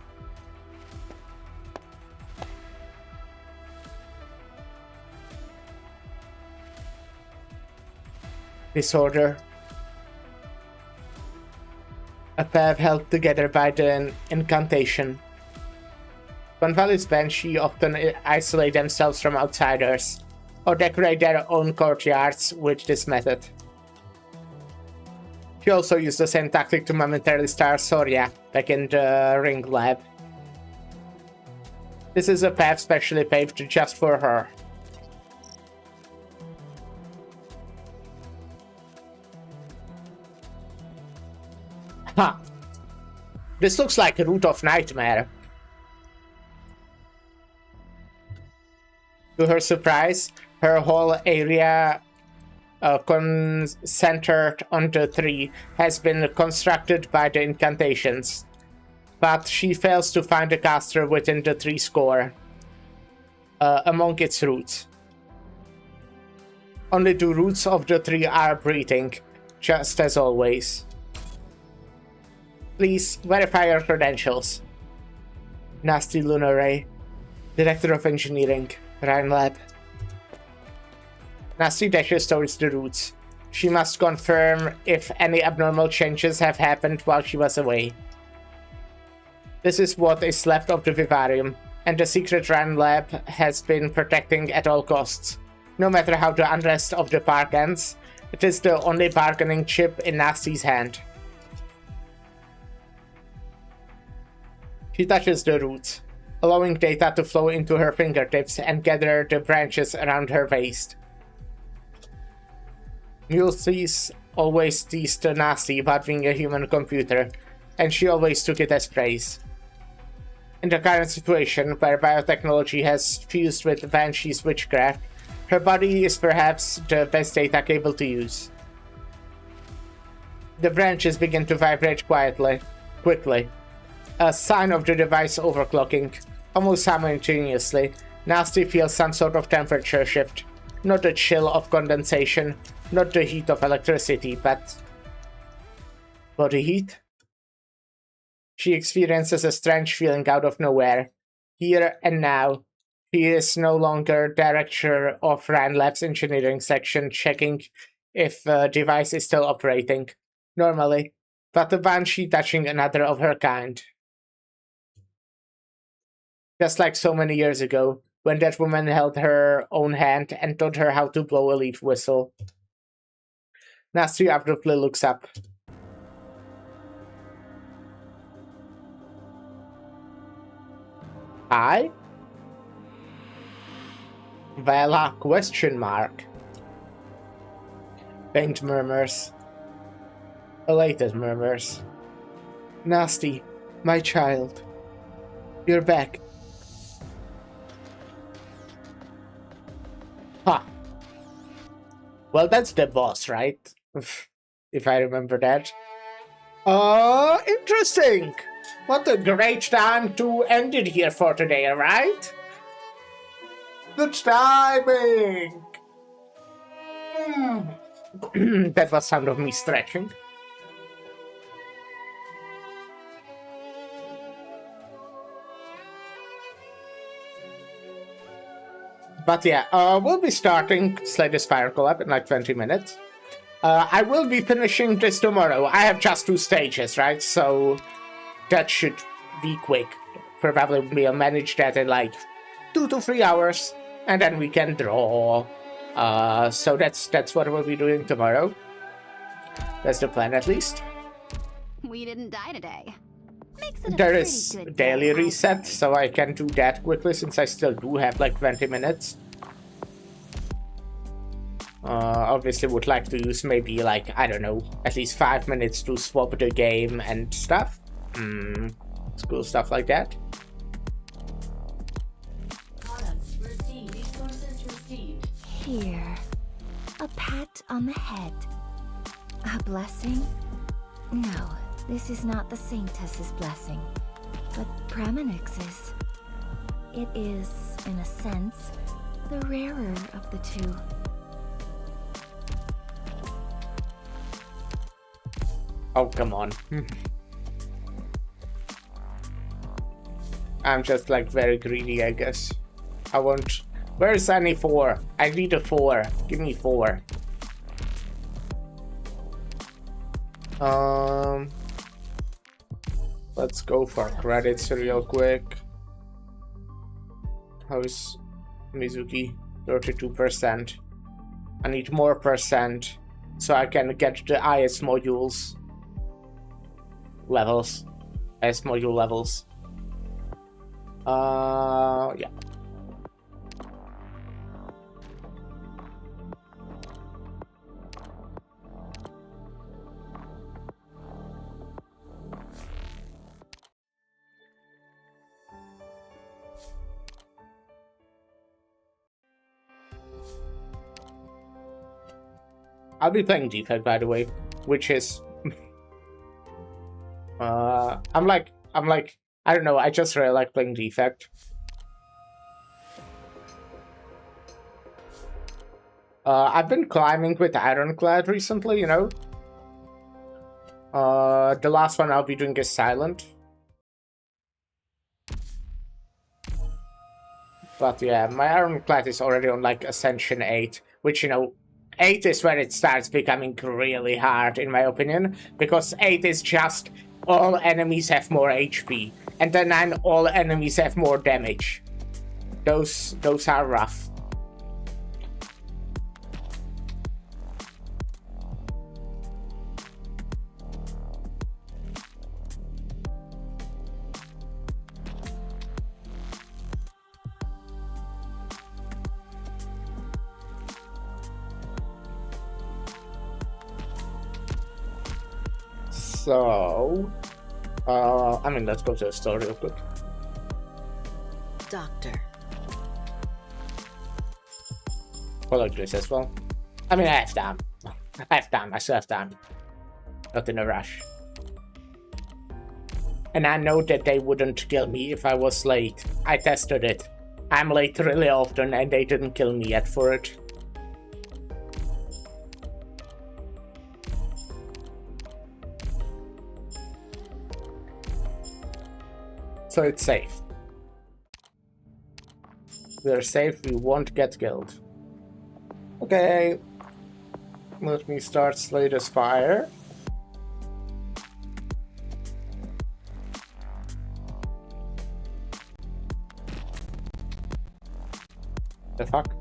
Disorder. A path held together by the incantation. Convalis Banshee often isolate themselves from outsiders, or decorate their own courtyards with this method. She also used the same tactic to momentarily start Soria back in the ring lab. This is a path specially paved just for her. Huh. This looks like a route of nightmare. To her surprise, her whole area centered on the tree has been constructed by the incantations, but she fails to find the caster within the tree score among its roots. Only the roots of the tree are breathing, just as always. Please verify your credentials. Nasty Lunar Ray, Director of Engineering, Rhine Lab. Nasty dashes towards the roots. She must confirm if any abnormal changes have happened while she was away. This is what is left of the vivarium, and the secret Rhine Lab has been protecting at all costs. No matter how the unrest of the park ends, it is the only bargaining chip in Nasty's hand. She touches the roots, allowing data to flow into her fingertips and gather the branches around her waist. Ulysses always teased Nasty about being a human computer, and she always took it as praise. In the current situation, where biotechnology has fused with Banshee's witchcraft, her body is perhaps the best data cable to use. The branches begin to vibrate quickly, a sign of the device overclocking. Almost simultaneously, Nasty feels some sort of temperature shift. Not the chill of condensation, not the heat of electricity, but body heat? She experiences a strange feeling out of nowhere. Here and now, she is no longer director of Rhine Lab's engineering section checking if the device is still operating, normally, but a Banshee touching another of her kind. Just like so many years ago, when that woman held her own hand and taught her how to blow a leaf whistle. Nasty abruptly looks up. Hi? Vela question mark. Faint murmurs. Elated murmurs. Nasty, my child. You're back. Huh. Well, that's the boss, right? If I remember that. Interesting! What a great time to end it here for today, right? Good timing! That was sound of me stretching. But yeah, we'll be starting Slay the Spire collab in like 20 minutes. I will be finishing this tomorrow. I have just 2 stages, right? So that should be quick. Probably we'll manage that in like 2 to 3 hours, and then we can draw. So that's what we'll be doing tomorrow. That's the plan, at least. We didn't die today. Makes it a There pretty is good daily day, reset, so I can do that quickly since I still do have like 20 minutes. Obviously would like to use maybe like, I don't know, at least 5 minutes to swap the game and stuff. It's cool stuff like that. Here, a pat on the head. A blessing? No, this is not the Saintess's blessing, but Pramanix's. It is, in a sense, the rarer of the two. Oh, come on. I'm just like very greedy, I guess. I want... Where's any 4? I need a 4. Give me 4. Let's go for credits real quick. How's Mizuki? 32%. I need more percent so I can get the IS modules levels. IS module levels. Yeah. I'll be playing Defect, by the way, which is I'm like I don't know, I just really like playing Defect. I've been climbing with Ironclad recently, you know. The last one I'll be doing is Silent. But yeah, my Ironclad is already on like Ascension 8, which, you know, 8 is where it starts becoming really hard, in my opinion, because 8 is just all enemies have more HP, and then 9 all enemies have more damage. Those are rough. So, I mean, let's go to the store real quick. Doctor. Follow this as well. I mean, I have time. I still have time. Not in a rush. And I know that they wouldn't kill me if I was late. I tested it. I'm late really often and they didn't kill me yet for it. So it's safe. We're safe, we won't get killed. Okay. Let me start Slay the Spire. The fuck?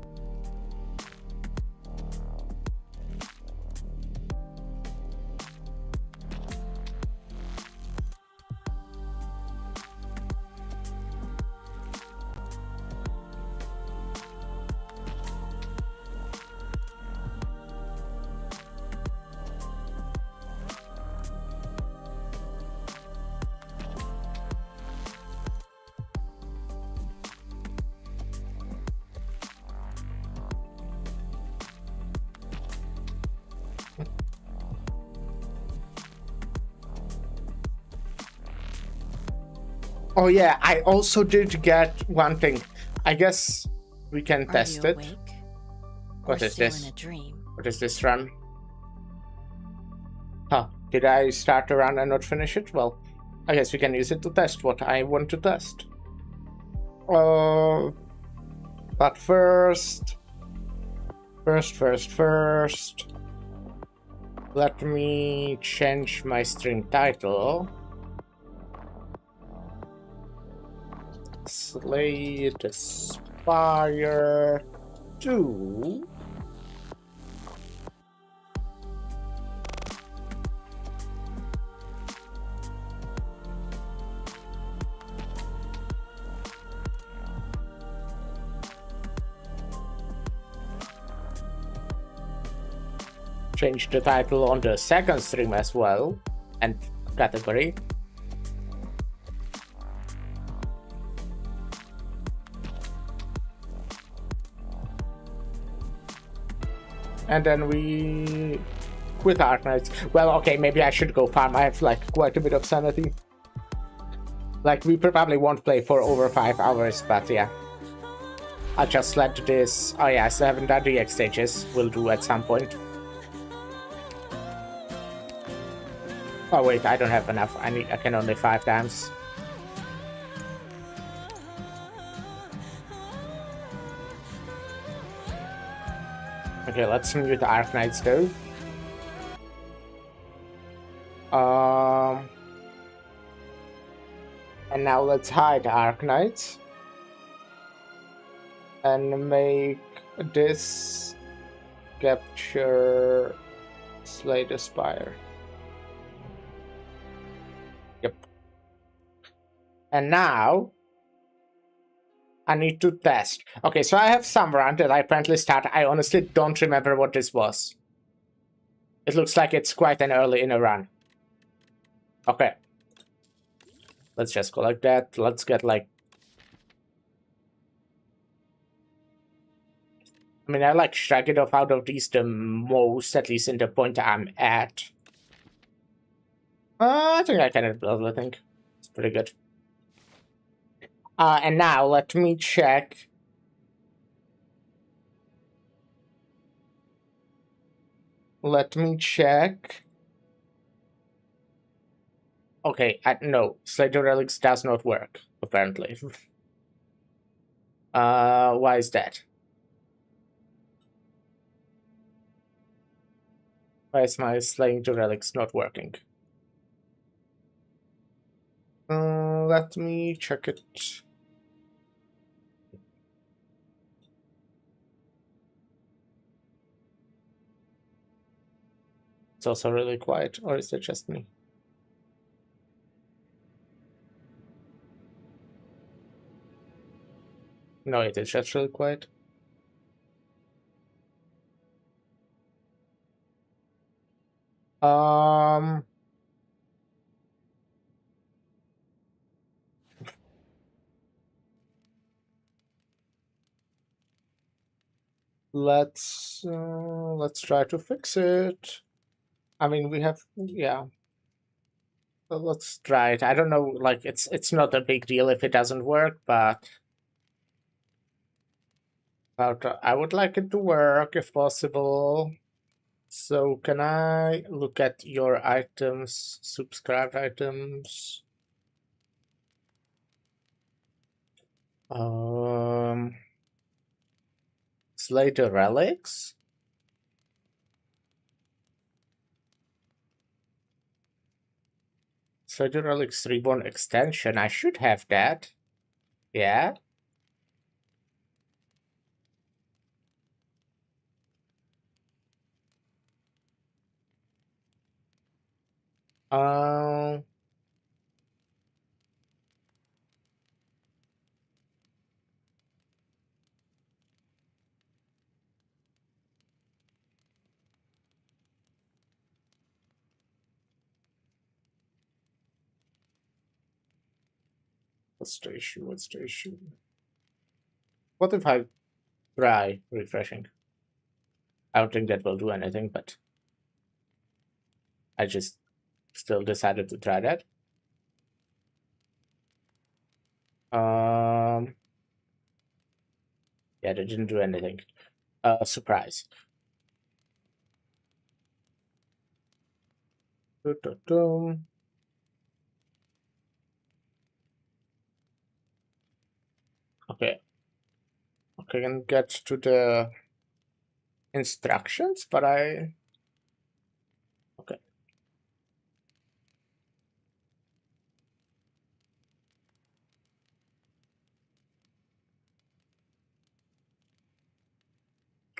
Oh yeah, I also did get one thing. I guess we can test it. What is this? What is this run? Huh, did I start a run and not finish it? Well, I guess we can use it to test what I want to test. But first, let me change my stream title. Slay the Spire 2. Change the title on the second stream as well, and category. And then we quit Arknights. Well, okay, maybe I should go farm. I have like quite a bit of sanity. Like, we probably won't play for over 5 hours, but yeah. I'll just let this... Oh yeah, I still haven't done the X stages. We'll do at some point. Oh wait, I don't have enough. I can only 5 times. Okay, let's mute the Arknights though. And now let's hide Arknights. And make this capture slay the Spire. Yep. And now I need to test. Okay, so I have some run that I apparently started. I honestly don't remember what this was. It looks like it's quite an early in a run. Okay. Let's just go like that. Let's get like... I mean, I like shrug it off out of these the most, at least in the point I'm at. I think I can build, I think. It's pretty good. And now let me check. Let me check. Okay, no, Slay the Relics does not work, apparently. Why is that? Why is my Slaying the Relics not working? Let me check it. It's also really quiet, or is it just me? No, it is just really quiet. Let's try to fix it. I mean, we have, yeah. Well, let's try it. I don't know, like, it's not a big deal if it doesn't work, but I would like it to work if possible. So can I look at your items, subscribed items? Slay the Relics? Slay the Relics Reborn extension. I should have that. Yeah. What's the issue? What's the issue? What if I try refreshing? I don't think that will do anything, but I just still decided to try that. Yeah, that didn't do anything. Surprise. Dum-dum-dum. Okay. Okay, I can get to the instructions, but okay.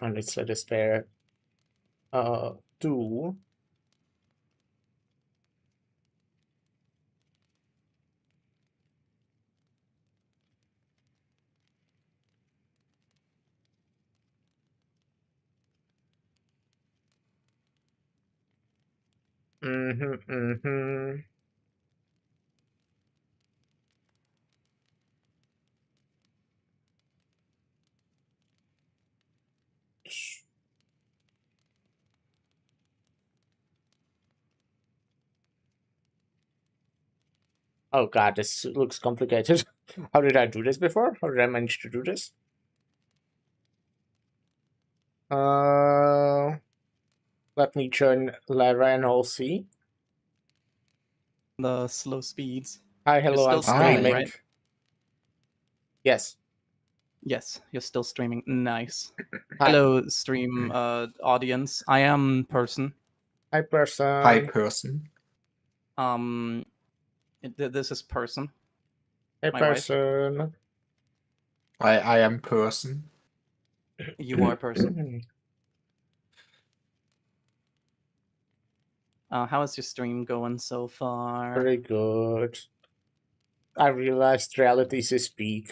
And it's a despair. Do. Oh god, this looks complicated. How did I do this before? How did I manage to do this? Let me turn Lara and all see. The slow speeds. Hi, hello, still I'm streaming, streaming. right? Yes. Yes, you're still streaming. Nice. Hi. Hello, stream audience. I am person. Hi, person. Hi, person. This is person. Hey, my wife. person. I am person. You are person. How is your stream going so far? Very good. I realized realities is peak.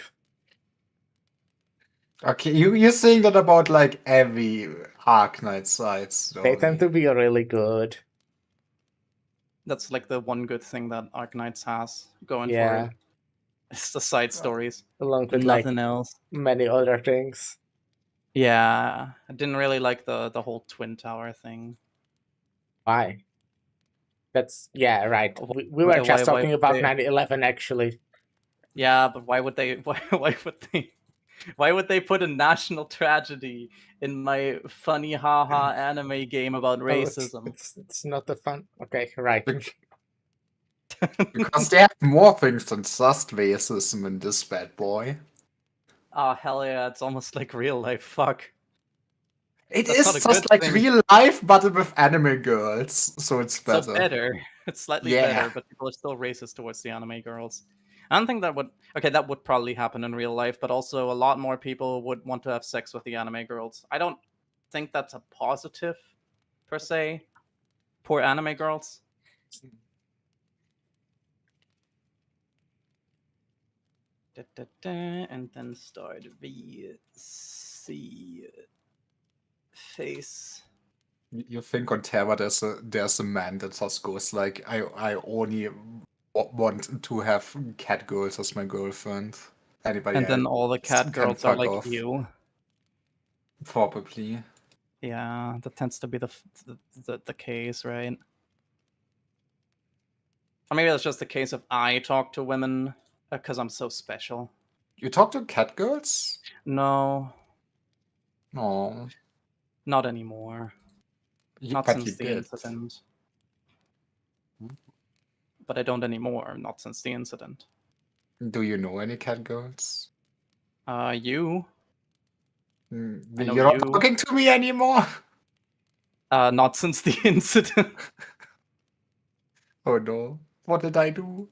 Okay, you're saying that about like every Arknight sites. They tend to be really good. That's like the one good thing that Arknights has going for Yeah. it. It's the side stories. Along with Nothing like else. many other things. Yeah, I didn't really like the whole Twin Tower thing. Why? That's yeah, right. We were Why- just why talking would about they- 9/11 actually. Yeah, but why would they? Why would they put a national tragedy in my funny haha anime game about Oh, racism? it's not the fun. Okay, right. Because they have more things than just racism in this bad boy. Oh hell yeah! It's almost like real life. Fuck. It That's is not a just good like thing. real life, but with anime girls, so it's better. So better. It's slightly Yeah. better, but people are still racist towards the anime girls. I don't think that would. Okay, that would probably happen in real life, but also a lot more people would want to have sex with the anime girls. I don't think that's a positive, per se. Poor anime girls. And then start VC face. You think on Terra there's a man that just goes like, I only want to have cat girls as my girlfriend. Anybody And then else all the cat can girls are fuck like off. you. Probably. Yeah, that tends to be the case, right? Or maybe that's just the case of I talk to women because I'm so special. You talk to cat girls? No, No. not anymore. Not But since you the did. incident. But I don't anymore. Not since the incident. Do you know any cat girls? You? I know You're not you. talking to me anymore. Not since the incident. Oh no. What did I do?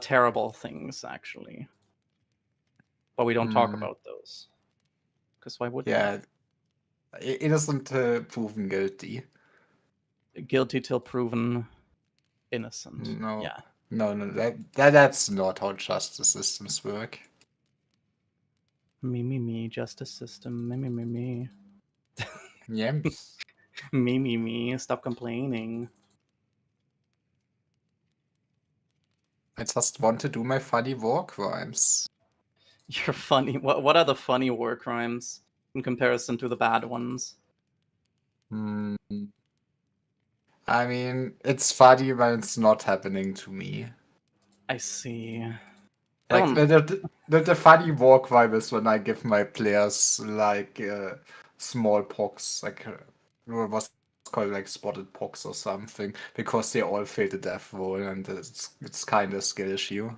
Terrible things, actually. But we don't talk Hmm. about those. Because why would Yeah. Innocent proven guilty. we? Guilty till proven innocent. No. Yeah. No, that's not how justice systems work. Me, justice system. Me. Yeah. Me, stop complaining. I just want to do my funny war crimes. You're funny. What are the funny war crimes in comparison to the bad ones? Hmm. I mean, it's funny when it's not happening to me. I see. Like Um, the funny war crime is when I give my players like smallpox, like what's called like spotted pox or something, because they all failed the death roll, and it's kind of a skill issue.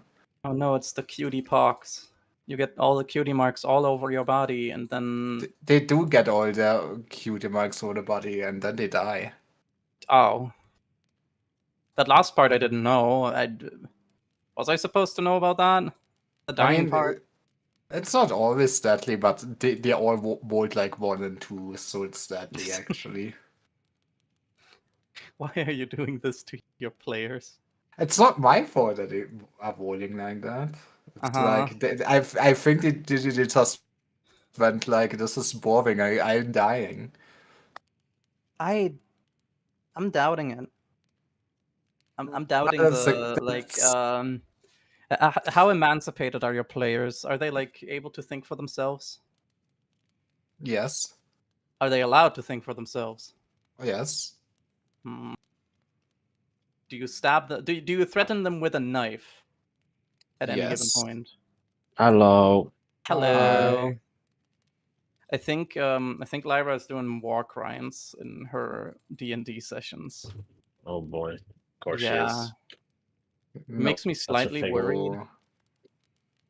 Oh no, it's the cutie pox. You get all the cutie marks all over your body, and then They do get all their cutie marks over the body, and then they die. oh, that last part I didn't know. Was I supposed to know about that? The dying part. It's not always deadly, but they all rolled like 1 and 2, so it's deadly actually. Why are you doing this to your players? It's not my fault that they are rolling like that. It's Uh-huh. like I think they just went like, this is boring. I'm dying. I'm doubting it. I'm doubting That's the how emancipated are your players? Are they like able to think for themselves? Yes, Are they allowed to think for themselves? yes. Hmm. Do you stab the? Do you threaten them with a knife at any given Yes. point? Hello. Hello. Hi. I think Lyra is doing war crimes in her D&D sessions. Oh boy. Of course she Yeah. is. Makes me a slightly thing. worried.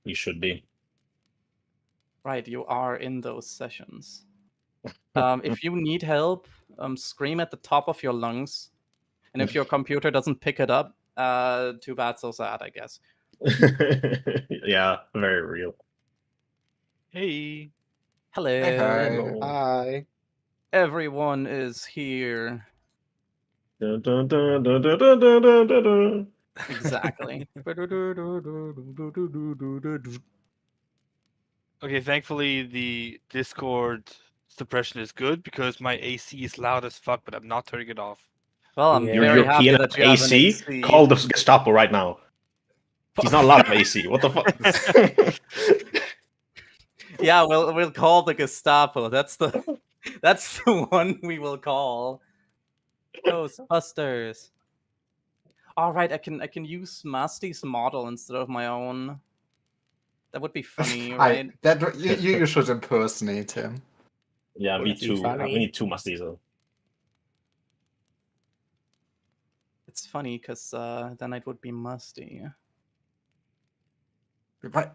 You should be. Right, you are in those sessions. If you need help, scream at the top of your lungs. And if your computer doesn't pick it up, too bad, so sad, I guess. Yeah, very real. Hey. Hello. Hey, hi. Hello. Hi. Everyone is here. Dun, dun, dun, dun, dun, dun, dun, dun, dun, dun. Exactly. Okay, thankfully the Discord suppression is good because my AC is loud as fuck, but I'm not turning it off. Well, I'm You're very happy European that you have an AC? AC. Call the Gestapo right now. He's not allowed to have AC. What the fuck? Yeah, we'll call the Gestapo. That's the one we will call. Ghostbusters. All right, I can use Masty's model instead of my own. That would be funny, right? You should impersonate him. Yeah, me Would be too. We funny. need two Masties though. It's funny because then it would be Musty. What?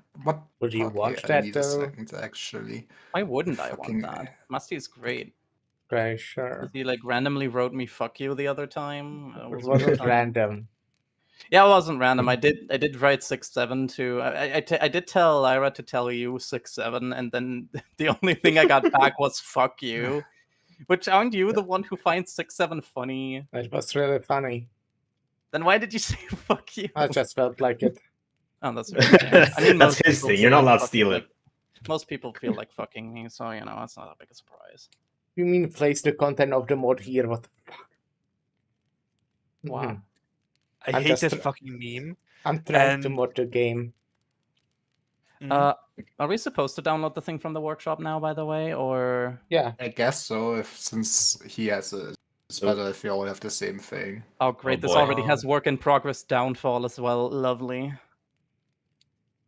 Would you Okay, watch I that, need a though? second, actually. Why wouldn't I Fucking- want that? Musty is great. Very sure. 'Cause he like randomly wrote me "fuck you" the other time. It was wasn't fun. random. Yeah, it wasn't random. I did write 6-7 too. I did tell Lyra to tell you 6-7, and then the only thing I got back was "fuck you." Which aren't you the one who finds 6-7 funny? It was really funny. Then why did you say "fuck you"? I just felt like it. Oh, that's very fair. I mean, That's most his people thing. feel You're not like allowed to fucking, steal like- it. Most people feel like fucking me, so you know it's not that big a surprise. You mean place the content of the mod here? What the fuck? Wow. Mhm. I I'm hate just that tr- fucking meme. I'm trying to And- mod the game. Mm. Are we supposed to download the thing from the workshop now, by the way, or? Yeah. I guess so, since he has a. It's better if we all have the same thing. Oh, great! Oh, This boy. already has work in progress downfall as well. Lovely.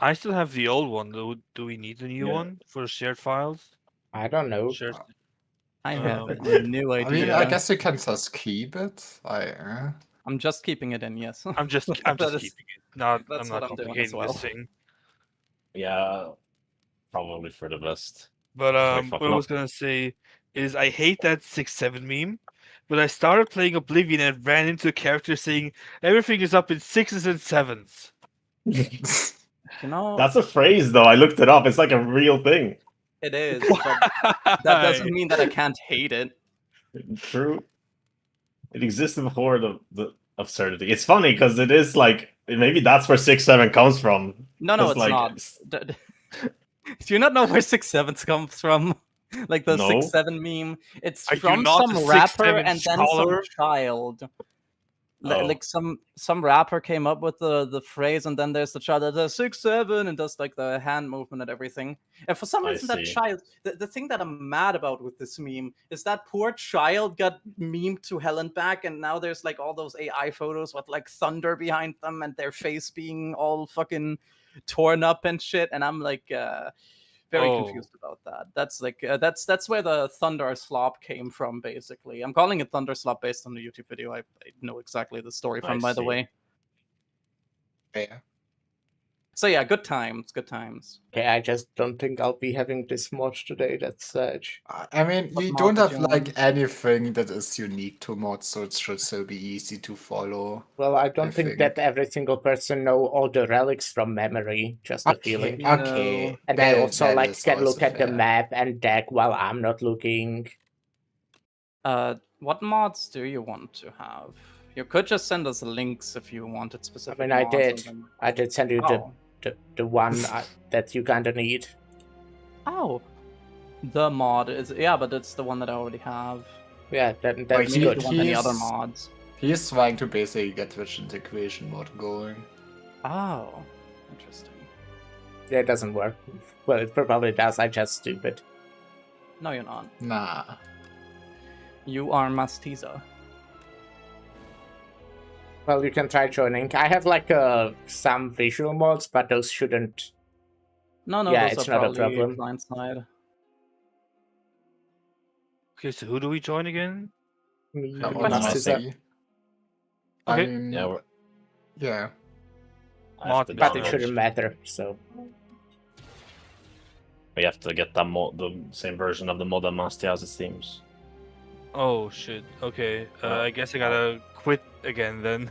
I still have the old one. Do we need a new Yeah. one for shared files? I don't know. Shared. I have Um, no I idea. mean, I guess you can just keep it. I'm just keeping it in. Yes. I'm just That is- keeping it. Not that's I'm what not I'm doing complicating as well. this thing. Yeah, probably for the best. But Very what fucking I was up. gonna say is I hate that 6-7 meme. But I started playing Oblivion and ran into a character saying everything is up in 6s and 7s. You know, That's a phrase though. I looked it up. It's like a real thing. it is, but that doesn't mean that I can't hate it. True. It existed before the absurdity. It's funny because it is like maybe that's where 6-7 comes from. No, no, 'Cause, it's like, not. Do you not know where 6-7 comes from? Like the No. 6-7 meme. It's Are you from not some a rapper 6-7 and then some scholar? child. Oh. Like some rapper came up with the phrase, and then there's the child that does 6-7 and does like the hand movement and everything. And for some I reason, that see. child, the thing that I'm mad about with this meme is that poor child got memed to hell and back, and now there's like all those AI photos with like thunder behind them and their face being all fucking torn up and shit. And I'm like, very confused about that. That's like that's where the thunder slop came from, basically. I'm calling it thunder slop based on the YouTube video. I know exactly the story from, I by the see. way. Yeah. So yeah, good times, good times. Okay, I just don't think I'll be having this mod today. That's such. I mean, What you mod don't did have you like want? anything that is unique to mods, so it should still be easy to follow. Well, I don't think think. that every single person know all the relics from memory. Just a feeling. Okay. And they that- also that like is can also look at the fair. map and deck while I'm not looking. What mods do you want to have? You could just send us links if you wanted specific. I mean, I mods and did. then- I did send you Oh. the one that you kinda need. Oh. The mod is but it's the one that I already have. Yeah, Like, that's We need good. to want any other He's- mods. He's trying to basically get Twitch integration mod going. Oh, interesting. Yeah, it doesn't work. Well, it probably does. I just stupid. No, you're not. Nah. You are Mastiza. Well, you can try joining. I have like some visual mods, but those shouldn't. No, Yeah, those it's are not a probably problem. client side. Okay, so who do we join again? Me, That one one might Scissor. be. I Okay. mean, Yeah, yeah. I have to But it download. shouldn't matter. So We have to get that the same version of the mod that Master has, it seems. Oh shit. Okay. Oh. I guess I gotta quit again then.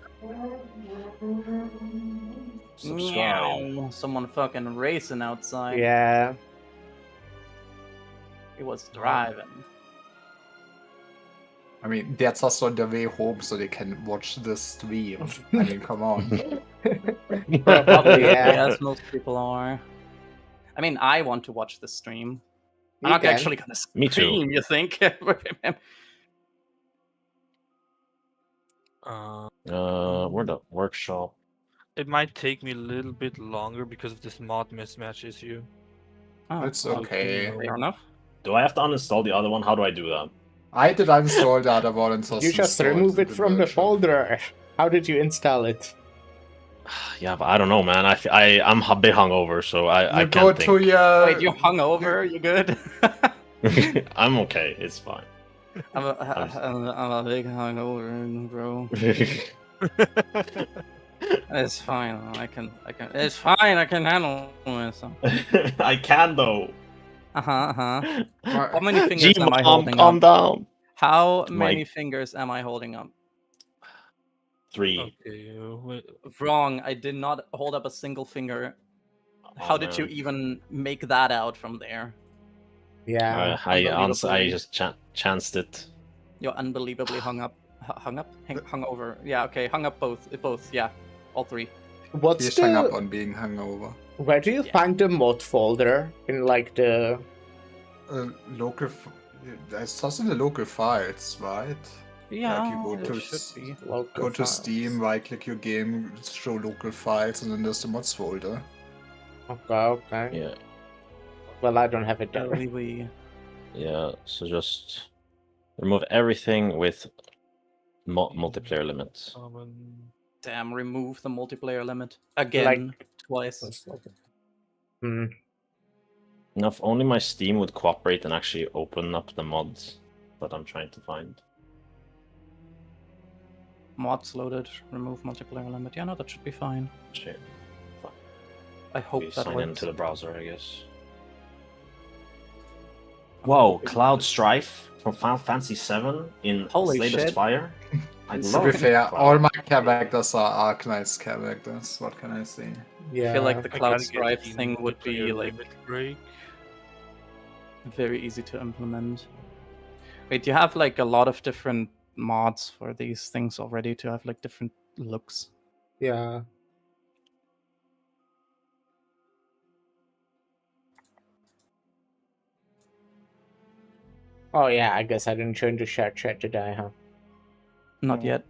Subscribe. Meow. Someone fucking racing outside. yeah, He was driving. I mean, they're just on their way home so they can watch the stream. I mean, come on. probably yeah. Yes, most people are. I mean, I want to watch the stream. I'm You not can. actually gonna Me too. stream, you think? Where the workshop? It might take me a little bit longer because of this mod mismatch issue. Oh, It's well, okay. fair enough. Do I have to uninstall the other one? How do I do that? I did uninstall the other one and You just remove it from the folder. How did you install it? Yeah, but I don't know, man. I'm a bit hungover, so I You can't go think. to your. Wait, you hungover? You good? I'm okay. It's fine. I'm a big hungover, bro. It's fine. I can. It's fine. I can handle myself. I can though. How many fingers Gee, am I Mom, holding calm up? down. How My- many fingers am I holding up? 3. Okay. Wait. Wrong. I did not hold up a single finger. How did you man. even make that out from there? Yeah, I just chanced it. You're unbelievably hung up. Hung up? Hung over. Yeah. Okay. Hung up both. Both. Yeah. All three. what's He's hung up the? on being hungover. Where do you Yeah. find the mod folder in like the? Local. It's just in the local files, right? Yeah. you go it to should be. Local Go to files? Steam, right click your game, show local files, and then there's the mods folder. Okay. Yeah. Well, I don't have it there. We. Yeah. So just remove everything with multiplayer limits. Damn. Remove the multiplayer limit again. Twice. Hmm. Now, if only my Steam would cooperate and actually open up the mods that I'm trying to find. Mods loaded. Remove multiplayer limit. Yeah. No, that should be fine. Shit. I hope We that sign works. into the browser, I guess. Whoa, Cloud Strife from Final Fantasy VII in Holy Slay the shit. Spire? I To love be fair, Cloud. all my characters are Arknight's characters. What can I say? Yeah. I feel like the I Cloud gotta get Strife the thing would be multiplayer like limit break. very easy to implement. Wait, you have like a lot of different mods for these things already to have like different looks. Yeah. Oh yeah, I guess I didn't join the shared chat today, huh? Not Oh. yet.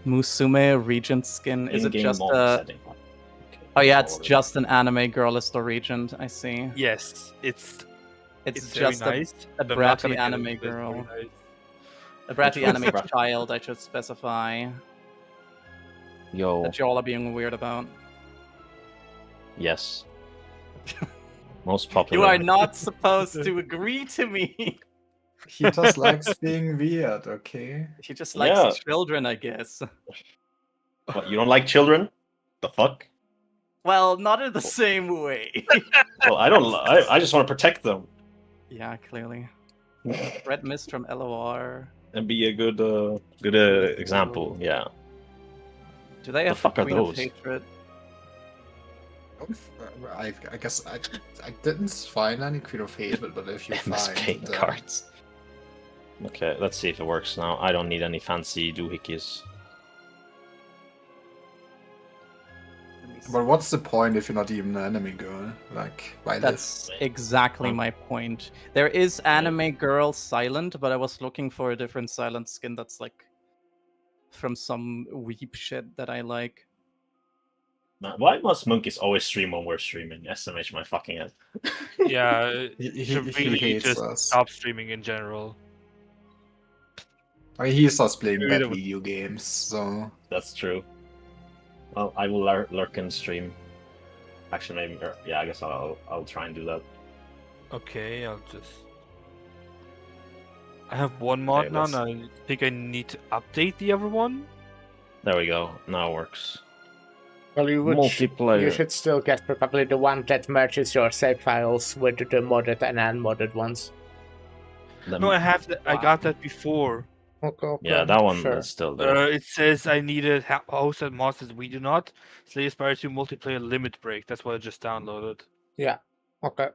Musume Regent skin. Is it In-game just mod a? setting. Okay, Oh yeah, it's follow it. just an anime girl as the Regent. I see. Yes, it's It's very just nice. a but I'm not bratty gonna get anime it, but it's very girl. nice. A bratty Which one's anime the brat? child. I should specify Yo, that you all are being weird about. yes. Most You popular. are not supposed to agree to me. He just likes being weird, okay? He just likes Yeah. children, I guess. What, you don't like children? The fuck? Well, not in the same way. Well, I don't. I just want to protect them Yeah, clearly. Red Mist from LOR. and be a good example. Yeah. Do they The have fuck are Queen of those? Hatred? I guess I didn't find any Queen of Hatred, but if you In the Spain find cards. Okay, let's see if it works now. I don't need any fancy doohickeys. Let me see. But what's the point if you're not even an enemy girl? Like, why That's exactly Huh. my point. There is anime girl Silent, but I was looking for a different Silent skin that's like from some weep shit that I like. Man, why must monkeys always stream when we're streaming? SMH my fucking head. Yeah, He should really hates just us. stop streaming in general. I mean, he starts playing Get bad rid of it. video games, so That's true. Well, I will lurk and stream. Actually, maybe. Yeah, I guess I'll try and do that. Okay, I'll just. I have one mod Okay, now, let's- and I think I need to update the other one. There we go. Now it works. Well, you Multiplayer. should still get probably the one that merges your save files with the modded and unmodded ones. No, I have that. I got that before. Okay, Yeah, that one sure. is still there. It says I needed host and mods that we do not. Slay Spire 2 multiplayer limit break. That's what I just downloaded. Yeah. Okay.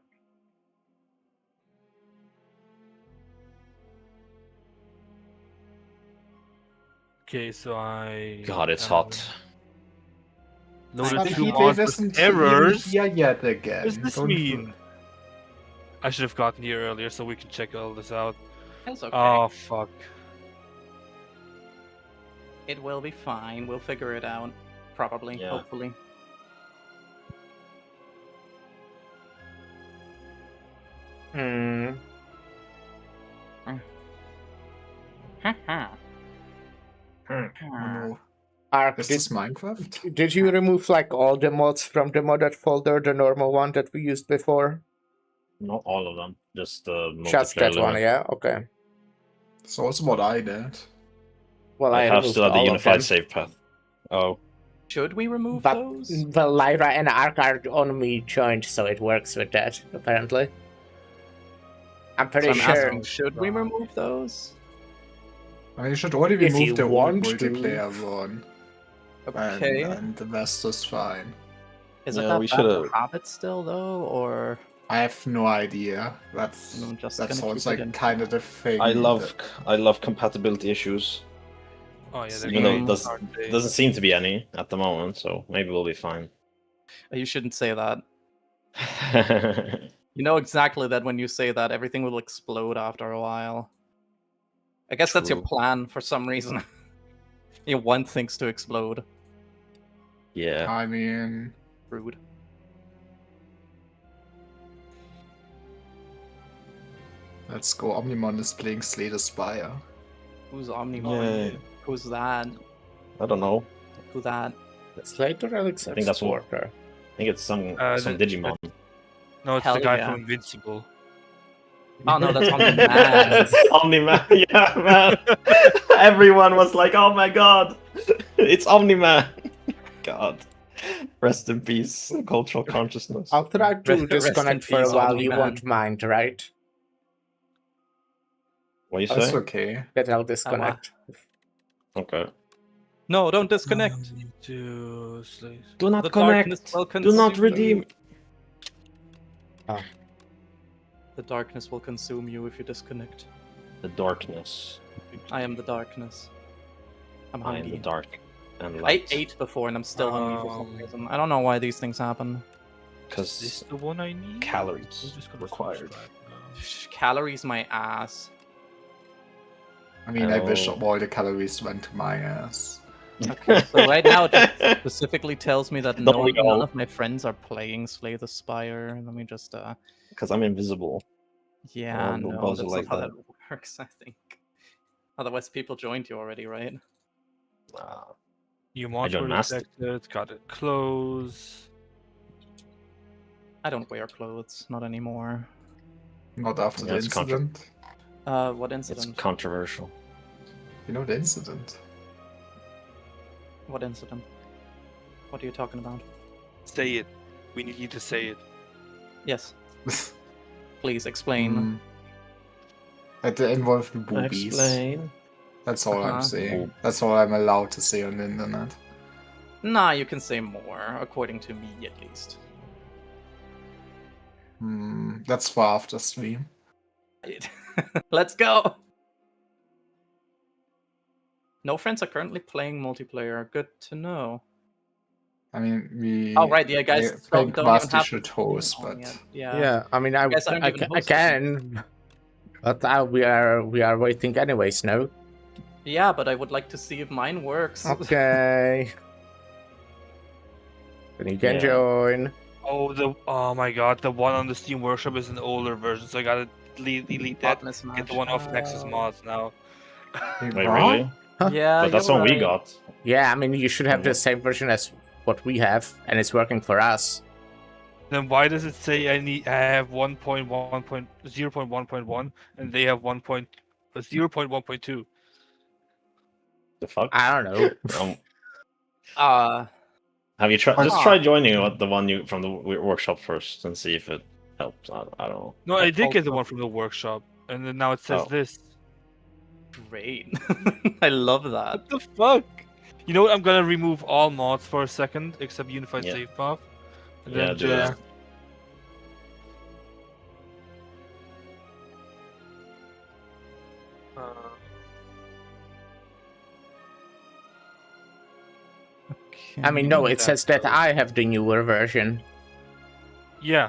Okay, so I. God, it's hot. Loaded But two he mods doesn't with errors. here yet again. What does this Don't- mean? I should have gotten here earlier so we can check all this out. It's okay. Oh fuck. It will be fine. We'll figure it out. Probably. Yeah. Hopefully. Hmm. Haha. Oh no. Ark, Is this Minecraft? did you remove like all the mods from the modded folder, the normal one that we used before? Not all of them. Just the Just that multiplayer one, limit. yeah? Okay. So also what I did. Well, I have removed still had the all of unified them. save path. Oh. Should we remove But those? well, Lyra and Ark are on me joined, so it works with that, apparently. I'm So pretty I'm sure. asking, should we remove those? I mean, you should already If remove you the old want to. multiplayer one. Okay. And the rest is fine. Is it Yeah, that we bad should've- to have it still though, or I have no idea. That's I'm just that gonna sounds keep it like in? kind of the thing. I love compatibility issues. Oh yeah, Even though Mm. it doesn't seem to be any at the moment, so maybe we'll be fine. You shouldn't say that. You know exactly that when you say that, everything will explode after a while. I guess that's your True. plan for some reason. You want things to explode. Yeah. I mean, Rude. let's go. Omnimon is playing Slay the Spire. Who's Omnimon? Yay. Who's that? I don't know. Who that? Slate the Relics I think that's what- Exporter. I think it's some the- Digimon. No, it's Hell the guy yeah. from Invincible. Oh no, that's Omni-Man. Omni-Man, yeah, man. Everyone was like, "Oh my god, it's Omni-Man." God, rest in peace, cultural consciousness. I'll try to Rest in disconnect for a peace, while. Omni You Man. won't mind, right? What you That's say? okay. That I'll disconnect. Okay. No, don't disconnect. Do The not darkness connect. will Do not consume redeem. you. The darkness will consume you if you disconnect. The darkness. I am the darkness. I'm I am hungry. the dark and I light. ate before and I'm still hungry for some reason. I don't know why these things happen. Is this Because the one I need? calories I'm just gonna required. subscribe now. Calories my ass. I mean, I wish Oh. all the calories went to my ass. Okay, so right now it specifically tells me that Don't we none all? of my friends are playing Slay the Spire. Let me just Because I'm invisible. yeah, Oh, no no, buzzer that's like not how that. that works, I think. Otherwise people joined you already, right? You mods don't were master. detected. Got it. Close. I don't wear clothes, not anymore. Not after the That's contra- incident. What It's incident? controversial. You know the incident. What incident? What are you talking about? Say it. We need you to say it. Yes. Please explain. Mm. It involved boobies. Explain. That's all I'm Uh-huh. saying. That's all I'm allowed to say on the internet. Nah, you can say more, according to me at least. That's for after stream. Let's go! No friends are currently playing multiplayer. Good to know. I mean, we. Oh, right, yeah, guys I think don't even Basti have should to host, on but yet. Yeah. Yeah, I mean, I guys aren't even hosting. can, but we are waiting anyways. No. Yeah, but I would like to see if mine works. Okay. Then you can Yeah. join. Oh my god, the one on the Steam Workshop is an older version, so I gotta delete that. Bot mismatch. Get the one off Nexus Mods now. Wait, Wait, what? really? Huh? Yeah, But that's you're one we right. got. Yeah, I mean, you should have the Mhm. same version as what we have, and it's working for us. Then why does it say I have 1.1.0.1.1 and they have 0.1.2? The fuck? I don't know. Uh, Have you tried? Just Huh. try joining the one you from the workshop first and see if it helps. I don't know. No, I did get the Also- one from the workshop, and then now it says Oh. this. great. I love that. What the fuck? You know what? I'm gonna remove all mods for a second, except Unified Yeah. Save Path. And Yeah, then do just... that. I mean, no, it That's says that true. I have the newer version. Yeah,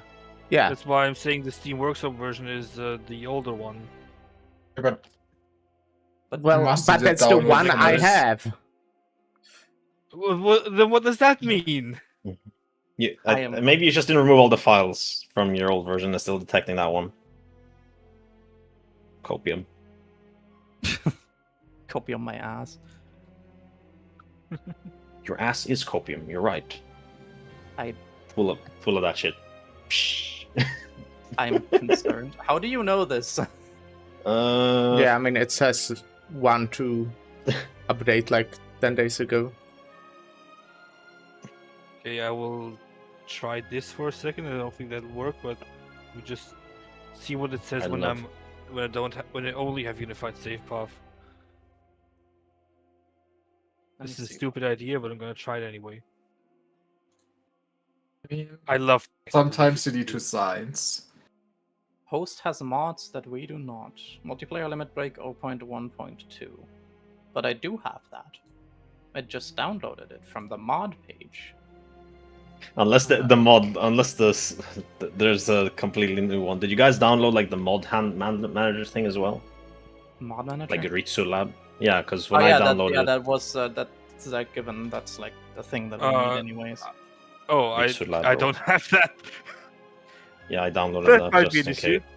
Yeah. that's why I'm saying the Steam Workshop version is the older one. But Well, must but you that's the download one from I this? have. Then what does that mean? Maybe you just didn't remove all the files from your old version and still detecting that one. Copium. Copy on my ass. Your ass is copium. You're right. I- full of that shit. Psh. I'm concerned. How do you know this? Yeah, I mean, it says 1.2 update like 10 days ago. Okay, I will try this for a second. I don't think that'll work, but we just see what it says I when love- when I only have Unified Save Path. Let This me is a see. stupid idea, but I'm gonna try it anyway. I mean, I love. sometimes you need to signs. Host has mods that we do not. Multiplayer limit break 0.1.2. But I do have that. I just downloaded it from the mod page. Unless there's a completely new one. Did you guys download like the mod manager thing as well? Mod manager? Like Ritsu Lab? Yeah, because Oh when I yeah, downloaded that was that's like given. That's like the thing that we need anyways. Oh, Ritsu Lab, I bro. don't have that. Yeah, I downloaded That that might be just an in issue. case.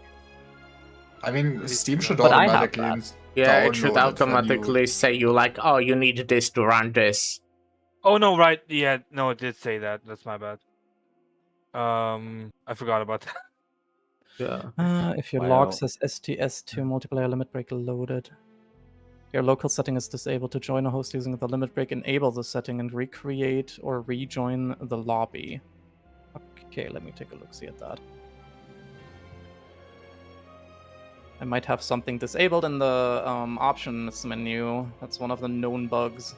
I mean, Steam should But I have automatically that. Yeah, it should download it when automatically say you like, oh, you need this to run this. Oh no, right? Yeah, no, it did say that. That's my bad. I forgot about that. Yeah. If your Wow. log says STS2 multiplayer limit break loaded, your local setting is disabled. To join a host using the limit break, enable the setting and recreate or rejoin the lobby. Okay, let me take a look, see at that. I might have something disabled in the options menu. That's one of the known bugs.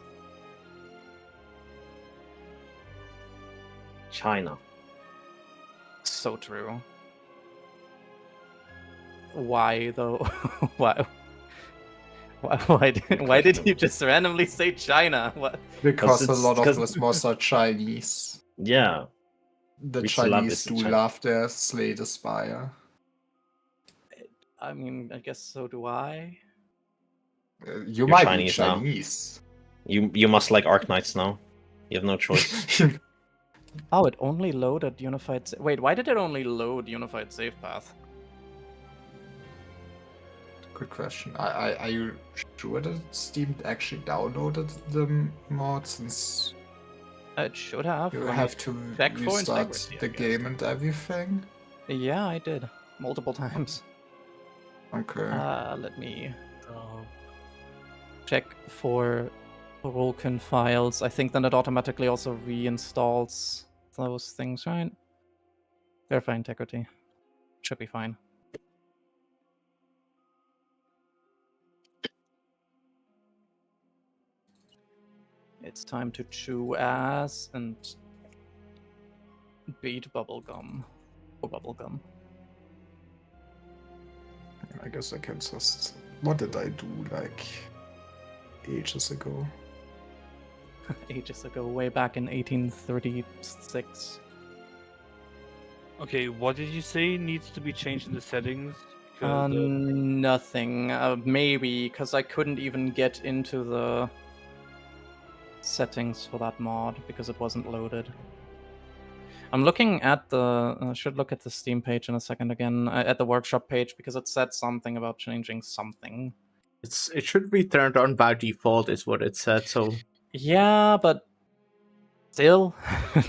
China. So true. Why though? Why? Why did you just randomly say China? What? because a lot of 'cause- those mods are Chinese. Yeah. The Ritsu Lab Chinese is do China. love their Slay the Spire. I mean, I guess so do I. You You're might Chinese be now. Chinese. You must like Arknights now. You have no choice. Oh, it only loaded Unified. Wait, why did it only load Unified Save Path? Good question. Are you sure that Steam actually downloaded the mod, since It should have. you Let me have to check for restart integrity, I the guess. game and everything? Yeah, I did multiple times. Okay. Let me check for broken files. I think then it automatically also reinstalls those things, right? Verify integrity. Should be fine. It's time to chew ass and beat bubblegum. Or bubblegum. I guess I can just... What did I do, like, ages ago? Ages ago, way back in 1836. Okay, what did you say needs to be changed in the settings? Because, Nothing. Maybe, because I couldn't even get into the settings for that mod because it wasn't loaded. I'm looking at the. I should look at the Steam page in a second again. At the workshop page because it said something about changing something. It should be turned on by default, is what it said. So Yeah, but still,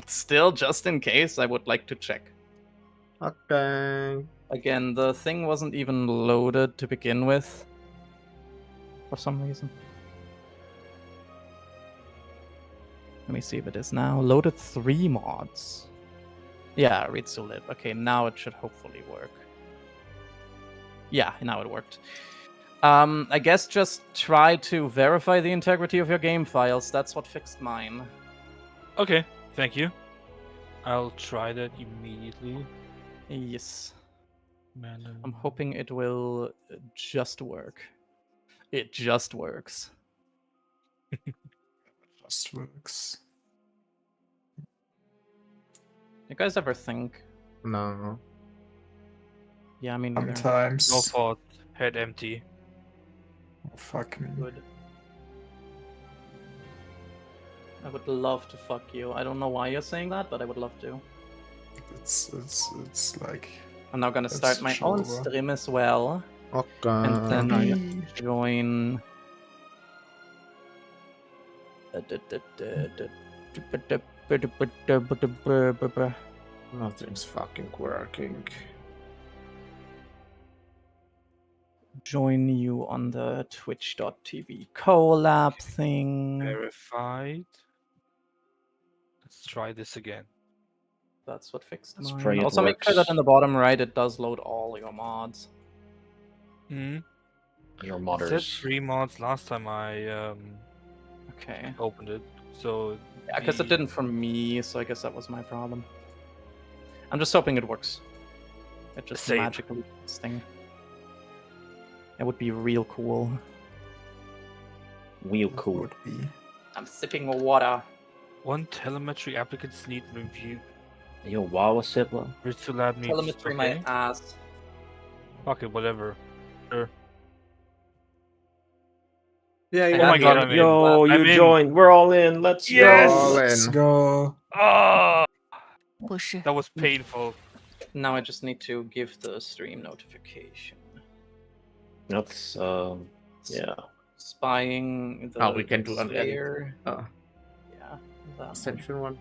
still, just in case, I would like to check. okay. Again, the thing wasn't even loaded to begin with. For some reason. Let me see if it is now. Loaded 3 mods. Yeah, reads to lib. Okay, now it should hopefully work. Yeah, now it worked. I guess just try to verify the integrity of your game files. That's what fixed mine. Okay, thank you. I'll try that immediately. Yes. Man, I'm hoping it will just work. It just works. Just works. You guys ever think? No. Yeah, I mean, neither. Sometimes. no fault. Head empty. Oh, fuck me. Good. I would love to fuck you. I don't know why you're saying that, but I would love to. It's like. I'm now gonna That's start my own sure. stream as well. Okay. And then join. Nothing's fucking working. Join you on the twitch.tv collab thing. Verified. Let's try this again. That's what fixed Let's mine. pray it Also, make sure works. that in the bottom right it does load all your mods. Hmm. Your It said modders. 3 mods last time I Okay. opened it. So Yeah, because it the- didn't for me, so I guess that was my problem. I'm just hoping it works. It just Same. magically this thing. It would be real cool. Real cool. Would be. I'm sipping water. One telemetry applicants need review. Yo, wow, what's it? Well? Virtual lab needs. Telemetry my okay. ass. Okay, whatever. Sure. Yeah, Oh yeah. my God, yeah. I'm in. Yo, I'm you in. joined. We're all in. Let's Yes! go. Let's go. Oh, Push. that was painful. Now I just need to give the stream notification. That's yeah. Spying the Oh, we can do an edit. Slayer. Oh, Yeah, that one. extension one.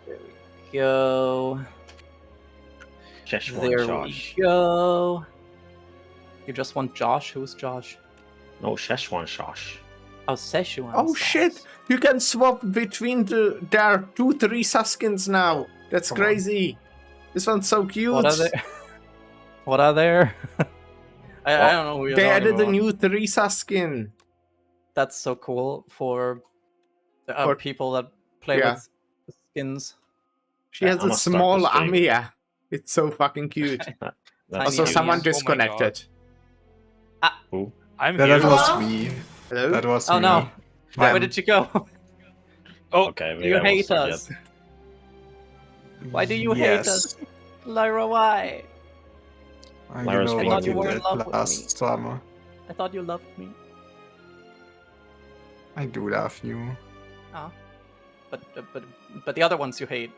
There we go. Szechuan There Josh. we go. You just want Josh? Who's Josh? No, Szechuan Josh. Oh, Szechuan. Oh sauce. shit! You can swap between there are 2 3 skins now. That's Come on. crazy. This one's so cute. What are they? What are there? I don't know who you're They talking added a about. new Teresa skin. That's so cool for For- people that play yeah. with skins. She Yeah, has I'm a gonna start small the stream. Amiya. It's so fucking cute. That's Also, Amiya. someone Oh my disconnected. Who? I'm Yeah, here. that was me. Hello? That was Oh me. no! Where Them. did you go? Oh, Okay, maybe You I won't hate start us. yet. Why do you hate Yes. us, Lyra? Why? You Lyra's know being what you you were in did love with me. last summer. I thought you loved me. I do love you. But the other ones you hate.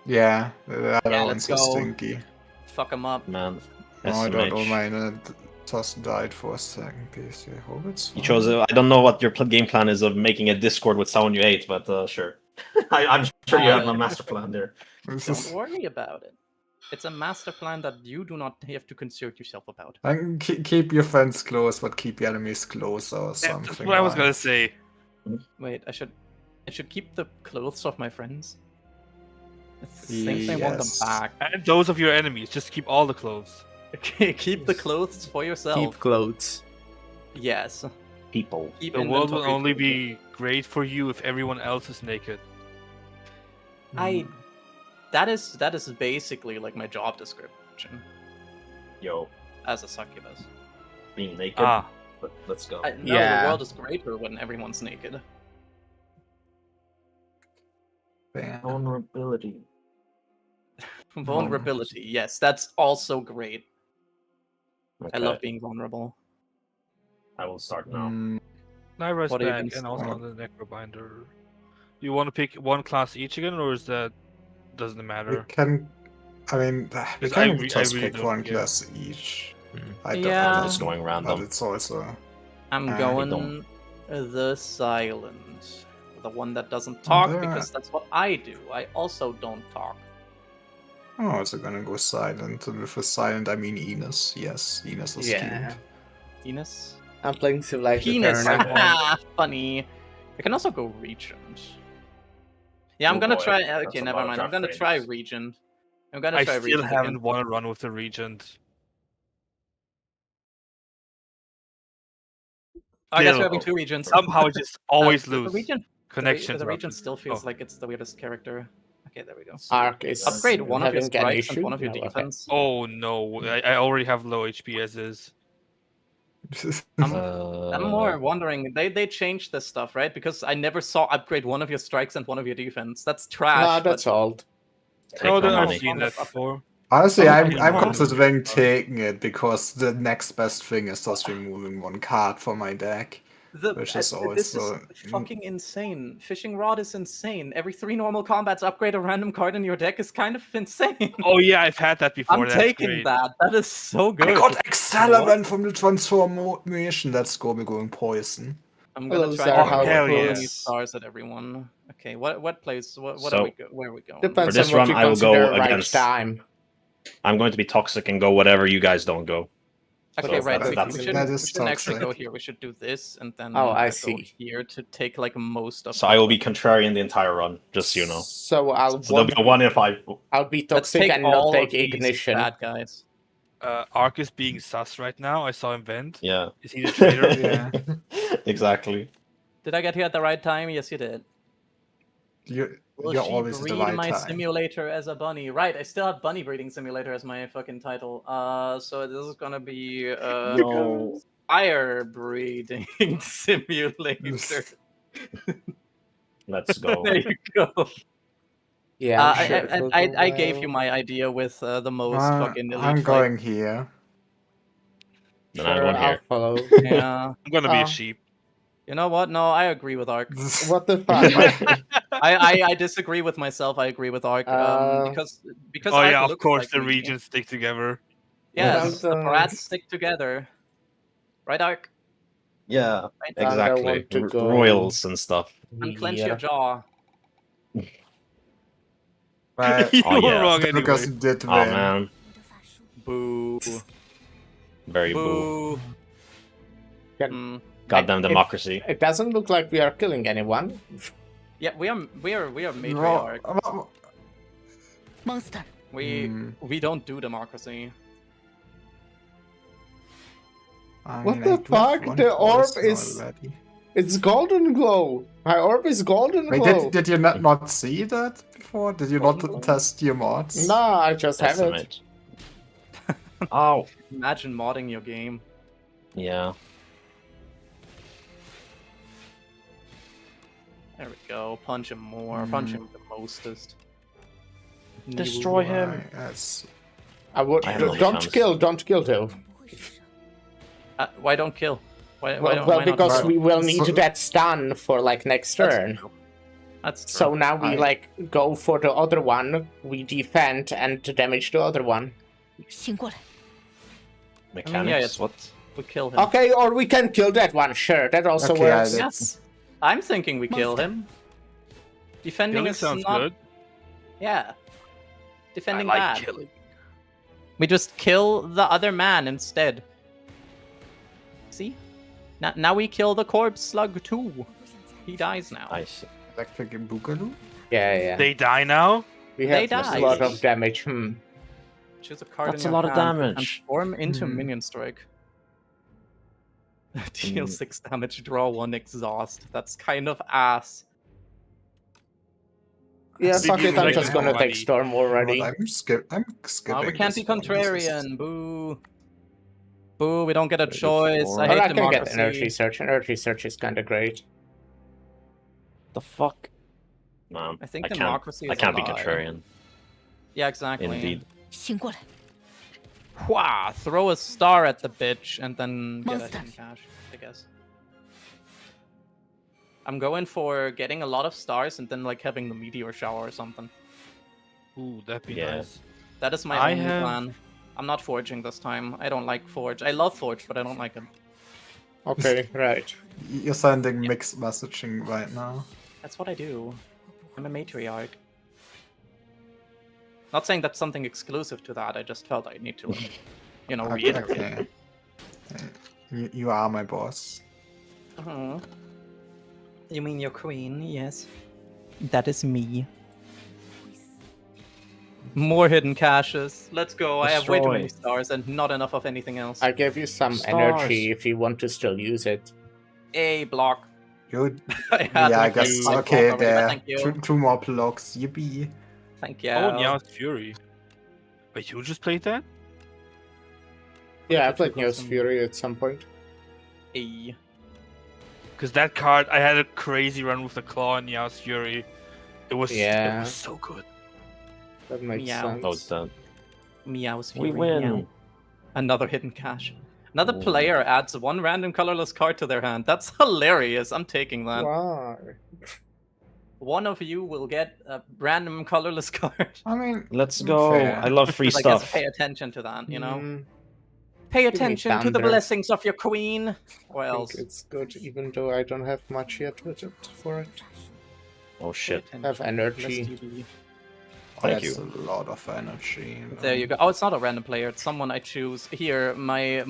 Yeah, the other Yeah, one's let's so go. stinky. Fuck them up. Man. Oh, I don't know, SMH. mine just died for a second, please. I hope it's You fine. chose. I don't know what your game plan is of making a Discord with someone you hate, but sure. I'm sure you have a master plan there. This Don't is- worry about it. It's a master plan that you do not have to concern yourself about. Like, keep your friends close, but keep your enemies closer or yeah, something. that's what I was like. gonna say. Wait, I should keep the clothes of my friends. I think I want them Yes. back. And those of your enemies, just keep all the clothes. Keep the clothes for yourself. Keep clothes. Yes. People. Keep The world will inventory only too. be great for you if everyone else is naked. That is basically like my job description Yo, as a succubus. being naked. Ah, But let's go. No, Yeah. the world is greater when everyone's naked. Bam. Vulnerability. Vulnerability, yes, that's also great. I Okay, love being vulnerable. I will start now. Mm, Lyra's What are you back gonna and also say? on the necrobinder. You want to pick one class each again, or is that doesn't We matter? can. I mean, we Because can just really pick don't one care. class each. I don't Yeah. know. Just going But random. it's also. I'm I going don't- the silent. The one that doesn't talk, there. because that's what I do. I also don't talk. I'm also gonna go silent. And with a silent, I mean Enos. Yes, Enos is Yeah. tuned. Penis? I'm playing Civilized Penis! Return. Ah, funny. I can also go Regent. Yeah, I'm Oh gonna boy, try. that's Okay, a never lot of mind. I'm draft gonna try frames. Regent. I'm gonna I try still Regent haven't again. won a run with the Regent. I guess Still, we're having two Regents. somehow I just always The lose. Regent, Connection the Regent interrupted. still feels Oh. like it's the weirdest character. Okay, there we go. Arc is Upgrade one of your having an strikes and issue. one of your No, okay. defense. Oh no, I already have low HP as is. I'm more wondering. They changed this stuff, right? Because I never saw upgrade one of your strikes and one of your defense. That's trash. No, that's old. Take Oh, no I've money. seen that before. Honestly, Oh, I'm yeah. considering taking it because the next best thing is just removing one card from my deck. Which is This also- is fucking insane. Fishing Rod is insane. Every 3 normal combats upgrade a random card in your deck is kind of insane. Oh yeah, I've had that before. I'm That's taking great. that. That is so good. I got Accelerant from the transformation. Let's go. We're going poison. I'm gonna Hello, try Sarah, to how roll yeah. these stars at everyone. Okay, what place? What So- are we? Where are we going? Depends For this on what run, you I will go consider right against- time. I'm going to be toxic and go whatever you guys don't go. Okay, So right. that's- We that shouldn't, is we shouldn't actually toxic. go here. We should do this and then Oh, I go see. here to take like most of. So I will be contrarian the entire run, just so you know. So I'll So there'll be a 1 in 5. I'll be Let's toxic take and not all take of these ignition. bad guys. Arc is being sus right now. I saw him vent. Yeah. Is he the traitor? Yeah. Exactly. Did I get here at the right time? Yes, you did. You're Will you're she always at breed the right my time. simulator as a bunny? Right, I still have bunny breeding simulator as my fucking title. So this is gonna be No. Spire breeding simulator. Let's go. There you go. Yeah, I'm sure it will I go gave well. you my idea with the most fucking elite I'm fight. going here. Then I'm Sure, going I'll here. follow. Yeah. I'm gonna be Oh. a sheep. You know what? No, I agree with Ark. What the fuck? I disagree with myself. I agree with Ark. Because Oh Ark yeah, of looks course like the me. regions stick together. Yes, the Dun-dun. brats stick together. Right, Ark? Yeah, Right? I exactly. want to go Royals and stuff. Unclench here. your jaw. But You Oh, were yeah. wrong Lucas anyway. did Oh win. man, Boo. very boo. Boo. Can- Mm. Goddamn It- democracy. It doesn't look like we are killing anyone. Yeah, we are matriarch. Monster. We don't do democracy. What the fuck? The orb is- It's golden glow. My orb is golden Wait, glow. did you not see that before? Did you not test your mods? Nah, I just have it. Estimate. Oh, Imagine modding your game. yeah. There we go. Punch him more. Punch him the mostest. Destroy him. Right, yes. I would I have no don't chance. don't kill though. Why don't kill? Why Well, don't, well why not because kill? we will need So- that stun for like next That's turn. true. That's true. So now we I- like go for the other one, we defend and damage the other one. 醒过来。 Mechanics. yeah, it's- What? we kill him. Okay, or we can kill that one. Sure, that also Okay, works. Yes. I'm thinking we kill him. Defending Killing is sounds not. good. Yeah. I Defending like bad. killing. We just kill the other man instead. See? Now we kill the corpse slug too. He dies now. Nice. Electric Boogaloo? Yeah. They die now. We They have a die. lot of damage. Choose a card That's in a your lot of hand, damage. Transform into Hmm. minion strike. Deal 6 damage, draw 1 exhaust. That's kind of ass. Yeah, They fuck do it, I'm like just gonna nobody. take Storm already. I'm skipping. We can't this be one. contrarian. Boo. Boo, we don't get a Ready choice. for- I Well, hate I can get democracy. energy search. Energy search is kinda great. The fuck? No, I think can't. democracy I is can't a be lie. contrarian. Yeah, exactly. Indeed. 醒过来。 Wah! Throw a star at the bitch and then get a Monster. hidden cash, I guess. I'm going for getting a lot of stars and then like having the meteor shower or something. Ooh, that'd be Yeah. nice. That is my only plan. I'm not forging this time. I don't like forge. I love forge, but I don't like it. Okay, right. You're sending mixed messaging right now. That's what I do. I'm a matriarch. Not saying that's something exclusive to that. I just felt I need to, you know, reiterate. Okay. You are my boss. You mean your queen? Yes. That is me. More hidden caches. Let's go. I have way too many stars and not enough of anything else. I gave you some energy if you want to still use it. A block. Good. I I guess. Okay, already, there. thank you. Two more blocks. Yippee. Thank you. Oh, Nyao's Fury. Wait, you just played that? Yeah, I played Nyao's Fury at some point. A. Because that card, I had a crazy run with the Claw and Nyao's Fury. It was so good. That makes Meow. sense. Oh, it's done. Meow's Fury. We win. Meow. Another hidden cache. Another player adds one random colorless card to their hand. That's hilarious. I'm taking that. Why? One of you will get a random colorless card. I mean, Let's go. fair. I love free I guess stuff. pay attention to that, you know? Mm, Pay me attention to the thunder. blessings of your queen. Or I else. think it's good, even though I don't have much yet with it for it. Oh shit. Pay Have attention. energy. Lest you be- Thank That's you. a lot of energy. There you go. Oh, it's not a random player. It's someone I choose. Here, my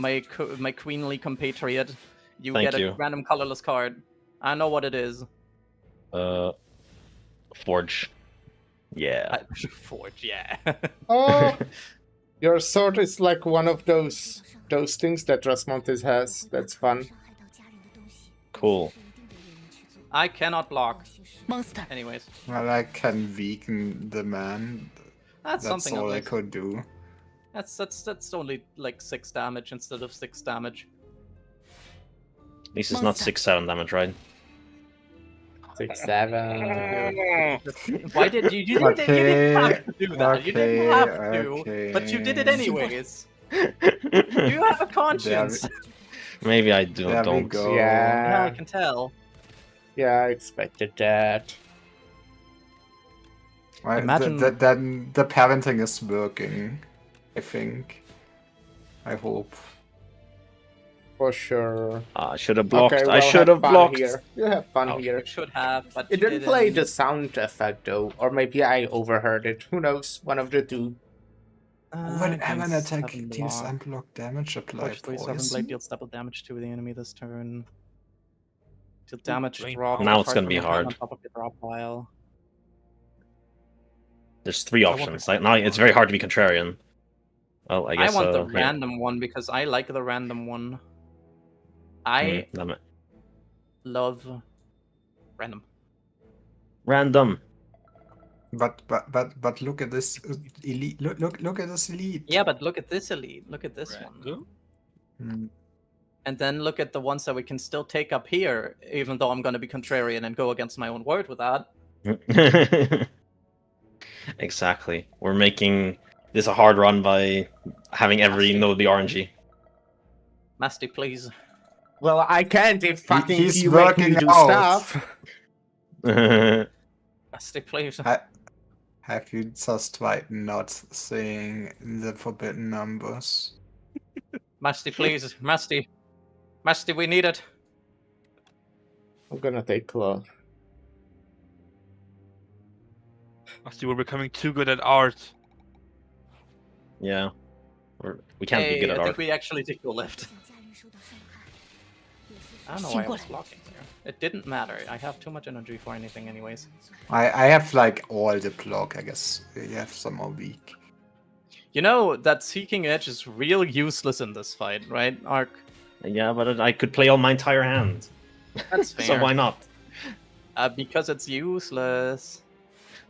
queenly compatriot. You Thank get a you. random colorless card. I know what it is. Forge. Yeah. Forge, yeah. Oh, your sword is like one of those things that Rasmontes has. That's fun. Cool. I cannot block. Monster. Anyways, Well, I can weaken the man. that's something. all at I least. could do. That's only like 6 damage instead of 6 damage. At least it's not 6-7 damage, right? 6, 7. Why did you? You didn't have to do that. You didn't have to, but you did it anyways. You have a conscience. Maybe I do, There we don't. go. Yeah, I Yeah, can tell. yeah, I expected that. Well, Imagine- then the parenting is working. I think. I hope. For sure. I should have blocked. Okay, I well, should have fun blocked. Here. You have fun Oh, here. you should have, but It you didn't play the sound effect though, or maybe I overheard it. Who knows? One of the two. Whenever an attack Seven deals block. unblocked damage, apply Forge 37 poison. blade deals double damage to the enemy this turn. Deal damage blade drop. Now it's card gonna from be your hand hard. On top of your drop pile. There's 3 want options. the- Like, now it's very hard to be contrarian. Oh, I I guess. want the yeah. random one because I like the random one. I Damn it. love random. Random. But look at this elite. Look at this elite. Yeah, but look at this elite. Look at this one. Random? Mm, And then look at the ones that we can still take up here, even though I'm going to be contrarian and go against my own word with that. Exactly. We're making this a hard run by having every node be RNG. Masty, please. Well, I can't if fucking he's you make me working do out. stuff. Masty, please. Have you just tried not saying the forbidden numbers? Masty, please. Masty. Masty, we need it. I'm gonna take claw. Asti, we're becoming too good at art. Yeah. We can't be good at I think art. we actually did go left. I don't know why I was blocking there. It didn't matter. I have too much energy for anything anyways. I have like all the block, I guess. You have some more weak. You know, that Seeking Edge is real useless in this fight, right, Ark? Yeah, but I could play all my entire hand. That's fair. So why not? Because it's useless.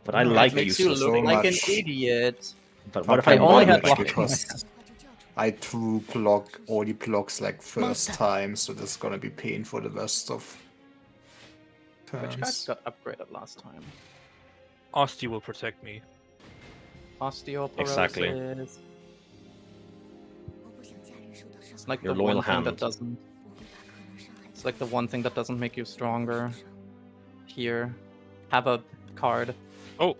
But I It like makes you useless look things. like an much. idiot. But what if I I only only had had blocking. because I drew block all the blocks like first time, so that's gonna be pain for the rest of Which guys turns. got upgraded last time? Asti will protect me. Osteoporosis. Exactly. It's like Your the loyal one thing that hand. doesn't. It's like the one thing that doesn't make you stronger. Here, have a card. Oh,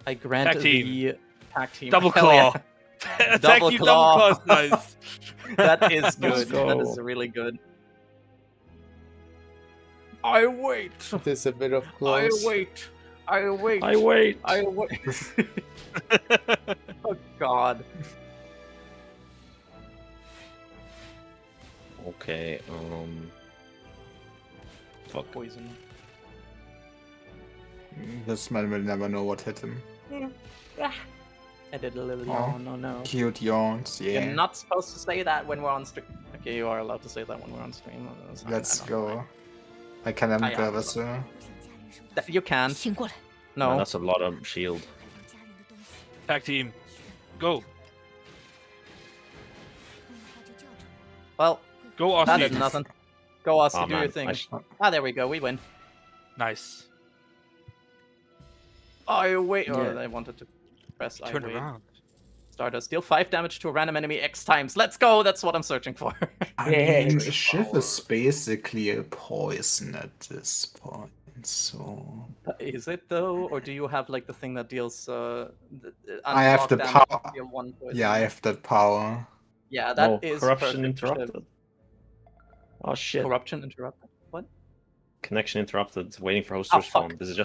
I grant Tag team. the tag team. double Hell claw. yeah. Attack team double claw is nice. That is Let's good. That is go. really good. I wait. It is a bit of I close. wait. I wait. I wait. I wait. Oh God. Okay. Fuck. Poison. This man will never know what hit him. I did a little Oh. yawn. Oh no. Cute yawns, yeah. You're not supposed to say that when we're on stream. Okay, you are allowed to say that when we're on stream. That's fine, Let's I don't know. go. I can I am. embarrass her. You can't. 醒过来。 No, No. that's a lot of shield. Tag team, go. Well, Go that Aussie. is nothing. Go Aussie, Oh, do your man, thing. I sh- Ah, there we go. We win. Nice. I wait. Yeah. Oh, I wanted to press I Turn wait. around. Stardust. Deal 5 damage to a random enemy X times. Let's go. That's what I'm searching for. I mean, Shiv is basically a poison at this point, so... Is it though, or do you have like the thing that deals? I have unblock the damage, power. deal 1 poison? Yeah, I have that power. Yeah, that No, is corruption perfect. interrupted. Oh shit. Corruption interrupted. What? Connection interrupted. Waiting for host Oh, to respond. fuck. This is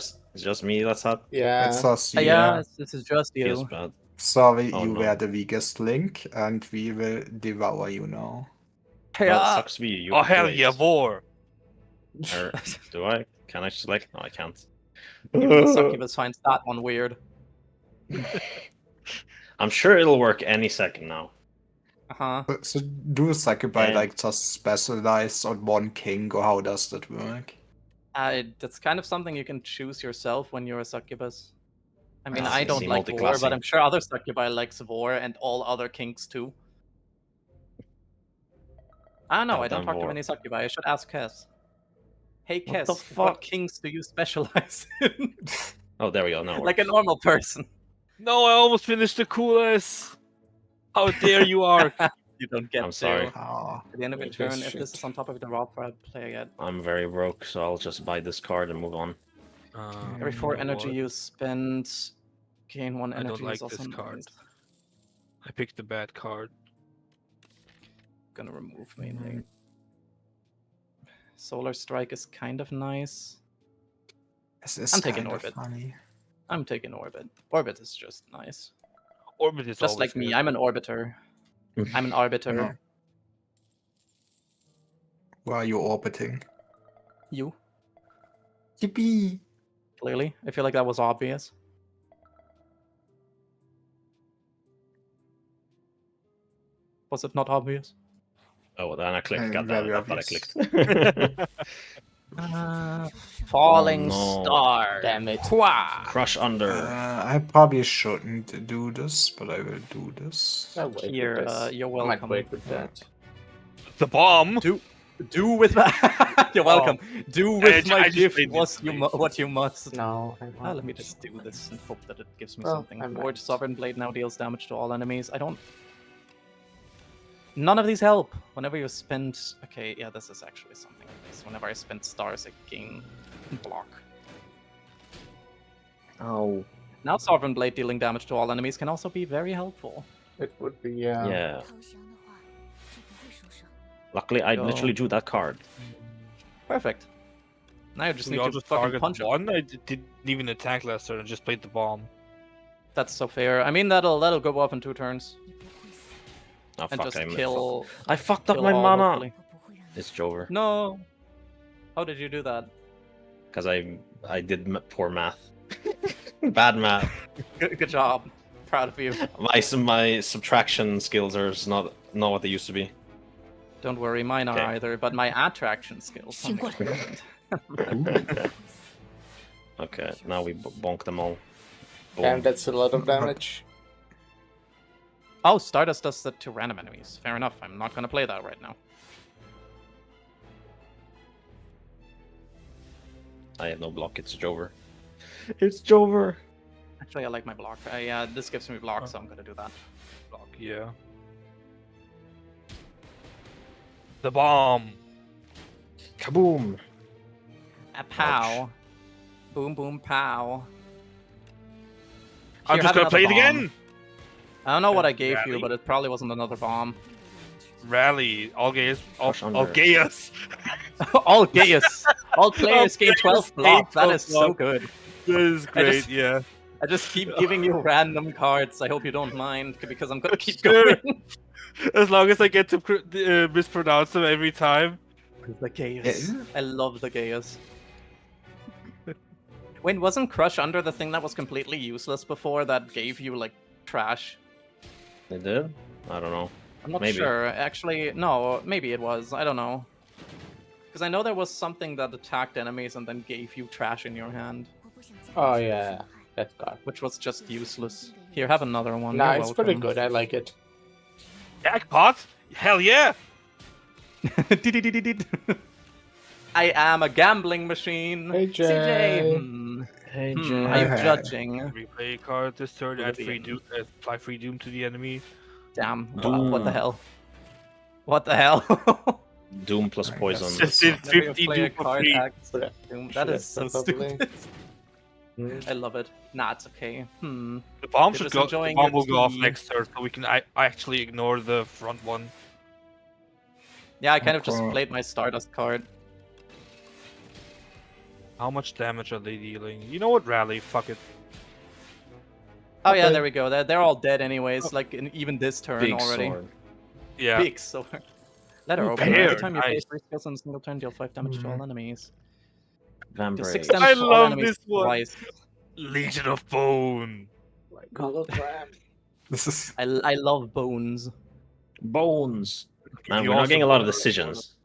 just me. That's that. Yeah. It's us, Yeah, yeah. this is just Feels you. bad. Sorry, Oh, you no. were the weakest link, and we will devour you now. Well, it Yeah. sucks to be you. Oh hell wait. yeah, war. Or do I? Can I select? No, I can't. Even the succubus finds that one weird. I'm sure it'll work any second now. Uh-huh. So do Succubi And- like just specialize on one king, or how does that work? That's kind of something you can choose yourself when you're a succubus. I mean, Ah, I I don't see, like Vor, but multi-classing. I'm sure other succubi likes Vor and all other kinks too. I don't know, I don't Goddamn talk to Vor. many succubi. I should ask Kess. Hey What Kess, the what fuck? kinks do you specialize in? Oh, there we go. Now Like a normal person. No, I almost finished the coolest. How dare you, Ark? You don't get I'm sorry. to. Ah, At the end of your It turn, is if this shit. is on top of the roll for a play it. I'm very broke, so I'll just buy this card and move on. Every 4 you know energy what? you spend, gain 1 I energy don't like is also this card. nice. I picked the bad card. Gonna remove mainly. Solar Strike is kind of nice. this is I'm taking kind of Orbit. funny. I'm taking Orbit. Orbit is just nice. Orbit is Just always like me, good. I'm an Orbiter. I'm an Arbiter. Yeah. Where are you orbiting? You, Yippee! clearly. I feel like that was obvious. Was it not obvious? Oh, then I clicked. God Very damn it, I thought I obvious. clicked. Falling no. Star. Damn it. Hua! Crush under. I probably shouldn't do this, but I will do this. I'll wait Here, with this. you're I might welcome. wait with that. The bomb. Do with my... You're welcome. Do with I my just gift made what you must. No, I won't. Let me just do this and hope that it gives me Well, something. I Forge might. Sovereign Blade now deals damage to all enemies. I don't... None of these help. Whenever you spend... Okay, yeah, this is actually something nice. Whenever I spend stars, I gain block. Oh. Now Sovereign Blade dealing damage to all enemies can also be very helpful. It would be, Yeah. Luckily, I Go. literally drew that card. Perfect. Now you just We need all to just fucking target punch it. one. I didn't even attack last turn. I just played the bomb. That's so fair. I mean, that'll go off in 2 turns. Oh And fuck! just I kill... I fucked up kill my all, mana. hopefully. It's Jover. No! How did you do that? Because I did poor math. Bad math. Good job. Proud of you. My subtraction skills are not what they used to be. Don't worry, mine are Okay. either, but my attraction skills. on the other hand. Okay, now we bonk them all. And Boom. that's a lot of damage. Oh, Stardust does that to random enemies. Fair enough. I'm not gonna play that right now. I have no block. It's Jover. It's Jover. Actually, I like my block. Yeah, this gives me block, so I'm gonna do that. Block, yeah. The bomb. Kaboom. A pow. Boom, boom, pow. I'm Here, just have gonna play it another bomb. again. I don't know what I gave you, Rally? but it probably wasn't another bomb. Rally. All gayus. All under. gayus. All gayus. All players gain 12 block. That is so good. That is great, yeah. I just keep giving you random cards. I hope you don't mind, because I'm gonna keep Sure. going. As long as I get to mispronounce them every time. The gayus. I love the gayus. Wait, wasn't Crush Under the thing that was completely useless before that gave you, like, trash? They did? I don't know. I'm not Maybe. sure. Actually, no, maybe it was. I don't know. Because I know there was something that attacked enemies and then gave you trash in your hand. Oh yeah, that card. Which was just useless. Here, have another one. Nah, You're it's pretty welcome. good. I like it. Jackpot? Hell yeah! I am a gambling machine. Hey, Jay. CJ. Hmm. Hey, Are you judging? Replay a card this turn, add Brilliant. apply free doom to the enemy. Damn. Doom. What the hell? What the hell? Doom plus poison. Just did Never 50 play a doom for card free. hack. Doom. That is so Probably. stupid. I love it. Nah, it's okay. The bomb You're should just go. The enjoying bomb your will go off tea. next turn, so we can actually ignore the front one. Yeah, I kind of just Okay. played my Stardust card. How much damage are they dealing? You know what, Rally? Fuck it. Oh yeah, Okay. there we go. They're all dead anyways, like in even this turn Big already. sword. Yeah. Big sword. Letter Ooh, opener. pear, Every time you play nice. 3 skills in a single turn, deal 5 damage to all enemies. Deal Vambrace. 6 damage I to all love enemies this one. twice. Legion of Bone. This is I love bones. Bones. Man, You we're not also getting a lot of go- decisions.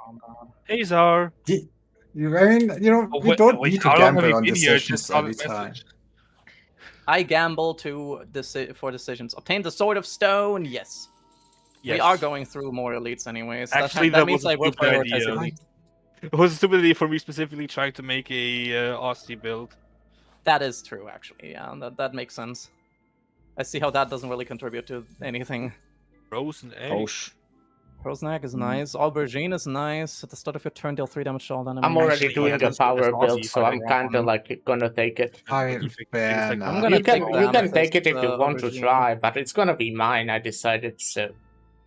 Hey, Czar. I mean, you know, Oh, we wait, don't wait, need to how long have gamble you on been here? decisions Just saw the every time. message. I gamble for decisions. Obtain the Sword of Stone. Yes. We Yes. are going through more elites anyways. Actually, that that means was a I will stupid prioritize idea. elite. It was a stupid idea for me specifically trying to make a Aussie build. That is true, actually. Yeah, that makes sense. I see how that doesn't really contribute to anything. Frozen egg. Posh. Frozen Egg is nice. Aubergine is nice. At the start of your turn, deal 3 damage to all enemies. I'm already Actually, doing yeah, a that's power awesome build, if so I I'm want kinda one. like gonna take it. I'm I'm gonna You take can the you can take amethyst, it if you want to aubergine. try, but it's gonna be mine. I decided so.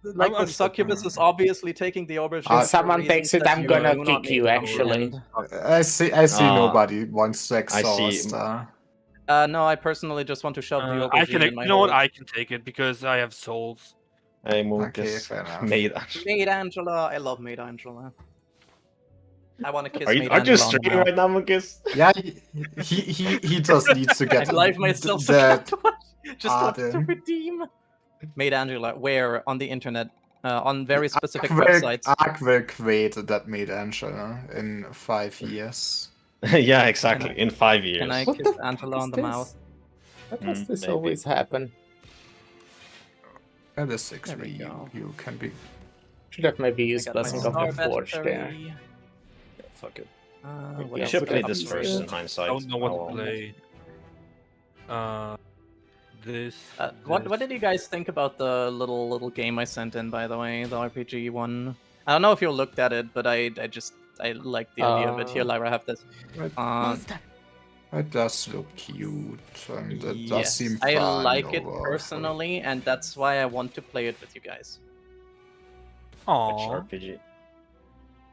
Like the I'm- succubus is obviously taking the aubergine. If for someone reasons takes it, that I'm you gonna do not kick need you, to actually. comprehend. I see Ah, nobody wants to I exhaust. see. No, I personally just want to shove the aubergine I can. in my You know what? hole. I can take it because I have souls. Hey, Okay, Munkus. fair enough. Made. Maid Angela. I love Maid Angela. I want to kiss Are you Maid aren't you Angela on the streaming mouth. right now, Munkus? Yeah, he just needs to I get live myself that. just wanted to Arden. redeem. Maid Angela, where on the internet, on very specific Ark will, websites. Ark will create that made Angela in 5 years. Yeah, exactly. In 5 years. Can I What kiss the Angela fuck on is the this? mouth? Why does this maybe. always happen? At a 6 There we you, go. you can be. Should have maybe I used got my Blessing of the Star Forge there. Battery. Fuck it. What You else should do have we played have this here? first in I hindsight. don't know what Oh, to well. play. This. What did you guys think about the little game I sent in, by the way, the RPG one? I don't know if you looked at it, but I like the idea of it. Here, Lyra, have this. It does look cute, and it does Yes, seem I fun like it overall. personally, and that's why I want to play it with you guys. Which Aww. RPG?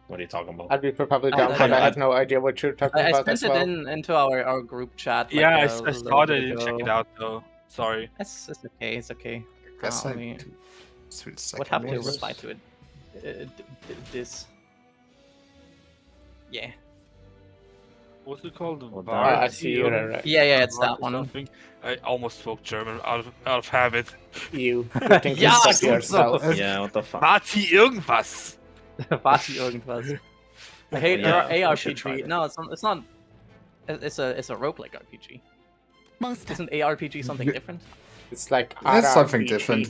What are you talking about? I'd be probably I- down, I- but I I- have no idea what you're talking I about sent as it well. into our group chat. Like, Yeah, I a saw little it. I bit didn't check it ago. out though. Sorry. It's okay. It's okay. Guess Oh, I we- do- sweet What happened to seconds. reply to it? This. Yeah. What's it called? Oh, Bar- I see you're right. Yeah, it's Bar that or one. something? I almost spoke German out of habit. You think Ja, this gut of yourself. so. Yeah, what the fuck? Party irgendwas. Party irgendwas. I hate Yeah, we should try ARPG. that. No, it's not. It's a roguelike RPG. Isn't ARPG something different? It's like It's something RRPG. different.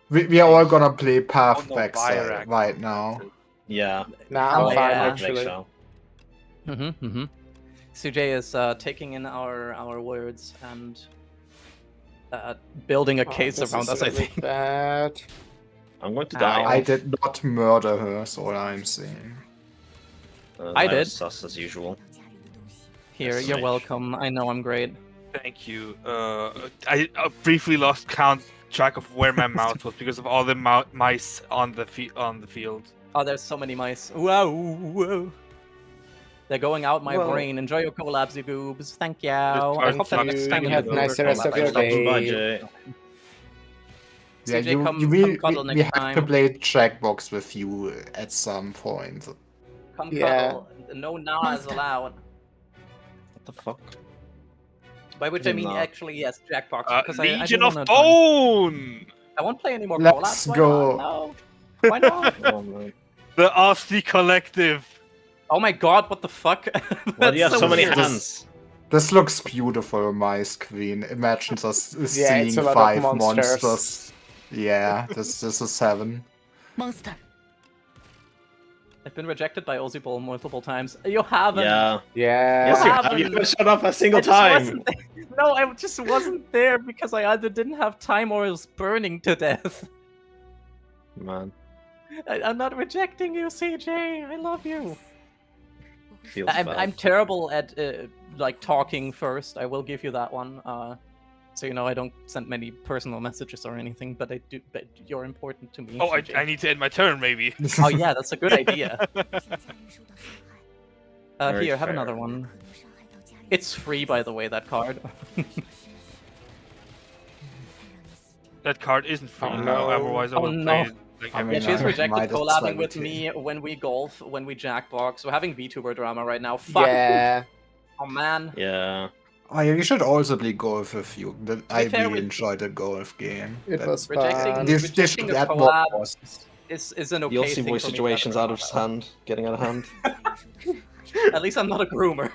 We are all gonna play Path Oh, no, Backside Byrack. right now. Yeah. Nah, Oh, I'm fine yeah. actually. So. Sujay is taking in our words and building a case This around is us, I really think. bad. I'm going to die. I did not murder her, is all I'm saying. I Lyra's did. Sus as usual. Here, you're welcome. I know I'm great. Thank you. I briefly lost track of where my mouse was because of all the mice on the field. Oh, there's so many mice. Whoa, whoa. They're going out my brain. Enjoy your collabs, you goobs. Thank you. I hope that next time you have a nice rest of your day. Yeah, CJ, come cuddle we next have time. to play Jackbox with you at some point. Come cuddle. No nas allowed. What the fuck? By which I mean, actually, yes, Jackbox. Because Legion I of Bone! I won't play any more Let's collabs. go. No. Why not? The Asti Collective. Oh my god, what the fuck? Why do you have so many weird. hands? This looks beautiful, Mice Queen. Imagine us seeing it's a lot of 5 monsters. monsters. Yeah, this is heaven. Monster. I've been rejected by Ozzy multiple times. You haven't. Yeah. Yeah. Yes, you have. You haven't shut up a single time. No, I just wasn't there because I either didn't have time or I was burning to death. Man, I'm not rejecting you, CJ. I love you. feels bad. I'm terrible at like talking first. I will give you that one. So you know, I don't send many personal messages or anything, but I do. But you're important to me. Oh, CJ. I need to end my turn, maybe. Oh yeah, that's a good idea. Very Here, have fair. another one. It's free, by the way, that card. That card isn't free. Oh, No, no. otherwise I Oh, would no. play it. Like, I every mean, Yeah, she's time. rejected might have collabing with tried me it. when we golf, when we jackbox. We're having VTuber drama right now. Fuck. Yeah. Oh man. Yeah. Oh, yeah, you should also play golf with you. I fair, really with- enjoyed the golf game. It That- was Rejecting- fun. This rejecting should a add more collab. bosses. Is an okay You'll see thing voice for me, situations that's out of hand, getting out of hand. At least I'm not a groomer.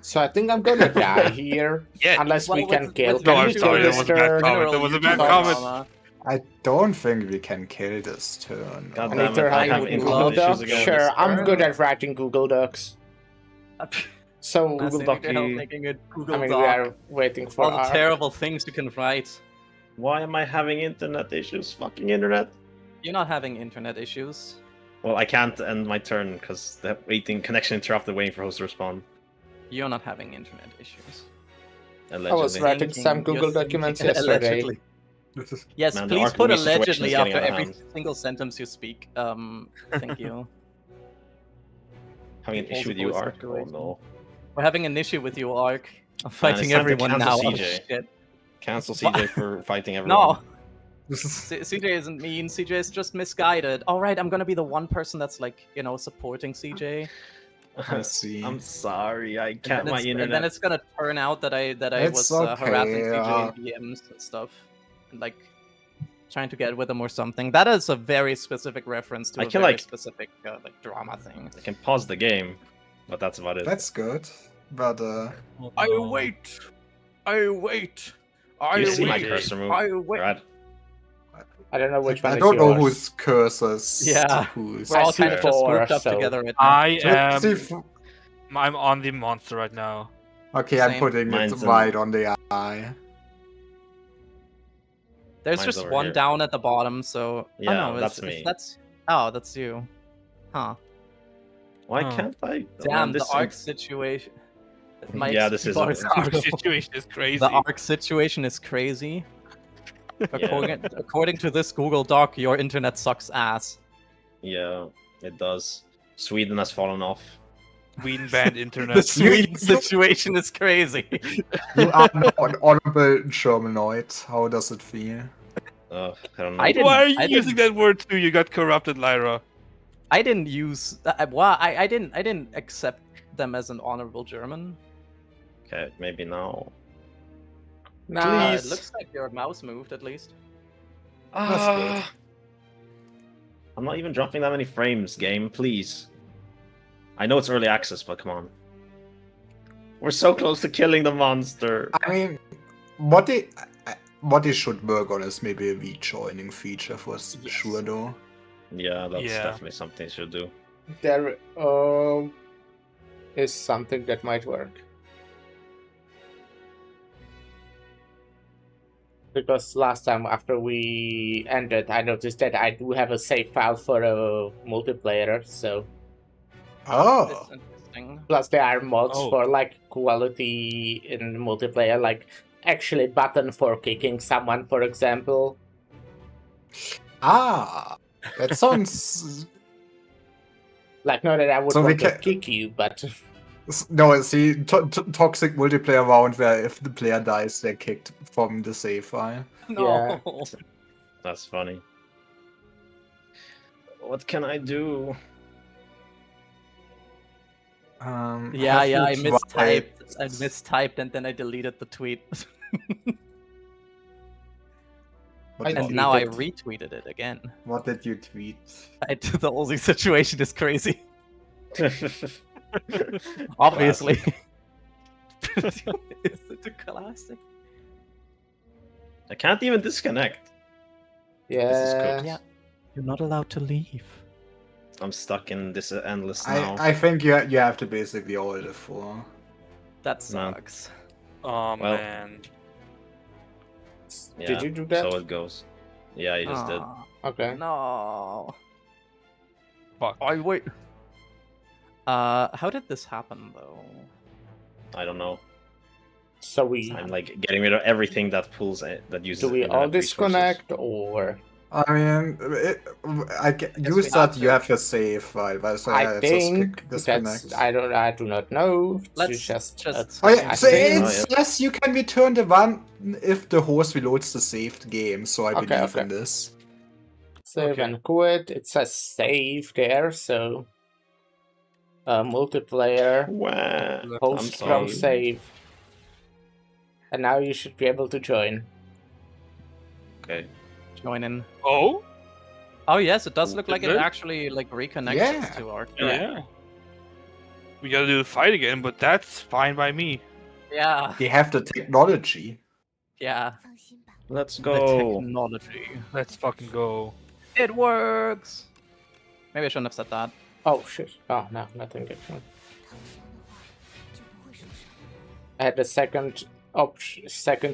So I think I'm gonna die here. Yeah. Unless we Well, can with- kill. with No, Can I'm we VTuber kill sorry, that this was a bad turn? comment. That was a bad YouTuber comment. drama. I don't think we can kill this turn. God And damn either it, I how have you internet Google issues Docs? again. Sure, I'm turn. good at writing Google Docs. So Google Google Doc. Doc-y. Making a Google I mean, Doc. we are waiting for All the our... terrible things you can write. Why am I having internet issues? Fucking internet. You're not having internet issues. Well, I can't end my turn because the waiting connection interrupted, waiting for host to respond. You're not having internet issues. I was Allegedly. writing Thinking some you're Google thinking- documents yesterday. Allegedly. Yes, Man, the please Arc put Movie situation allegedly is getting after out of every hand. single sentence you speak. Thank you. Having an Also issue with you, voice Ark? Oh situation. no. We're having an issue with you, Ark. I'm it's fighting time to everyone cancel now. Oh, CJ. shit. Cancel What? CJ for fighting everyone. No, CJ isn't mean. CJ is just misguided. All right, I'm gonna be the one person that's like, you know, supporting CJ. I see. I'm sorry, I And can't then, my it's, internet. and then it's gonna turn out that I It's was harassing okay, CJ in DMs and stuff, and like trying to get with him or something. That is a very specific reference to I a can, very like- specific like drama thing. I can pause the game, but that's about it. That's good. But I wait. You see my cursor move? wait. Right? I don't know which one I is don't know yours. whose cursors. Yeah. Who's. We're all I see kind of just four, grouped up so- together right now. I am. See, I'm on the monster right now. okay, I'm Same. putting Mine's it in- right on the eye. There's Mine's just over one here. down at the bottom, so Yeah, no, that's it's- me. That's that's you. Huh. Why Oh. can't I? Damn, this the arc situation. My Yeah, this is bars a- are- The situation is crazy. The arc situation is crazy. According to this Google Doc, your internet sucks ass. Yeah, it does. Sweden has fallen off. Sweden banned The internet. Sweden situation is crazy. You are now an honorable Germanoid. How does it feel? Ugh, I don't know. I didn't- Why are you I using that word too? You got corrupted, Lyra. I didn't use. I didn't accept them as an honorable German. Okay, maybe now. Nah, It looks like your mouse moved at least. Ah. I'm not even dropping that many frames, game. Please. I know it's early access, but come on. We're so close to killing the monster. I mean, what they should work on is maybe a rejoining feature for sure, though. Yeah, that's Yeah. definitely something they should do. there is something that might work. Because last time after we ended, I noticed that I do have a save file for a multiplayer, so Oh, interesting. Plus, there are mods Oh. for like quality in multiplayer, like actually button for kicking someone, for example. Ah, that sounds. Like, not that I would So we want to can- kick you, but No, see, toxic multiplayer round where if the player dies, they're kicked from the save file. No. That's funny. What can I do? Yeah, have yeah, I you mistyped. tried- I mistyped and then I deleted the tweet. What did and you now I tweet? retweeted it again. What did you tweet? The Aussie situation is crazy. Obviously. Is it a classic? I can't even disconnect. This is yeah. cooked. Yeah. You're not allowed to leave. I'm stuck in this endless now. I think you have to basically hold it for. That sucks. Oh Well, man. Yeah, Did you do that? So it goes. Yeah, you just did. Aw, Okay. No. Fuck. Oh, wait. How did this happen though? I don't know. So we I'm like getting rid of everything that pulls it, that uses. do we internet all resources. disconnect or? I mean, use that you have your save file. But so I yeah, think just that's disconnect. I do not know. Let's It's just Oh yeah, I so think- it says you can return the one if the host reloads the saved game. So I Okay, believe okay. in this. save Okay. and quit. It says save there, so multiplayer Wow. host I'm from sorry. save, and now you should be able to join. Okay. Join in. Oh? Oh yes, it does look like it Good. actually like reconnects Yeah. us to our. Yeah. We gotta do the fight again, but that's fine by me. Yeah. They have the technology. Yeah. Let's The go. technology. Let's fucking go. It works. Maybe I shouldn't have said that. Oh shit! Oh no, nothing good. I had the second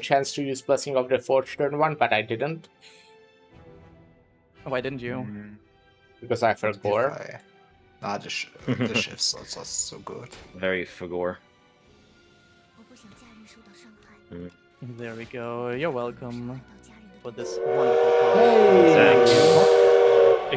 chance to use Blessing of the Forged one, but I didn't Why didn't you? because I If forgot. the shifts are just so good. Very Fagor. There we go. You're welcome for this wonderful call. Thank you.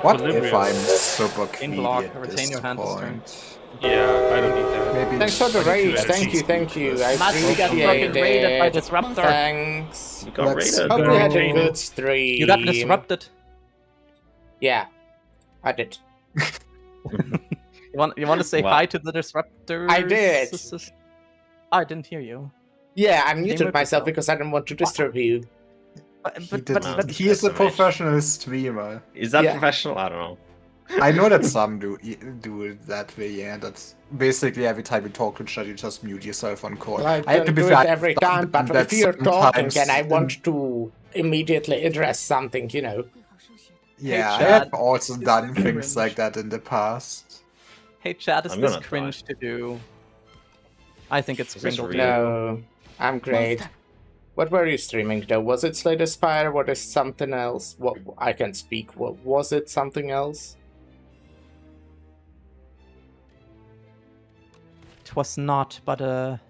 What if Equilibrium. I'm super In greedy block, at retain this your hand this turn. point? Yeah, I don't need that. Maybe Thanks for the I need raid. to Thank you, achieve thank you. I Matt, we got fucking appreciate raided by it. Disruptor. Thanks. You got Let's raided. Hope go. we had a Retain. good stream. You got disrupted. Yeah, I did. You want to say Wow. hi to the disruptors? I did. I didn't hear you. Yeah, I Game muted with myself yourself. because I didn't want to disturb you. He is a SMH. professional streamer. Is that Yeah. professional? I don't know. I know that some do it that way. Yeah, that's basically every time you talk to chat, you just mute yourself on call. I have don't to be do fair, it every I've done time, but that if you're talking sometimes and I in- want to immediately address something, you know. Yeah, I Chad, have also this done is things cringe. like that in the past. Hey, Chad, is I'm this gonna cringe to do? I think it's Is this cringe. real? No, I'm great. What were you streaming though? Was it Slay the Spire? What is something else? What I can speak. What was it? Something else? It was not, but an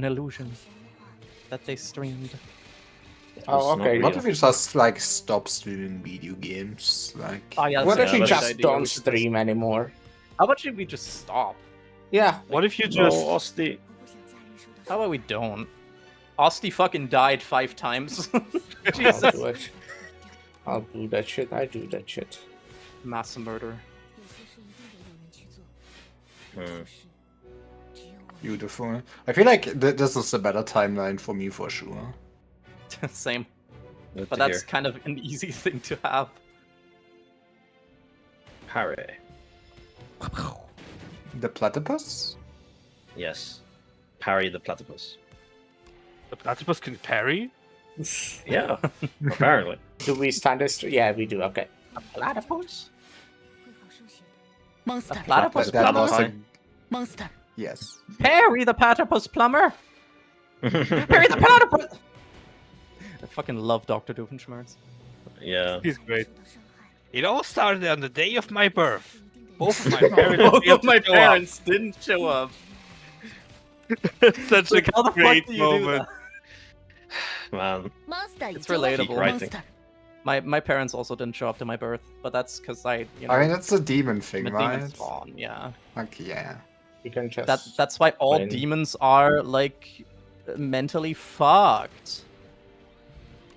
illusion that they streamed. Oh, was not okay. real. What if we just like stop streaming video games? Like, Oh yeah. What that's if we a good just idea. We don't should stream anymore? How about we just stop? Yeah. What if you No, just Osti. How about we don't? Osti fucking died 5 times. I'll Jesus. do it. I'll do that shit. I do that shit. Mass murder. Hmm. beautiful. I feel like this is a better timeline for me for sure. Same. Good But to that's hear. kind of an easy thing to have. Parry. The platypus? Yes. Parry the platypus. the platypus can parry? Yeah. Apparently. Do we stand this? Yeah, we do. Okay. A platypus? Monster. A platypus That plumber? was a Monster. yes. Perry the platypus plumber? Perry the platypus! I fucking love Dr. Doofenshmirtz. Yeah. He's great. It all started on the day of my birth. Both of my parents, Both failed of my to show up. parents didn't show up. Such Like, a how the great fuck do you do moment. that? Man, It's relatable. writing. My parents also didn't show up to my birth, but that's because I I mean, that's a demon thing, I'm a demon right? spawn, yeah. Like, yeah. You can just. That's why all win. demons are like mentally fucked.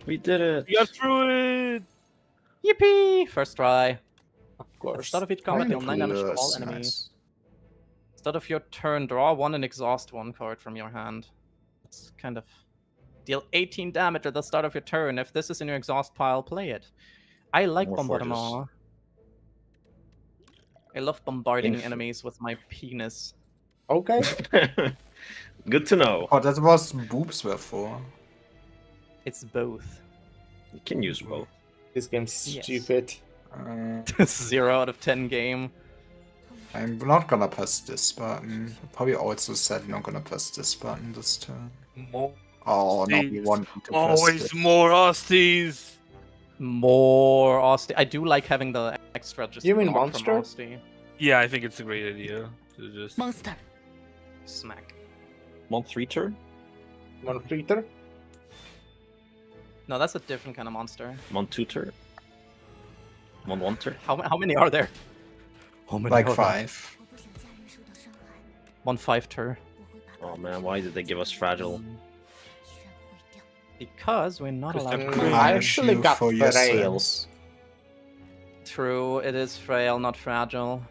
We did it. We got through it. Yippee! First try. Of At the course. start of each combat, deal 9 damage to all Nice. enemies. Start of your turn, draw 1 and exhaust 1 card from your hand. It's kind of deal 18 damage at the start of your turn. If this is in your exhaust pile, play it. I like More bombardement. I love bombarding Inf- enemies with my penis. Okay. Good to know. Oh, that was boobs before. It's both. You can use both. This game's Yes. stupid. 0 out of 10 game. I'm not gonna press this button. Probably also said not gonna press this button this turn. More. Oh, no, we Steve. want to press Always this. more Austies. More Austin. I do like having the extra just You mean block monster? from Austin. Yeah, I think it's a great idea to just. Monster. Smack. Month 3 turn? One treater. No, that's a different kind of monster. Month 2 turn? Month 1 turn? How many are there? How many Like are there? 5. 1/5 tur. Oh man, why did they give us fragile? Because we're not allowed to. Christopher I Thank actually you got for your frail. sins. True, it is frail, not fragile.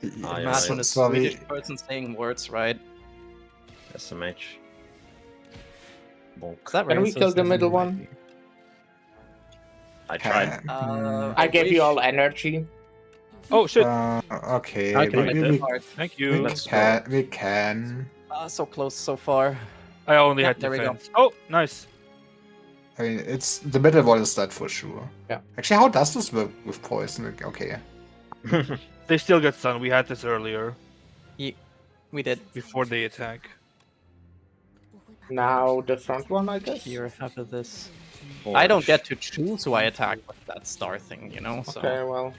Ah, yeah, Imagine right. a Sorry. Swedish person saying words right. SMH. Bonk. Is that Can we racist? kill the middle one? I tried. I gave you all energy. Oh shit! Okay, I can maybe make we, that. Thank you. Let's we can. So close so far. I only Yeah, had there we go. defense. Oh, nice. I mean, it's the middle one is dead for sure. Yeah. Actually, how does this work with poison? Okay. They still get stunned. We had this earlier We did. before they attack. Now the front one, I guess. Here, have this. Oh, I don't get to choose who I attack with that star thing, you know? So. Okay, well.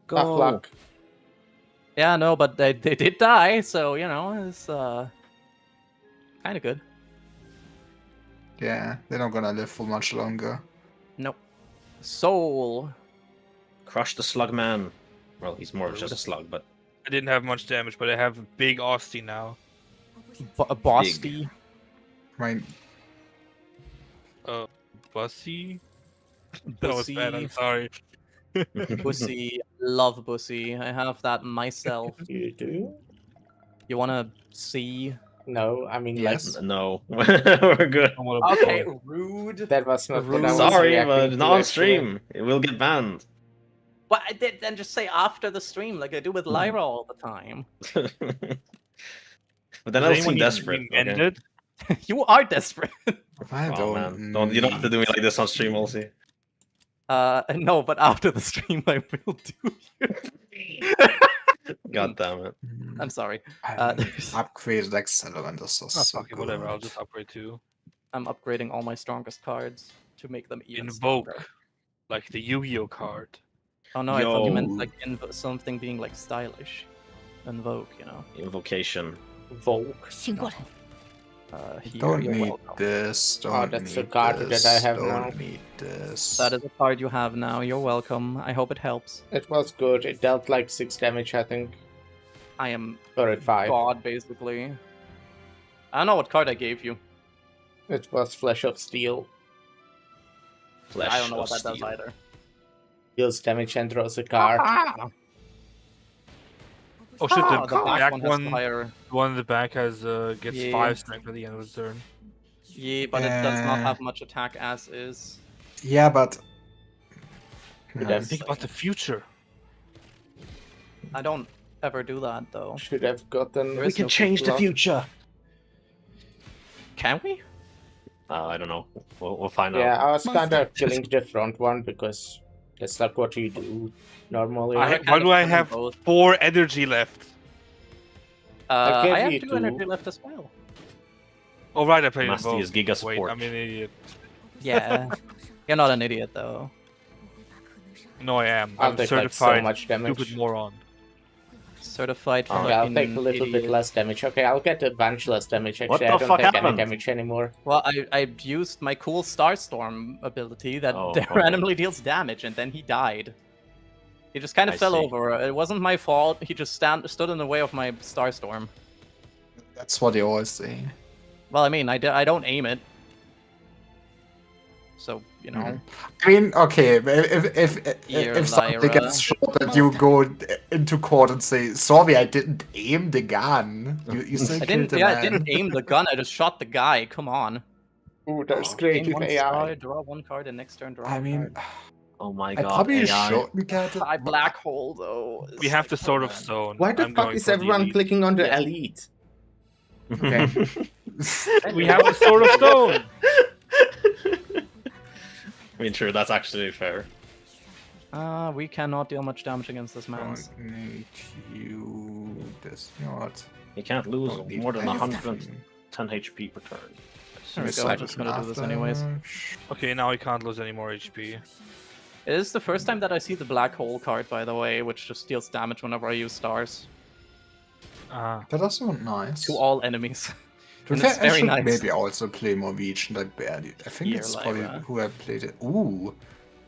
Go. Tough luck. Yeah, no, but they did die, so, you know, it's kind of good. Yeah, they're not gonna live for much longer. Nope. Soul. Crush the slug man. Well, he's more of just a slug, but I didn't have much damage, but I have a big Austin now. Bosty. I mean, Bussy? That was bad, I'm sorry. Bussy. Love Bussy. I have that myself. You do? You wanna see? No, I mean, Yes. no. We're good. I wanna Okay, blow. rude. that was not what I was Sorry, reacting but to, not on actually. stream. It will get banned. Well, I did then just say after the stream, like I do with Lyra all the time. But then Does I'll anyone seem even desperate. end Okay? it? You are desperate. I Oh, don't. man. Don't you don't have to do me like this on stream, Olsie. No, but after the stream, I will do you. God damn it. I'm sorry. Upgraded accelerant is so, Oh, so fuck it, good. whatever. I'll just upgrade too. I'm upgrading all my strongest cards to make them even Invoke, stronger. like the Yu-Gi-Oh card. Oh no, I thought you meant Yo. like something being like stylish. Invoke, you know. Invocation. Volk. Here, Don't you're need welcome. this. Don't that's need the card this, that I have don't now. need this. That is a card you have now. You're welcome. I hope it helps. It was good. It dealt like 6 damage, I think. I am Or at 5. God, basically. I don't know what card I gave you. It was Flesh of Steel. Flesh I don't know of what that does steel. either. Deals damage and draws a card. Oh shit, Ah, the back has one, higher. the one in the back has gets Yeah. 5 strength at the end of the turn. Yeah, but it does not Yeah. have much attack as is. Yeah, but. That's- Think about the future. I don't ever do that though. Should have gotten. There is no flip-flop. future. Can we? I don't know. We'll find Yeah, out. I was kind of killing the front one because that's like what you do normally. I I ha- kind why of do I do have both. 4 energy left? I gave I have you 2 two. energy left as well. Oh right, I played in Nasty both. is Giga Wait, support. I'm an idiot. Yeah. You're not an idiot though. No, I am. I'll I'm take like so certified much damage. stupid moron. Certified. Okay, I'll take a fucking little bit idiot. less damage. Okay, I'll get a bunch less damage. What Actually, the I don't fuck take any happened? damage anymore. Well, I used my cool Starstorm ability that Oh, okay. randomly deals damage, and then he died. He just kind of I fell see. over. It wasn't my fault. He just stood in the way of my Starstorm. That's what they always say. Well, I mean, I don't aim it. So, you know. I mean, okay, Here, if somebody Lyra. gets shot and you go into court and say, sorry, I didn't aim the gun. You still I killed didn't. the Yeah, man. I didn't aim the gun. I just shot the guy. Come on. Ooh, there's Gain creative one AI. star, draw one card, and next turn draw. I one mean, card. Oh my I god. probably AI. shouldn't get it. I black hole though. We have the Sword of Stone. Why the I'm fuck going is for the everyone elite. clicking on the Yeah. elite? Okay. We have the Sword of Stone. I mean, true, that's actually fair. We cannot deal much damage against this man. Don't need you. This not. You can't lose Don't need more than anything. 110 HP per turn. There we go. I'm just gonna do this anyways. Okay, now we can't lose any more HP. It is the first time that I see the black hole card, by the way, which just deals damage whenever I use stars Ah. That does sound nice. to all enemies. To And be it's fair, I very should nice. maybe also play more Legion. I barely. I think Here, it's probably Lyra. who I played it. Ooh,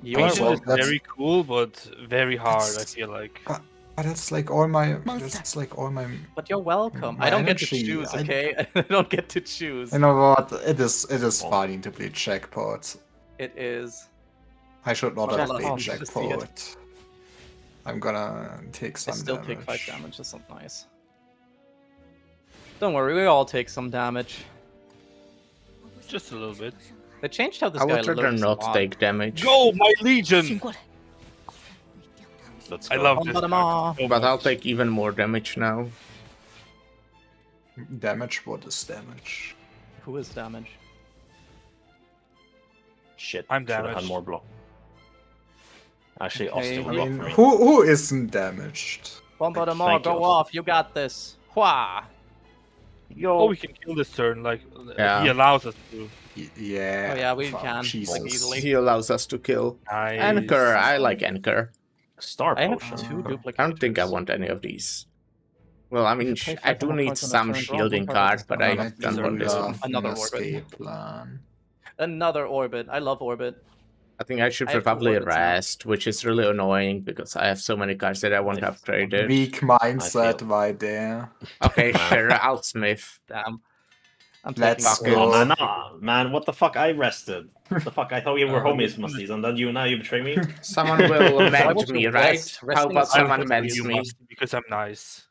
You Oh, are Legion well, is that's- very cool, but very hard. I That's- feel like. but that's like all my. That's like all my. But you're welcome. My I don't get to energy, choose, I- okay? I don't get to choose. You know what? It is fun to play jackpot. It is. I should not Oh, have that's played awesome to see it. jackpot. I'm gonna take I some still damage. take 5 damage. That's not nice. Don't worry, we all take some damage. Just a little bit. They changed how this I guy would rather looks a not lot. take damage. Go, my Legion! Let's I go. love this. Bottom card off. so But I'll much. take even more damage now. Damage? What is damage? Who is damage? Shit. I'm Should've had damaged. more block. Actually, Okay, Austin I will block mean, for me. Who isn't damaged? Bomba them all, Thank go you. off, you got this. Hua! Oh, we can kill this turn. Like Yeah. he allows us to. Yeah. Oh yeah, we fuck, can, Jesus. like, easily. He allows us to kill. Nice. Anchor, I like Anchor. Star I have potion. 2 duplicators. I don't think I want any of these. Well, I mean, Play I 5 do more need cards on the some turn, draw shielding one card card, at but a I time. Might don't be want this rough one. in Another a orbit. escape plan. Another orbit. I love orbit. I think I should I have two probably orbits now. rest, which is really annoying because I have so many cards that I want Nice. upgraded. Weak mindset feel- right there. Okay, Man. sure, I'll smith. Damn. I'm Let's taking go. Oh, orbit. man, nah, man, what the fuck? I rested. What the fuck? I thought we were homies, Musties, and then you betray me? Someone will Why mend would me, you right? rest? How Resting about is someone fine. mends You me? must, because I'm nice.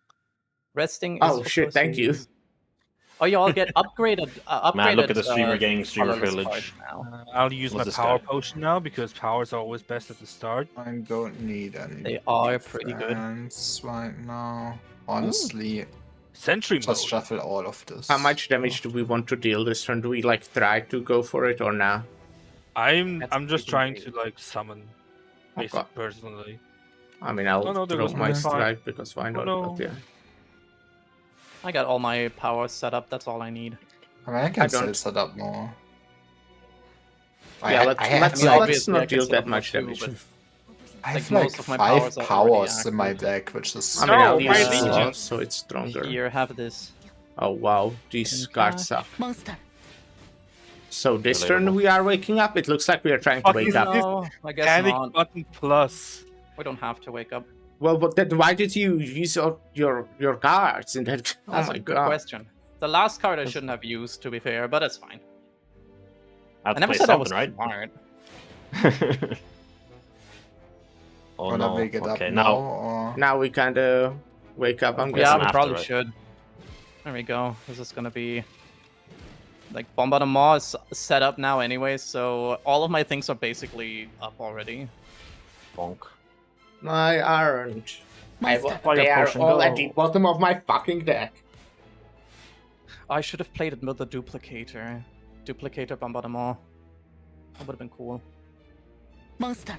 Resting is Oh for shit, thank you. pussies. Oh, you all get upgraded. Upgraded. Man, look at the streamer getting streamer colorless privilege. cards now. I'll use What's my this power guy? potion now because powers are always best at the start. I don't need any. They are pretty good. defense right now. Honestly, Sentry just mode. shuffle all of this. How much damage do we want to deal this turn? Do we like try to go for it or not? I'm That's just pretty trying great. to like summon, Okay. personally. I mean, I'll Oh, no, there throw goes my my strike because why not? no. But yeah. I got all my powers set up. That's all I need. I mean, I can I still don't- set up more. Yeah, let's I mean, let's obviously, I not can deal set that up more much too, damage. but- I like, have like most of my 5 powers are already powers in my active. deck, which is. I mean, I'll No, my use Legion. slots, so it's stronger. Here, have this. Oh wow, these Okay. cards suck. Monster. So this Relatable. turn we are waking up. It looks like we are trying to Fuck wake is up. this? No, I guess Panic not. button plus. We don't have to wake up. Well, but then why did you use your cards in that? Oh That's my a good god. question. The last card I shouldn't have used, to be fair, but it's fine. I I never said I was smart. Oh Wanna no. wake it Okay, up now. now? Or... Now we kind of wake up. I'm Yeah, guessing. we after, probably right? should. There we go. This is gonna be like Bombardement is set up now anyway, so all of my things are basically up already. Bonk. My aren't. Monster. They are potion all go. at the bottom of my fucking deck. I should have played it with the duplicator. Duplicator Bombardement. That would have been cool. Monster.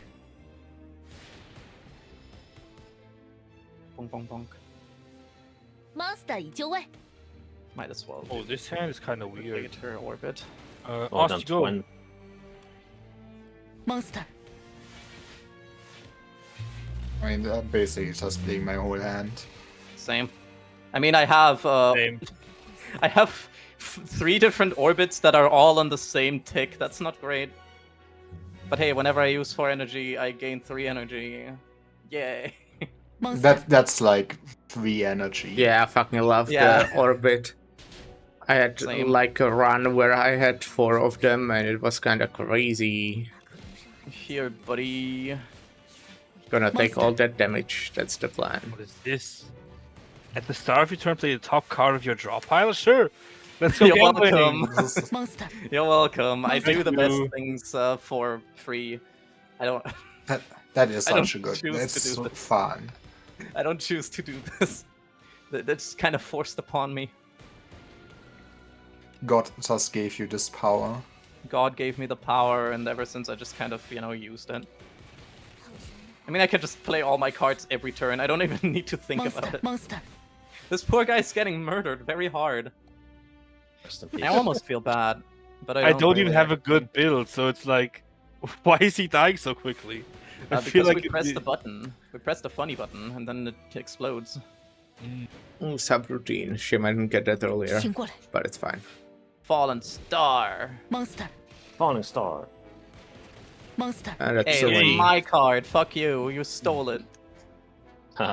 Bonk, bonk, bonk. モンスター移上へ Might as well. Oh, this hand is kind of weird. Duplicator orbit. Oh, Austin, then go. 20. モンスター I mean, basically just playing my whole hand. Same. I mean, I have Same. I have 3 different orbits that are all on the same tick. That's not great. But hey, whenever I use 4 energy, I gain 3 energy. Yay. That's like 3 energy. Yeah, I fucking love Yeah. the orbit. I had Same. like a run where I had 4 of them, and it was kind of crazy. Here, buddy. Gonna take all that damage. That's the plan. What is this? At the start of your turn, play the top card of your draw pile? Sure. Let's go You're gambling. welcome. You're welcome. I do the best you. things for free. I don't. That is I don't such a good. choose to It's do so this. fun. I don't choose to do this. That's kind of forced upon me. God just gave you this power. God gave me the power, and ever since I just kind of, used it. I mean, I can just play all my cards every turn. I don't even need to think about it. This poor guy's getting murdered very hard. Rest in peace. I almost feel bad, but I don't really even have a actually. good build, so it's like, why is he dying so quickly? I Because feel like we press the button. We press the funny button, and then it explodes. Subroutine. She might get that earlier, but it's fine. Fallen Star. Falling Star. And that's Hey, a it's win. my card. Fuck you. You stole it.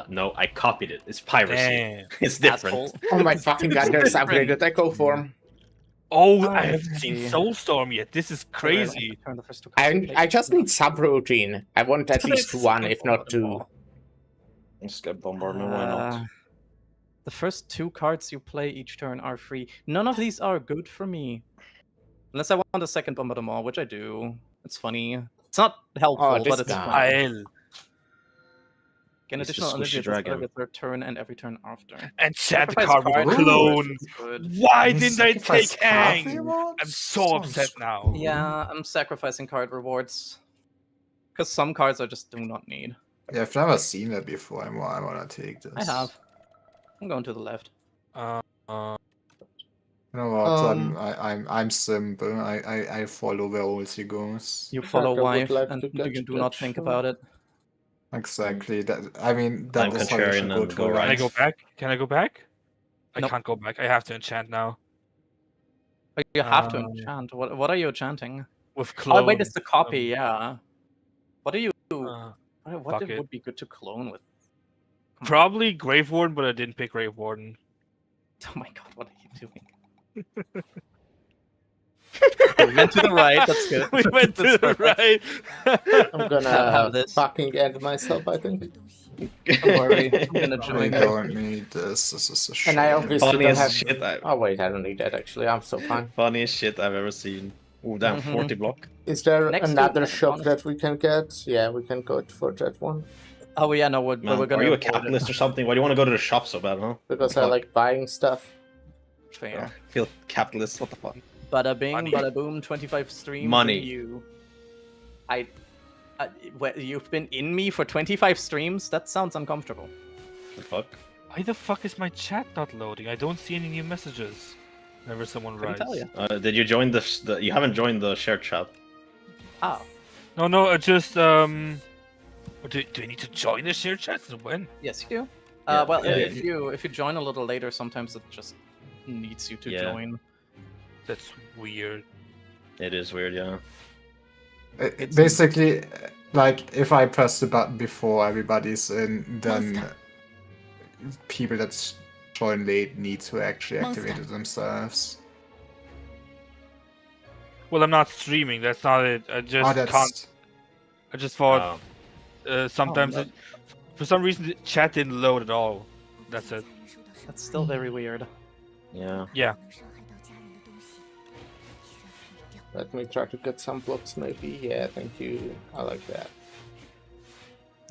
No, I copied it. It's piracy. Damn. It's different. Asshole. Oh my fucking god, there's upgraded Echo Form. Oh, I Alright, haven't seen see. Soulstorm yet. This is crazy. Turn the first 2 cards. I just need subroutine. I want at least one, if not 2. Let's get bombardment. Why not? The first 2 cards you play each turn are free. None of these are good for me. Unless I want a second bombardment, which I do. It's funny. It's not helpful, this but it's guy. funny. I'll Get It's the additional energy squishy at the start dragon. of the 3rd turn and every turn after. enchant the Sacrifice card with card. a clone. It's good. Why You didn't I sacrifice take card Hang? rewards? I'm so Sounds upset now. Yeah, I'm sacrificing card rewards. Because some cards I just do not need. Yeah, I've never seen that before. I wanna take this. I have. I'm going to the left. Uh, You know what? Um, I'm simple. I follow where ulti goes. You follow Hacker would wife like and to get you do that not think shot. about it. Exactly. That I mean that I'm is how you should contrarian go and to go a right. can I rank. go back? Can I go back? I Nope. can't go back. I have to enchant now. Oh, you have to Um, enchant. What are you enchanting? With clone. Oh wait, it's the copy, yeah. What do you uh, what fuck it. would be good to clone with? Come on. probably Grave Warden, but I didn't pick Grave Warden. Oh my god, what are you doing? We went to the right, that's good. we went to That's the perfect. right. I'm gonna Have this. fucking end myself, I think. Don't worry, I'm gonna We join. don't need this. This is a shame. And I obviously don't Funniest have... shit Oh wait, I don't need that actually. I'm so fine. Funniest shit I've ever seen. Ooh, damn, Mhm. 40 block. Is there Next to another that shop one. that we can get? Yeah, we can go for that one. Oh yeah, no, we're Man, gonna are you a avoid it. capitalist or something? Why do you want to go to the shop so bad, huh? Because I Fuck. like buying stuff. Fair. Feel capitalist? What the fuck? Bada bing, Money. bada boom, 25 streams. Money. in You. You've been in me for 25 streams? That sounds uncomfortable. The fuck? Why the fuck is my chat not loading? I don't see any new messages. Whenever someone Couldn't writes. tell you. Did you join the? You haven't joined the shared chat. Oh, No, I just Do I need to join the shared chat? When? yes, you do. Yeah, Well, yeah, if you join a little later, sometimes it just needs you to Yeah. join. That's weird. It is weird, yeah. Basically, like if I press the button before everybody's in, then people that join late need to actually activate it themselves. Well, I'm not streaming. That's not it. I just Oh, can't. that's I just thought sometimes no. for some reason the chat didn't load at all. That's it. That's still very weird. Yeah. Yeah. Let me try to get some blocks maybe. Yeah, thank you. I like that.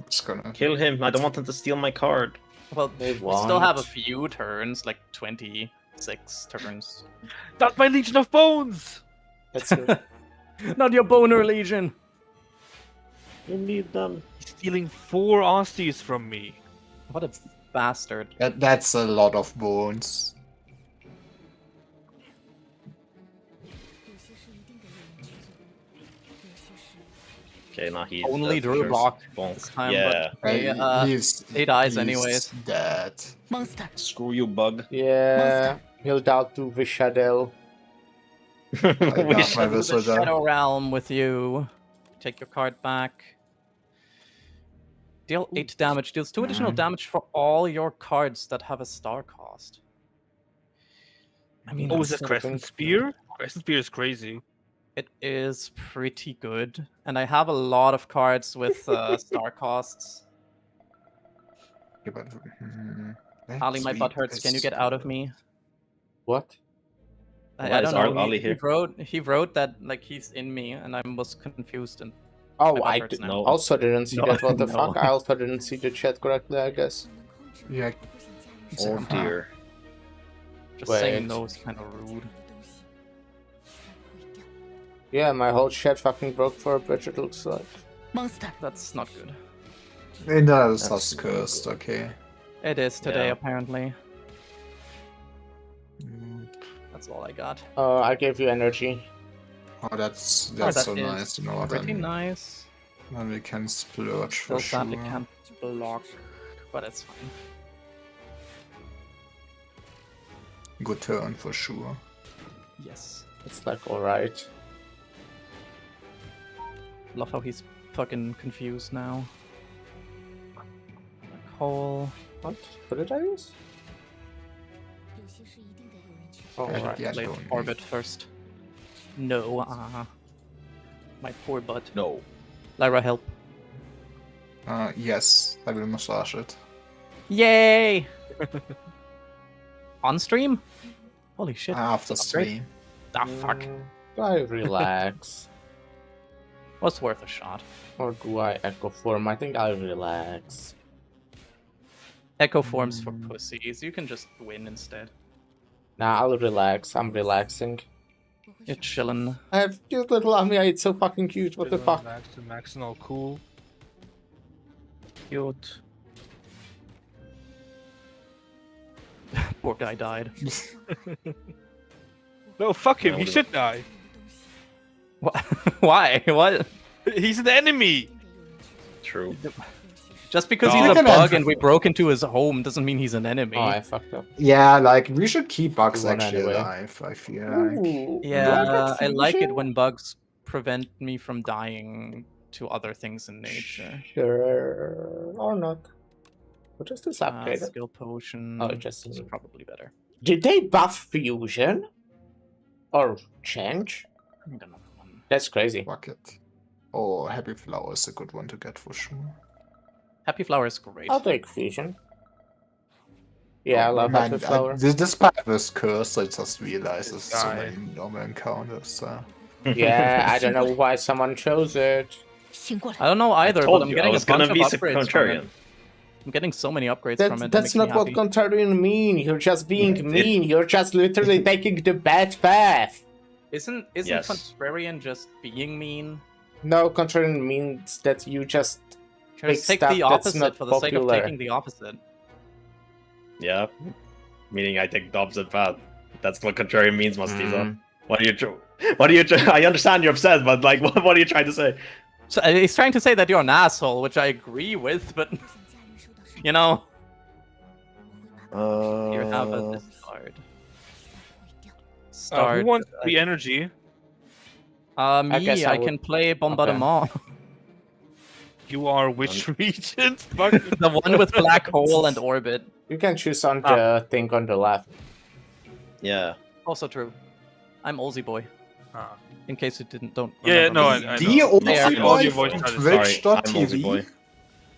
it's gonna. Kill him. I don't want him to steal my card. Well, They we still have a want- few turns, like 26 turns. Not my Legion of Bones. That's it. Not your boner legion. You need them. He's stealing 4 Austies from me. What a bastard. That's a lot of bones. Okay, now he's Only dead for Drew sure. blocked Bonk. this time, Yeah. but he dies anyways. Dead. Screw you, bug. Yeah, he'll down to the shadow. I got my To the whistle there. Shadow Realm with you. Take your card back. Deal 8 damage. Deals 2 additional damage for all your cards that have a star cost. I mean, Oh, that's is that still- Crescent Spear? Crescent Spear is crazy. It is pretty good, and I have a lot of cards with star costs. Yeah, but, Ali, my let's butt read hurts. Can you this get out of code. me? What? I Why is don't know. Ali He here? wrote that like he's in me, and I was confused. And Oh, my butt I hurts now. No. also didn't see No, that. What the no. fuck? I also didn't see the chat correctly, I guess. Yeah. Oh dear. Just Wait. saying no is kind of rude. Yeah, my whole chat fucking broke for a bit, it looks like. That's not good. In the That's sus cursed, okay. It is today, Yeah. apparently. Mm. That's all I got. I gave you energy. Oh, that's that so is nice. You know what? Pretty nice. Then we can splurge Still for sure. sadly can't block, but it's fine. Good turn for sure. Yes. It's like alright. Love how he's fucking confused now. Black hole. What? What did I use? Oh, Yeah, alright. yeah, Play don't orbit first. No, my poor butt. No. Lyra, help. Yes, I will massage it. Yay! On stream? Holy shit. After That's great. stream. Ah, fuck. Do I relax? Was worth a shot. Or do I echo form? I think I'll relax. Echo forms for pussies. You can just win instead. Nah, I'll relax. I'm relaxing. You're chillin'. I have cute little Amia, it's so fucking cute. What the fuck? Max and all cool. Cute. Poor guy died. No, fuck him. No, He no. should die. What? Why? What? He's an enemy. True. Just because No. he's a Can bug I- and we broke into his home doesn't mean he's an enemy. Oh, I fucked up. Yeah, like we should keep bugs You won actually anyway. alive. I feel like. Ooh, do Yeah, get I like it fusion? when bugs prevent me from dying to other things in nature. Sure. Or not. What is this upgrade? Skill potion. Oh, just is probably better. Did they buff fusion? Or change? I need another one. That's crazy. Fuck it. Oh, Happy Flower is a good one to get for sure. Happy Flower is great. I'll take fusion. Yeah, I love Man, Happy Flower. This part was cursed, I just realized there's so Die. many normal encounters. Yeah, I don't know why someone chose it. I don't know either, Told but I'm you, getting I was a bunch gonna of be upgrades from contrarian. it. I'm getting so many upgrades from it. That's it makes not what me happy. contrarian mean. You're just being It- mean. You're just literally taking the bad path. Isn't Yes. contrarian just being mean? No, contrarian means that you just Just take stuff the that's opposite not for the sake of popular. taking the opposite. Yeah. Meaning I take the opposite path. That's what contrarian means, Mastiza. What are you I understand you're upset, but like what are you trying to say? So he's trying to say that you're an asshole, which I agree with, but you know, you have a discard. Start. Who wants the energy? Me, guess I I can would- play Bombardement. You are which region? Fuck. The one with Black Hole and Orbit. You can choose on the thing on the left. Yeah. Also true. I'm Ozzy Boy. Ah. In case you don't. Yeah, remember no, me. I The know. There. Aussie The boy Aussie boy from started. Sorry, I'm Aussie boy.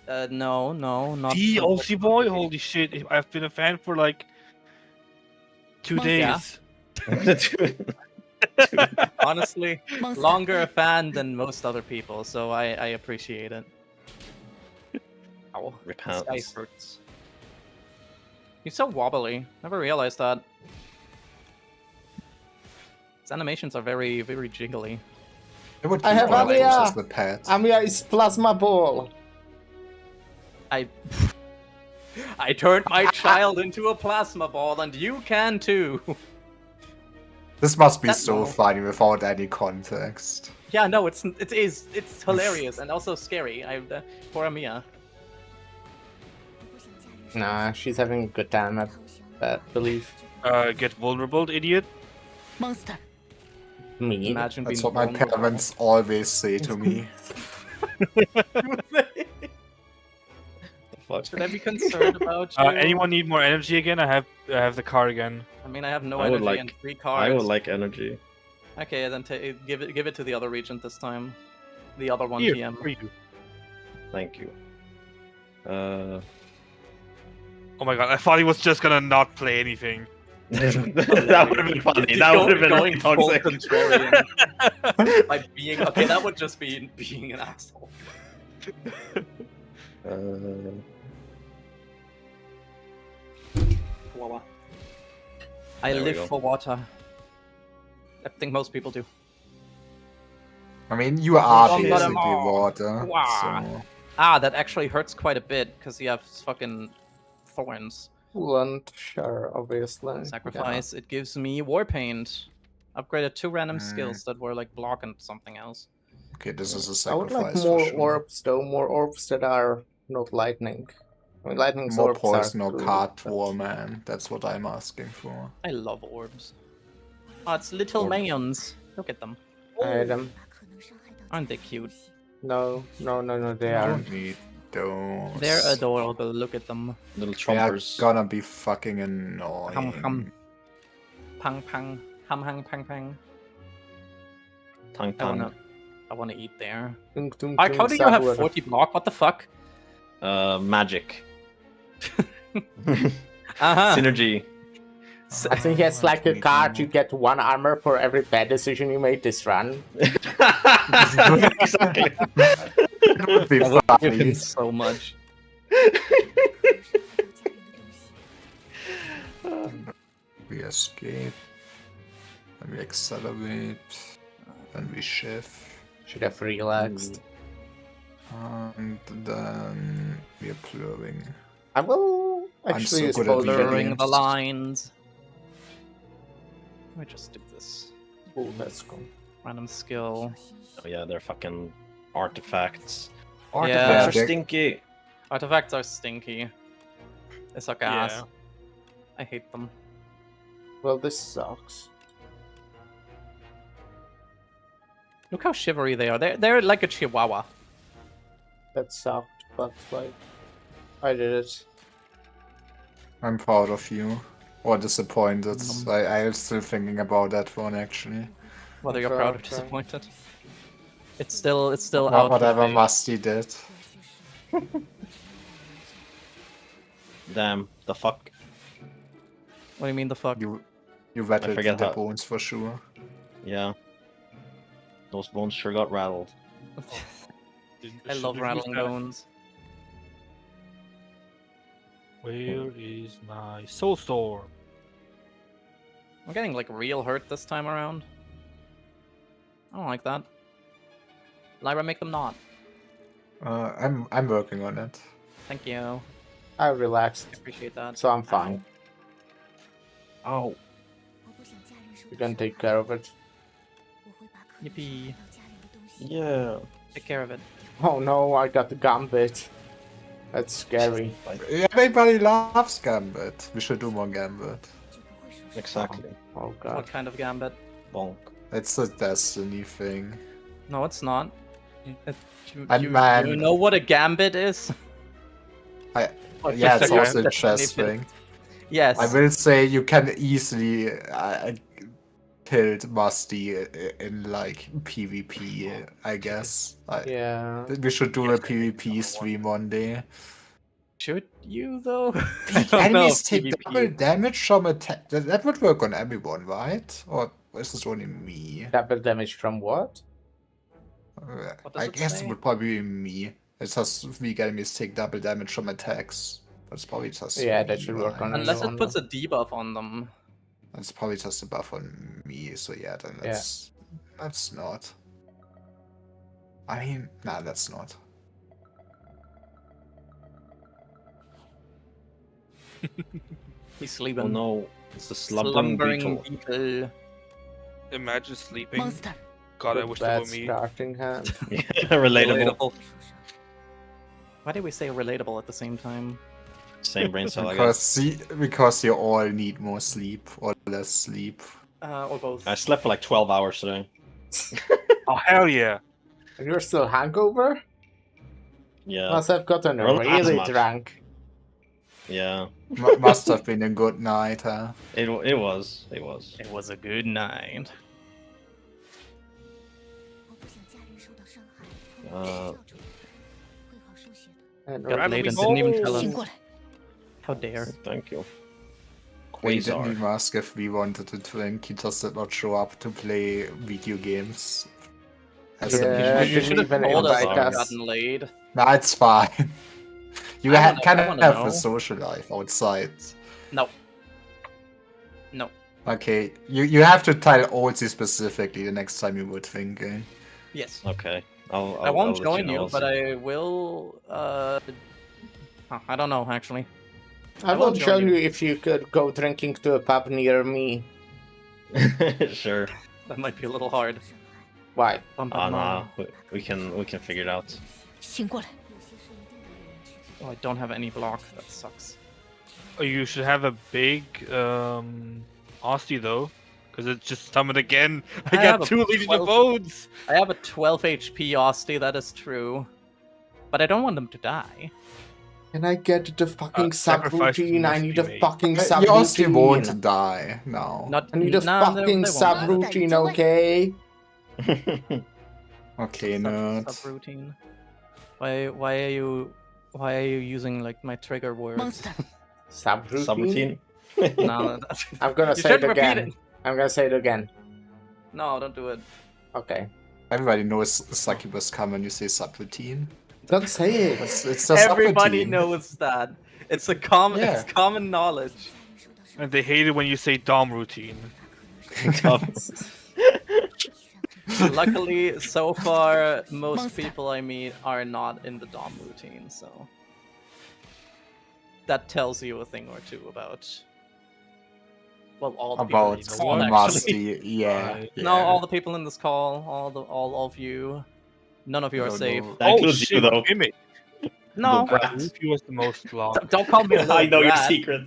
Twitch.tv? No, not The Aussie boy? Holy shit. I've been a fan for like 2 days. Honestly, longer a fan than most other people, so I appreciate it. Ow, Rip this guy hands. hurts. He's so wobbly. Never realized that. His animations are very, very jiggly. I would I keep have one of those Amia. as the pet. Amia is plasma ball. I turned my child into a plasma ball, and you can too. This must be That's so normal. funny without any context. Yeah, no, it's hilarious and also scary. Poor Mia. Nah, she's having a good time, I believe. Get vulnerable, idiot. Monster. Me? Imagine That's being what my vulnerable. parents always say to me. Fuck. Should I be concerned about you? Anyone need more energy again? I have the car again. I mean, I have no I would energy like- and 3 cars. I would like energy. Okay, then give it to the other regent this time. The other one Here, TM. for you. Thank you. Oh my god, I thought he was just gonna not play anything. That would have been funny. That would have been going really full toxic. contrarian by being okay. That would just be being an asshole. Wawa. I There we live go. for water. I think most people do. I mean, you are Some got 'em basically all. water. Wah. So. Ah, that actually hurts quite a bit because you have fucking thorns. Coolant, sure, obviously. Sacrifice. It gives me war paint. Upgraded 2 random Mm. skills that were like block and something else. Okay, this is a I would sacrifice. like more for sure. orbs, though. More orbs that are not lightning. I mean, lightning's More orbs poison are or good, card but- war, man. That's what I'm asking for. I love orbs. Oh, it's little Orb. minions. Look at them. Item. Aren't they cute? No, they I are. don't need those. They're adorable. Look at them. Little They are trumpers. gonna be fucking annoying. Hum. Pang pang. Hum hang pang pang. Tang I tang. wanna eat there. Tung, tung, Like, how tung, do you have Sabur. 40 block? What the fuck? Magic. Uh-huh. Synergy. I think it's like a card. You get 1 armor for every bad decision you made this run. Exactly. It would be That would give funny. him so much. We escape. Then we accelerate. Then we shift. Should have relaxed. And then we are blurring. I will I'm actually so use good at boulder reading. Blurring rings. the lines. Let me just do this. Oh, that's cool. Random skill. Oh yeah, they're fucking artifacts. Yeah. Artifacts Yeah. are stinky. Artifacts are stinky. They suck ass. Yeah. I hate them. Well, this sucks. Look how shivery they are. They're like a chihuahua. That sucked, but like, I did it. I'm proud of you. Or disappointed. I'm still thinking about that one actually. Whether you're Okay, proud or okay. disappointed. It's still out. for Whatever debate. Musty did. Damn, the fuck. What do you mean the fuck? You rattled forget the how- bones for sure. Yeah. Those bones sure got rattled. I love rattling bones. Where is my soul storm? I'm getting like real hurt this time around. I don't like that. Lyra, make them not. I'm working on it. Thank you. I relaxed, I appreciate that. so I'm fine. Oh. You can take care of it. Yippee. Yeah. Take care of it. Oh no, I got the gambit. That's scary. Everybody loves Gambit. We should do more Gambit. Exactly. Oh What god. kind of gambit? Bonk. It's a Destiny thing. No, it's not. And You man- know what a gambit is? Yeah, it's Destiny also a thing. chess thing. Yes. I will say you can easily killed Musty in like PvP, I guess. Yeah. We should do a PvP stream one day. Should you though? I The don't know enemies if take PvP double damage from attack. That would work on everyone, right? Or is this only me? Double damage from what? What does I it guess say? it would probably be me. It says weak enemies take double damage from attacks. That's probably just Yeah, that me, should work on right? Unless it everyone, puts a debuff on them. That's probably just a buff on me, so yeah, then that's not. I mean, nah, that's not. He's sleeping. Oh no. It's the slumbering beetle. beetle. Imagine sleeping. Monster. God, I wish that were me. Starting hand. Relatable. Why did we say relatable at the same time? Same brain cell, I guess. Because you all need more sleep or less sleep. Or both. I slept for like 12 hours today. Oh, hell yeah. And you're still hangover? Yeah. Must have gotten Or not as really much. drunk. Yeah. Must have been a good night, huh? It was. It was a good night. Got late and didn't even tell us. How dare. Thank you. We didn't Quasar. even ask if we wanted to drink. He just did not show up to play video games. Yeah, You should have told us invite if us. you gotten laid. Nah, it's fine. You I wanna- can I wanna have know. a social life outside. No. No. Okay, you have to tell Olsey specifically the next time you were drinking. Yes. Okay. I I'll won't let join know. you, but I will. I don't know actually. I will join you if you could go drinking to a pub near me. Sure. That might be a little hard. Why? Oh no, we can figure it out. Oh, I don't have any block. That sucks. Oh, you should have a big Austie though, because it just summoned again. I have got a 2 Legion 12 of Bones. I have a 12 HP Austie, that is true. But I don't want them to die. Can I get the fucking sacrifice subroutine? I must need be a made. fucking You Austin subroutine. won't die, no. Not, I need a nah, fucking they won't. subroutine, okay? Okay, nerd. Subroutine. Why are you using like my trigger words? Subroutine? No, I'm gonna you say should it repeat again. it. I'm gonna say it again. No, don't do it. Okay. Everybody knows Succubus come when you say subroutine. Don't say it. It's the Everybody subroutine. knows that. It's a common. Yeah. It's common knowledge. And they hate it when you say Dom routine. Luckily, so far, most people I meet are not in the Dom routine, so that tells you a thing or two about. Well, all the people in About this call, actually. Musty, yeah. No, all the people in this call, all of you, none of you are No, safe. no. That includes you, though. Gimme. No, He was the most long. don't call me a little I know your brat. secret.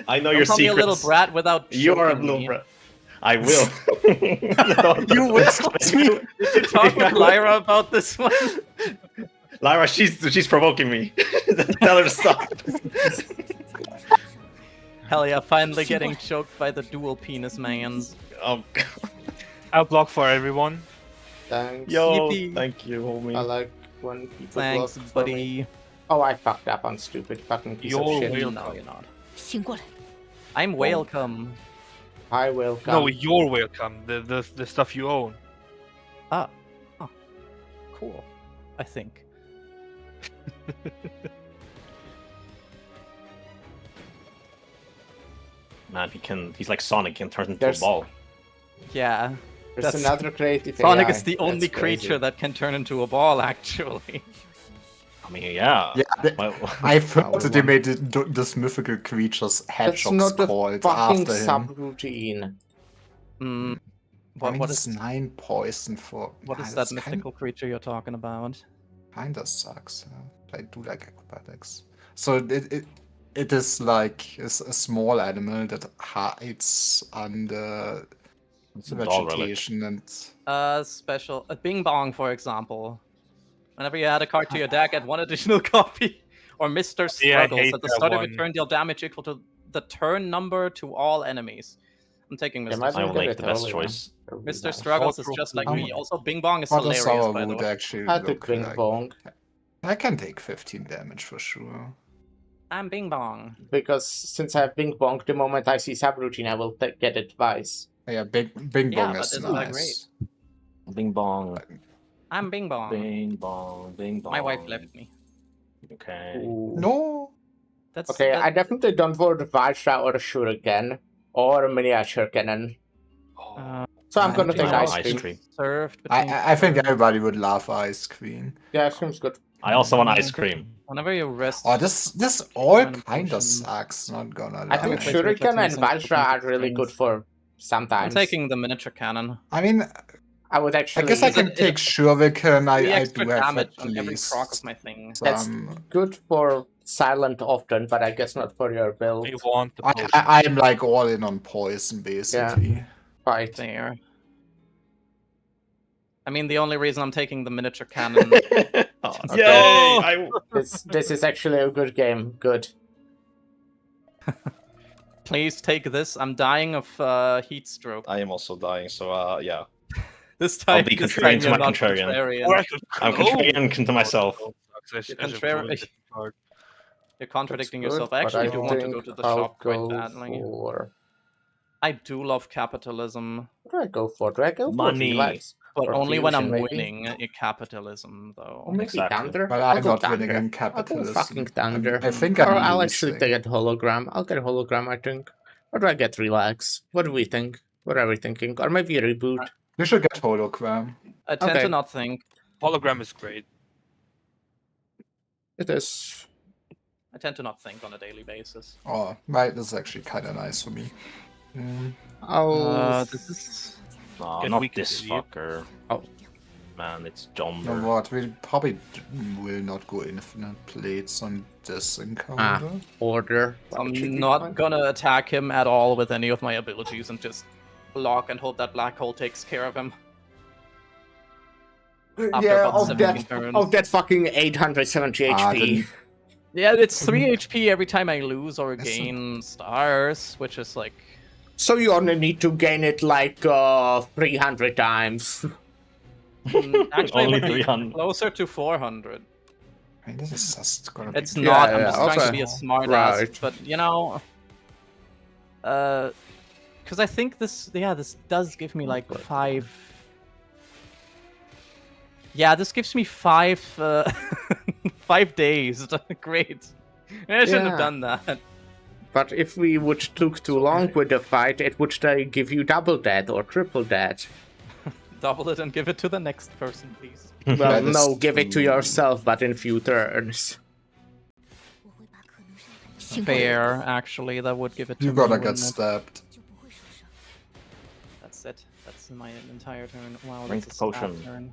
I know Don't your call me a secrets. little brat without. You are a choking little me. brat. I will. You will. Did you talk with Lyra about this one? Lyra, she's provoking me. Tell her to stop. Hell yeah! Finally getting choked by the dual penis mans. Oh, I'll block for everyone. Thanks. yo, Yippee. thank you, homie. I like when people Thanks, block for me. buddy. Oh, I fucked up on stupid fucking piece of You're shit. welcome. No, you're not. I'm welcome. I will come. No, you're welcome. The stuff you own. Ah. Oh. Cool. I think. Man, he's like Sonic, he can turn into There's- a ball. Yeah. There's That's- another creative Sonic AI. is the only That's crazy. creature that can turn into a ball, actually. I mean, yeah. Yeah, Well, I've heard that they made this mythical creatures That's hedgehogs not the called fucking after him. Subroutine. Mm, I mean, what it's is 9 poison for. what is Ah, that that's mystical creature you're talking about? Kinda sucks. I do like acrobatics. So it is like a small animal that hides under It's the a doll relic. vegetation and Special Bing Bong, for example. Whenever you add a card to your deck, add one additional copy. Or Mr. Yeah, I Struggles. hate At the that start of your one. turn, deal damage equal to the turn number to all enemies. I'm taking Mr. might I will get make it the best early, choice. man. Mr. Struggles is just like me. Also, Bing Bong is how does hilarious, our by the wood way. actually I took look Bing like? Bong. I can take 15 damage for sure. I'm Bing Bong. Because since I have Bing Bong, the moment I see subroutine, I will get it twice. Yeah, Bing Yeah, Bong but is isn't that nice. Bing bong. I'm Bing Bong. Bing bong. Bing bong. My wife left me. Okay. No. That's Okay, that- I definitely don't want a Valstra or a Shuriken or a miniature cannon. So I'm gonna take No, ice cream. served between I think everybody would love Ice Queen. Yeah, ice cream's good. I also want ice cream. whenever you rest. Oh, this all Random kinda potion. sucks, not gonna lie. I think Okay. Shuriken and Missing a couple Valstra are of really things. good for I'm sometimes. taking the miniature cannon. I mean, I would actually. I guess I can take Shuriken. I extra do have damage at on every least proc of my thing. That's some. good for silent often, but I guess not for your build. I want the potion. I'm like all in on poison basically. Right. Fair. I mean, the only reason I'm taking the miniature cannon. Yay! This is actually a good game. Good. Please take this. I'm dying of heat stroke. I am also dying, so yeah. This time, I'll be this contrarian time to you're my not contrarian. I'm contrarian to myself. You're contradicting That's good, yourself. I but actually I do want to think go to the I'll shop quite go badly. for- I do love capitalism. What do I go for? Do I go for Money. Relax? But Or only when I'm fusion, maybe? winning in capitalism, though. Or maybe Exactly. Thunder? But I'll I'm go not winning Thunder. in I'll go capitalism. fucking Thunder. I think Or I'm I'll actually losing. get Hologram. I'll get Hologram, I think. Or do I get Relax? What do we think? What are we thinking? Or maybe a reboot? You should get hologram. I tend Okay. to not think. Hologram is great. It is. I tend to not think on a daily basis. Oh, right, this is actually kind of nice for me. This is. Nah, Get not weak, this idiot. fucker. Oh. Man, it's You know Jomber. what? We probably will not go infinite plates on this encounter. Order. I'm Should be not fine. gonna attack him at all with any of my abilities and just block and hope that black hole takes care of him. After Yeah, about of 17 that, turns. of that fucking 870 HP. Yeah, it's 3 HP every time I lose or gain stars, which is like. So you only need to gain it like 300 times. Actually, Only it would be 300. closer to 400. I mean, this is just gonna be. It's not. I'm yeah, just trying to also- be a smart right. ass. But you know, because I think this does give me like 5. Yeah, this gives me 5 5 days. Great. I shouldn't have Yeah. done that. But if we would took too long with the fight, it would give you double that or triple that. Double it and give it to the next person, please. Well, That is no, give it to true. yourself, but in few turns. Fair, actually, that would give it to You me. gotta wouldn't get it? stabbed. That's it. That's my entire turn. Wow, Drink that's a sad potion. turn.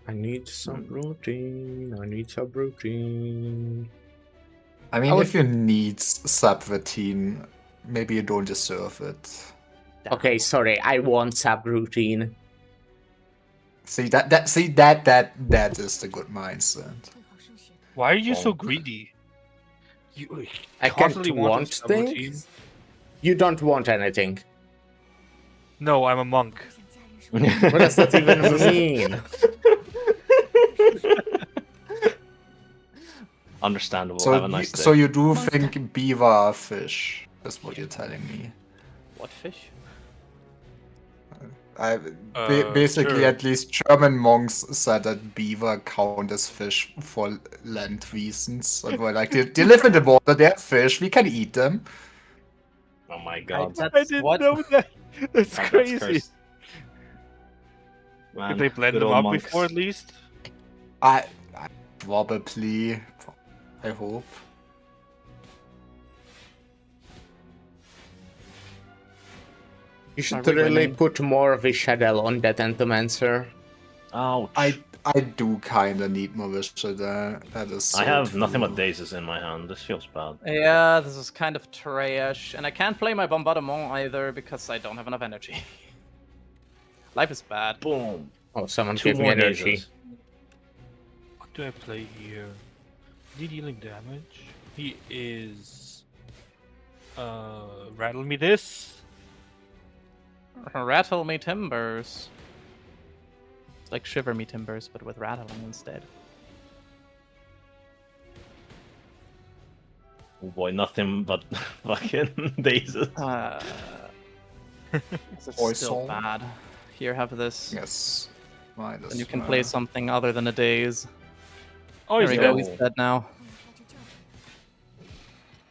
I need some routine. I need some routine. I mean, I would- if you need subroutine, maybe you don't deserve it. Okay, sorry, I want subroutine. See that is the good mindset. Why are you so Oh. greedy? You I can't constantly want a subroutine? things. You don't want anything. No, I'm a monk. What does that even mean? Understandable. So, Have a nice day. so you do think beaver are fish? That's what you're telling me. What fish? Basically, sure. at least German monks said that beaver count as fish for land reasons. And we're like, they live in the water, they're fish, we can eat them. Oh my god. I didn't know that. That's That's crazy. cursed. Man, Did they blend good them old up monks. before at least? I probably, I hope. You should Are we really winning? put more Vishadel on that Entomancer. Ouch. I do kinda need more Vishal there. That is so I have nothing true. but daisies in my hand. This feels bad. Yeah, this is kind of trash. And I can't play my bombardement either because I don't have enough energy. Life is bad. Boom. Oh, someone Two give me more energy. daisies. What do I play here? Is he dealing damage? He is. Rattle me this. Rattle me timbers. It's like shiver me timbers, but with rattling instead. Oh boy, nothing but fucking daisies. This is Boy still soul. bad. Here, have this. Yes. Might as And you can well. play something other than a daze. Oh, There he's we go, dead. he's dead now.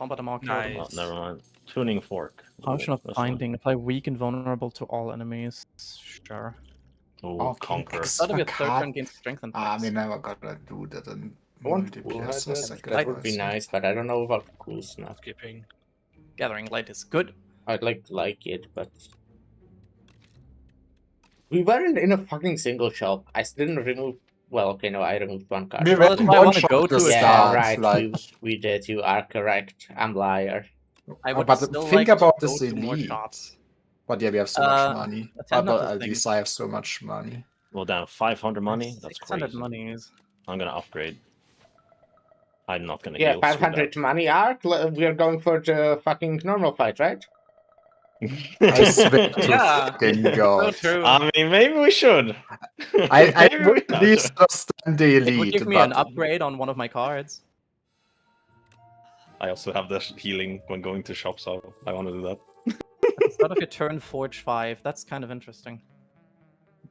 Bombardement killed him. Nice. Oh, never mind. Tuning fork. Potion of That's fine. Binding. Apply weak and vulnerable to all enemies. Sure. Oh, Okay, conquer. next. Start of your I third can't- turn gains strength and I plus. mean, never gonna do that in I want multiplayer. so that. I That would be guess. nice, but I don't know about cool stuff. Skipping. Gathering Light is good. I'd like it, but We weren't in a fucking single shop. I didn't remove. Well, okay, no, I removed one card. We Well, were that's in why I one wanna shop go at the to a Yeah, start, right. like, We did. You are correct. I'm liar. I would but still think like about to this go to more elite. shops. But yeah, we have so much money. I tend not But to at think. least I have so much money. Well, down 500 money. That's 600 crazy. monies. I'm gonna upgrade. I'm not gonna Yeah, heal. screw 500 money arc. We are going for the fucking normal fight, right? I swear to Yeah, fucking so God. true. I mean, maybe we should. I Maybe we would not. at least understand the It would elite, give me an but upgrade on one of my cards. I also have the healing when going to shops, so I want to do that. At the start of your turn, Forge 5. That's kind of interesting.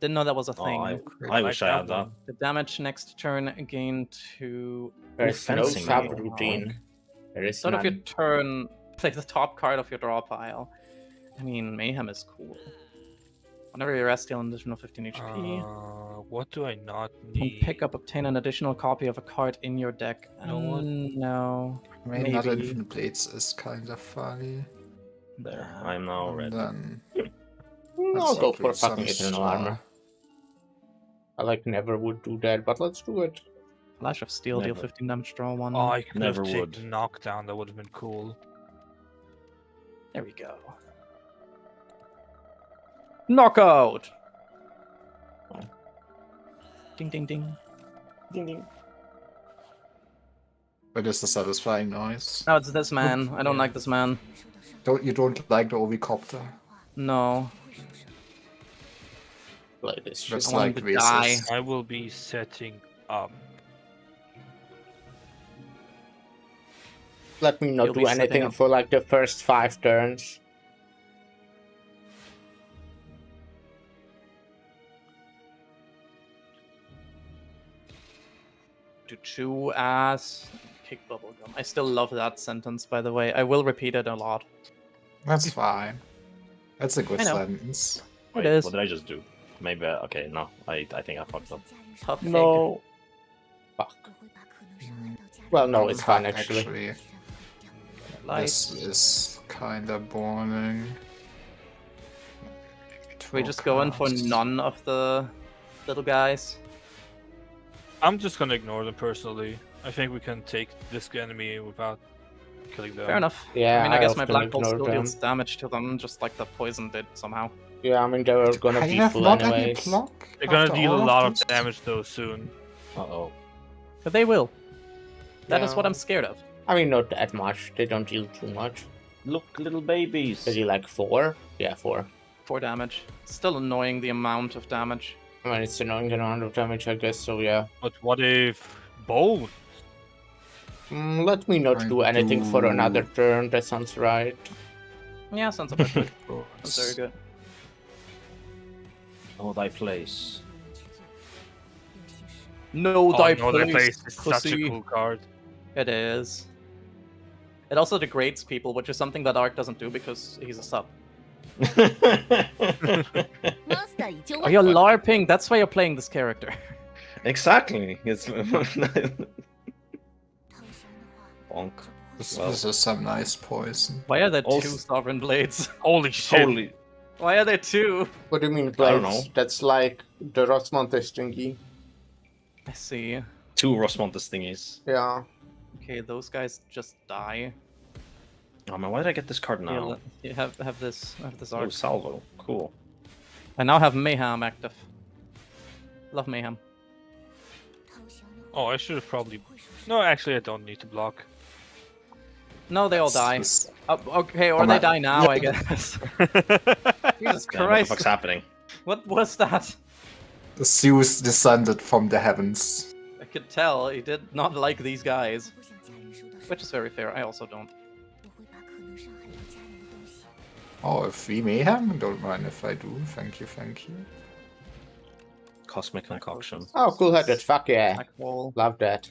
Didn't know that was a Oh, thing. I wish I had that. The damage next turn gain to... There's no fencing subroutine. There is Start of your none. turn, play the top card of your draw pile. I mean, Mayhem is cool. Whenever you rest, deal an additional 15 HP. What do I not And need? pick up, obtain an additional copy of a card in your deck. No one? No. maybe not maybe. Infinite Blades is kind of funny. There, I'm now And ready. then I'll go for upgrade some fucking Eternal straw. Armor. I like never would do that, but let's do it. Flash of Steel, deal Never. 15 damage, draw 1. Oh, I could Never have would. taken knockdown. That would have been cool. There we go. Knockout! Ding ding ding. Ding ding. But it's a satisfying noise. No, it's this man. I don't like this man. You don't like the Ovikopter? No. Like this shit. That's I want like him to die. racist. I will be setting up. Let me not You'll do be setting anything up. for like the first 5 turns. To chew ass, kick bubblegum. I still love that sentence, by the way. I will repeat it a lot. That's fine. That's a good I know. sentence. Wait, is. what did I just do? Maybe, okay, no. I think I fucked up. Tough No. Fuck. Well, no, it's fine actually. Actually, Like, this is kinda boring. we just go in for none of the little guys. I'm just gonna ignore them personally. I think we can take this enemy without killing them. Fair enough. Yeah, I mean, I guess also my black hole ignore still them. deals damage to them, just like the poison did somehow. Yeah, I mean they were gonna I be have full not any anyways. block. They're gonna after deal a all lot of this? damage though soon. Uh-oh. But they will. That is Yeah. what I'm scared of. I mean, not that much. They don't deal too much. Look, little babies. They deal like 4? Yeah, 4. 4 damage. Still annoying the amount of damage. I mean, it's annoying the amount of damage, I guess, so yeah. But what if bone? Let me not I do anything for do- another turn, that sounds right. Yeah, sounds about good. That's very good. Oh, thy place. No, Oh, thy no, that place, place is such a pussy. cool card. It is. It also degrades people, which is something that Ark doesn't do because he's a sub. Oh, you're LARPing. That's why you're playing this character. Exactly. It's bonk. This Well. is some nice poison. Why are there Also- 2 Sovereign Blades? Holy shit! Holy. Why are there 2? What do you mean, I don't blades? know. That's like the Rosmontes thingy. I see. 2 Rosmontes thingies. Yeah. Okay, those guys just die. Oh man, why did I get this card Here, now? you have this Oh, Ark. salvo. Cool. I now have Mayhem active. Love Mayhem. Oh, I should have probably. No, actually, I don't need to block. No, they all die. This- Okay, or Come they on. die now, I guess. Jesus Yeah, what the Christ. fuck's happening? What was that? The Zeus descended from the heavens. I could tell he did not like these guys. Which is very fair, I also don't. Oh, if we mayhem, don't mind if I do. Thank you, thank you. Cosmic concoction. Oh, cool headed. Fuck yeah. Black hole. Love that.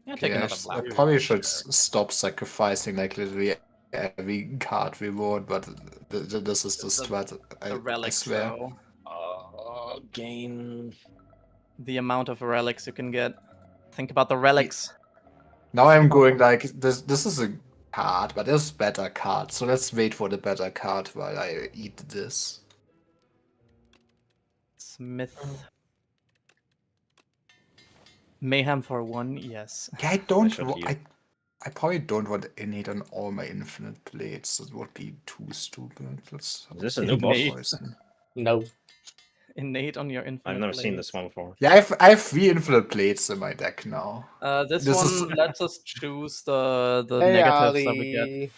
Yeah, take another Yes, I black. probably should stop sacrificing like literally every card reward, but this is the strat. The I relics, swear. though. Gain. The amount of relics you can get. Think about the relics. Now I'm going like this. This is a card, but there's better cards. So let's wait for the better card while I eat this. Smith. Mayhem for 1, yes. Yeah, I don't. should heal. I probably don't want innate on all my infinite plates. That would be too stupid. Let's. Is this a new boss? Poison. No. Innate on your infinite. I've never seen blades. this one before. Yeah, I have 3 infinite plates in my deck now. This This one is- lets us choose the Hey, negatives that we get. Ali.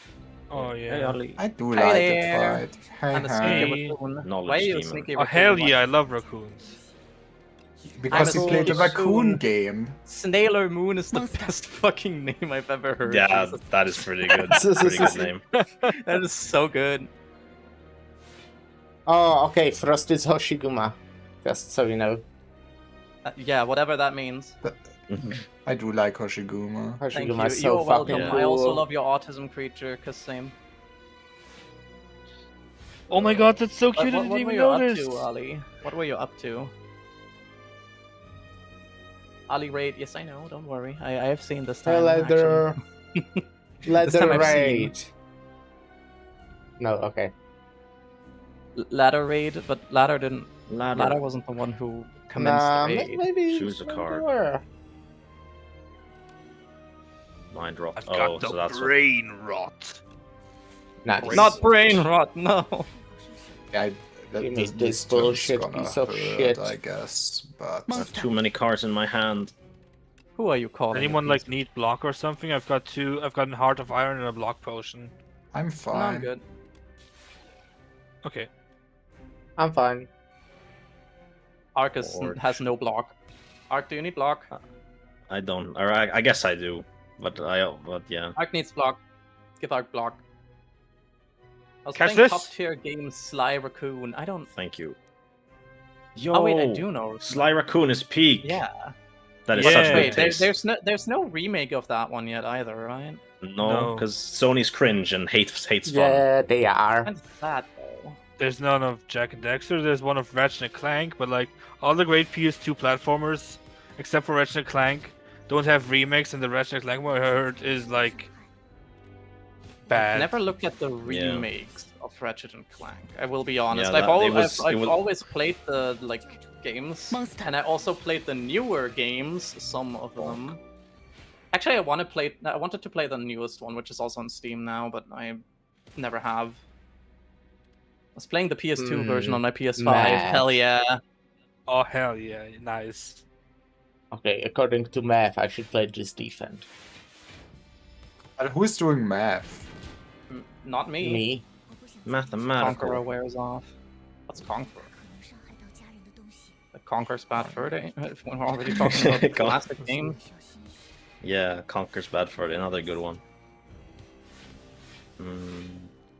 Oh Hey, yeah. Ali. I do Hey like there. it, right? And a Hey, sneaky hey. raccoon. Knowledge Why are you a demon. sneaky Oh raccoon? hell yeah, I love raccoons. Because I'm he a played the sneaky raccoon raccoon. game. Snailer Moon is the best fucking name I've ever heard. Yeah, Jesus. that is pretty good. Pretty good name. That is so good. Oh, okay. Frost is Hoshiguma. Just so you know. Yeah, whatever that means. I do like Hoshiguma. Thank Hoshiguma you. is so You're welcome. fucking I also cool. love your autism creature, cause same. Oh my god, that's so What, cute! I what didn't were even you up notice. to, Ali? What were you up to? Ali raid? Yes, I know. Don't worry. I have seen this time. Leather. This Leather time I've seen. raid. No, okay. Ladder raid, but Ladder didn't. Ladder. Ladder wasn't the one who commenced Nah, the raid. maybe. Choose a card. Sure. Mind rot. I've Oh, got so the that's what... brain rot. Nice. Not brain rot. No. Yeah, Give me this this turn's bullshit gonna piece of hurt, shit. I guess, but I have too many cards in my hand. Who are you calling? Anyone a like piece? need block or something? I've got 2. I've got a heart of iron and a block potion. I'm No, fine. I'm good. Okay. I'm fine. Arcus Forge. has no block. Arc, do you need block? I don't. Or I guess I do. But yeah. Arc needs block. Give Arc block. I was Catch playing this? top tier game Sly Raccoon. I don't. Thank you. Yo, Oh wait, I do know. Sly Raccoon is peak. Yeah. That is Yeah. such good Wait, taste. there's no remake of that one yet either, right? No, No. because Sony's cringe and hates fun. Yeah, they are. Kind of sad though. There's none of Jack and Dexter. There's one of Ratchet and Clank, but like all the great PS2 platformers, except for Ratchet and Clank, don't have remakes, and the Ratchet and Clank one I heard is like bad. Never looked at the Yeah. remakes of Ratchet and Clank. I will be honest. Yeah, I've, that- it was- I've it was- always played the games, and I also played the newer games. Some of them. Actually, I wanted to play the newest one, which is also on Steam now, but I never have. I was playing the PS2 version on my PS5. Math. Hell yeah! Oh hell yeah, nice. Okay, according to math, I should play this defense. And who's doing math? Not me. Me. Conqueror Mathematical. wears off. What's Conqueror? The Conqueror's Bad Fur Day? If we're already talking about classic game. Yeah, Conquer's bad for it. Another good one.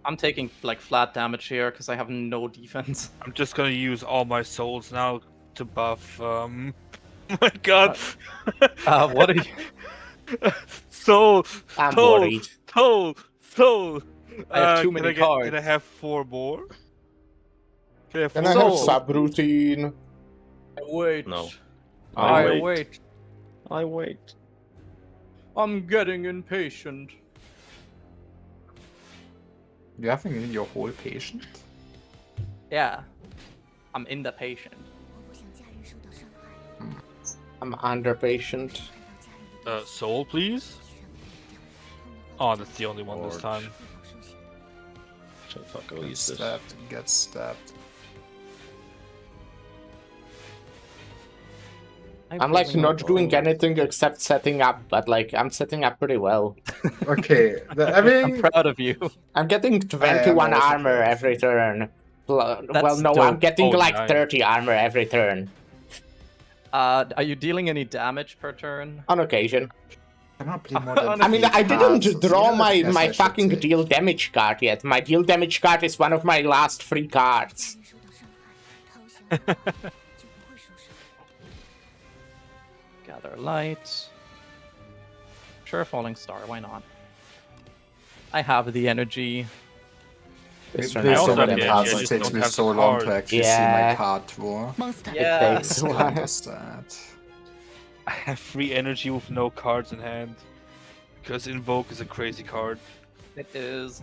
I'm taking like flat damage here because I have no defense. I'm just gonna use all my souls now to buff. Oh my god. What are you? Soul. I'm soul, worried. Soul. I have too many cards. Can I have 4 more? Can I have 4 Can I have more? subroutine? Wait. No. I wait. I wait. I'm getting impatient. You having your whole patient? Yeah. I'm in the patient. I'm under patient. Soul, please. Oh, that's the only one this Forge. time. Shit, fuck, I'll Get use this. stabbed, get stabbed. I'm like not doing anything except setting up, but like I'm setting up pretty well. Okay, I I'm mean, proud of you. I'm getting 21 also armor proud. every turn. Well, That's no, dope. I'm getting Oh, like nice. 30 armor every turn. Are you dealing any damage per turn? On occasion. cannot play more than I mean, 8 I cards, didn't so draw yeah, my, yes, I my should fucking take. deal damage card yet. My deal damage card is one of my last 3 cards. Gather light. Sure, falling star. Why not? I have the energy. This There's turn so also has many have cards, the it energy, takes just me don't have so the long to cards. actually see Yeah. my card draw. Yeah. It takes a I while. understand. I have free energy with no cards in hand. Because Invoke is a crazy card. It is.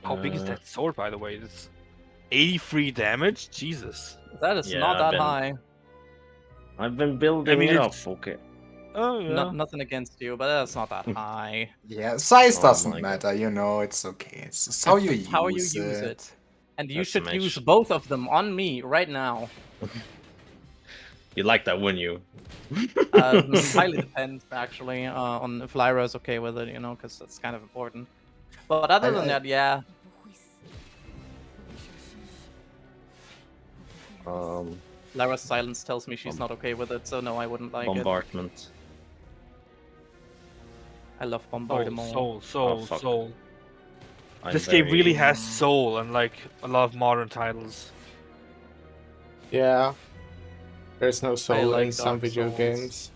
How big is that sword, by the way? It's 83 damage? Jesus. That is Yeah, not I've that been- high. I've been building it up. it's- Okay. Oh, yeah. Nothing against you, but that's not that high. Yeah, size Oh doesn't my matter, you know, it's okay. It's just how you It's how you use use it. it. And you That's should some use edge. both of them on me right now. You like that, wouldn't you? Highly depends, actually, on if Lyra is okay with it, you know, because that's kind of important. But other than that, yeah. Lyra's silence tells me she's not okay with it, so no, I wouldn't like it. Bombardment. I love bombardment. Soul. Oh, fuck. I'm This game really very- has soul, unlike a lot of modern titles. Yeah. There's no soul like in some Dark video Souls. games.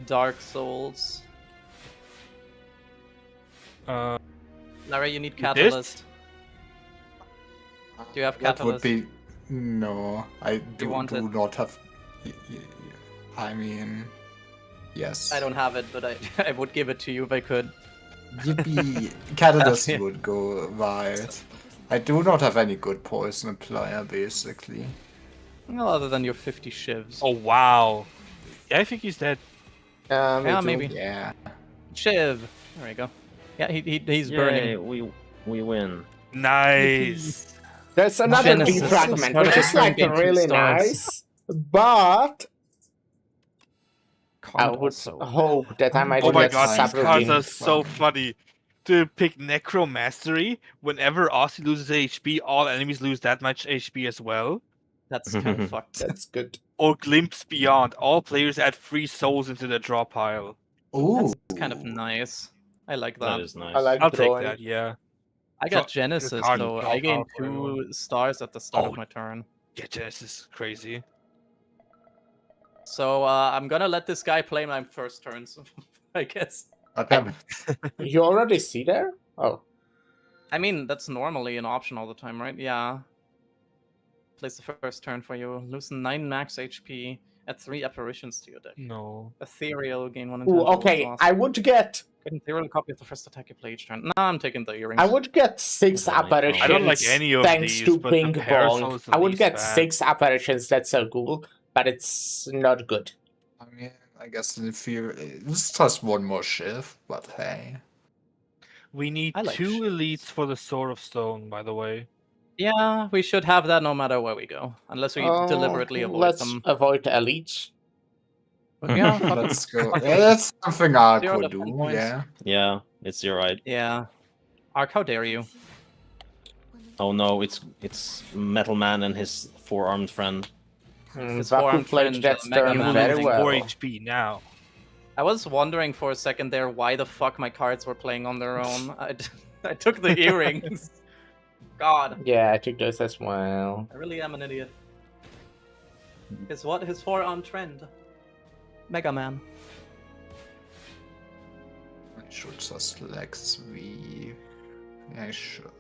Dark Souls. Lyra, you need This? Catalyst. Do you have That Catalyst? would be... No, I do want it? not have... I mean... Yes. I don't have it, but I would give it to you if I could. Yippee! Catalyst Yeah. would go wild. I do not have any good poison applier, basically. Well, other than your 50 shivs. Oh, wow. Yeah, I think he's dead. Me Yeah, too. maybe. Yeah. Shiv. There we go. Yeah, he's Yay, burning. we win. Nice. There's another Genesis. big fragment, which is Genesis like game, 2 really stars. nice, but I Comment would also. hope that I might Oh my get god, these cards subroutine. are so funny. To pick Necro Mastery, whenever Aussie loses HP, all enemies lose that much HP as well. That's kind of fucked. That's good. Or Glimpse Beyond, all players add 3 souls into the draw pile. Ooh. That's kind of nice. I like that. That is nice. I like I'll drawing. take that, yeah. I got Draw- Genesis, card though. draw I gained power for everyone. 2 stars at the start Oh. of my turn. Yeah, Genesis is crazy. So I'm gonna let this guy play my first turns, I guess. Okay. You already see there? Oh. I mean, that's normally an option all the time, right? Yeah. Place the first turn for you. Loosen 9 max HP. Add 3 apparitions to your deck. No. Ethereal, gain 1 Ooh, intangible. okay, Awesome. I would get Get an ethereal copy of the first attack you play each turn. Nah, I'm taking the earrings. I would get 6 I don't like apparitions. I don't like any of thanks these, to but the Ping Parasol Pong. is the I would least get bad. 6 apparitions. That's so cool, but it's not good. I mean, I guess in theory, it's just one more shift, but hey. We need I like 2 ships. elites for the Sword of Stone, by the way. Yeah, we should have that no matter where we go. Unless we deliberately avoid Let's them. avoid elites. But yeah, fuck 'em. Let's go. Yeah, that's something I 0 could to 10 do, points. yeah. Yeah, it's your right. Yeah. Ark, how dare you? Oh no, it's Metal Man and his 4-armed friend. His Baku forearm played fringe, that Mega turn Man very losing well. 4 HP now. I was wondering for a second there why the fuck my cards were playing on their own. I took the earrings. God, Yeah, I took those as well. I really am an idiot. His what? His forearm trend. Mega Man. I should just like sweep. I should,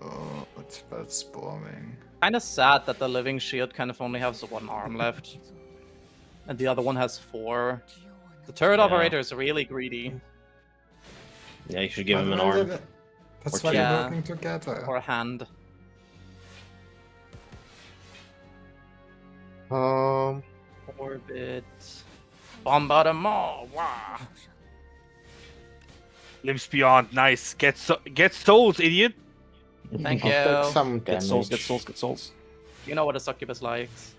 but that's boring. Kinda sad that the Living Shield kind of only has 1 arm left. And the other one has 4. The turret Yeah. operator is really greedy. Yeah, you should give him an arm. That's Or why two. you're Yeah. working together. Or a hand. Orbit. Bombardement! Wow! Glimpse Beyond, nice. Get souls, idiot. Thank I'll take you. some Get damage. souls, get souls, get souls. You know what a succubus likes.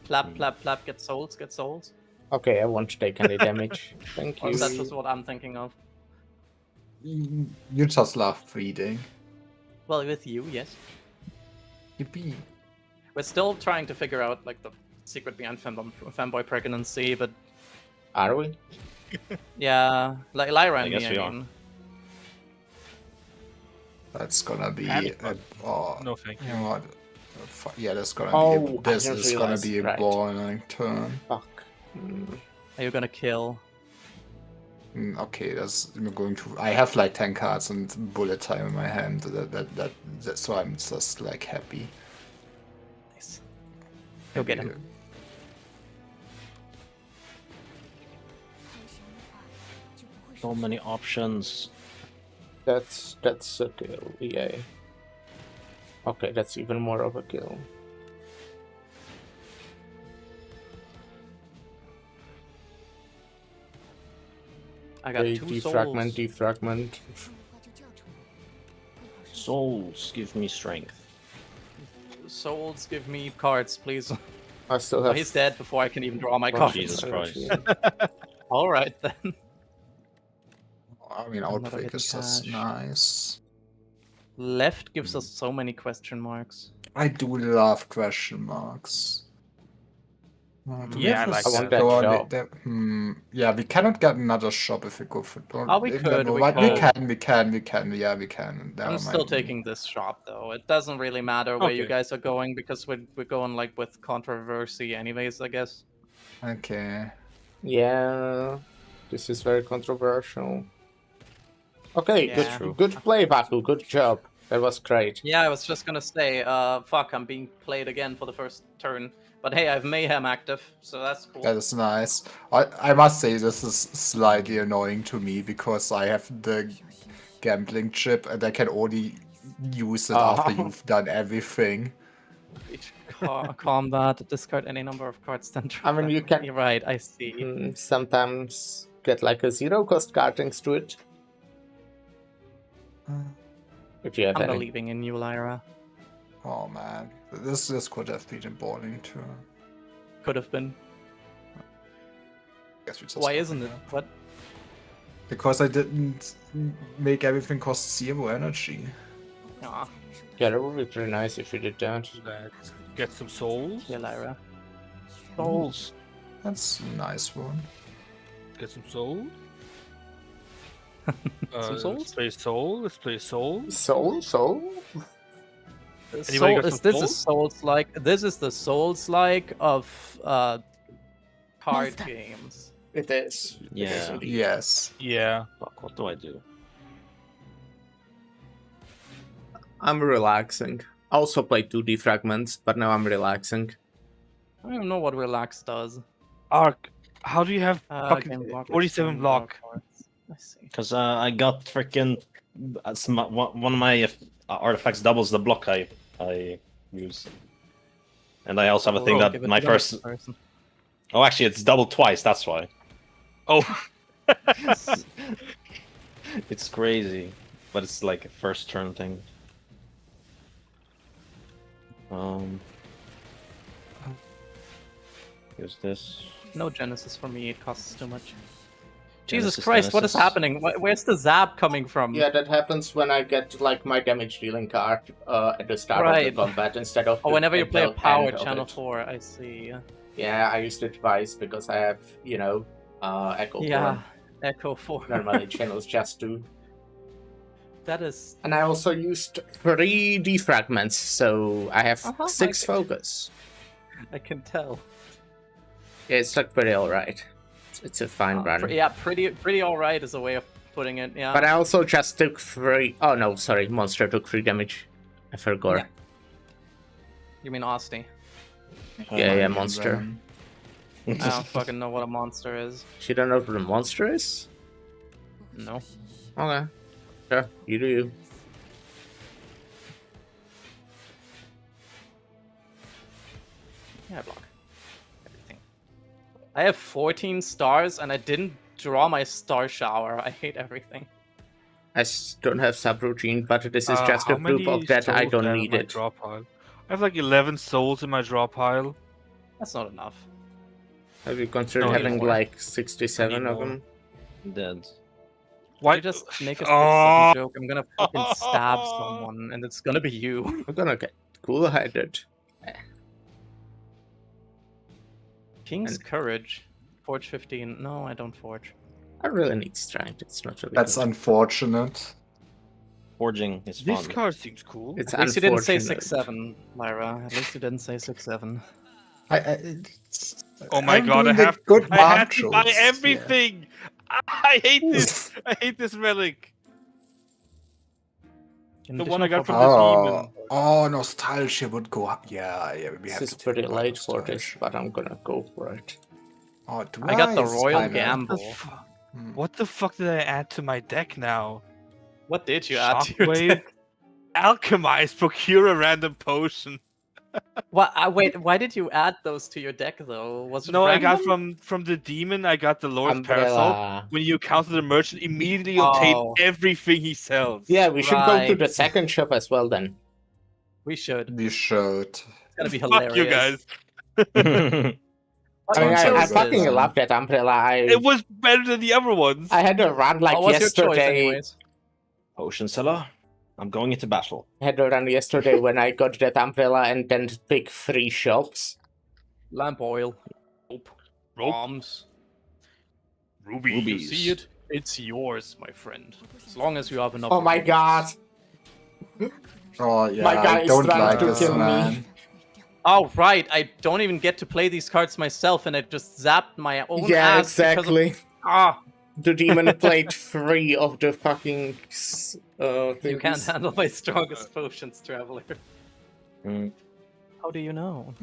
Clap, clap, clap, get souls, get souls. Okay, I won't take any damage. Thank Or you. that's just what I'm thinking of. You just love feeding. Well, with you, yes. Yippee. We're still trying to figure out, like, the secret behind fanboy pregnancy, but Are we? yeah, like Lyra I and guess me, we I are. mean. That's gonna be Panic No, thank you you. know what? Yeah, that's gonna Oh, be. I This didn't is gonna realize, be a right. boring turn. Fuck. Are you gonna kill? Okay, I'm going to. I have like 10 cards and bullet time in my hand. So I'm just like happy. Nice. Go get him. So many options. That's a kill. Yeah. Okay, that's even more overkill. I got Okay, 2 defragment, souls. defragment. Souls give me strength. Souls, give me cards, please. I still Oh, have. he's dead before I can even draw my Oh, cards. Jesus Christ. All right then. I mean, Another Outbreak hidden is just cache. nice. Left gives us so many question marks. I do love question marks. Do we Yeah, have I a like I want that. that store shop. Yeah, we cannot get another shop if we go for. Oh, we could, we But could. we can. Yeah, we can. Never I'm still mind. taking this shop though. It doesn't really matter where you Okay. guys are going because we're going like with controversy anyways, I guess. Okay. Yeah, this is very controversial. Okay, Yeah. good play, Baku. Good job. That was great. Yeah, I was just gonna say, fuck, I'm being played again for the first turn. But hey, I have Mayhem active, so that's cool. That is nice. I must say this is slightly annoying to me because I have the gambling chip and I can only use it after you've done everything. Each combat, discard any number of cards, then I mean, you can. You're right, I see. Sometimes get like a 0-cost card thanks to it. If you have I'm any. believing in you, Lyra. Oh man, this could have been a boring turn. Could have been. Guess we just Why got isn't it? What? Because I didn't make everything cost 0 energy. Aw. Yeah, that would be pretty nice if you did that. Let's get some souls. Yeah, Lyra. Souls. That's a nice one. Get some souls. Some souls? Let's play soul. Let's play soul. Soul? Anybody got some This is Souls-like. This is the Souls-like of card games. It is. Yeah. Yes. Yeah. Fuck, what do I do? I'm relaxing. I also played 2D fragments, but now I'm relaxing. I don't even know what relax does. Arc. How do you have Game fucking block, 47 game block? cards. I see. Because I got freaking one of my artifacts doubles the block I use, and I also have a thing Oh, that give it my to the next first. person. Oh, actually, it's doubled twice. That's why. Oh. It's crazy, but it's like a first turn thing. Use this. No Genesis for me. It costs too much. Genesis, Jesus Christ! What is Genesis. happening? Where's the zap coming from? Yeah, that happens when I get like my damage dealing card at the start of Right. the combat instead of. Oh, the whenever you play a intel power end of channel it. 4, I see. Yeah, I used it twice because I have, Echo Yeah, Core. Echo 4. Normally channels just 2. That is. And I also used 3 defragments, so I have 6 okay. focus. I can tell. Yeah, it's like pretty alright. It's a fine run. Yeah, pretty alright is a way of putting it. Yeah. But I also just took 3. Oh no, sorry, monster took 3 damage. I forgot. Yeah. You mean Osti? Yeah, monster. I don't fucking know what a monster is. You don't know what a monster is? No. Okay. Sure, you do you. Yeah, I block everything. I have 14 stars and I didn't draw my star shower. I hate everything. I don't have subroutine, but this is just How a proof many of that I souls do don't have in need my it. Draw pile? I have like 11 souls in my draw pile. That's not enough. Have you considered No, having anymore. like 67 of Anymore. them? Dead. Why You just make a 6-7 Oh. joke. I'm gonna fucking stab someone and it's gonna be you. I'm gonna get cool-headed. King's And- Courage. Forge 15. No, I don't forge. I really need strength. It's not really That's good. unfortunate. Forging is This fun. card seems cool. It's At least you didn't say unfortunate. 6-7, Lyra. At least you didn't say 6-7. Oh my I'm god, I doing the have good I had mark to buy jokes, everything. I hate this. I hate this relic. The one I got from the demon. Oh, nostalgia would go up. Yeah, we have This to is think pretty about late for this, nostalgia. but I'm gonna go for it. Oh, do I got the It's Royal kinda- Gamble. Hmm. What the fuck did I add to my deck now? What did you add to your Shockwave? deck? Alchemize, procure a random potion. Wait, why did you add those to your deck though? Was it No, I got random? from the demon. I got the Lord's Parasol. Umbrella. When you encounter the merchant, immediately obtain Oh. everything he sells. Yeah, we should go to the Right. second ship as well then. We should. We should. It's gonna be Fuck hilarious. you guys. What I mean, one I chose fucking this? love that umbrella. It was better than the other ones. I had a run like What was your choice, yesterday. anyways? Potion seller, I'm going into battle. I had a run yesterday when I got that umbrella and then pick 3 shops. Lamp oil. Rope. Rope. Bombs. Rubies. You Rubies. see it? It's yours, my friend. As long as you have enough. Oh my rubies. god! Oh yeah, My guy I is don't trying like to this kill me. man. Oh right, I don't even get to play these cards myself, and it just zapped my own Yeah, ass exactly. Ah, The demon played 3 of the fucking. you can't things. handle my strongest potions, traveler. Mm. How do you know?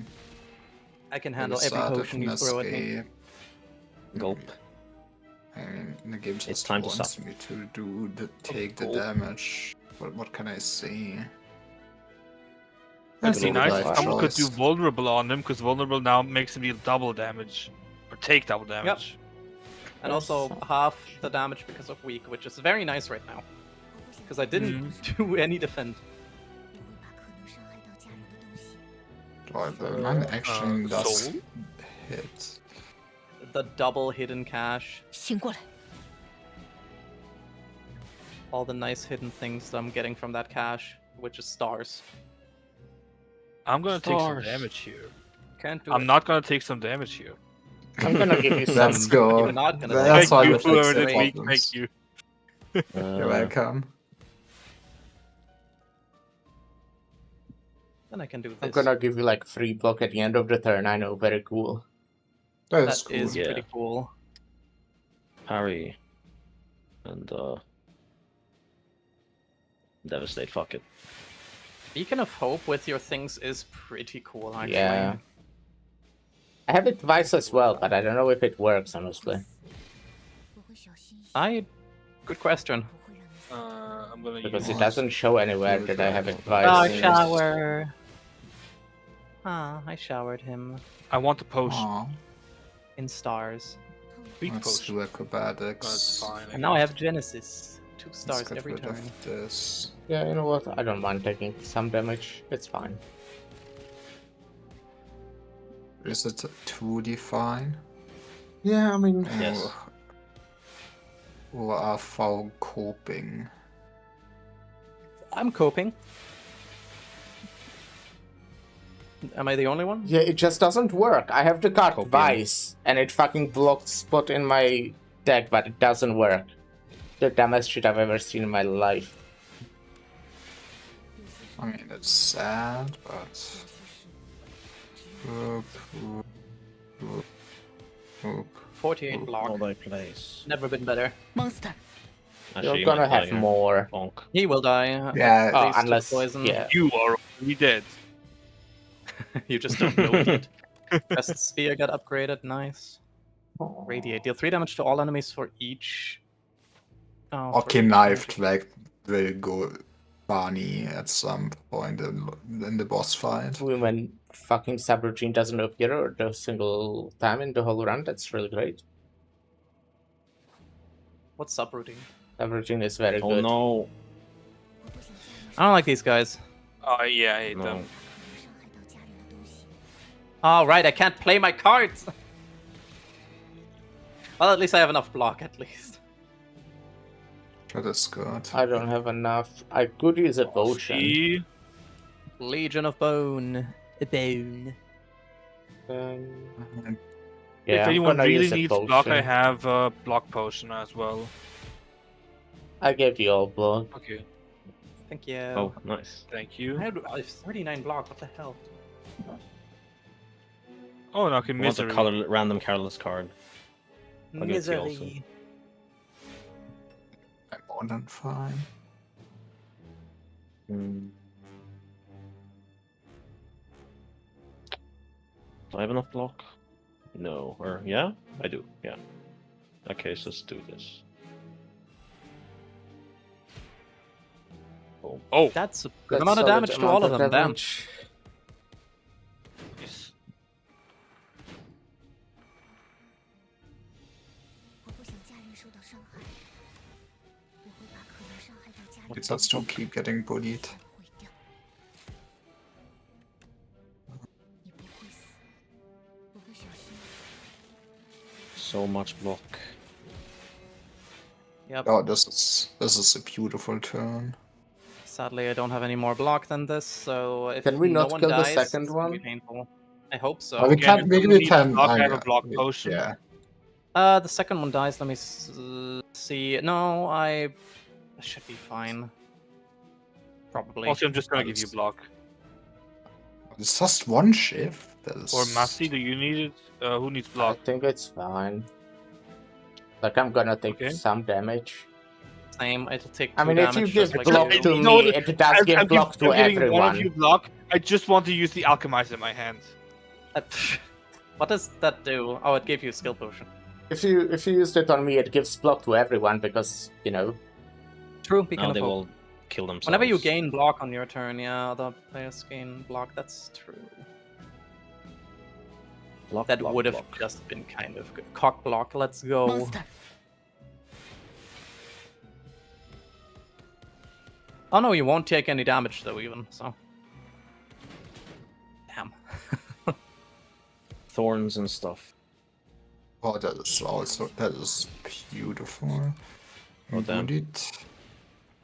I can handle There's every a potion you throw at me. escape. Gulp. I mean, the game just time to wants stop. me to take the Gulp. damage. But what can I say? It'd be Good nice life if someone could do choice. vulnerable on him, because vulnerable now makes him deal double damage. Or take double damage. And also half the damage because of weak, which is very nice right now. Because I didn't do any defend. Oh, the man actually does soul? hit. The double hidden cache. 醒过来， All the nice hidden things that I'm getting from that cache, which is stars. I'm gonna take some Stars. damage here. Can't do I'm it. not gonna take some damage here. I'm gonna give you some. Let's go. You're not gonna That's take why Thank we you, fix whoever the did weak. problems. Thank you. You're welcome. Then I can do this. I'm gonna give you like 3 block at the end of the turn. I know, very cool. That's That cool. is Yeah. pretty cool. Parry. And devastate, fuck it. Beacon of Hope with your things is pretty cool, actually. Yeah. I have it twice as well, but I don't know if it works, honestly. Good question. I'm gonna Because use it doesn't show anywhere that I have it twice. Oh, Yes. shower. Ah, I showered him I want the potion. Aw, in stars. Weak let's potion. do acrobatics. That's fine. And now I have Genesis. 2 Let's stars get every rid turn. of this. Yeah, you know what? I don't mind taking some damage. It's fine. Is it 2D fine? Yeah, I mean... Yes. Or are foul coping? I'm coping. Am I the only one? Yeah, it just doesn't work. I have the card Copium. twice, and it fucking blocks spot in my deck, but it doesn't work. The dumbest shit I've ever seen in my life. I mean, it's sad, but... Oop, oop, oop, oop. 48 block. All thy place. Never been better. monster. You're gonna have more. Bonk. He will die. Yeah, Oh, Least to unless... poison. Yeah. You are already dead. You just don't know it. Best Sphere got upgraded. Nice. Radiate. Deal 3 damage to all enemies for each. Oh, for Okay, each Knife damage. like will go Barney at some point in the boss fight. When fucking subroutine doesn't appear a single time in the whole run, that's really great. What's subroutine? Subroutine is very Oh good. no. I don't like these guys. Oh yeah, I hate No. them. Oh, right, I can't play my cards! Well, at least I have enough block, at least. That is good. I don't have enough. I could use a potion. See? Legion of Bone. A bone. Mm, Yeah, If I'm anyone gonna really use a needs block, potion. I have a block potion as well. I gave you all block. Okay, Thank you. Oh, nice. thank you. I have 39 block, what the hell? Oh, no, okay, I want a misery. color, random colorless card. I'll give it to you also. Misery. I'm more than fine. Hmm. Do I have enough block? No. Or, yeah? I do, yeah. Okay, so let's do this. Boom. Oh, That's a good amount of damage to all of them. Damn. yes. Let's still keep getting bullied. So much block. Yep. Oh, this is a beautiful turn. Sadly, I don't have any more block than this, so if Can we no not one kill the dies, second it's gonna be one? painful. I hope so. Well, we Again, can. if Maybe you we need can. block, I have a block yeah, potion. Yeah. The second one dies. Let me see. No, I should be fine. Probably. Also, I'm just gonna give you block. It's just one shift. That is... Or Massey, do you need it? Who needs block? I think it's fine. Like, I'm gonna take Okay. some damage. Same. It'll take. I 2 mean, if damage you give just like block you. to No, me, it does give block to I'm giving one of everyone. you block. I just want to use the Alchemize in my hand. What does that do? Oh, it gave you a skill potion. If you used it on me, it gives block to everyone because, you know. True. Because Now they will kill themselves. whenever you gain block on your turn, yeah, other players gain block. That's true. Block, That block, would have block. just been kind of good. Cock block. Let's go. Oh no, you won't take any damage though, even so. Damn. Thorns and stuff. Oh, that is beautiful. Oh, damn. Bullied.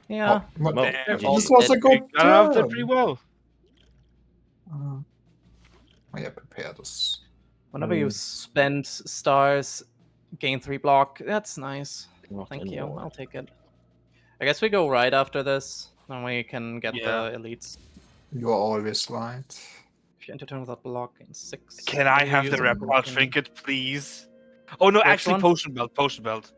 Yeah. What- Well, this was a good Got out of there turn. pretty well. Oh yeah, prepare this. Whenever you spend stars, gain 3 block. That's nice. Not Thank you. anymore. I'll take it. I guess we go right after this. Then we can get Yeah. the elites. You're always right. If you enter turn without block in 6. Can I you have use the a reptile block in- trinket, please? Oh no, Which actually, one? potion belt. Potion belt.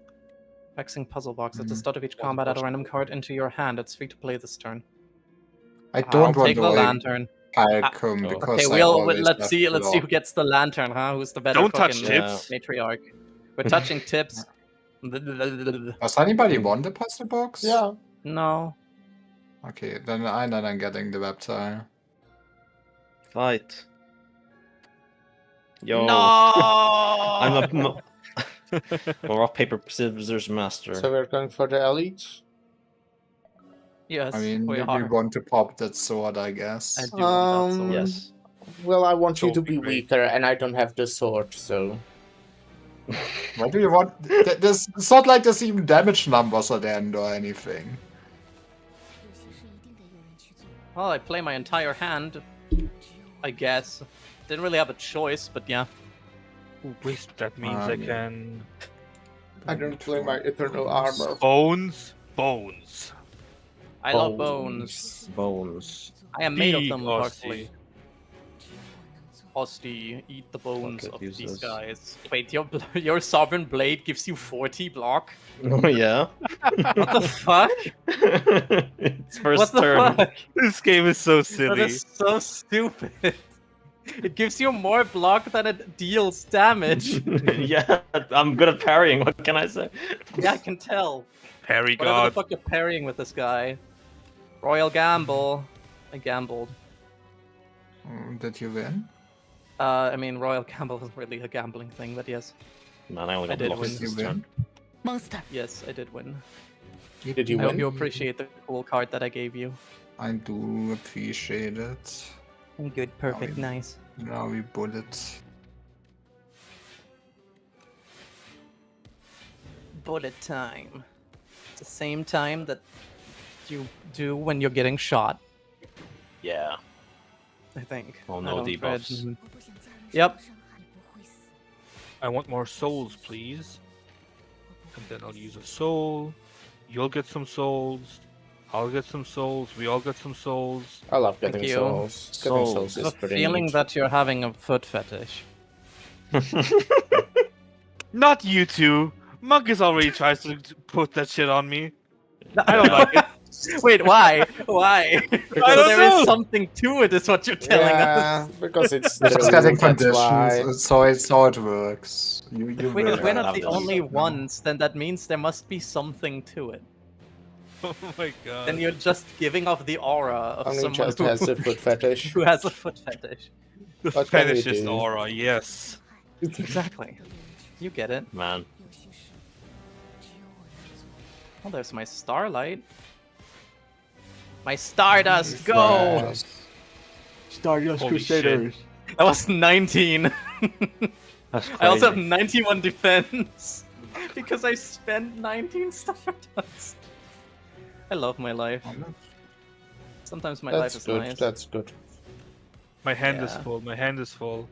Hexing puzzle box. At the Mhm. start of each combat, add a random card into your hand. It's free to play this turn. I I'll don't want take to the like lantern. Palcom Oh. because Okay, I always let's have see who block. gets the lantern, huh? Who's the better Don't touch fucking tips. matriarch? We're touching tips. Does anybody want the puzzle box? Yeah. No. Okay, then I'm getting the reptile. Fight. Yo. No. I'm a rock paper scissors master. So we're going for the elites. Yes, I mean, we if are. you want to pop that sword, I guess. I do want that sword. Yes. Well, I want you So to be great. weaker, and I don't have the sword, so. Why do you want? It's not like there's even damage numbers at the end or anything. Well, I play my entire hand, I guess. Didn't really have a choice, but yeah. Wisp, that means I yeah. can... I don't play my eternal armor. Bones? Bones. I love bones. Bones. I am made of Big them, Aussie. partially. Osty, eat the bones Fuck it, of use these this. guys. Wait, your sovereign blade gives you 40 block? Oh yeah. What the fuck? It's first What the turn. fuck? This game is so That silly. is so stupid. It gives you more block than it deals damage. Yeah, I'm good at parrying. What can I say? Yeah, I can tell. Parry Whatever the god. fuck you're parrying with this guy. Royal gamble. I gambled. Did you win? I mean, Royal Gamble isn't really a gambling thing, but yes. Man, I only I got did blocks win. this You turn. Monster. Yes, I did win. Did you I hope win? you appreciate the cool card that I gave you. I do appreciate it. Good, perfect, we- nice. Now we bullet. Bullet time. It's the same time that you do when you're getting shot, Yeah. I think. Oh, I no don't debuffs. dread- Yep. I want more souls, please. And then I'll use a soul. You'll get some souls. I'll get some souls. We all get some souls. I love Thank getting you. souls. Getting Souls. souls I is have a pretty feeling neat. that you're having a foot fetish. Not you two. Monkus already tries to put that shit on me. I don't like it. Wait, why? Why? don't There is know. something to it, is what you're telling us. Yeah, because it's It's just true, getting that's why. conditions, so it's how it works. You Wait, will if we're have not the this. only No. ones, then that means there must be something to it. Oh my god. then you're just giving off the aura of Only someone just has a foot fetish. who has a foot fetish. The What can you fetishist do? aura, yes. Exactly. You get it. Man. Oh, there's my starlight. My Stardust, go! Stardust Holy Crusaders. That was 19. That's I also have crazy. 91 defense because I spent 19 Stardust. I love my life. Sometimes my life That's is good. nice. That's good. My hand is Yeah. full. My hand is full.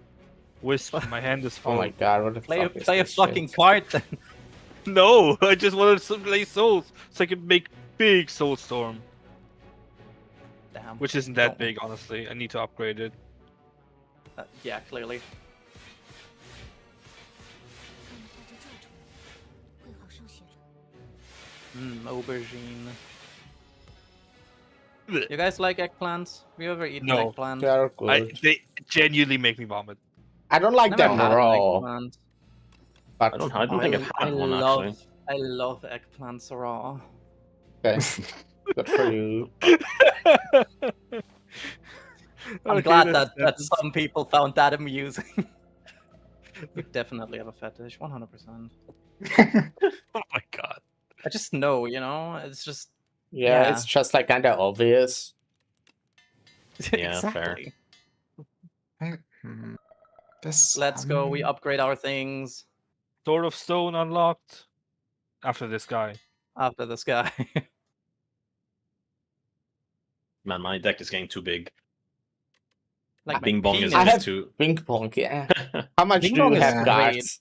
Wisp, my hand is full. Oh my god, what the Play, fuck is play a this fucking shit? card then. No, I just wanted to play souls so I could make big Soulstorm. Damn. Which isn't that Don't- big, honestly. I need to upgrade it. Yeah, clearly. Aubergine. Blech. You guys like eggplants? Have you ever eaten No. eggplant? They are good. They genuinely make me vomit. I don't like Never them had an raw, eggplant. but I don't think I've had one love, actually. I love eggplants raw. okay. Good for you. I'm Okay, glad that's- that some people found that amusing. You definitely have a fetish, 100%. Oh my god. I just know, you know? It's just... Yeah, Yeah. it's just like kinda obvious. Yeah, fair. exactly. This, Let's go, we upgrade our things Sword of Stone unlocked. After this guy. after this guy. Man, my deck is getting too big. Like my Bing bong is penis. I just have too. Ping pong, yeah. How much Ping do pong you is have great. cards?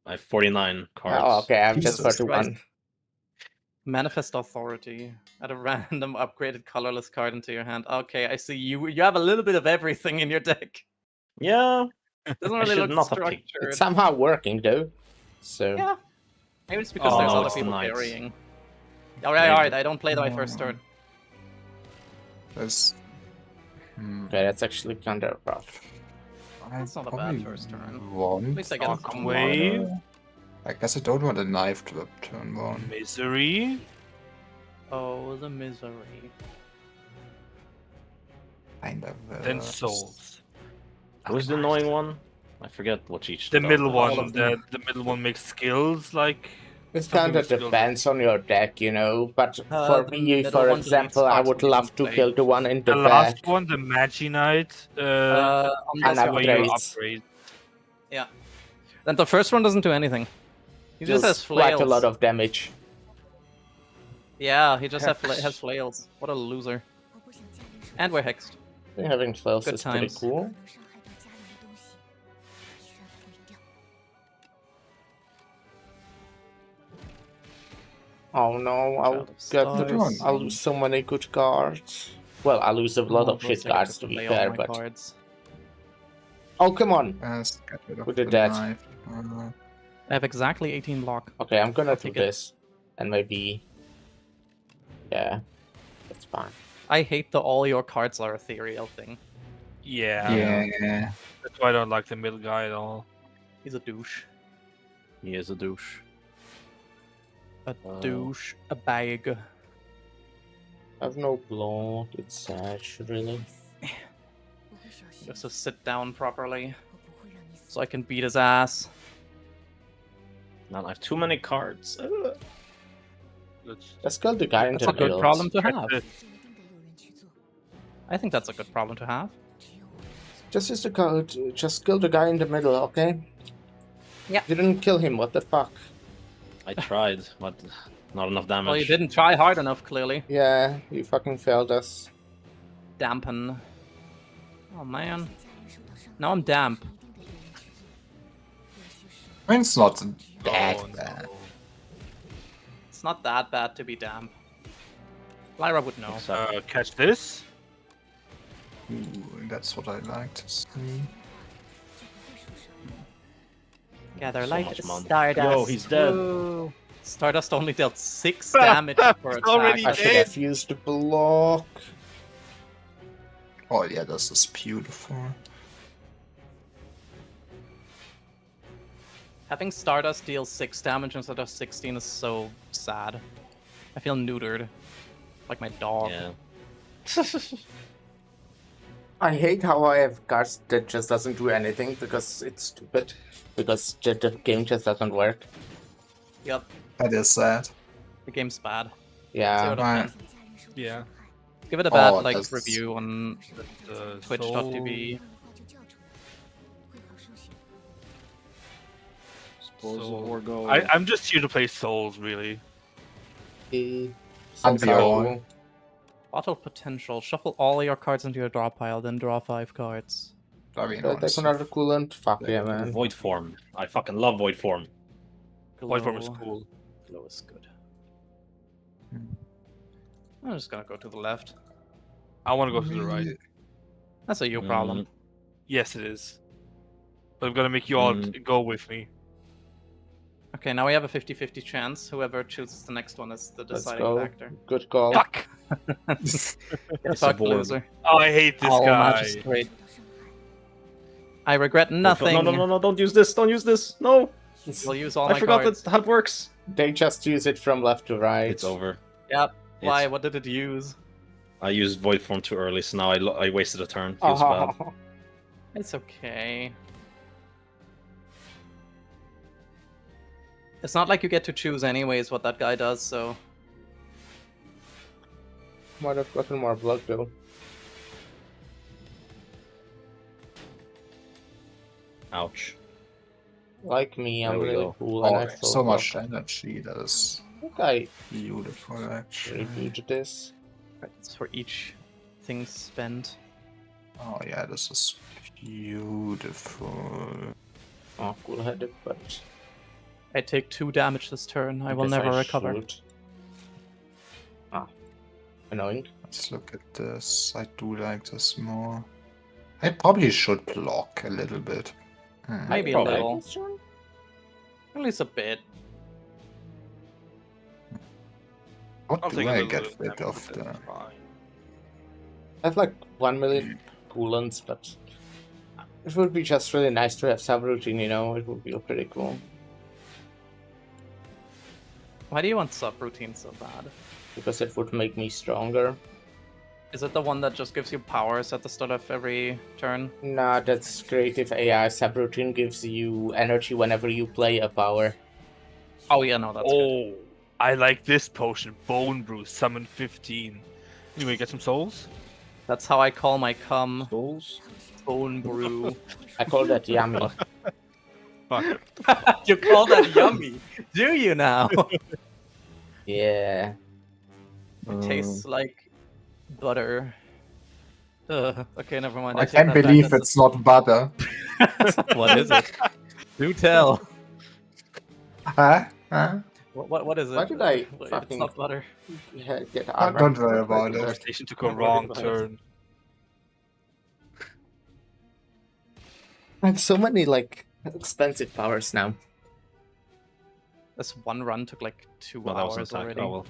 I have 49 cards. Oh, okay, I'm just Jesus 41. Manifest authority. Add a random upgraded colorless card into your hand. Okay, I see. You have a little bit of everything in your deck. Yeah. Doesn't I really should look not have picked- structured. It's somehow working though. So Yeah. Maybe it's because Oh, there's no, other it's the people knights. carrying. Alright, I don't play my first turn. this. okay, that's actually kinda rough. That's not a bad first turn. At Want least I get Dark some Wave. water. I guess I don't want a knife to up turn one. Misery. Oh, the misery. Kind of. Then Souls. Who's the annoying one? I forget what each. The does. middle all one. of them. The middle one makes skills like. It Something kinda with skills. depends on your deck, you know. But for The me, middle for one deletes example, I cards would when you love don't to play. kill the one in the The back. last one, the Magi Knight. Unless And you're where you upgrades. upgrade. Yeah. Then the first one doesn't do anything. He just has Deals flails. quite a lot of damage. Yeah, he just Hex. has flails. What a loser. And we're hexed. Having flails Good is pretty times. cool. Oh no, I'll Child of get Stars. I'll lose so many good cards. Well, I'll lose a lot of shit cards to be fair, but Cards. oh come on. Yes, get rid of Who did the that? knife. I have exactly 18 block. Okay, I'm gonna I'll do take it. this, and maybe yeah, that's fine. I hate the all your cards are ethereal thing. Yeah. Yeah. That's why I don't like the middle guy at all. He's a douche. He is a douche. A douche. A bag. I have no blood. It's sad, really. Just to sit down properly. So I can beat his ass. Man, I have too many cards. Let's kill the guy in That's the a good middle. problem to have. I think that's a good problem to have. Just use the code. Just kill the guy in the middle, okay? Yeah. You didn't kill him. What the fuck? I tried, but not enough damage. Well, you didn't try hard enough, clearly. Yeah, you fucking failed us. Dampen. Oh man. Now I'm damp. I mean, it's not that Oh, bad. no. It's not that bad to be damp. Lyra would know. Catch this. Ooh, that's what I like to see. Gather So light much mana. Stardust. Yo, he's dead. Woo. Stardust only dealt 6 damage per He's attack. already I should dead. have used the block. Oh yeah, this is beautiful. Having Stardust deal 6 damage instead of 16 is so sad. I feel neutered. Like my dog. Yeah. I hate how I have cards that just doesn't do anything because it's stupid. Because the game just doesn't work. Yep. That is sad. The game's bad. Yeah. 0 out of Right. 10. Yeah. Give it a bad Oh, that's- review on Twitch.tv. I'm just here to play Souls, really. Unbearable. Bottle potential. Shuffle all your cards into your draw pile, then draw 5 cards. Very That's nice. another coolant. Fuck yeah, man. Void form. I fucking love void form. Void form is Glow. cool. Glow is good. I'm just gonna go to the left. I want to go to the right. That's a you problem. Yes, it is. But I'm gonna make you all go with me. Okay, now we have a 50-50 chance. Whoever chooses the next one is the Let's deciding go. factor. Good call. Fuck! Get fucked, board. loser. Oh, I hate this guy. Magistrate. I regret nothing. No, don't use this, don't use this. No! We'll use all I my forgot cards. how it works. They just use it from left to right. It's over. Yep. Why? It's- What did it use? I used void form too early, so now I wasted a turn. Feels bad. It's okay. It's not like you get to choose anyways what that guy does, so... Might have gotten more blood though. Ouch. Like me, I'm There we really go. cool. And I Oh, thought, so much energy. That is I think I beautiful, actually. reviewed this. It's for each thing spent. Oh yeah, this is beautiful. Oh, cool-headed, but I take 2 damage this turn. I will guess never recover. should. Ah, annoying. Let's look at this. I do like this more. I probably should block a little bit. Maybe a Probably. little. At least a bit. What I'll do take a I little get bit rid damage, of but the... that's fine. I have like 1 million coolants, but it would be just really nice to have subroutine, you know? It would be pretty cool. Why do you want subroutine so bad? Because it would make me stronger. Is it the one that just gives you powers at the start of every turn? Nah, that's creative AI. Subroutine gives you energy whenever you play a power. Oh yeah, no, that's good. Oh, I like this potion. Bone Brew, summon 15. Anyway, get some souls? That's how I call my cum. Souls? Bone brew. I call that yummy. Fuck. You call that yummy? Do you now? Yeah. It tastes like butter. Okay, never mind. I take can't that back. believe That's it's not butter. What is it? Do tell. Huh? Huh? What is it? Why did I If it's fucking- not butter. Yeah, get Oh, armor. don't worry about it. Conversation took a wrong turn. I have so many like expensive powers now. This one run took like 2 Well, that was an hours attack. already. Oh, well.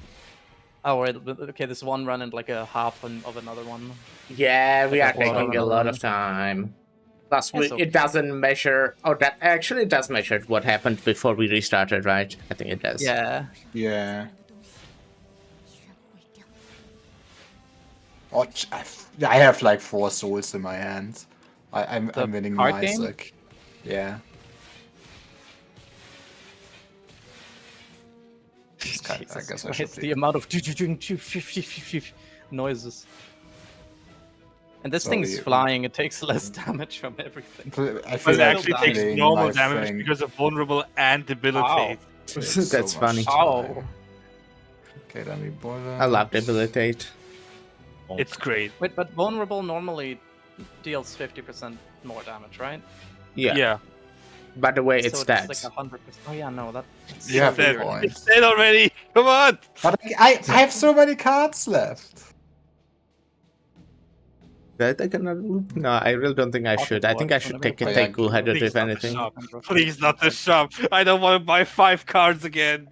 Oh, wait, okay, this one run and like a half of another one. Yeah, we are Okay, well, taking a lot of time. Plus, It's okay. it doesn't measure. Oh, that actually it does measure what happened before we restarted, right? I think it does. Yeah. Yeah. Oh, I have like 4 souls in my hand. I'm The winning card game? Isaac. Yeah. I Jesus guess I should Christ, leave. the amount of noises. And this thing is Sorry. flying, it takes less damage from everything. I But feel it like actually takes playing normal my damage thing because of vulnerable and debilitate. takes That's so funny. much time. Ow. Okay, let me bother. I love debilitate. It's great. Wait, but vulnerable normally deals 50% more damage, right? Yeah. Yeah. By the way, it's so that. it's like 100%. Oh yeah, no, that's You have so a weird. point. It's dead already. Come on. But I have so many cards left. That I cannot loop? No, I really don't think I should. I think I should take Oh, a yeah, take cool-headed please if not the anything. shop. Please not the shop. I don't want to buy 5 cards again.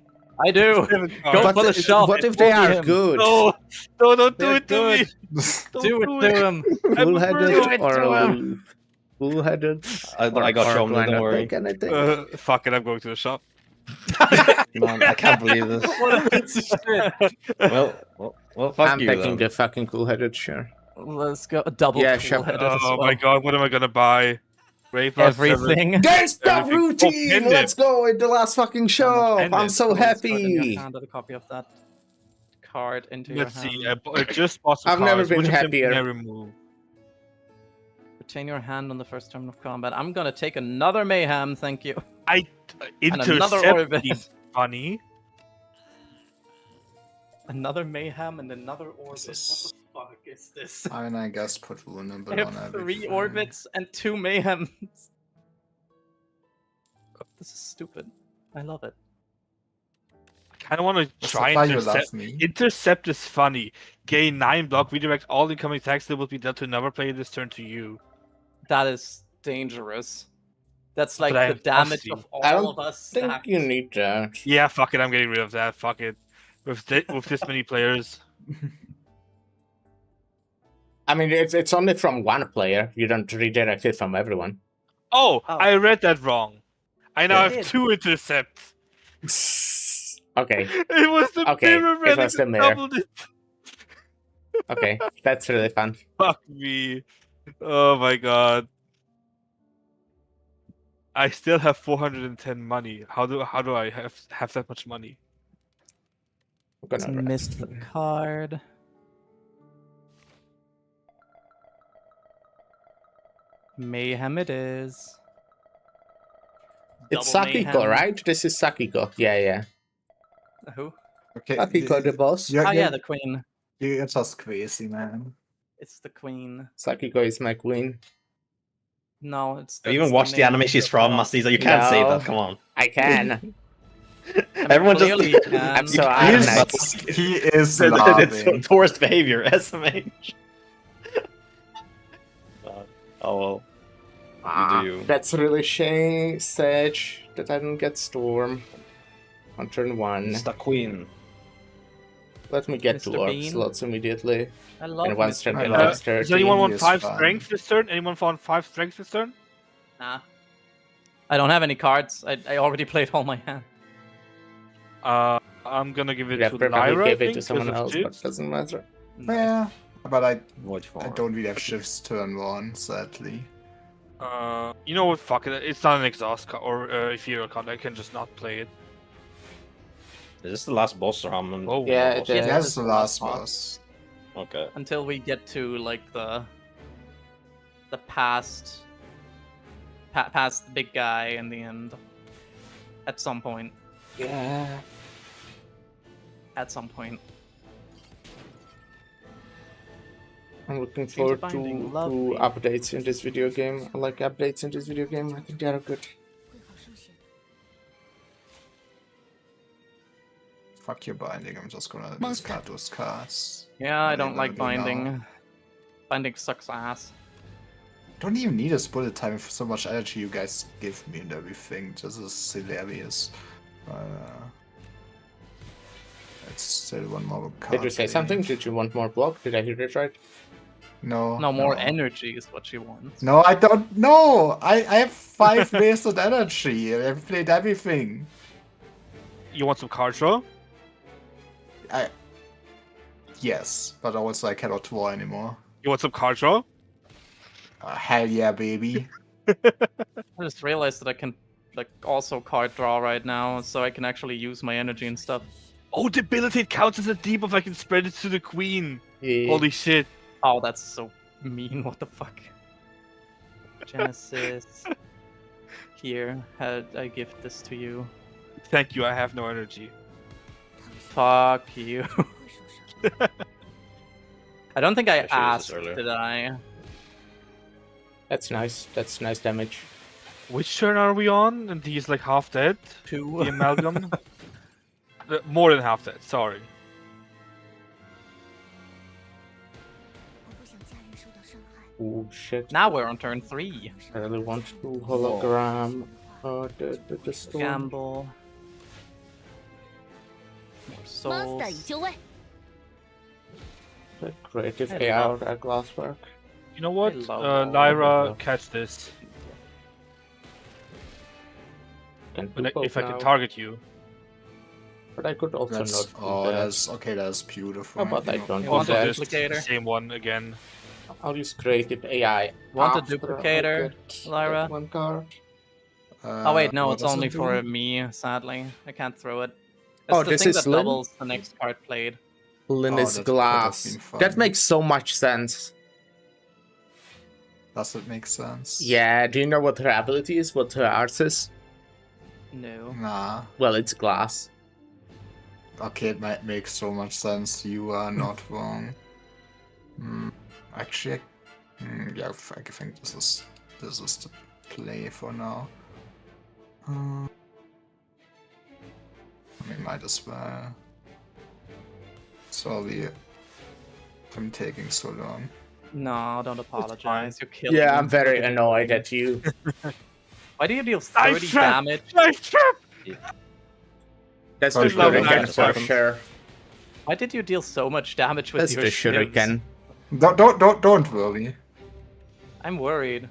I do. 7 Go cards. for the shop. What if they Bully are him. good? No, no, don't do They're it to me. good. Don't Do it to him. Cool-headed Do it or to a him. loop? Cool-headed? I got you, do I don't not worry. take anything? Fuck it, I'm going to the shop. Man, I can't believe this. What a piece of shit. Well, fuck I'm you taking then. the fucking cool-headed, sure. Let's go. Double Yeah, cool-headed as Oh well. my god, what am I gonna buy? Grave Master Everything. There's the Everything. Oh, routine! pendant. Let's go in the last fucking show! I'm pendant. so Card in your happy! hand, add a copy of that card into Let's your see. hand. I just bought some I've never cards. been Which of them happier. can I remove? Retain your hand on the first turn of combat. I'm gonna take another mayhem, thank you. I And another intercept orbit. seems funny. Another mayhem and another orbit. is- What the fuck is this? I mean, I guess put vulnerable I on have everything. 3 orbits and 2 mayhems. This is stupid. I love it. I kind of want to That's try why you intercept. love me. Intercept is funny. Gain 9 block, redirect all incoming attacks that will be dealt to another player this turn to you. That is dangerous. That's like But I the have damage Aussie. of I all don't of us. think stacked. you need that. Yeah, fuck it. I'm getting rid of that. Fuck it. With this many players. I mean, it's only from one player. You don't redirect it from everyone. Oh, Oh. I read that wrong. I now You have did. 2 intercepts. Okay, It was the Okay, mirror it relic was the that mirror. doubled it. okay, that's really fun. Fuck me. Oh my god. I still have 410 money. How do I have that much money? I'm gonna Just missed the card. Mayhem it is. It's Double Sakiko, mayhem. right? This is Sakiko. Yeah. Who? Okay, Sakiko the boss. Oh yeah, the queen. You're just crazy, man. It's the queen. Sakiko is my queen. No, it's. Have you even that's watched the name anime of she's the from, boss. Mastiza? You can't say No. that. Come on. I can. Everyone just. Clearly you can. I'm so He is, honest. he is It's laughing. tourist behavior, SMH. Oh well. You do. That's really sad that I didn't get Storm on turn 1. It's the queen. Let me get Mr. 2 orb Bean. slots immediately. I love And once Mr. turn I get love- next turn. Does anyone want is 5 fine. strength this turn? Anyone want 5 strength this turn? Nah. I don't have any cards. I already played all my hand. I'm gonna give it Yeah, to probably Lyra. I give it think, to someone 'cause of else, but chips. it doesn't matter. Yeah, but I Void form. don't really have shifts turn 1, sadly. You know what? Fuck it. It's not an exhaust card or ethereal card. I can just not play it. Is this the last boss or how many? Oh, Yeah, more it bosses? is. Yeah. That's this the is last last boss. Okay. Until we get to like the past the big guy in the end. At some point. Yeah. At some point. I'm looking Seems forward binding, to lovely. updates in this video game. I like updates in this video game. I think they are good. Fuck your binding, I'm just gonna Monster. discard those cards. Yeah, I What are don't you like gonna do now? binding. Binding sucks ass. Don't even need a bullet time for so much energy you guys give me and everything. This is hilarious. It's still one more card. Did you say something? Did you want more block? Did I hear it right? No. No, more energy is what she wants. No, I don't know. I have 5 wasted energy. I've played everything. You want some card draw? Yes, but also I cannot draw anymore. You want some card draw? Hell yeah, baby. I just realized that I can like also card draw right now, so I can actually use my energy and stuff. Oh, debilitate counts as a debuff. I can spread it to the queen. Yeah. Holy shit. Oh, that's so mean. What the fuck? Genesis. Here, I gift this to you. Thank you. I have no energy. Fuck you. I don't think I should've used asked, this earlier. did I? That's nice. That's nice damage. Which turn are we on? And he's like half dead. The 2. amalgam. More than half dead. Sorry. Oh shit. Now we're on turn 3. I really want to hologram. The storm. Gamble. More souls. The creative Hello. AR at Glasswork. You know what? Hello. Lyra, Hello. catch this. can do But both if I now. can target you. But I could also That's not do that. okay. That's beautiful. How about I know. don't You do want a that? duplicator? The same one again. I'll use creative AI. Want a after I duplicator, get Lyra? that one card. Oh wait, no, what it's does it only do? for me. Sadly, I can't throw it. It's Oh, the this thing is that Lynn? doubles the next card played. Linus that could have Glass. been fun. That makes so much sense. Does it make sense? Yeah, do you know what her ability is? What her art is? No. Nah. Well, it's glass. Okay, it might make so much sense. You are not wrong. Actually, yeah, I think this is the play for now. We might as well. Sorry, I'm taking so long. No, don't apologize. You're killing Yeah, me. I'm very annoyed at you. Why do you deal Knife 30 trap! damage? Knife trap! That's I the love shuriken knife for traps. sure. Why did you deal so much damage with That's your the shivs? shuriken. Don't worry. I'm worried.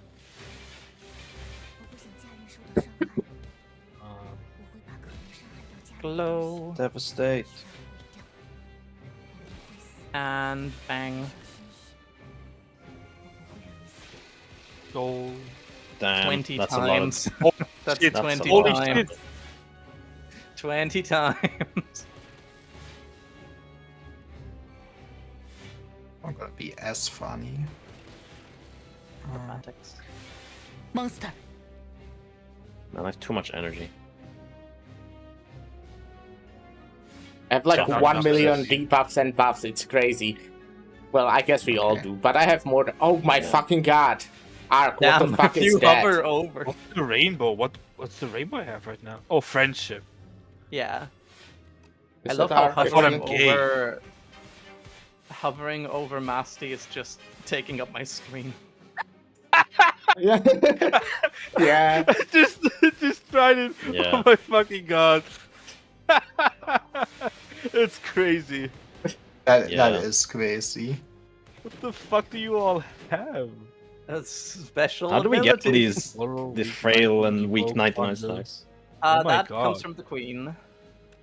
Glow Devastate. and bang. Go. Damn, 20 that's times. a lot. That's Shit. 20 Holy times. shit! 20 times. I'm gonna be as funny. Acrobatics. Monster. Man, I have too much energy. I have like Shut up, 1 million Justice. debuffs and buffs, it's crazy. Well, I guess we all do, but I have more than... Oh my fucking god! Ark, what Damn, the fuck if is you that? hover over. What's the rainbow? What's the rainbow I have right now? Oh, friendship. Yeah. Is I love that how Ark? I thought I'm hovering gay. over Masty is just taking up my screen. Yeah. Yeah. just tried it. Yeah. Oh my fucking god. It's crazy. That Yeah. is crazy. What the fuck do you all have? That's special. How do we get abilities. these Tomorrow, the week frail 19, and weak both 99 bundles. stacks? Oh my That comes God. from the queen.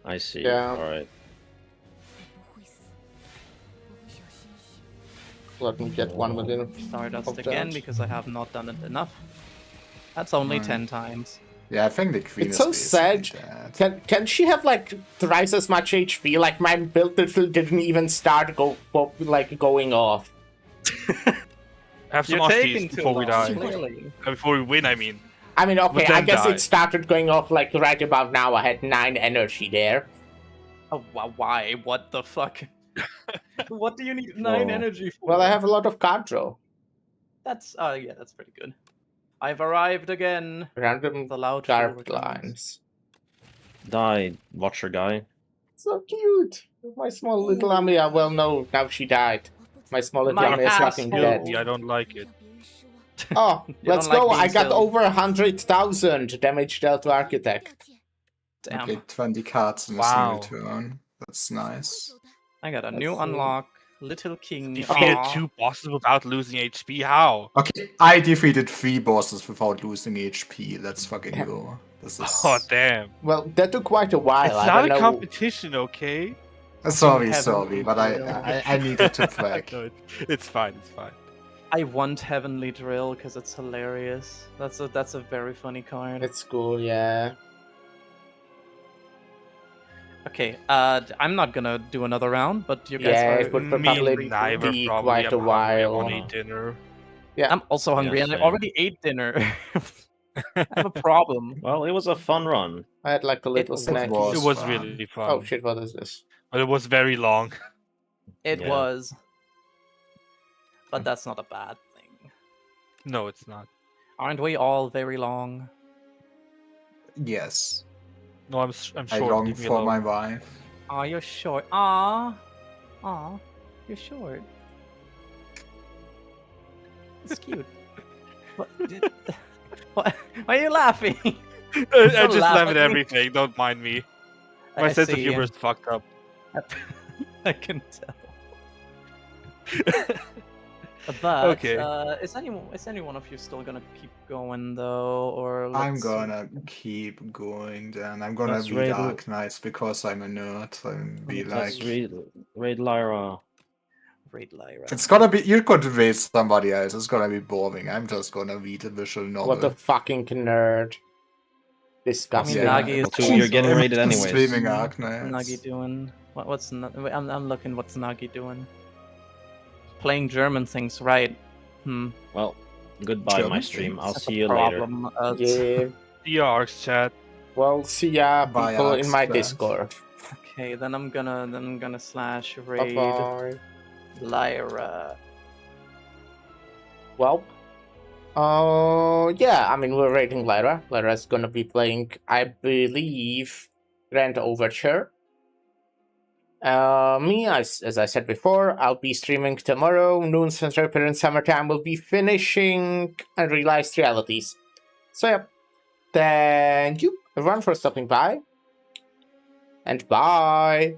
I see. Yeah. Alright. Let me get 1 million. Stardust of again that. because I have not done it enough. That's only Right. 10 times. Yeah, I think the queen It's is so basically sad. dead. Can she have like thrice as much HP? Like my build didn't even start going off. Have some You're taking Osties too before we long, die. clearly. Before we win, I mean. I mean, okay, But I then guess die. it started going off like right about now. I had 9 energy there. Oh, why? What the fuck? What do you need 9 Whoa. energy for? Well, I have a lot of card draw. That's, yeah, that's pretty good. I've arrived again. Random The loud dark full returns. lines. Die, watcher guy. So cute. My small little Amia. Well, no, now she died. My small little My Amia is ass fucking hole. dead. Yeah, I don't like it. Oh, You let's don't like go. being I got killed. over 100,000 damage dealt to Architect. Damn. Okay, 20 cards in a Wow. single turn. That's nice. I got a new Let's see. unlock. Little King. Defeated Aw. 2 bosses without losing HP. How? Okay, I defeated 3 bosses without losing HP. Let's fucking go. This is... Oh damn! Well, that took quite a while. It's I not don't a know. competition, okay? Sorry, Heavenly but I needed to brag. No, it's fine. It's fine. I want Heavenly Drill because it's hilarious. That's a very funny card. It's cool, yeah. Okay, I'm not gonna do another round, but you guys Yeah, are. it would Me probably and Niver be probably. quite a I'm hungry, I while. want to eat dinner. I'm also hungry, Yeah, and I same. already ate dinner. I have a problem. Well, it was a fun run. I had like a little was- snack. was It was fun. really fun. Oh shit, what is this? But it was very long. It Yeah. was, but that's not a bad thing. No, it's not. Aren't we all very long? Yes. No, I'm I short. long Leave me for alone. my wife. Aw, you're short. Aw, you're short. It's cute. What? What? Why are you laughing? I Don't just laugh laugh at at me. everything. Don't mind me. My I sense of see. humor is fucked up. I can tell. But Okay. is any one of you still gonna keep going though, or I'm let's see. gonna keep going then. I'm gonna Let's be raid- Dark Knights because I'm a nerd. And be Let's like, raid Lyra. Raid Lyra. it's gonna be. You could raid somebody else. It's gonna be boring. I'm just gonna read a visual novel. What a fucking nerd. Disgusting. Yeah, Nagi is So you're getting raided I'm anyways. streaming What's Arknights. Nagi doing? I'm looking. What's Nagi doing? Playing German things, right? Well, goodbye, German my stream. I'll That's see a you later. problem. Yeah. See ya, Arcs chat. Well, see ya, Bye, people in my Arcs, Discord. Okay, then I'm gonna slash raid Bye-bye. Lyra. Well, yeah, I mean, we're raiding Lyra. Lyra's gonna be playing, I believe, Grand Overture. Me, as I said before, I'll be streaming tomorrow. Noon Central European Summertime will be finishing Unrealized Realities. So, yeah. Thank you, everyone, for stopping by. And bye.